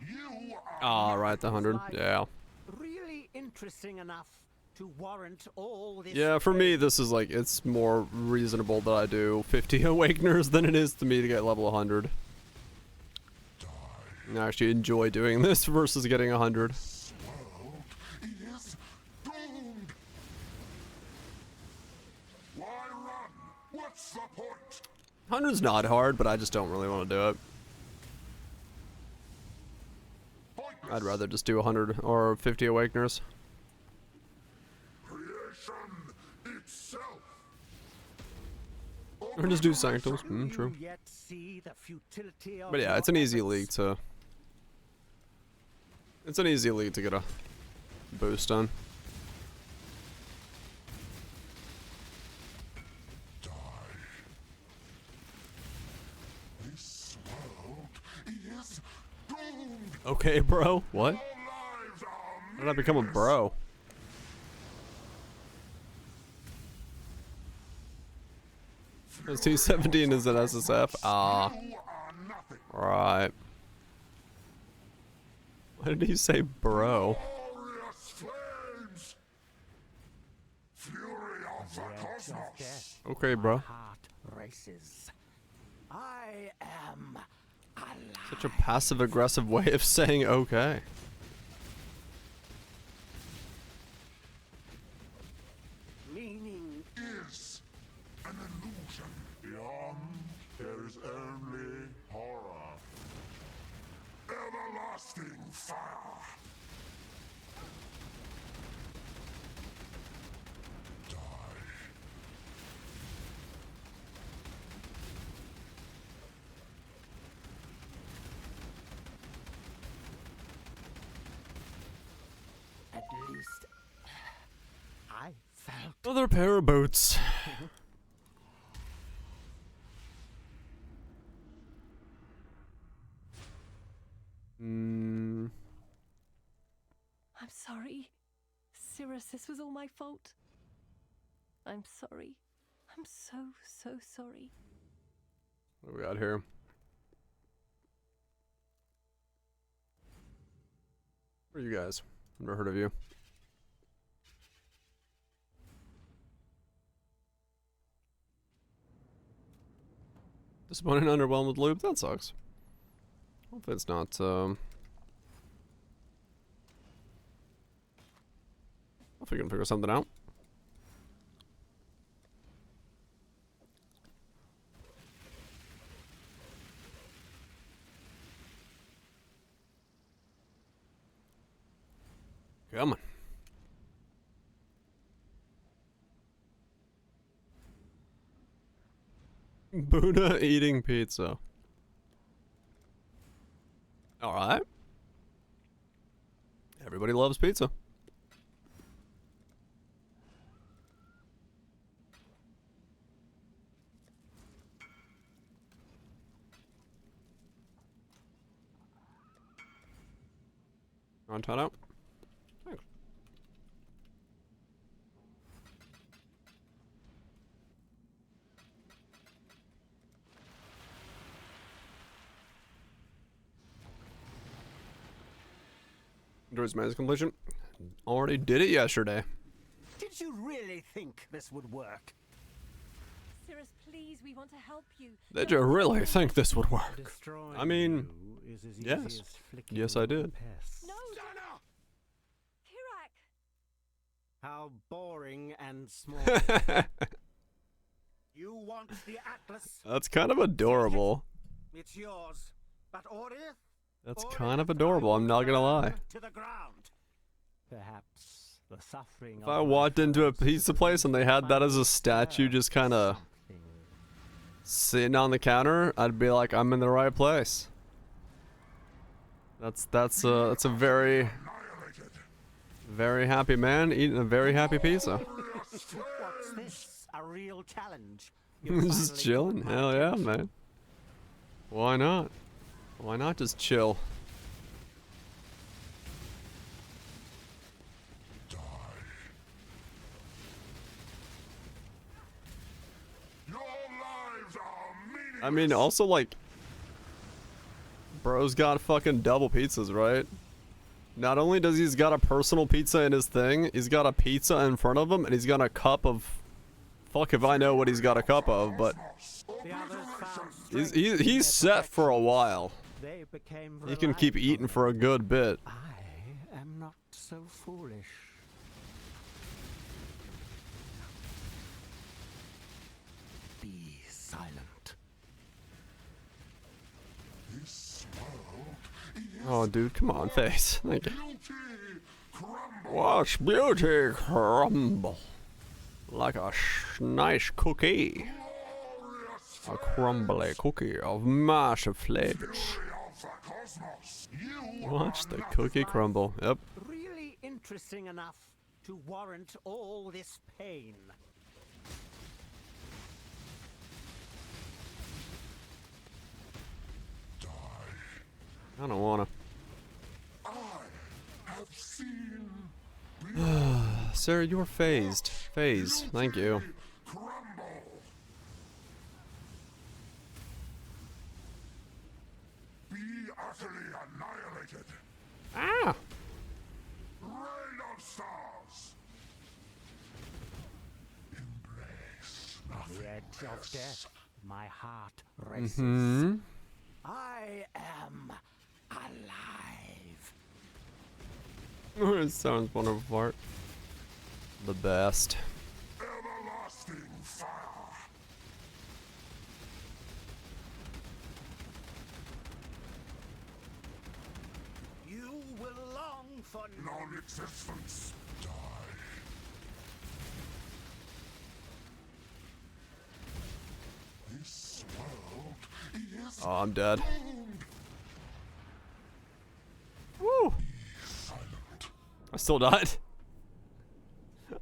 You are Ah, right, the 100. Yeah. Really interesting enough to warrant all this. Yeah, for me, this is like, it's more reasonable that I do 50 Awakeners than it is to me to get level 100. I actually enjoy doing this versus getting 100. is doomed. Why run? What's the point? 100's not hard, but I just don't really want to do it. I'd rather just do 100 or 50 Awakeners. Creation Or just do Sanctums. True. But yeah, it's an easy league to... It's an easy league to get a boost on. Okay, bro. What? How did I become a bro? This T17 is an SSF. Ah. Right. Why did he say bro? Okay, bro. I am Such a passive-aggressive way of saying okay. meaning Is an illusion. Beyond, there is only horror. Everlasting fire. at least I felt Another pair of boots. I'm sorry. Cirrus, this was all my fault. I'm sorry. I'm so sorry. What do we got here? Who are you guys? Never heard of you. Disappointed and underwhelmed with loop? That sucks. Hopefully it's not, hopefully we can figure something out. Come on. Buddha eating pizza. Alright. Everybody loves pizza. On tied out. Thanks. Android's Maze completion. Already did it yesterday. Did you really think this would work? Cirrus, please, we want to help you. Did you really think this would work? I mean, yes. Yes, I did. No! Kirak! How boring and small. You want the Atlas? That's kind of adorable. It's yours. But Orith? That's kind of adorable, I'm not gonna lie. To the ground. Perhaps the suffering If I walked into a pizza place and they had that as a statue just kind of sitting on the counter, I'd be like, I'm in the right place. That's a very happy man eating a very happy pizza. What's this? A real challenge. Just chilling? Hell yeah, man. Why not? Why not just chill? I mean, also, like, bro's got fucking double pizzas, right? Not only does he's got a personal pizza in his thing, he's got a pizza in front of him, and he's got a cup of... Fuck if I know what he's got a cup of, but... He's set for a while. He can keep eating for a good bit. I am not so foolish. Be silent. Oh, dude, come on, face. Thank you. Watch beauty crumble like a nice cookie. A crumbly cookie of massive flavors. Watch the cookie crumble. Yep. Really interesting enough to warrant all this pain. I don't wanna. I have seen Sir, you are phased. Phased. Thank you. crumble. Be utterly annihilated. Ah! Rain of stars. Embrace The edge of death. My heart Mm-hmm. races. I am alive. It sounds wonderful fart. The best. Everlasting fire. You will long for non-existence. Die. This world is Oh, I'm dead. doomed. Woo! I still died.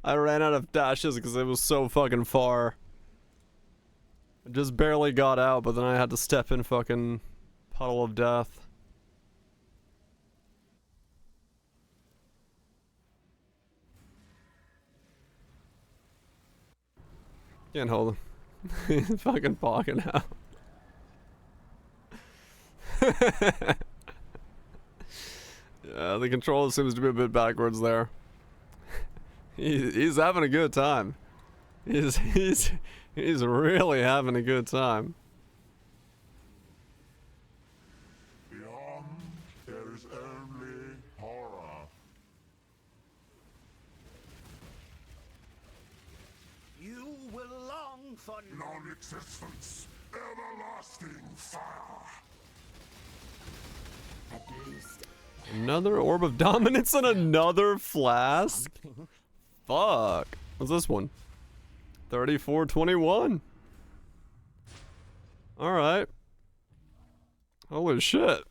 I ran out of dashes because it was so fucking far. I just barely got out, but then I had to step in fucking puddle of death. Can't hold him. He's fucking balking out. Yeah, the control seems to be a bit backwards there. He's having a good time. He's really having a good time. Beyond, there is only horror. You will long for Non-existence. Everlasting fire. At least Another orb of dominance and another flask? Fuck. What's this one? 3421. Alright. Holy shit.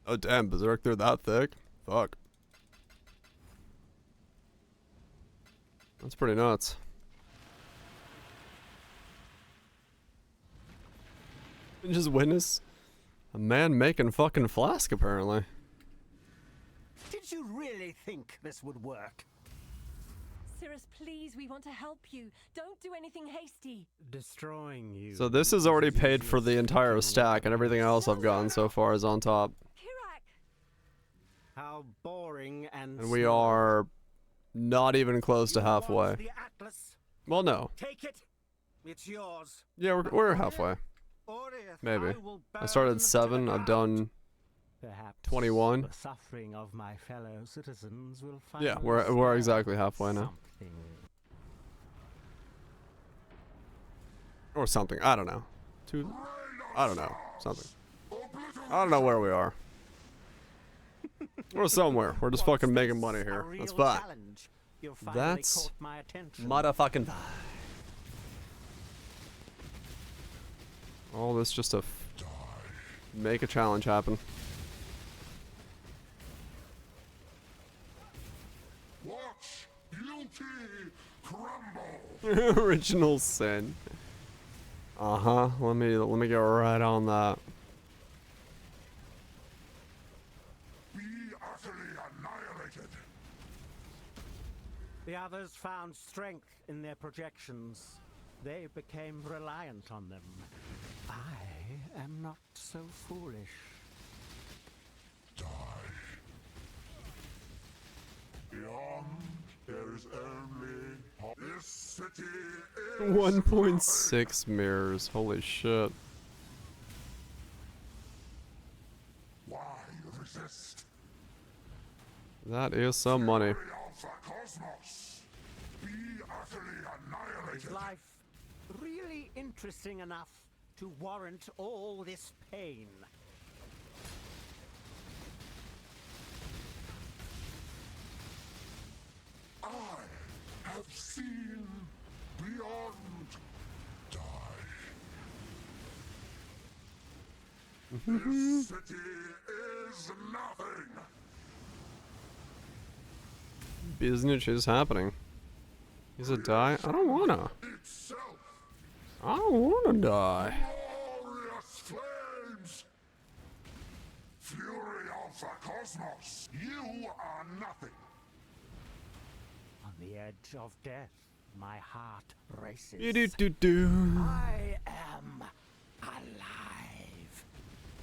Oh damn, Berserk, they're that thick? Fuck. That's pretty nuts. Just witness a man making fucking flask, apparently. Did you really think this would work? Cirrus, please, we want to help you. Don't do anything hasty. Destroying you. So this is already paid for the entire stack, and everything else I've gotten so far is on top. How boring And we are not even close to halfway. The Atlas. Well, no. Take it. It's yours. Yeah, we're halfway. Maybe. I started 7. I've done Perhaps 21. the suffering of my fellow citizens will Yeah, finally we're exactly halfway now. something. Or something. I don't know. I don't know. Something. I don't know where we are. We're somewhere. We're just fucking making money here. That's fine. That's motherfucking fine. All this just to make a challenge happen. Watch guilty crumble. Original sin. Uh-huh. Let me get right on that. Be utterly annihilated. The others found strength in their projections. They became reliant on them. I am not so foolish. Die. Beyond, there is only this city is 1.6 mirrors. Holy shit. why resist. That is some money. Alpha Cosmos. Be utterly annihilated. Is life really interesting enough to warrant all this pain? I have seen beyond die. This city is nothing. Business is happening. Is it die? I don't wanna. I don't wanna die. Glorious flames! Fury of the cosmos! You are nothing! On the edge of death, my heart races. Do-do-do-do. I am alive.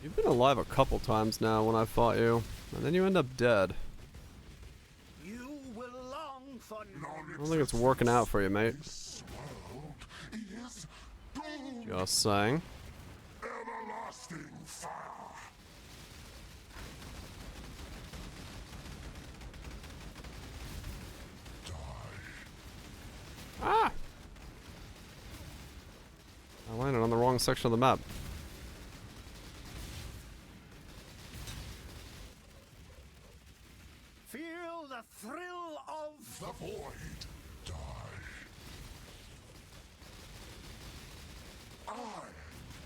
You've been alive a couple times now when I fought you, and then you end up dead. You will long for I don't think it's working out for you, mate. Just saying. Everlasting fire! Ah! I landed on the wrong section of the map. Feel the thrill of the void. Die. I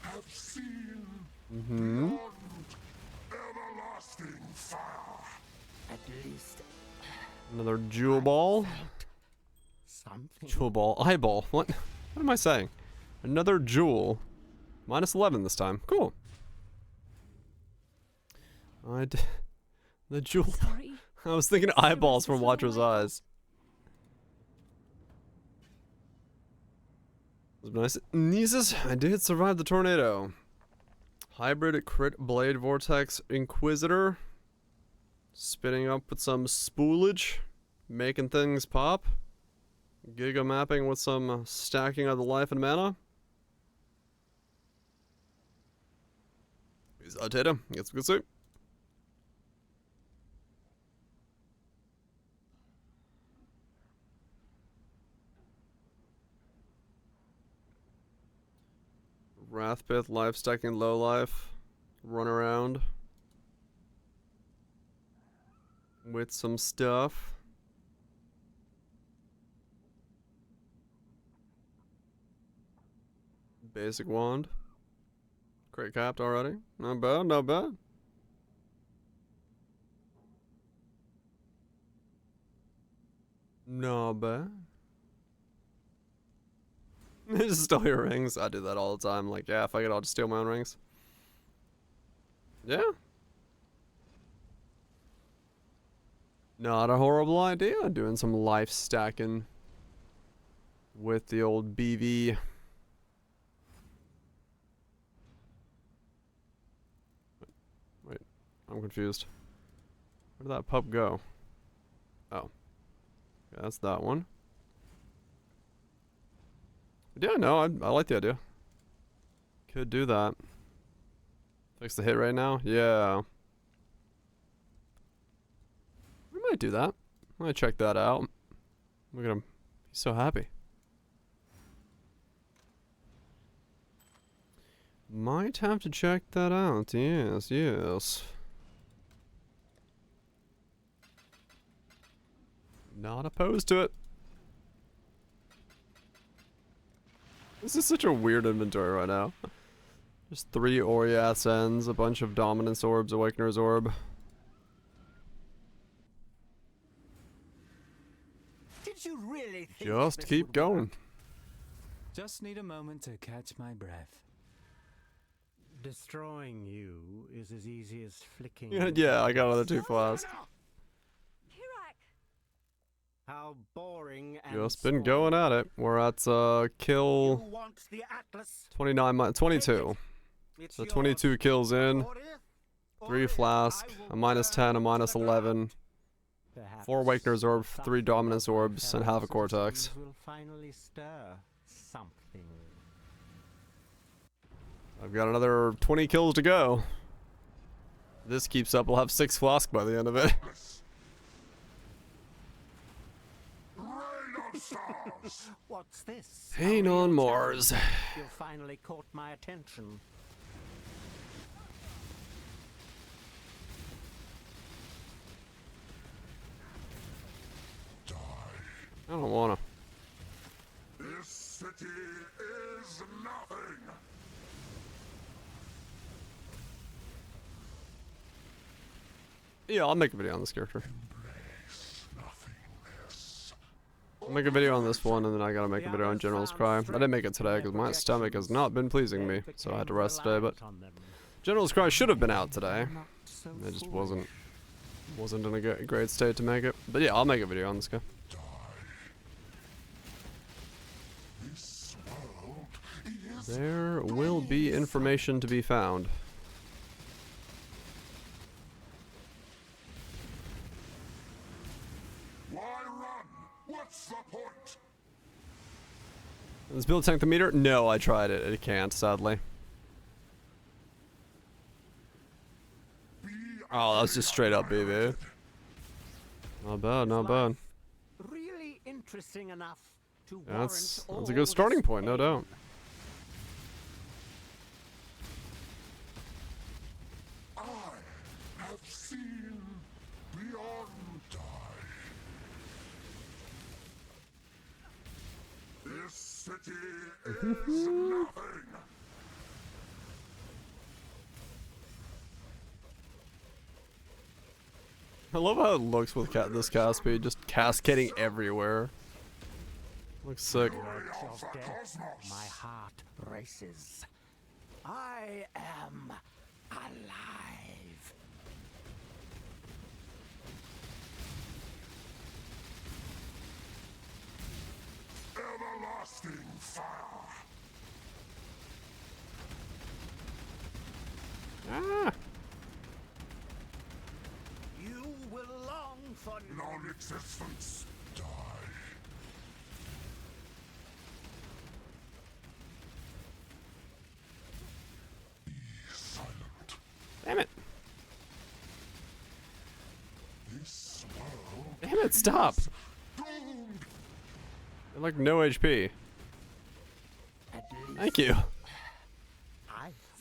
have seen beyond everlasting fire. At least Another jewel ball. something. Jewel ball. Eyeball. What? What am I saying? Another jewel. Minus 11 this time. Cool. The jewel. Sorry. I was thinking eyeballs from Watcher's Eyes. Nice. Nieces, I did survive the tornado. Hybrid crit blade vortex inquisitor. Spinning up with some spoolage. Making things pop. Giga mapping with some stacking of the life and mana. He's a Tatum. Get some good soup. Wrathpith, life stacking low life. Run around. With some stuff. Basic wand. Crit capped already. Not bad, not bad. Not bad. Just steal your rings. I do that all the time. Like, yeah, if I could, I'll just steal my own rings. Yeah. Not a horrible idea. Doing some life stacking with the old BV. Wait, I'm confused. Where did that pup go? Oh. Yeah, that's that one. But yeah, no, I like the idea. Could do that. Fix the hit right now? Yeah. We might do that. I might check that out. Look at him. He's so happy. Might have to check that out. Yes, yes. Not opposed to it. This is such a weird inventory right now. Just 3 Oriath's ends, a bunch of Dominance Orbs, Awakener's Orb. Did you really think Just this keep would going. work? Just need a moment to catch my breath. Destroying you is as easy as flicking. Yeah, I got another 2 flasks. How boring and Just been going at it. We're at kill You want the Atlas? 29, 22. It's So yours. 22 kills in. 3 flask, a minus 10, a minus 11. 4 Awakener's Orb, 3 Dominance Orbs, and half a Cortex. Will finally stir something. I've got another 20 kills to go. If this keeps up, we'll have 6 flasks by the end of it. What's this? Pain on Mars. You finally caught my attention. Die. don't wanna. This city is nothing. Yeah, I'll make a video on this character. I'll make a video on this one, and then I gotta make a video on General's Cry. I didn't make it today because my stomach has not been pleasing me, so I had to rest today, but General's Cry should have been out today. It just wasn't in a great state to make it. But yeah, I'll make a video on this guy. There will be information to be found. Why run? What's the point? Does build tank the meter? No, I tried it. It can't, sadly. Oh, that's just straight up BB. Not bad, not bad. Really interesting enough to Yeah, that's a good starting point, no doubt. I have seen beyond time. This city is nothing. I love how it looks with this Cascade, just cascading everywhere. Looks sick. My heart races. I am alive. Everlasting fire. Ah. You will long for non-existence. Die. Be silent. Damn it. This world. Damn it, stop. They're like no HP. Thank you.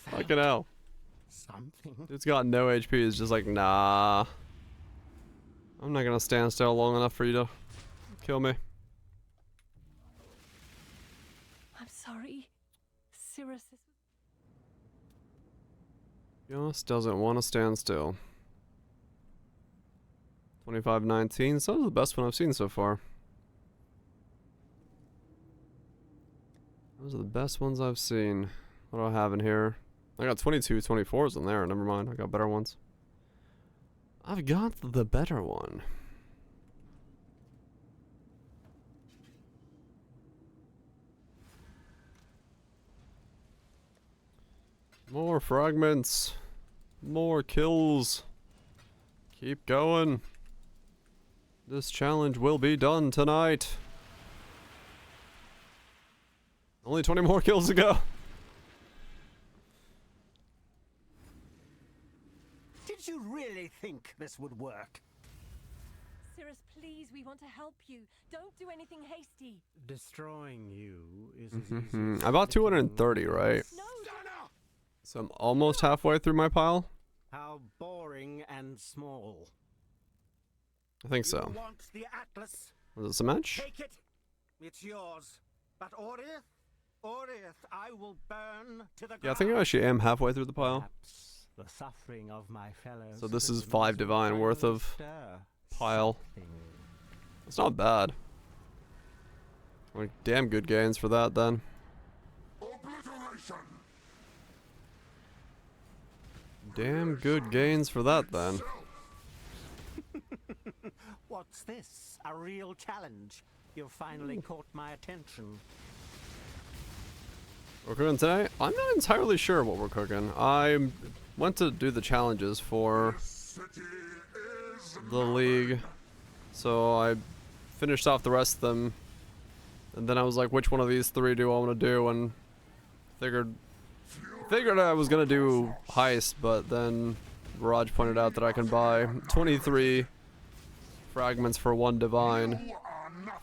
Fucking hell. Something. Dude's got no HP. It's just like, nah. I'm not gonna stand still long enough for you to kill me. I'm sorry. Cirrus is... Just doesn't want to stand still. 2519. So that's the best one I've seen so far. Those are the best ones I've seen. What do I have in here? I got 2224s in there. Never mind. I got better ones. I've got the better one. More fragments. More kills. Keep going. This challenge will be done tonight. Only 20 more kills to go. Did you really think this would work? Cirrus, please, we want to help you. Don't do anything hasty. Destroying you is as easy I bought 230, right? No. So I'm almost halfway through my pile. How boring and small. I think so. You want the Atlas? Was this a match? Take it. It's yours. But Orith, I will burn to the ground. Yeah, I think I actually am halfway through the pile. The suffering of my fellows. So this is 5 divine worth of pile. It's not bad. Like, damn good gains for that then. Obliteration. Damn good gains for that then. What's this? A real challenge? You've finally caught my attention. We're cooking today? I'm not entirely sure what we're cooking. I went to do the challenges for the league, so I finished off the rest of them, and then I was like, which one of these 3 do I want to do, and figured I was gonna do heist, but then Raj pointed out that I can buy 23 fragments for 1 divine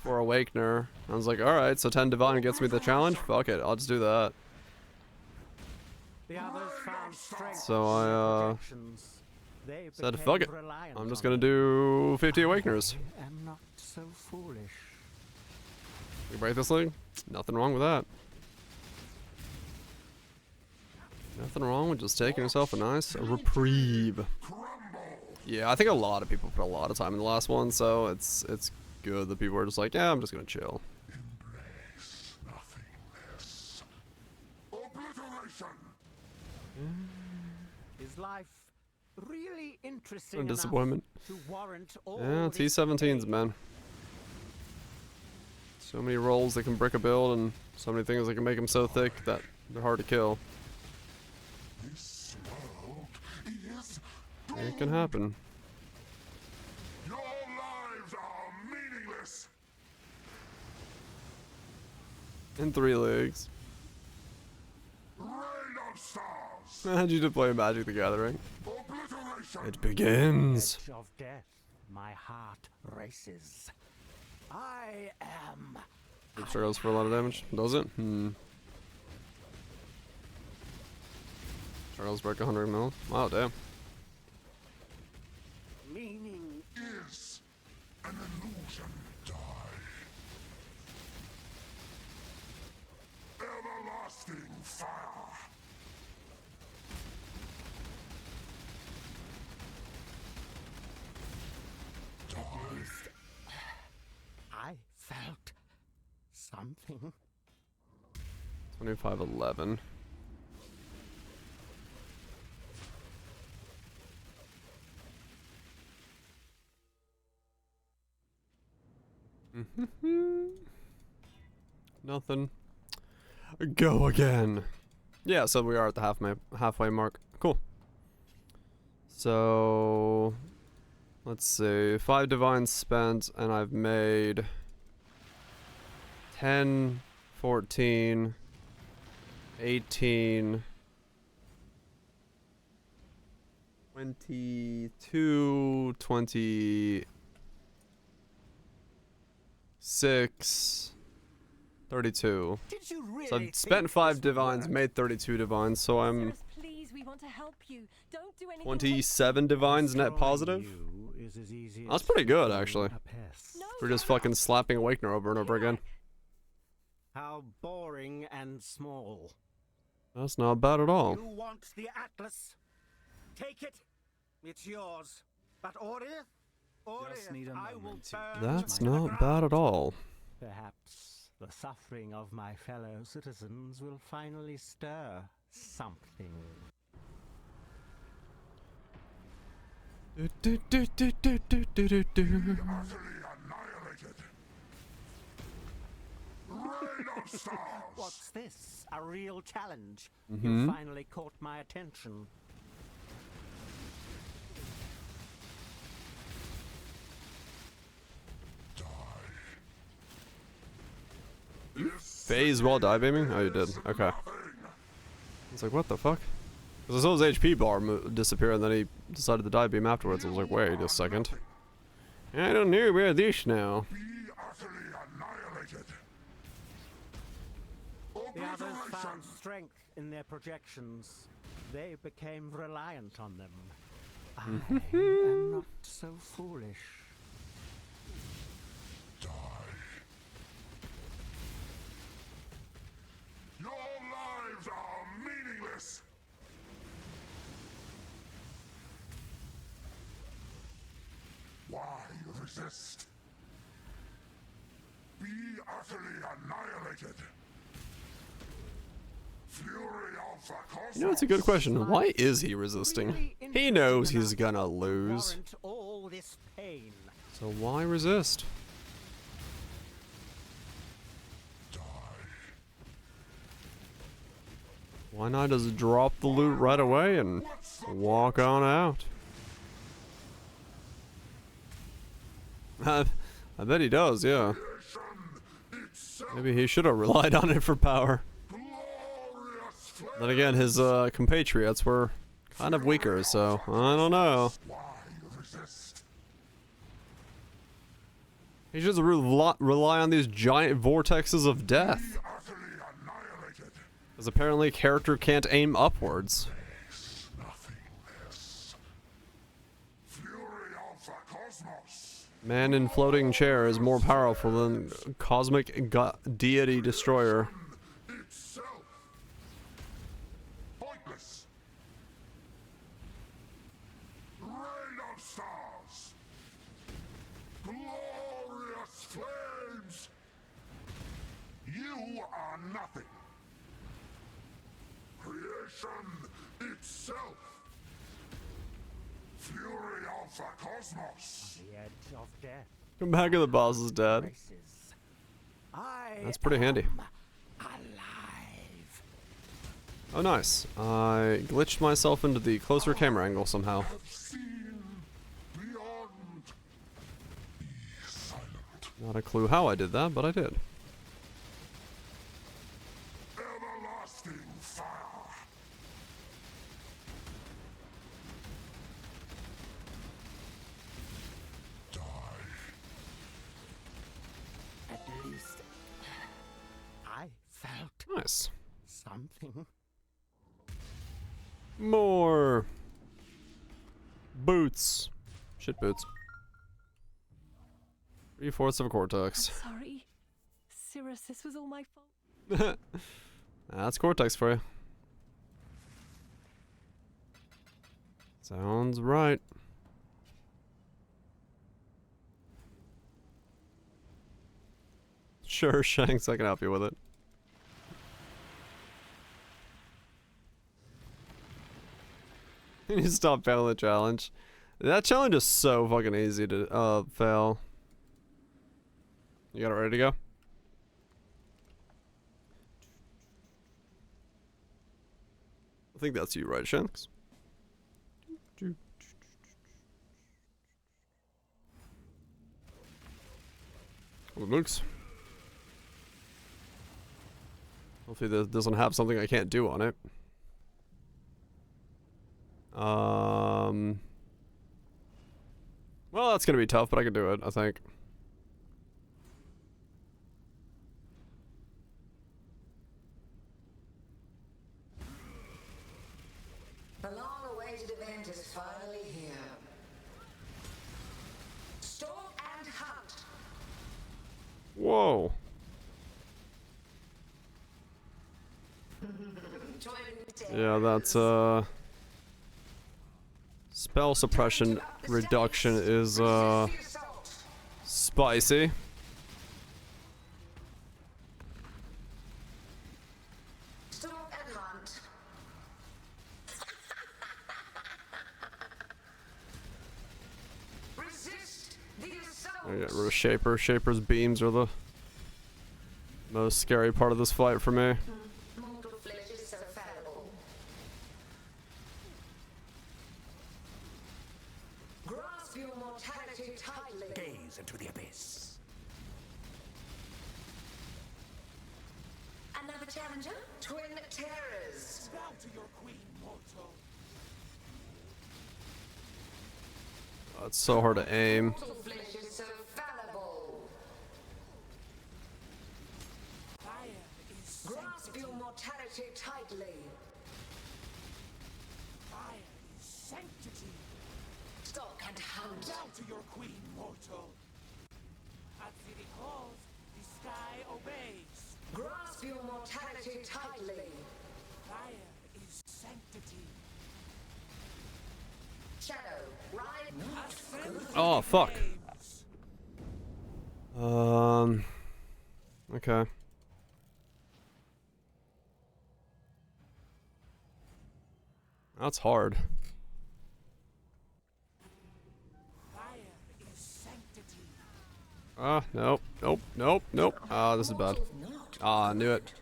for Awakener. I was like, alright, so 10 divine gets me the challenge? Fuck it, I'll just do that. So I said, fuck it, I'm just gonna do 50 Awakeners. I am not so foolish. You break this thing? Nothing wrong with that. Nothing wrong with just taking yourself a nice reprieve. Yeah, I think a lot of people put a lot of time in the last one, so it's good that people are just like, yeah, I'm just gonna chill. Embrace nothingness. Obliteration. Is life really interesting A enough disappointment. to warrant all Yeah, this T17s, man. So many rolls that can brick a build, and so many things that can make them so thick that they're hard to kill. This world is It can happen. Your lives are meaningless. In 3 leagues. Rain of stars. How'd you play Magic the Gathering? Obliteration. It begins. Edge of death, my heart races. I am. It sure goes for a lot of damage. Does it? Charles break 100 mil. Wow, damn. Meaning is an illusion. Die. Everlasting fire. At least I felt something. 25-11. Nothing. Go again. Yeah, so we are at the halfway mark. Cool. So let's see. 5 divines spent, and I've made 10, 14, 18, 22, 26, 32. Did you really So I've spent 5 divines, made 32 divines, so I'm Please, we want to help you. Don't do anything. 27 divines net positive. That's pretty good, actually. We're just fucking slapping Awakener over and over again. How boring and small. That's not bad at all. You want the Atlas? Take it. It's yours. But Order, I will burn. That's not bad at all. Perhaps the suffering of my fellow citizens will finally stir something. What's this? A real challenge? You finally caught my attention. Phase while die beaming? Oh, you did. Okay. I was like, what the fuck? Because I saw his HP bar disappear, and then he decided to die beam afterwards. I was like, wait a second. I don't know where this now. The others found strength in their projections. They became reliant on them. I am not so foolish. Your lives are meaningless. Why resist? Be utterly annihilated. Fury of the cosmos. You know, it's a good question. Why is he resisting? He knows he's gonna lose. All this pain. So why resist? Why not just drop the loot right away and walk on out? I bet he does, yeah. Maybe he should have relied on it for power. Then again, his compatriots were kind of weaker, so I don't know. He should rely on these giant vortexes of death. Because apparently a character can't aim upwards. Fury of the cosmos. Man in floating chair is more powerful than cosmic deity destroyer. Itself. Pointless. Rain of stars. Glorious flames. You are nothing. Creation itself. Fury of the cosmos. The edge of death. Come back and the boss is dead. That's pretty handy. Oh nice. I glitched myself into the closer camera angle somehow. Not a clue how I did that, but I did. Everlasting fire. At least I felt Nice. something. More boots. Shit boots. 3/4 of a cortex. Sorry. Cirrus, this was all my fault. That's cortex for you. Sounds right. Sure, Shanks, I can help you with it. You need to stop failing the challenge. That challenge is so fucking easy to fail. You got it ready to go? I think that's you, right, Shanks? Oh, looks. Hopefully this doesn't have something I can't do on it. Well, that's gonna be tough, but I can do it, I think. The long-awaited event is finally here. Stalk and hunt. Whoa. Yeah, that's spell suppression reduction is spicy. Stalk and hunt. Resist the assault. I get rid of Shaper. Shaper's beams are the most scary part of this fight for me. Mortal flesh is so fallible. Grasp your mortality tightly. Gaze into the abyss. Another challenger? Twin terrors. Bow to your queen, mortal. Oh, it's so hard to aim. Mortal flesh is so fallible. Grasp your mortality tightly. Fire is sanctity. Stalk and hunt. Bow to your queen, mortal. At city calls, the sky obeys. Grasp your mortality tightly. Fire is sanctity. Shadow, ride. Oh, fuck. Okay. That's hard. Fire is sanctity. Nope. Ah, this is bad. Ah, I knew it.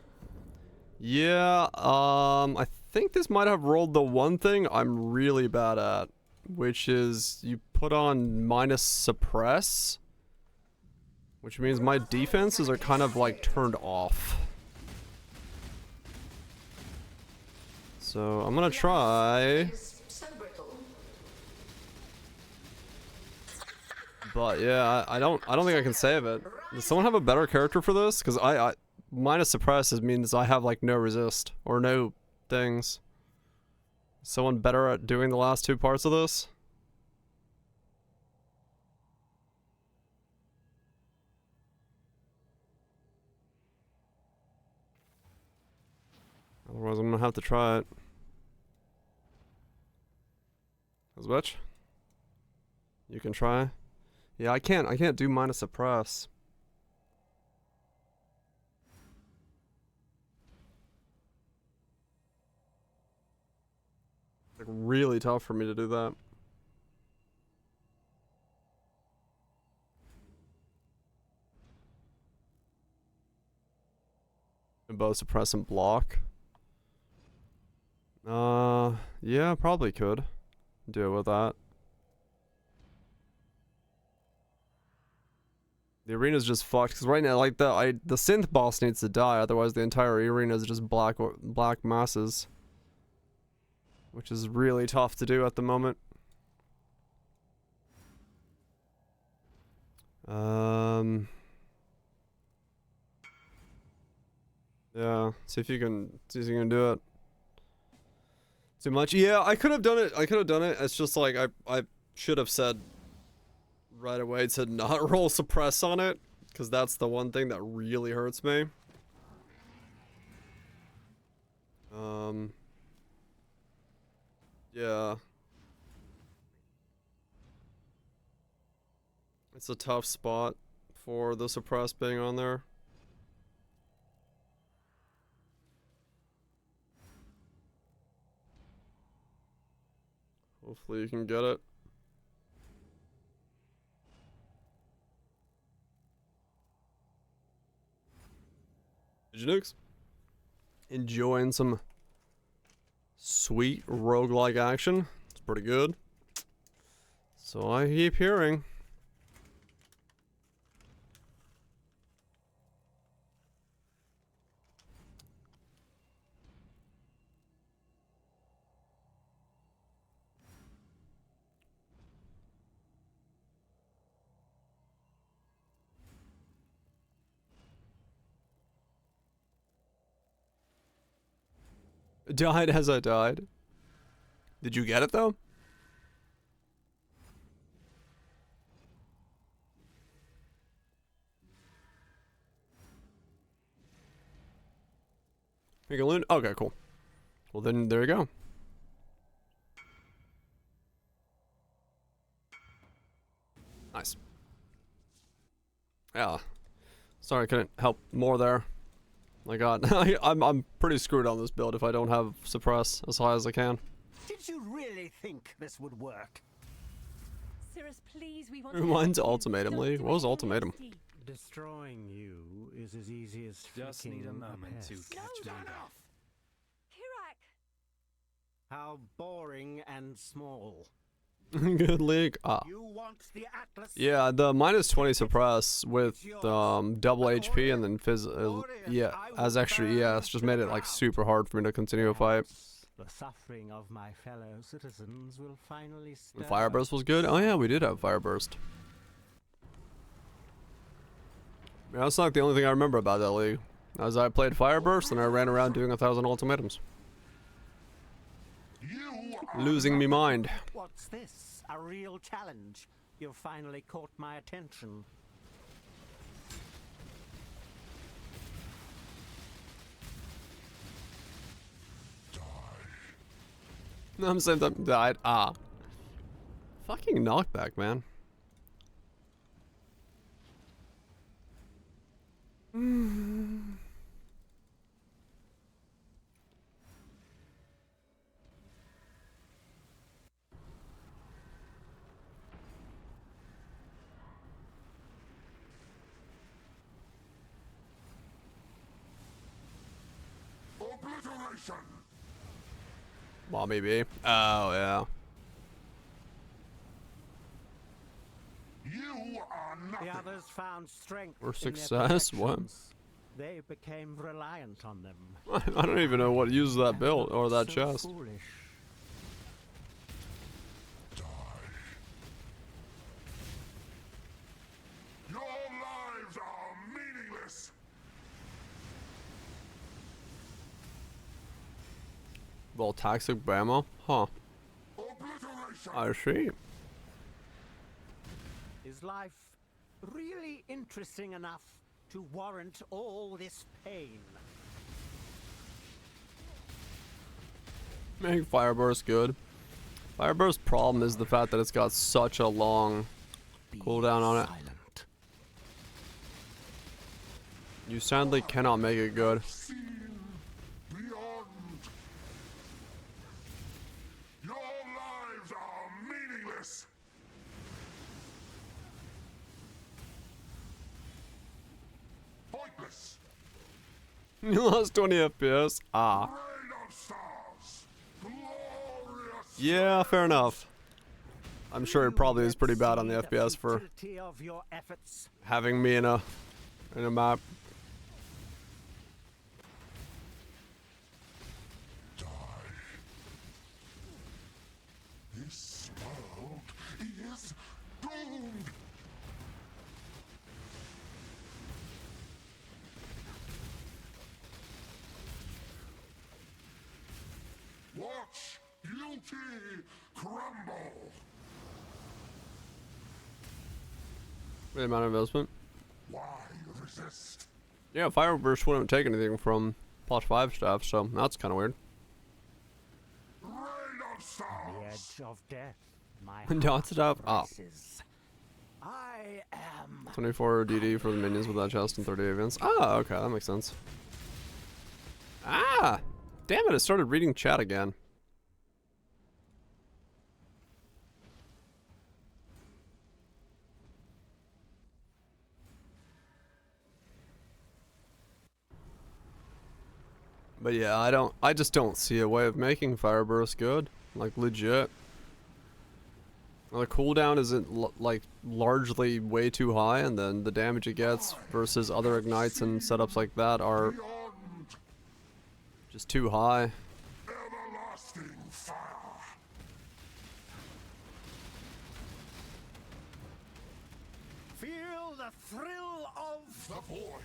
Yeah, I think this might have rolled the one thing I'm really bad at, which is you put on minus suppress, which means my defenses are kind of like turned off. So I'm gonna try. But yeah, I don't think I can save it. Does someone have a better character for this? Because I minus suppress means I have like no resist or no things. Someone better at doing the last two parts of this? Otherwise, I'm gonna have to try it. As much? You can try. Yeah, I can't do minus suppress. Like really tough for me to do that. And both suppress and block. Yeah, probably could deal with that. The arena's just fucked because right now, like the synth boss needs to die, otherwise the entire arena is just black masses, which is really tough to do at the moment. Yeah, see if you can do it. Too much? Yeah, I could have done it. It's just like I should have said right away to not roll suppress on it, because that's the one thing that really hurts me. Yeah. It's a tough spot for the suppress being on there. Hopefully you can get it. Nukes. Enjoying some sweet roguelike action. It's pretty good. So I keep hearing. Died as I died. Did you get it though? Make a loon? Okay, cool. Well then, there you go. Nice. Yeah. Sorry I couldn't help more there. My god, I'm pretty screwed on this build if I don't have suppress as high as I can. Did you really think this would work? Cirrus, please, we want Mine's ultimatum, Lee. What was ultimatum? Destroying you is as easy as just need a moment to catch me up. Kirak! How boring and small. Good league. You want the Atlas? Yeah, the -20 suppress with double HP and then yeah, as extra ES just made it like super hard for me to continue a fight. The suffering of my fellow citizens will finally stir. Fireburst was good. Oh yeah, we did have Fireburst. Yeah, that's not the only thing I remember about that league. As I played Fireburst and I ran around doing 1,000 ultimatums. Losing me mind. What's this? A real challenge? You've finally caught my attention. No, I'm saying that died. Ah. Fucking knockback, man. Obliteration. Mommy B. Oh yeah. You are nothing. The others found strength Or in success. their What? protections. They became reliant on them. I don't even know what uses that build or that So chest. foolish. Your lives are meaningless. Well, toxic ammo? Huh. Obliteration. I see. Is life really interesting enough to warrant all this pain? Make Fireburst good. Fireburst's problem is the fact that it's got such a long cooldown on it. You sadly cannot make it good. Your lives are meaningless. Pointless. You lost 20 FPS. Ah. Yeah, fair enough. I'm sure it probably is pretty bad on the FPS for having me in a map. This world is doomed. Watch beauty crumble. Great amount of investment. Why resist? Yeah, Fireburst wouldn't take anything from Plus 5 stuff, so that's kind of weird. Rain of stars. The edge of death. My Dot stuff. Oh. I am 24 DD for the minions with that chest and 30 events. Ah, okay, that makes sense. Ah! Damn it, it started reading chat again. But yeah, I just don't see a way of making Fireburst good. Like, legit. The cooldown isn't, like, largely way too high, and then the damage it gets versus other ignites and setups like that are just too high. Everlasting fire. Feel the thrill of the void.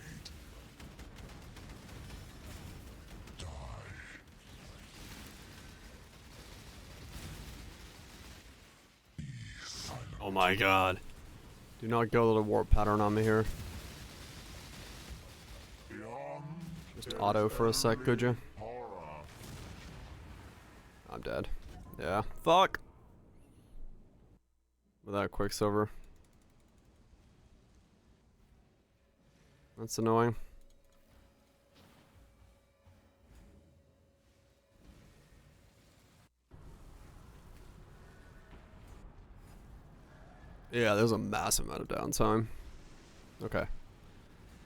Oh my god. Do not go to the warp pattern on me here. Just auto for a sec, could you? I'm dead. Yeah. Fuck! Without Quicksilver. That's annoying. Yeah, there's a massive amount of downtime. Okay.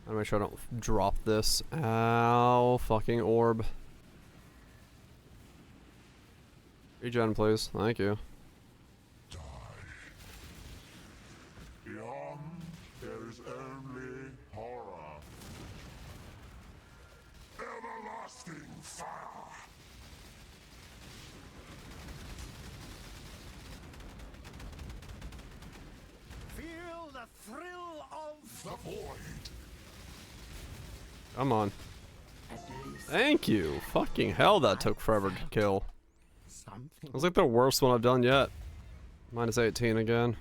I'll make sure I don't drop this. Ow, fucking orb. Regen, please. Thank you. Beyond, there is only horror. Everlasting fire. feel the thrill of the void. Come on. Thank you. Fucking hell, that took forever to kill. It was like the worst one I've done yet. Minus 18 again.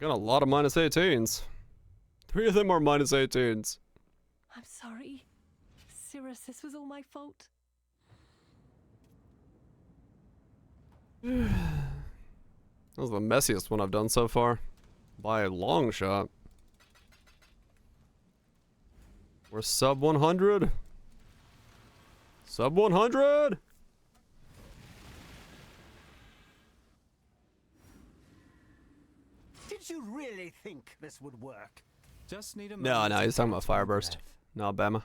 Got a lot of minus 18s. 3 of them are minus 18s. I'm sorry. Cirrus, this was all my fault. That was the messiest one I've done so far. By a long shot. We're sub 100. Sub 100! Did you really think this would work? Just need a No, he's talking about Fireburst. No, Bama.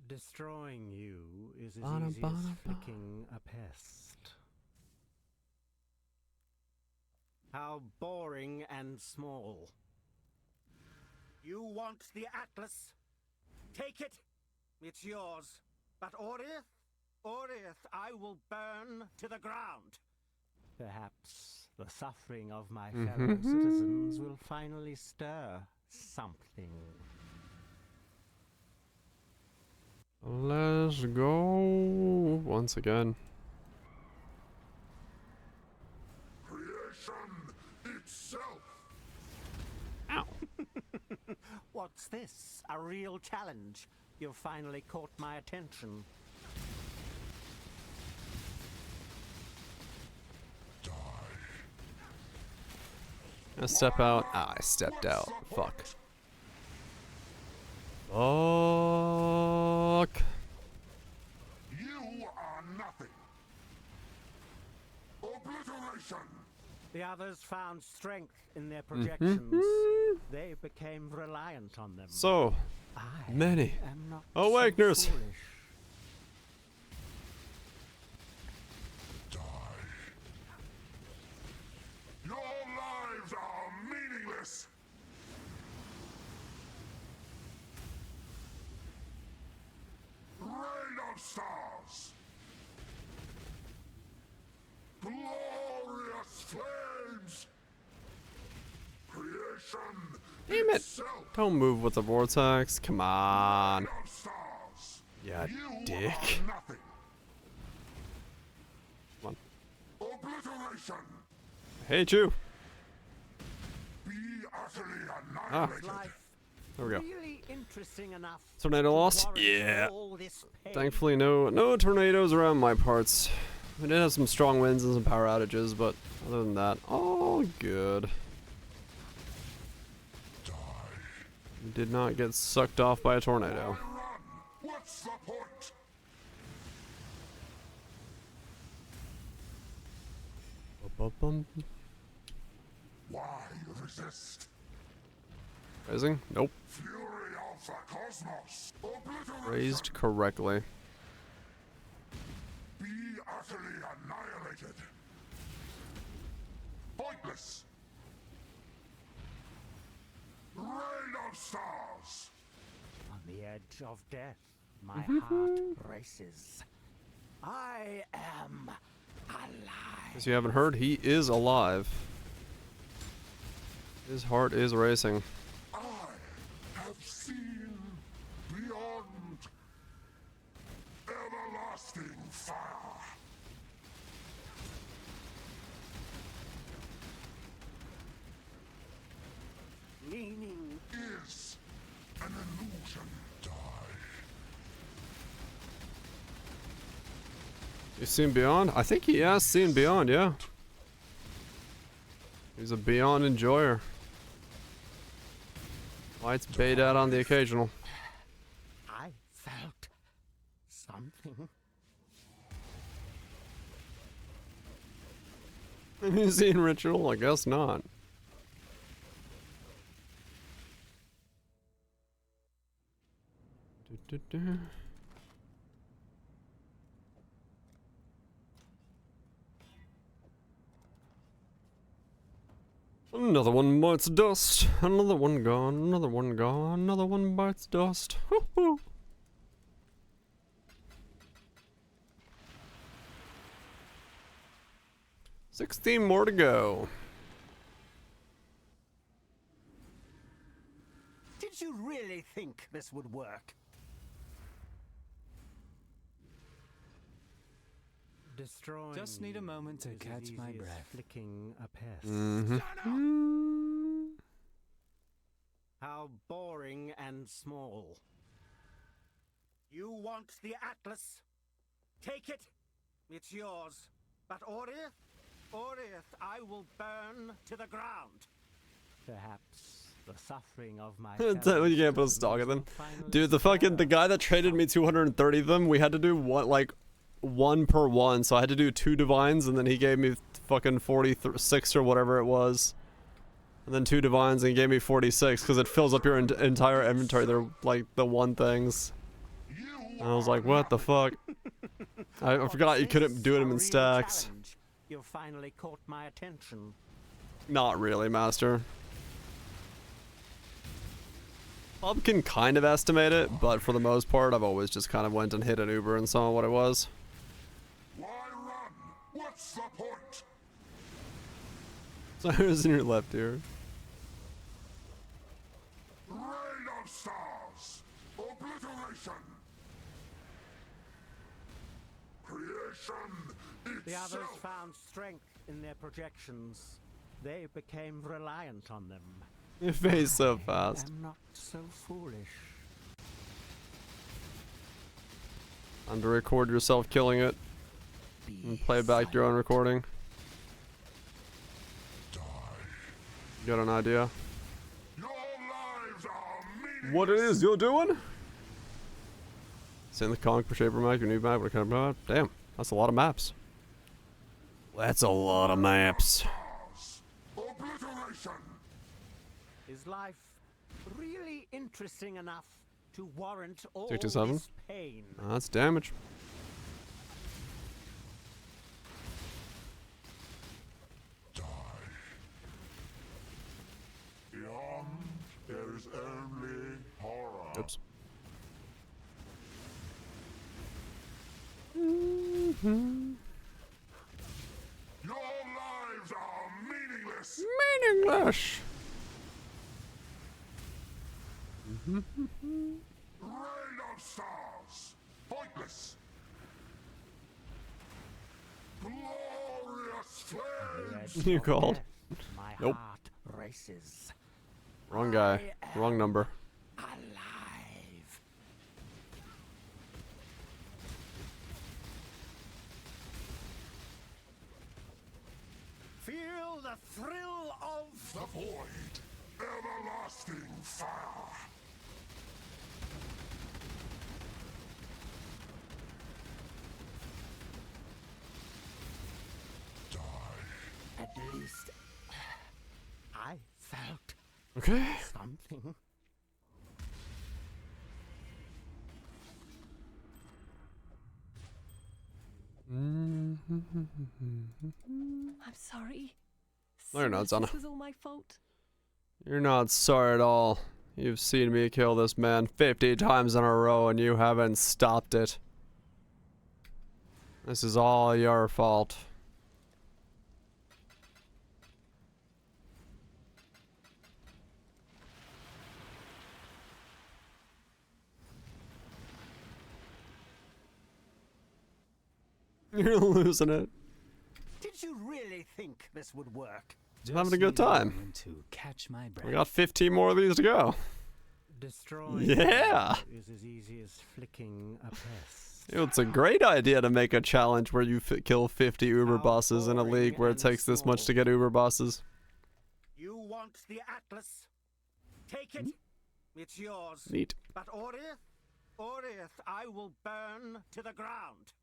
Destroying you is as easy as flicking a pest. How boring and small. You want the Atlas? Take it. It's yours. But Oriath, I will burn to the ground. Perhaps the suffering of my fellow citizens will finally stir something. Let's go once again. Creation itself. Ow. What's this? A real challenge? You've finally caught my attention. I step out. Ah, I stepped out. Fuck. Fuck. You are nothing. Obliteration. The others found strength in their projections. They became reliant on them. So many am not Awakeners. so foolish. Your lives are meaningless. Rain of stars. Glorious flames. Creation. Damn it! Don't move with the vortex. Come on. Yeah, dick. Nothing. Come on. Obliteration. I hate you. Be utterly Ah. annihilated. There we go. Really interesting enough. Tornado loss? Yeah. Thankfully, no tornadoes around my parts. We did have some strong winds and some power outages, but other than that, all good. We did not get sucked off by a tornado. What's the point? Why resist? Raising? Nope. Fury of the cosmos. Obliteration. Raised correctly. Be utterly annihilated. Pointless. Rain of stars. On the edge of death, my heart races. I am alive. As you haven't heard, he is alive. His heart is racing. I have seen beyond everlasting fire. Meaning is an illusion. Die. You seen Beyond? I think he has seen Beyond, yeah. He's a Beyond enjoyer. Lights bait out on the occasional. I felt something. Have you seen Ritual? I guess not. Another one bites dust. Another one gone. Another one gone. Another one bites dust. Woo-hoo. $16 more to go. Did you really think this would work? Destroying Just need a moment to catch my breath. Flicking a pest. How boring and small. You want the Atlas? Take it. It's yours. But Orith, I will burn to the ground. Perhaps the suffering of my You can't put a stock in them. Dude, the guy that traded me 230 of them, we had to do one per one, so I had to do 2 divines, and then he gave me fucking 46 or whatever it was. And then 2 divines, and he gave me 46, because it fills up your entire inventory. They're like the one things. And I was like, what the fuck? I forgot you couldn't do them in stacks. You finally caught my attention. Not really, Master. Pub can kind of estimate it, but for the most part, I've always just kind of went and hit an Uber and saw what it was. Why run? What's the point? Cyrus in your left ear. Rain of stars. Obliteration. Creation The others itself. found strength in their projections. They became reliant on them. Your face so fast. I'm not so foolish. Time to record yourself killing it. And play back your own recording. Got an idea? What it is you're doing? Send the comic per shaper map, your new map, what kind of map? Damn, that's a lot of maps. That's a lot of maps. Is life really interesting enough to warrant all 67. this pain? That's damage. Beyond, there is only horror. Oops. Your lives are meaningless. Meaningless. Rain of stars. Pointless. Glorious flames. You called? My Nope. heart races. Wrong guy. Wrong number. Alive. Feel the thrill of The void. Everlasting fire. At least I felt Okay. something. I'm sorry. No, you're not, Zana. This was all my fault. You're not sorry at all. You've seen me kill this man 50 times in a row and you haven't stopped it. This is all your fault. You're losing it. Did you really think this would work? I'm having a good time. To catch my breath. We got 15 more of these to go. Destroying Yeah. is as easy as flicking a pest. It's a great idea to make a challenge where you kill 50 Uber bosses in a league where it takes this much to get Uber bosses. You want the Atlas? Take it. It's yours. Neat. But Orith, I will burn to the ground.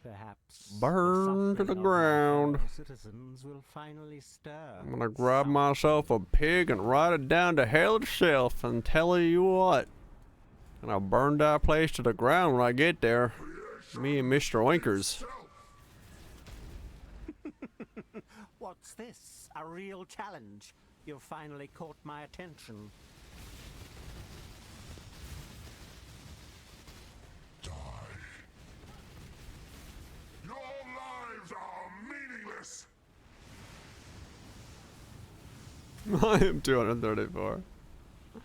Perhaps Burn to the suffering of ground. fellow citizens will finally stir. I'm gonna grab myself a pig and ride it down to hell itself and tell you what. And I'll burn that place to the ground when I get there. Me and Mr. Oinkers. What's this? A real challenge? You've finally caught my attention. Your lives are meaningless. I am 234.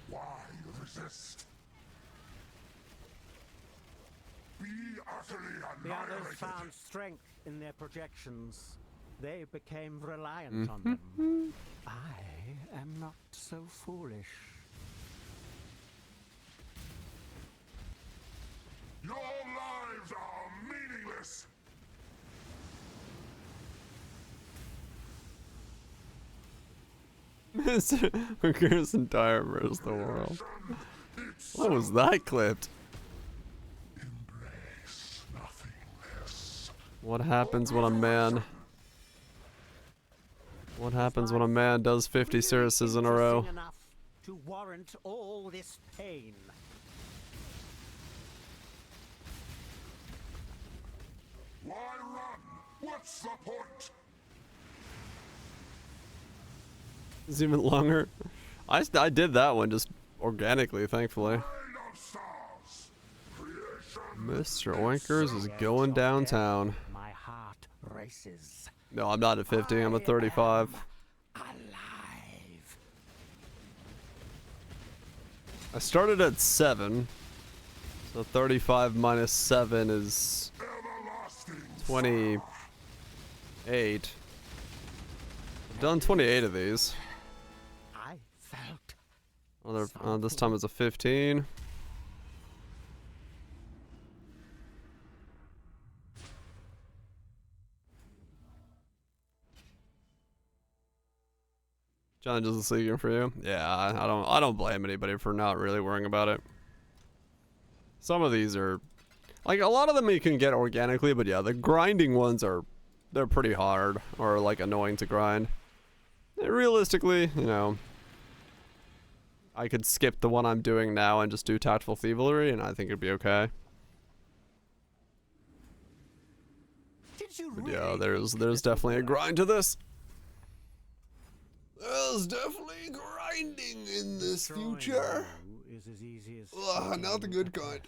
Why resist? Be utterly The others annihilated. found strength in their projections. They became reliant on them. I am not so foolish. Your lives are meaningless. Mr. Oinkers' entire versus the world. What was that clipped? What happens when a man... What happens when a man does 50 Cirruses in a row? Interesting enough to warrant all this pain. Why run? What's the point? It's even longer. I did that one just organically, thankfully. Mr. Oinkers is going downtown. My heart races. No, I'm not at 50. I'm at 35. Alive. I started at 7. So 35 minus 7 is 28. I've done 28 of these. I felt This time it's a 15. Challenges is leaking for you. Yeah, I don't blame anybody for not really worrying about it. Some of these are, like, a lot of them you can get organically, but yeah, the grinding ones they're pretty hard or like annoying to grind. And realistically, you know, I could skip the one I'm doing now and just do Tactful Thievery, and I think it'd be okay. But yeah, there's definitely a grind to this. There's definitely grinding in this future. Ugh, not the good kind.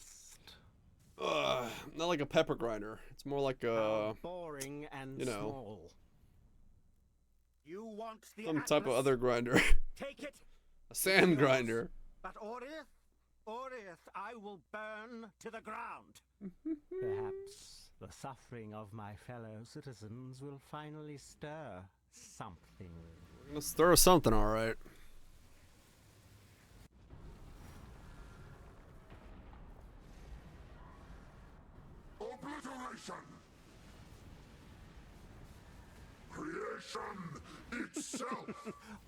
Not like a pepper grinder. It's more like a boring and you know, small. You want the some type of other grinder. Take it. A sand grinder. But Orith, I will burn to the ground. Perhaps the suffering of my fellow citizens will finally stir something. We're gonna stir something, all right. Obliteration! Creation itself!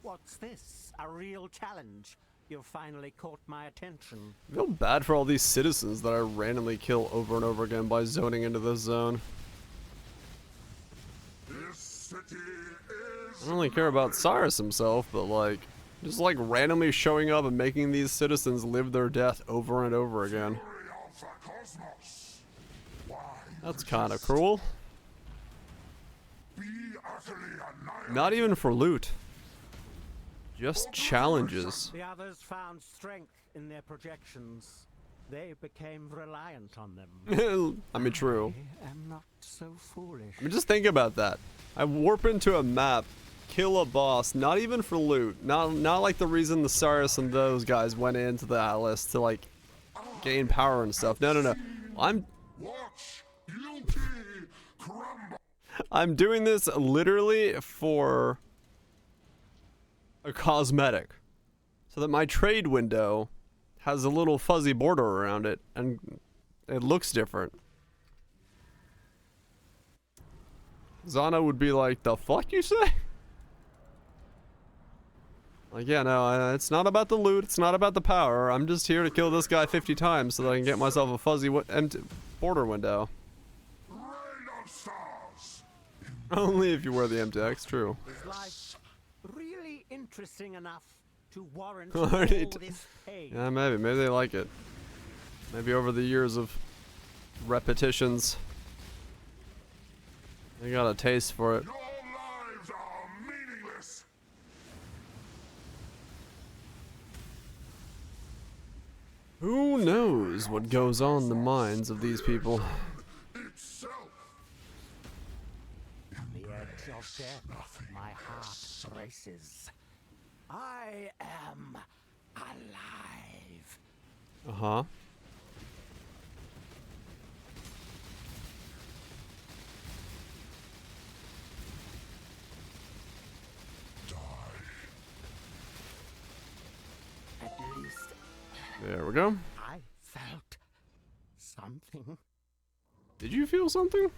What's this? A real challenge? You've finally caught my attention. I feel bad for all these citizens that I randomly kill over and over again by zoning into this zone. This city is I don't really care about Cyrus himself, but like, just like randomly showing up and making these citizens live their death over and over again. That's kind of cruel. Not even for loot. Just challenges. The others found strength in their projections. They became reliant on them. I mean, true. I am not so foolish. I mean, just think about that. I warp into a map, kill a boss, not even for loot. Not like the reason the Cyrus and those guys went into the Atlas to like gain power and stuff. No. I'm doing this literally for a cosmetic, so that my trade window has a little fuzzy border around it and it looks different. Zana would be like, the fuck you say? Like, yeah, no, it's not about the loot, it's not about the power. I'm just here to kill this guy 50 times so that I can get myself a fuzzy empty border window. Only if you wear the MTX, true. Is life really interesting enough to warrant all all this pain? Yeah, maybe they like it. Maybe over the years of repetitions, they got a taste for it. Your lives are meaningless. Who knows what goes on in the minds of these people? The edge of death, my heart races. I am alive. Uh-huh. At least There we go. I felt something. Did you feel something?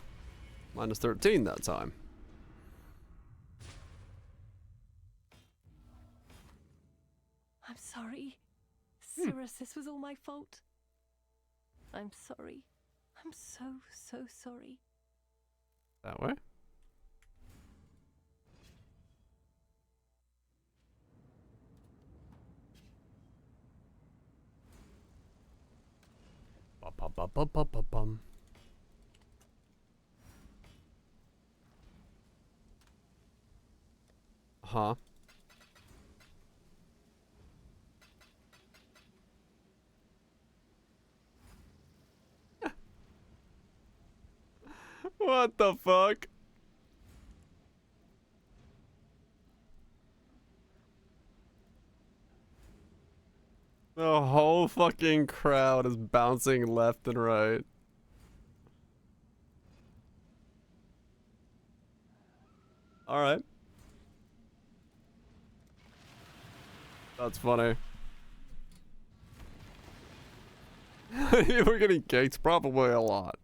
Minus 13 that time. I'm sorry. Cyrus, this was all my fault. I'm sorry. I'm so sorry. That way? Ba-ba-ba-ba-ba-bum. Huh? What the fuck? The whole fucking crowd is bouncing left and right. Alright. That's funny. We're getting caked probably a lot.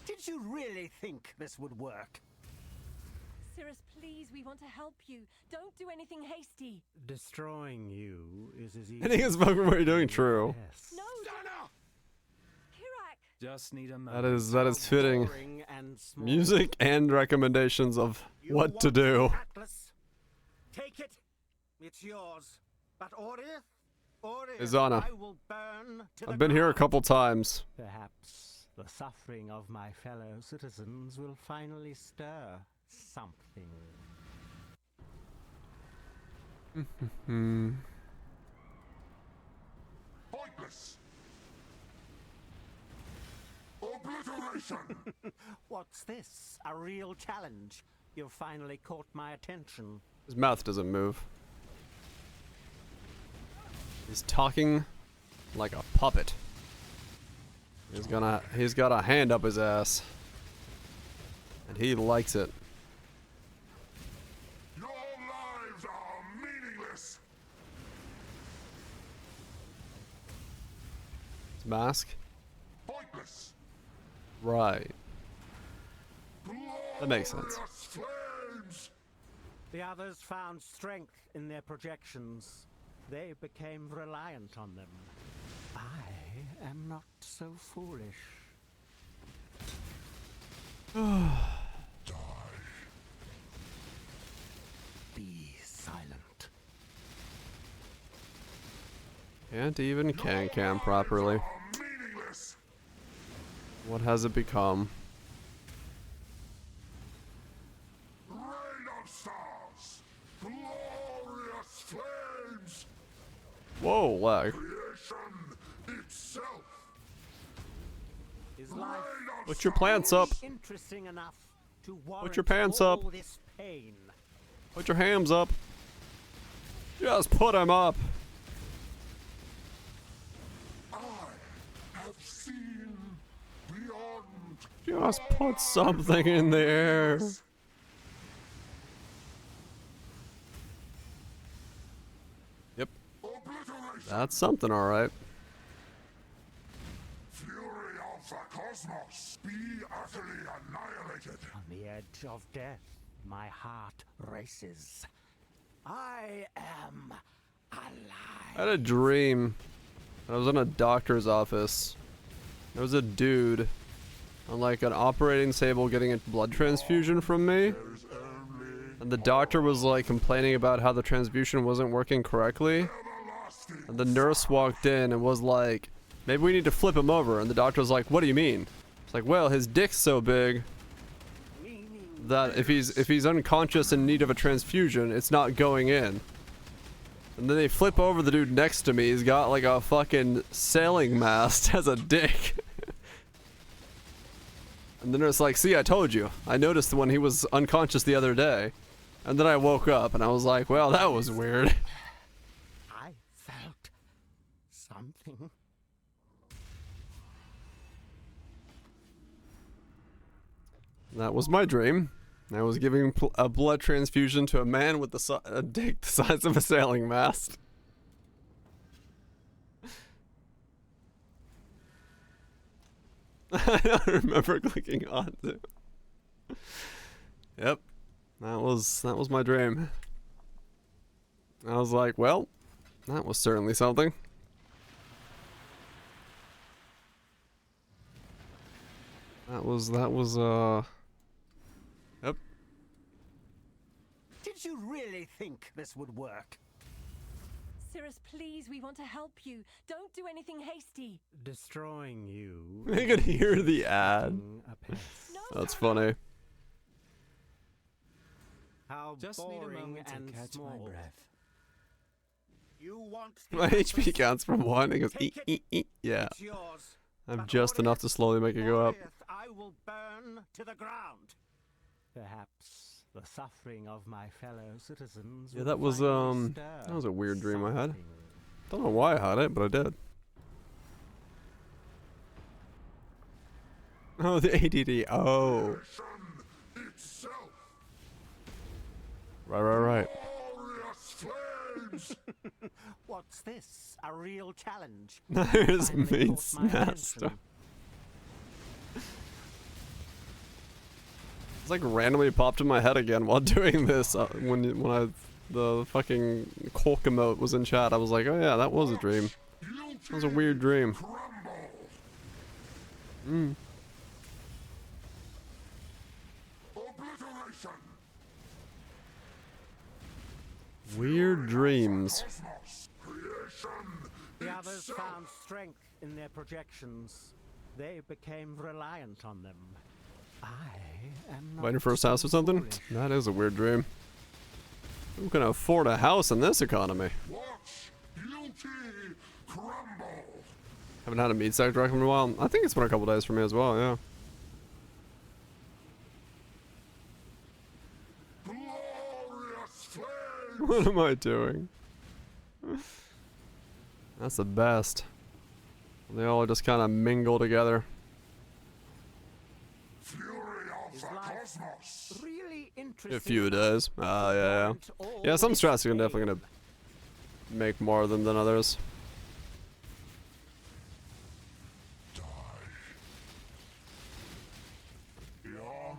Did you really think this would work? Cirrus, please, we want to help you. Don't do anything hasty. Destroying you is as easy. I think it's what you're doing true. No, Kirak. Just need a moment. That is fitting. Music and recommendations of what to do. Atlas. Take it. It's yours. But Orith, Izana. I will burn to I've the been here a ground. couple times. Perhaps the suffering of my fellow citizens will finally stir something. Pointless. Obliteration. What's this? A real challenge? You've finally caught my attention. His mouth doesn't move. He's talking like a puppet. He's got a hand up his ass. And he likes it. Your lives are meaningless. His mask? Pointless. Right. That makes sense. Flames. The others found strength in their projections. They became reliant on them. I am not so foolish. Be silent. Can't even can properly. Meaningless. What has it become? Rain of stars. Glorious flames. Whoa, lag. Creation itself. Is life Put your plants up. interesting enough to Put your warrant pants up. all this pain? Put your hams up. Just put them up. I have seen beyond. Just put something in there. Yep. Obliteration. That's something, alright. Fury of the cosmos. Be utterly annihilated. On the edge of death, my heart races. I am alive. I had a dream. I was in a doctor's office. There was a dude on like an operating table getting a blood transfusion from me. And the doctor was like complaining about how the transfusion wasn't working correctly. And the nurse walked in and was like, maybe we need to flip him over. And the doctor was like, what do you mean? It's like, well, his dick's so big that if he's unconscious in need of a transfusion, it's not going in. And then they flip over the dude next to me. He's got like a fucking sailing mast as a dick. And the nurse like, see, I told you. I noticed when he was unconscious the other day. And then I woke up and I was like, well, that was weird. I felt something. That was my dream. I was giving a blood transfusion to a man with a dick the size of a sailing mast. I don't remember clicking on it. Yep. That was my dream. I was like, well, that was certainly something. That was yep. Did you really think this would work? Cirrus, please, we want to help you. Don't do anything hasty. Destroying you. I could hear the ad. That's funny. How Just need a boring moment to and catch small. my breath. You want My HP counts from 1. It goes yeah. It's yours. I'm just enough to slowly make it go up. I will burn to the ground. Perhaps the suffering of my fellow citizens. Yeah, that was a weird dream I had. Don't know why I had it, but I did. Oh, the ADD. Oh. Right. What's this? A real challenge? There's Finally Mate's caught my master. attention. It's like randomly popped in my head again while doing this. When the fucking Cork emote was in chat, I was like, oh yeah, that was a dream. That was a weird dream. Weird dreams. The others found strength in their projections. They became reliant on them. I am not Waiting for a house or something? foolish. That is a weird dream. Who can afford a house in this economy? Haven't had a meat stack direct in a while. I think it's been a couple days for me as well, yeah. What am I doing? That's the best. They all just kind of mingle together. Really A few days. Yeah. Yeah, some strats are definitely gonna make more of them than others. Beyond,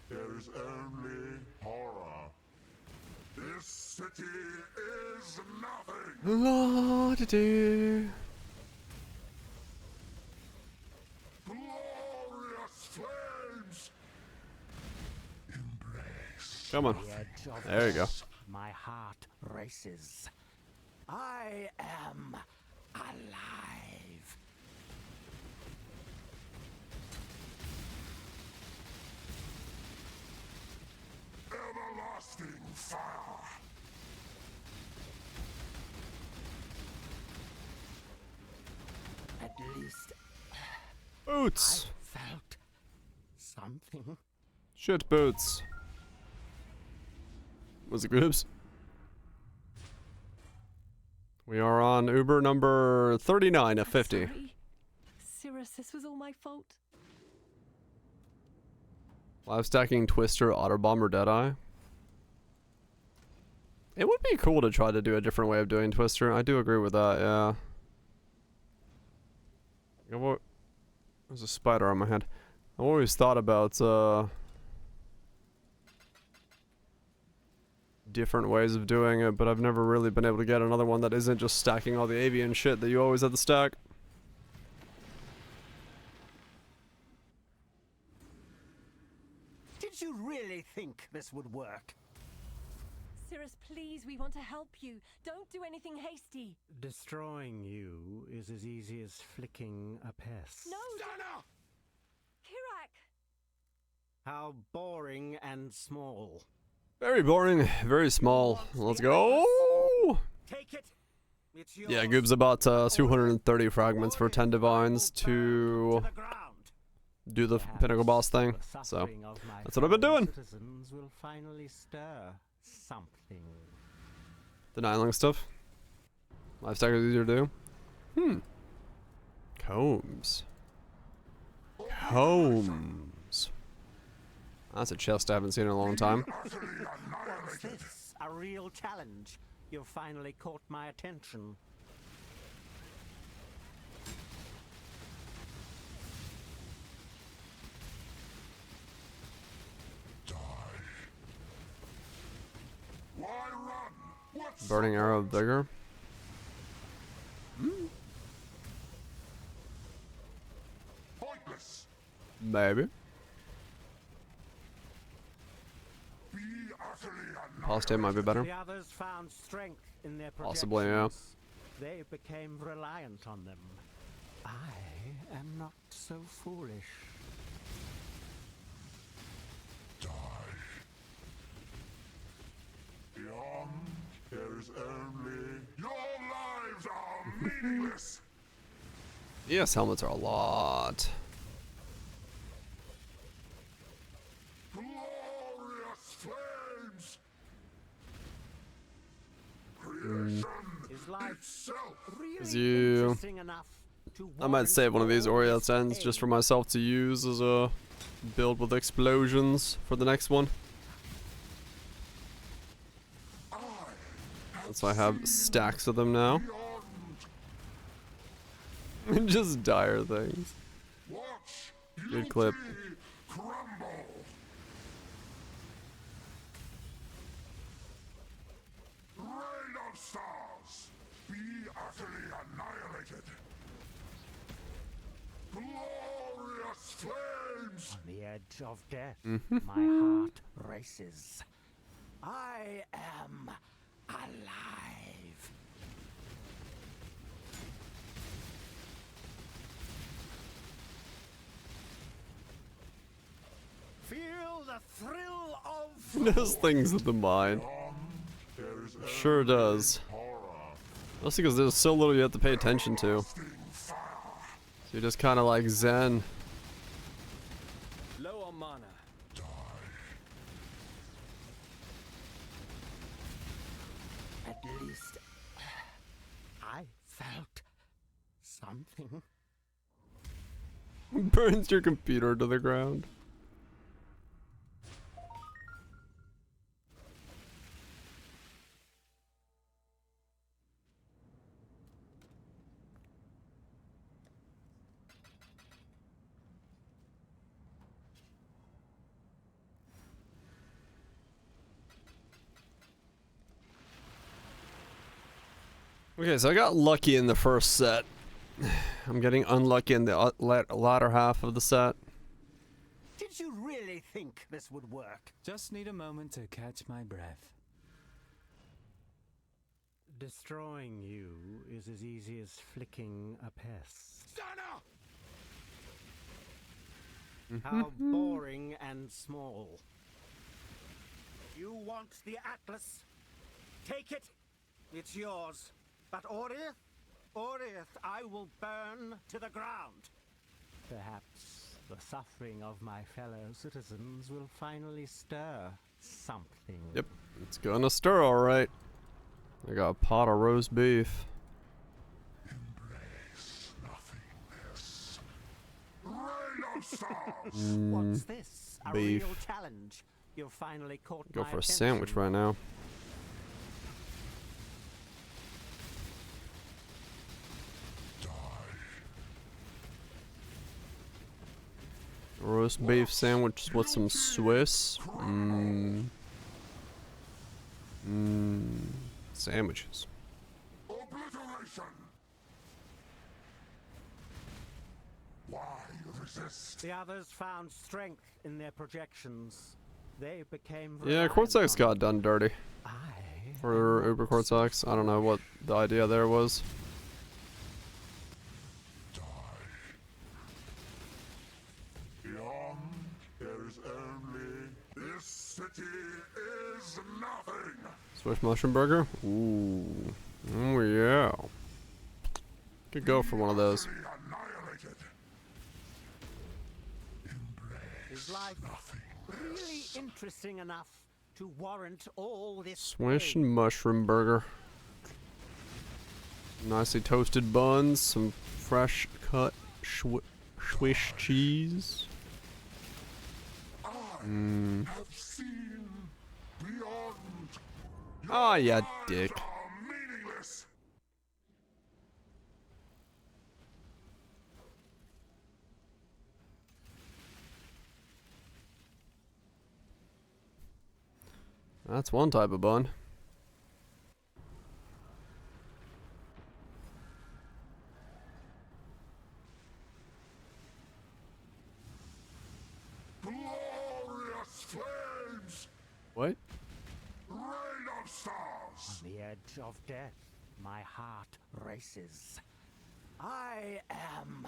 there is only horror. This city is nothing. La-da-doo. Glorious flames. Come on. The edge of There you go. My heart races. I am alive. Everlasting fire. At least Boots. I felt something. Shit boots. Was it groups? We are on Uber number 39 of 50. Cirrus, this was all my fault. Live stacking Twister, Otterbomb, or Deadeye. It would be cool to try to do a different way of doing Twister. I do agree with that, yeah. You know what? There's a spider on my head. I've always thought about different ways of doing it, but I've never really been able to get another one that isn't just stacking all the avian shit that you always have to stack. Did you really think this would work? Cirrus, please, we want to help you. Don't do anything hasty. Destroying you is as easy as flicking a pest. No! Kirak! How boring and small. Very boring, very small. Let's go! Take it. It's yours. Yeah, Goob's about 230 fragments for 10 divines to do the pinnacle boss thing. So, that's what I've been doing. Citizens will finally stir something. The Nineling stuff. Life stack is easier to do. Combs. Combs. That's a chest I haven't seen in a long time. What's this? A real challenge. You've finally caught my attention. Why run? What's Burning Arrow of Vigor. pointless? Maybe. Be utterly Apostate might be better. The others found strength in their Possibly, yeah. projections. They became reliant on them. I am not so foolish. Beyond, there is only your lives are meaningless. Yes, helmets are a lot. Glorious flames. Creation itself. As you, I might save one of these Oriel's ends just for myself to use as a build with explosions for the next one. So I have stacks of them now. Just dire things. Good clip. Utterly annihilated. Glorious flames! On the edge of death, Mhm. my heart races. I am alive. Feel the thrill of Those things in the mind. Sure does. Mostly because there's so little you have to pay attention to. So you're just kind of like zen. Low on mana. At least I felt something. Burns your computer to the ground. Okay, so I got lucky in the first set. I'm getting unlucky in the latter half of the set. Did you really think this would work? Just need a moment to catch my breath. Destroying you is as easy as flicking a pest. How boring and small. You want the Atlas? Take it. It's yours. But Orith, I will burn to the ground. Perhaps the suffering of my fellow citizens will finally stir something. Yep, it's gonna stir alright. I got a pot of roast beef. Embrace nothingness. Rain of stars! What's this? A beef. real challenge. You've finally caught Go my for a attention. sandwich right now. Roast beef sandwich with some Swiss. Sandwiches. Obliteration! Why resist? The others found strength in their projections. They became Yeah, reliant Cortex on got done dirty. For Uber Cortex. I don't know what the idea there was. Beyond, there is only this city is nothing. Swiss mushroom burger? Ooh. Oh yeah. Could go for one of those. Annihilated. Is life really interesting enough to warrant all this? Swiss mushroom burger. Nicely toasted buns, some fresh cut Swiss cheese. Have seen beyond. Oh yeah, dick. Meaningless. That's one type of bun. Glorious flames. What? Rain of stars. On the edge of death, my heart races. I am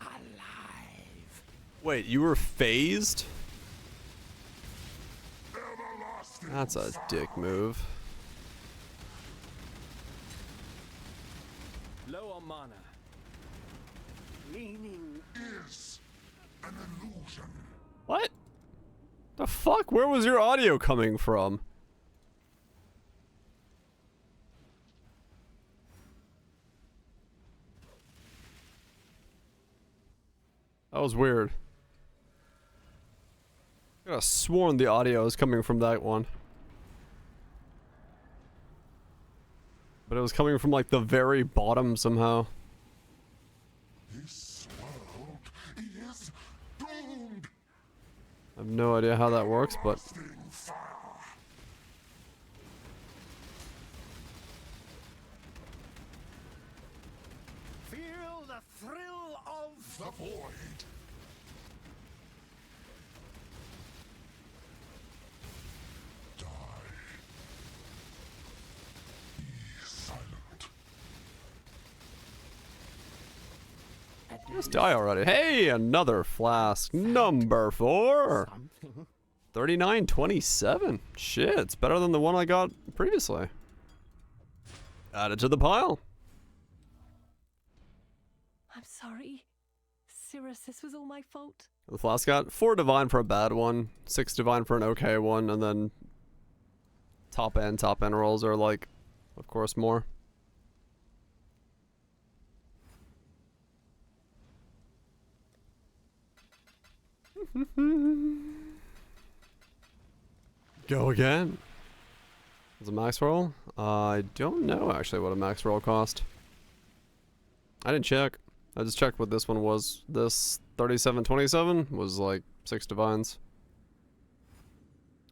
alive. Wait, you were phased? Everlasting. That's a dick move. Low on mana. Meaning is an illusion. What? The fuck? Where was your audio coming from? That was weird. I could have sworn the audio was coming from that one. But it was coming from like the very bottom somehow. This world is doomed. I have no idea how that works, but Everlasting fire. of the void. Die. Be silent. Just die already. Hey, another flask. Number 4. 39.27. Shit, it's better than the one I got previously. Add it to the pile. I'm sorry. Cirrus, this was all my fault. The flask got 4 divine for a bad one, 6 divine for an okay one, and then top end rolls are like, of course, more. Go again. Is a max roll? I don't know actually what a max roll cost. I didn't check. I just checked what this one was. This 37.27 was like 6 divines.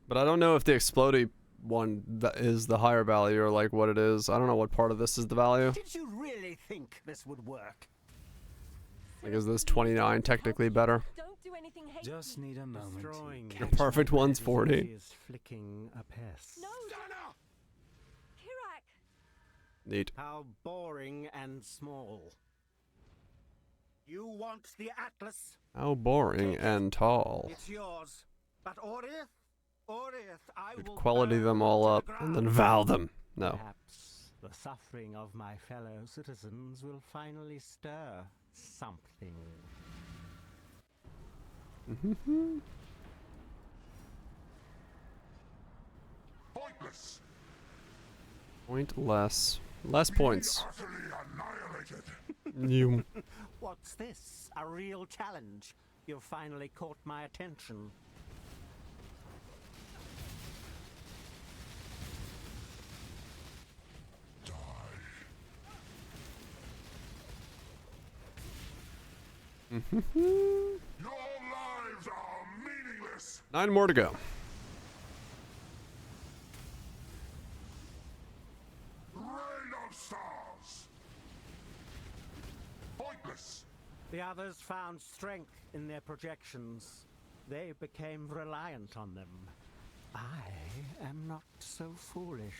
But I don't know if the explodey one that is the higher value or like what it is. I don't know what part of this is the value. Did you really think this would work? Like, is this 29 technically better? Just need a moment. The perfect one's 40. Is flicking a pest. No! Kirak! Neat. How boring and small. You want the Atlas? How boring and tall. It's yours. But Orith, I You'd will quality burn them all to up the and then ground. vow them. No. Perhaps the suffering of my fellow citizens will finally stir something. Pointless. Pointless. Less points. Utterly annihilated. You. What's this? A real challenge? You've finally caught my attention. Your lives are meaningless. 9 more to go. Rain of stars. Pointless. The others found strength in their projections. They became reliant on them. I am not so foolish.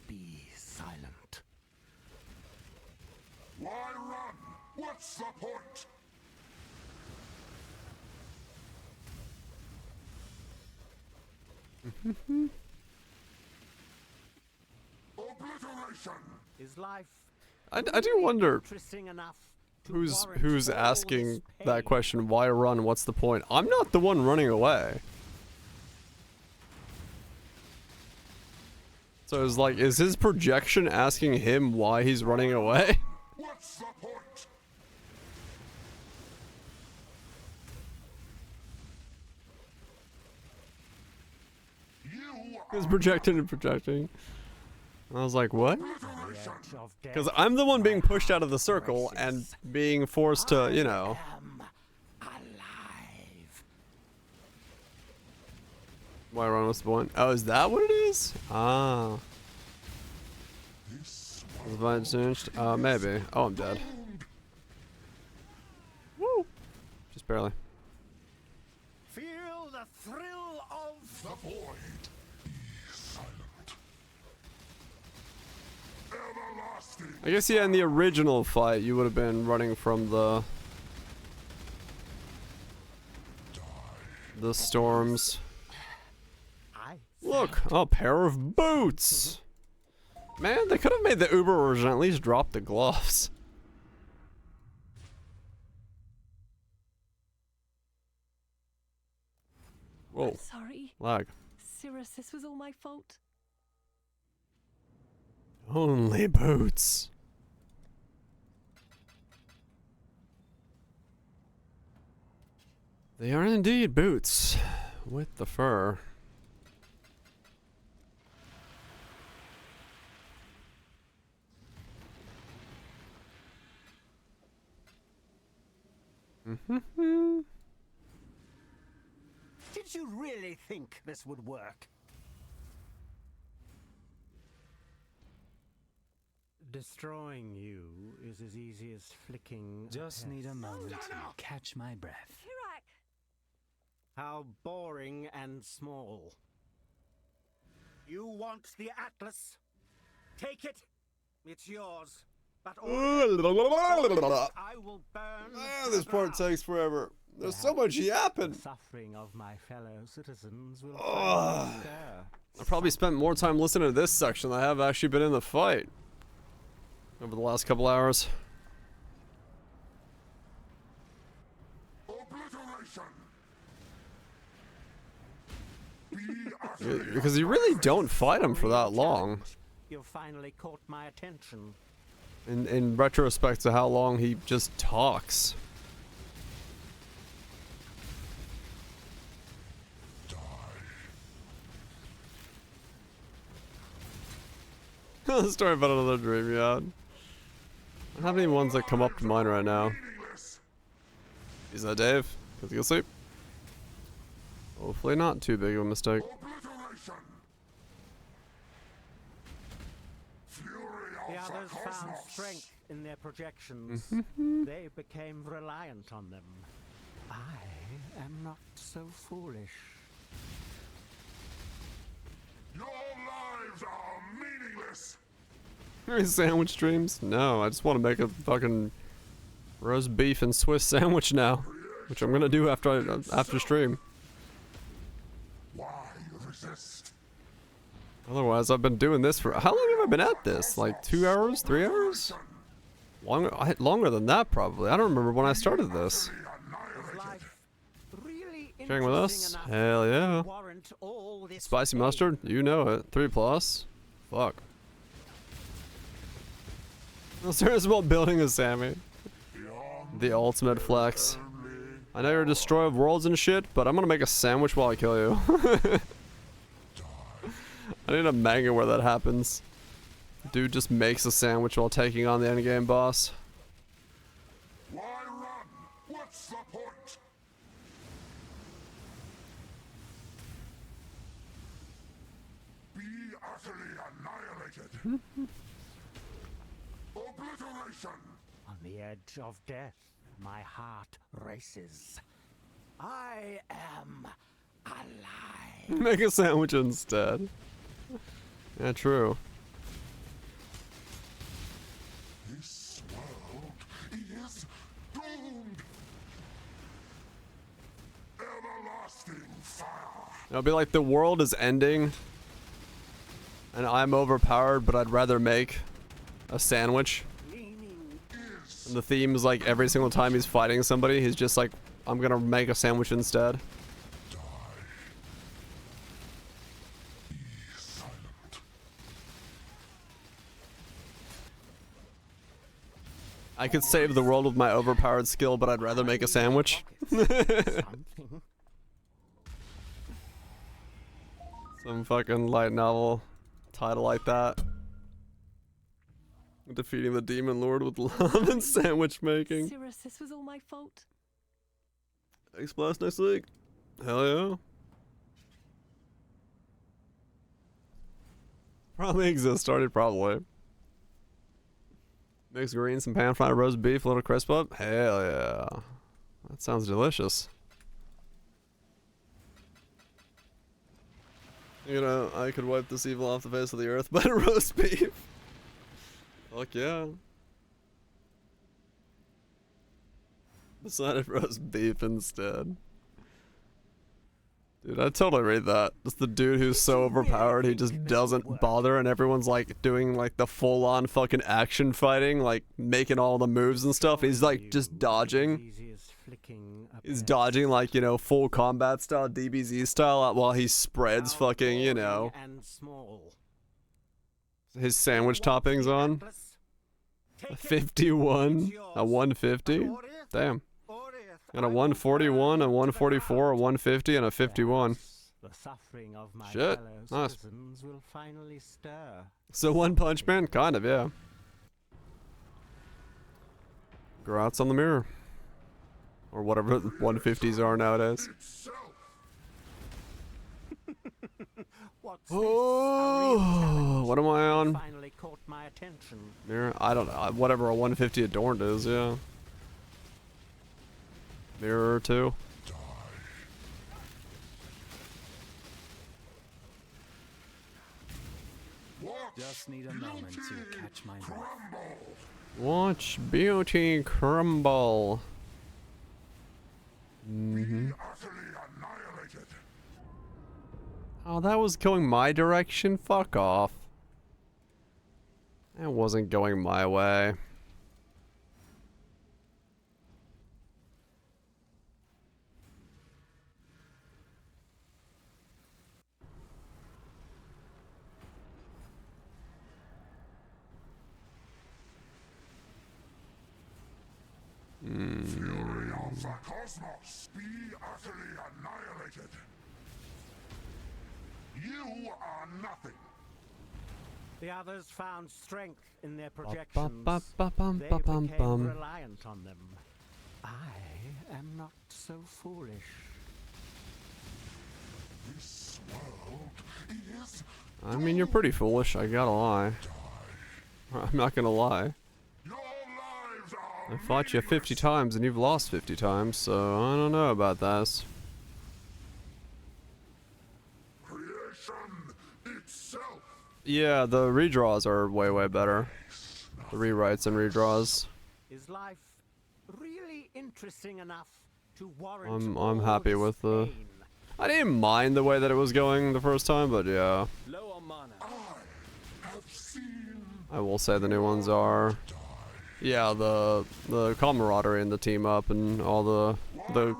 Be silent. Why run? What's the point? Obliteration. Is life I do wonder interesting enough to who's warrant all asking this that pain? question. Why run? What's the point? I'm not the one running away. So it's like, is his projection asking him why he's running away? What's the point? He's projecting and projecting. I was like, what? Because I'm the one being pushed out of the circle and being forced to, you know. Why run? What's the point? Oh, is that what it is? Ah. Was I changed? Maybe. Oh, I'm dead. Woo! Just barely. Feel the thrill of the void. Be silent. Everlasting. I guess, yeah, in the original fight, you would have been running from the storms. Look, a pair of boots. Man, they could have made the Uber version at least drop the gloves. Whoa. I'm sorry. Lag. Cirrus, this was all my fault. Only boots. They are indeed boots with the fur. Did you really think this would work? Destroying you is as easy as flicking. Just need a moment to catch my breath. How boring and small. You want the Atlas? Take it. It's yours. But I will burn. This part takes forever. There's so much yapping. The suffering of my fellow citizens will I probably spent more time listening to this section than I have actually been in the fight over the last couple hours. Because you really don't fight him for that long. You finally caught my attention. In retrospect to how long he just talks. Story about another dream, yeah. I don't have any ones that come up to mind right now. Is that Dave? Can you sleep? Hopefully not too big of a mistake. The others found strength in their projections. They became reliant on them. I am not so foolish. Your lives are meaningless. Any sandwich dreams? No, I just want to make a fucking roast beef and Swiss sandwich now, which I'm gonna do after stream. Why resist? Otherwise, I've been doing this for how long have I been at this? Like 2 hours, 3 hours? Longer than that probably. I don't remember when I started this. Sharing with us? Hell yeah. Spicy mustard? You know it. 3+. Fuck. I'm serious about building a Sammy. The ultimate flex. I know you're a destroyer of worlds and shit, but I'm gonna make a sandwich while I kill you. I need a manga where that happens. Dude just makes a sandwich while taking on the endgame boss. Why run? What's the point? Be utterly annihilated. Obliteration. On the edge of death, my heart races. I am alive. Make a sandwich instead. Yeah, true. This world is doomed. Everlasting fire. It'll be like the world is ending, and I'm overpowered, but I'd rather make a sandwich. And the theme is like every single time he's fighting somebody, he's just like, I'm gonna make a sandwich instead. I could save the world with my overpowered skill, but I'd rather make a sandwich. Some fucking light novel title like that. Defeating the demon lord with love and sandwich making. Cirrus, this was all my fault. X-Blast next week. Hell yeah. Probably exists, started probably. Mixed greens, some pan fried roast beef, a little crisp up. Hell yeah. That sounds delicious. You know, I could wipe this evil off the face of the earth by roast beef. Fuck yeah. Decided roast beef instead. Dude, I'd totally read that. Just the dude who's so overpowered he just doesn't bother, and everyone's like doing like the full-on fucking action fighting, like making all the moves and stuff. He's like just dodging. He's dodging like, you know, full combat style, DBZ style, while he spreads fucking, you know, his sandwich toppings on. A 51, a 150. Damn. Got a 141, a 144, a 150, and a 51. Shit. Nice. So One Punch Man? Kind of, yeah. Grats on the mirror. Or whatever 150s are nowadays. Oh, what am I on? my attention. Mirror? I don't know. Whatever a 150 adorned is, yeah. Mirror 2. Just need a moment to catch my breath. Watch beauty crumble. Oh, that was going my direction? Fuck off. That wasn't going my way. Fury of the cosmos, be utterly annihilated. You are nothing. The others found strength in their projections. They became reliant on them. I am not so foolish. This world is... I mean, you're pretty foolish, I gotta lie. I'm not gonna lie. I fought you 50 times and you've lost 50 times, so I don't know about this. Creation itself. Yeah, the redraws are way, way better. The rewrites and redraws. Is life really interesting enough to warrant I'm happy with the... I didn't mind the way that it was going the first time, but yeah. Low on mana. I will say the new ones are... Yeah, the camaraderie and the team up and all the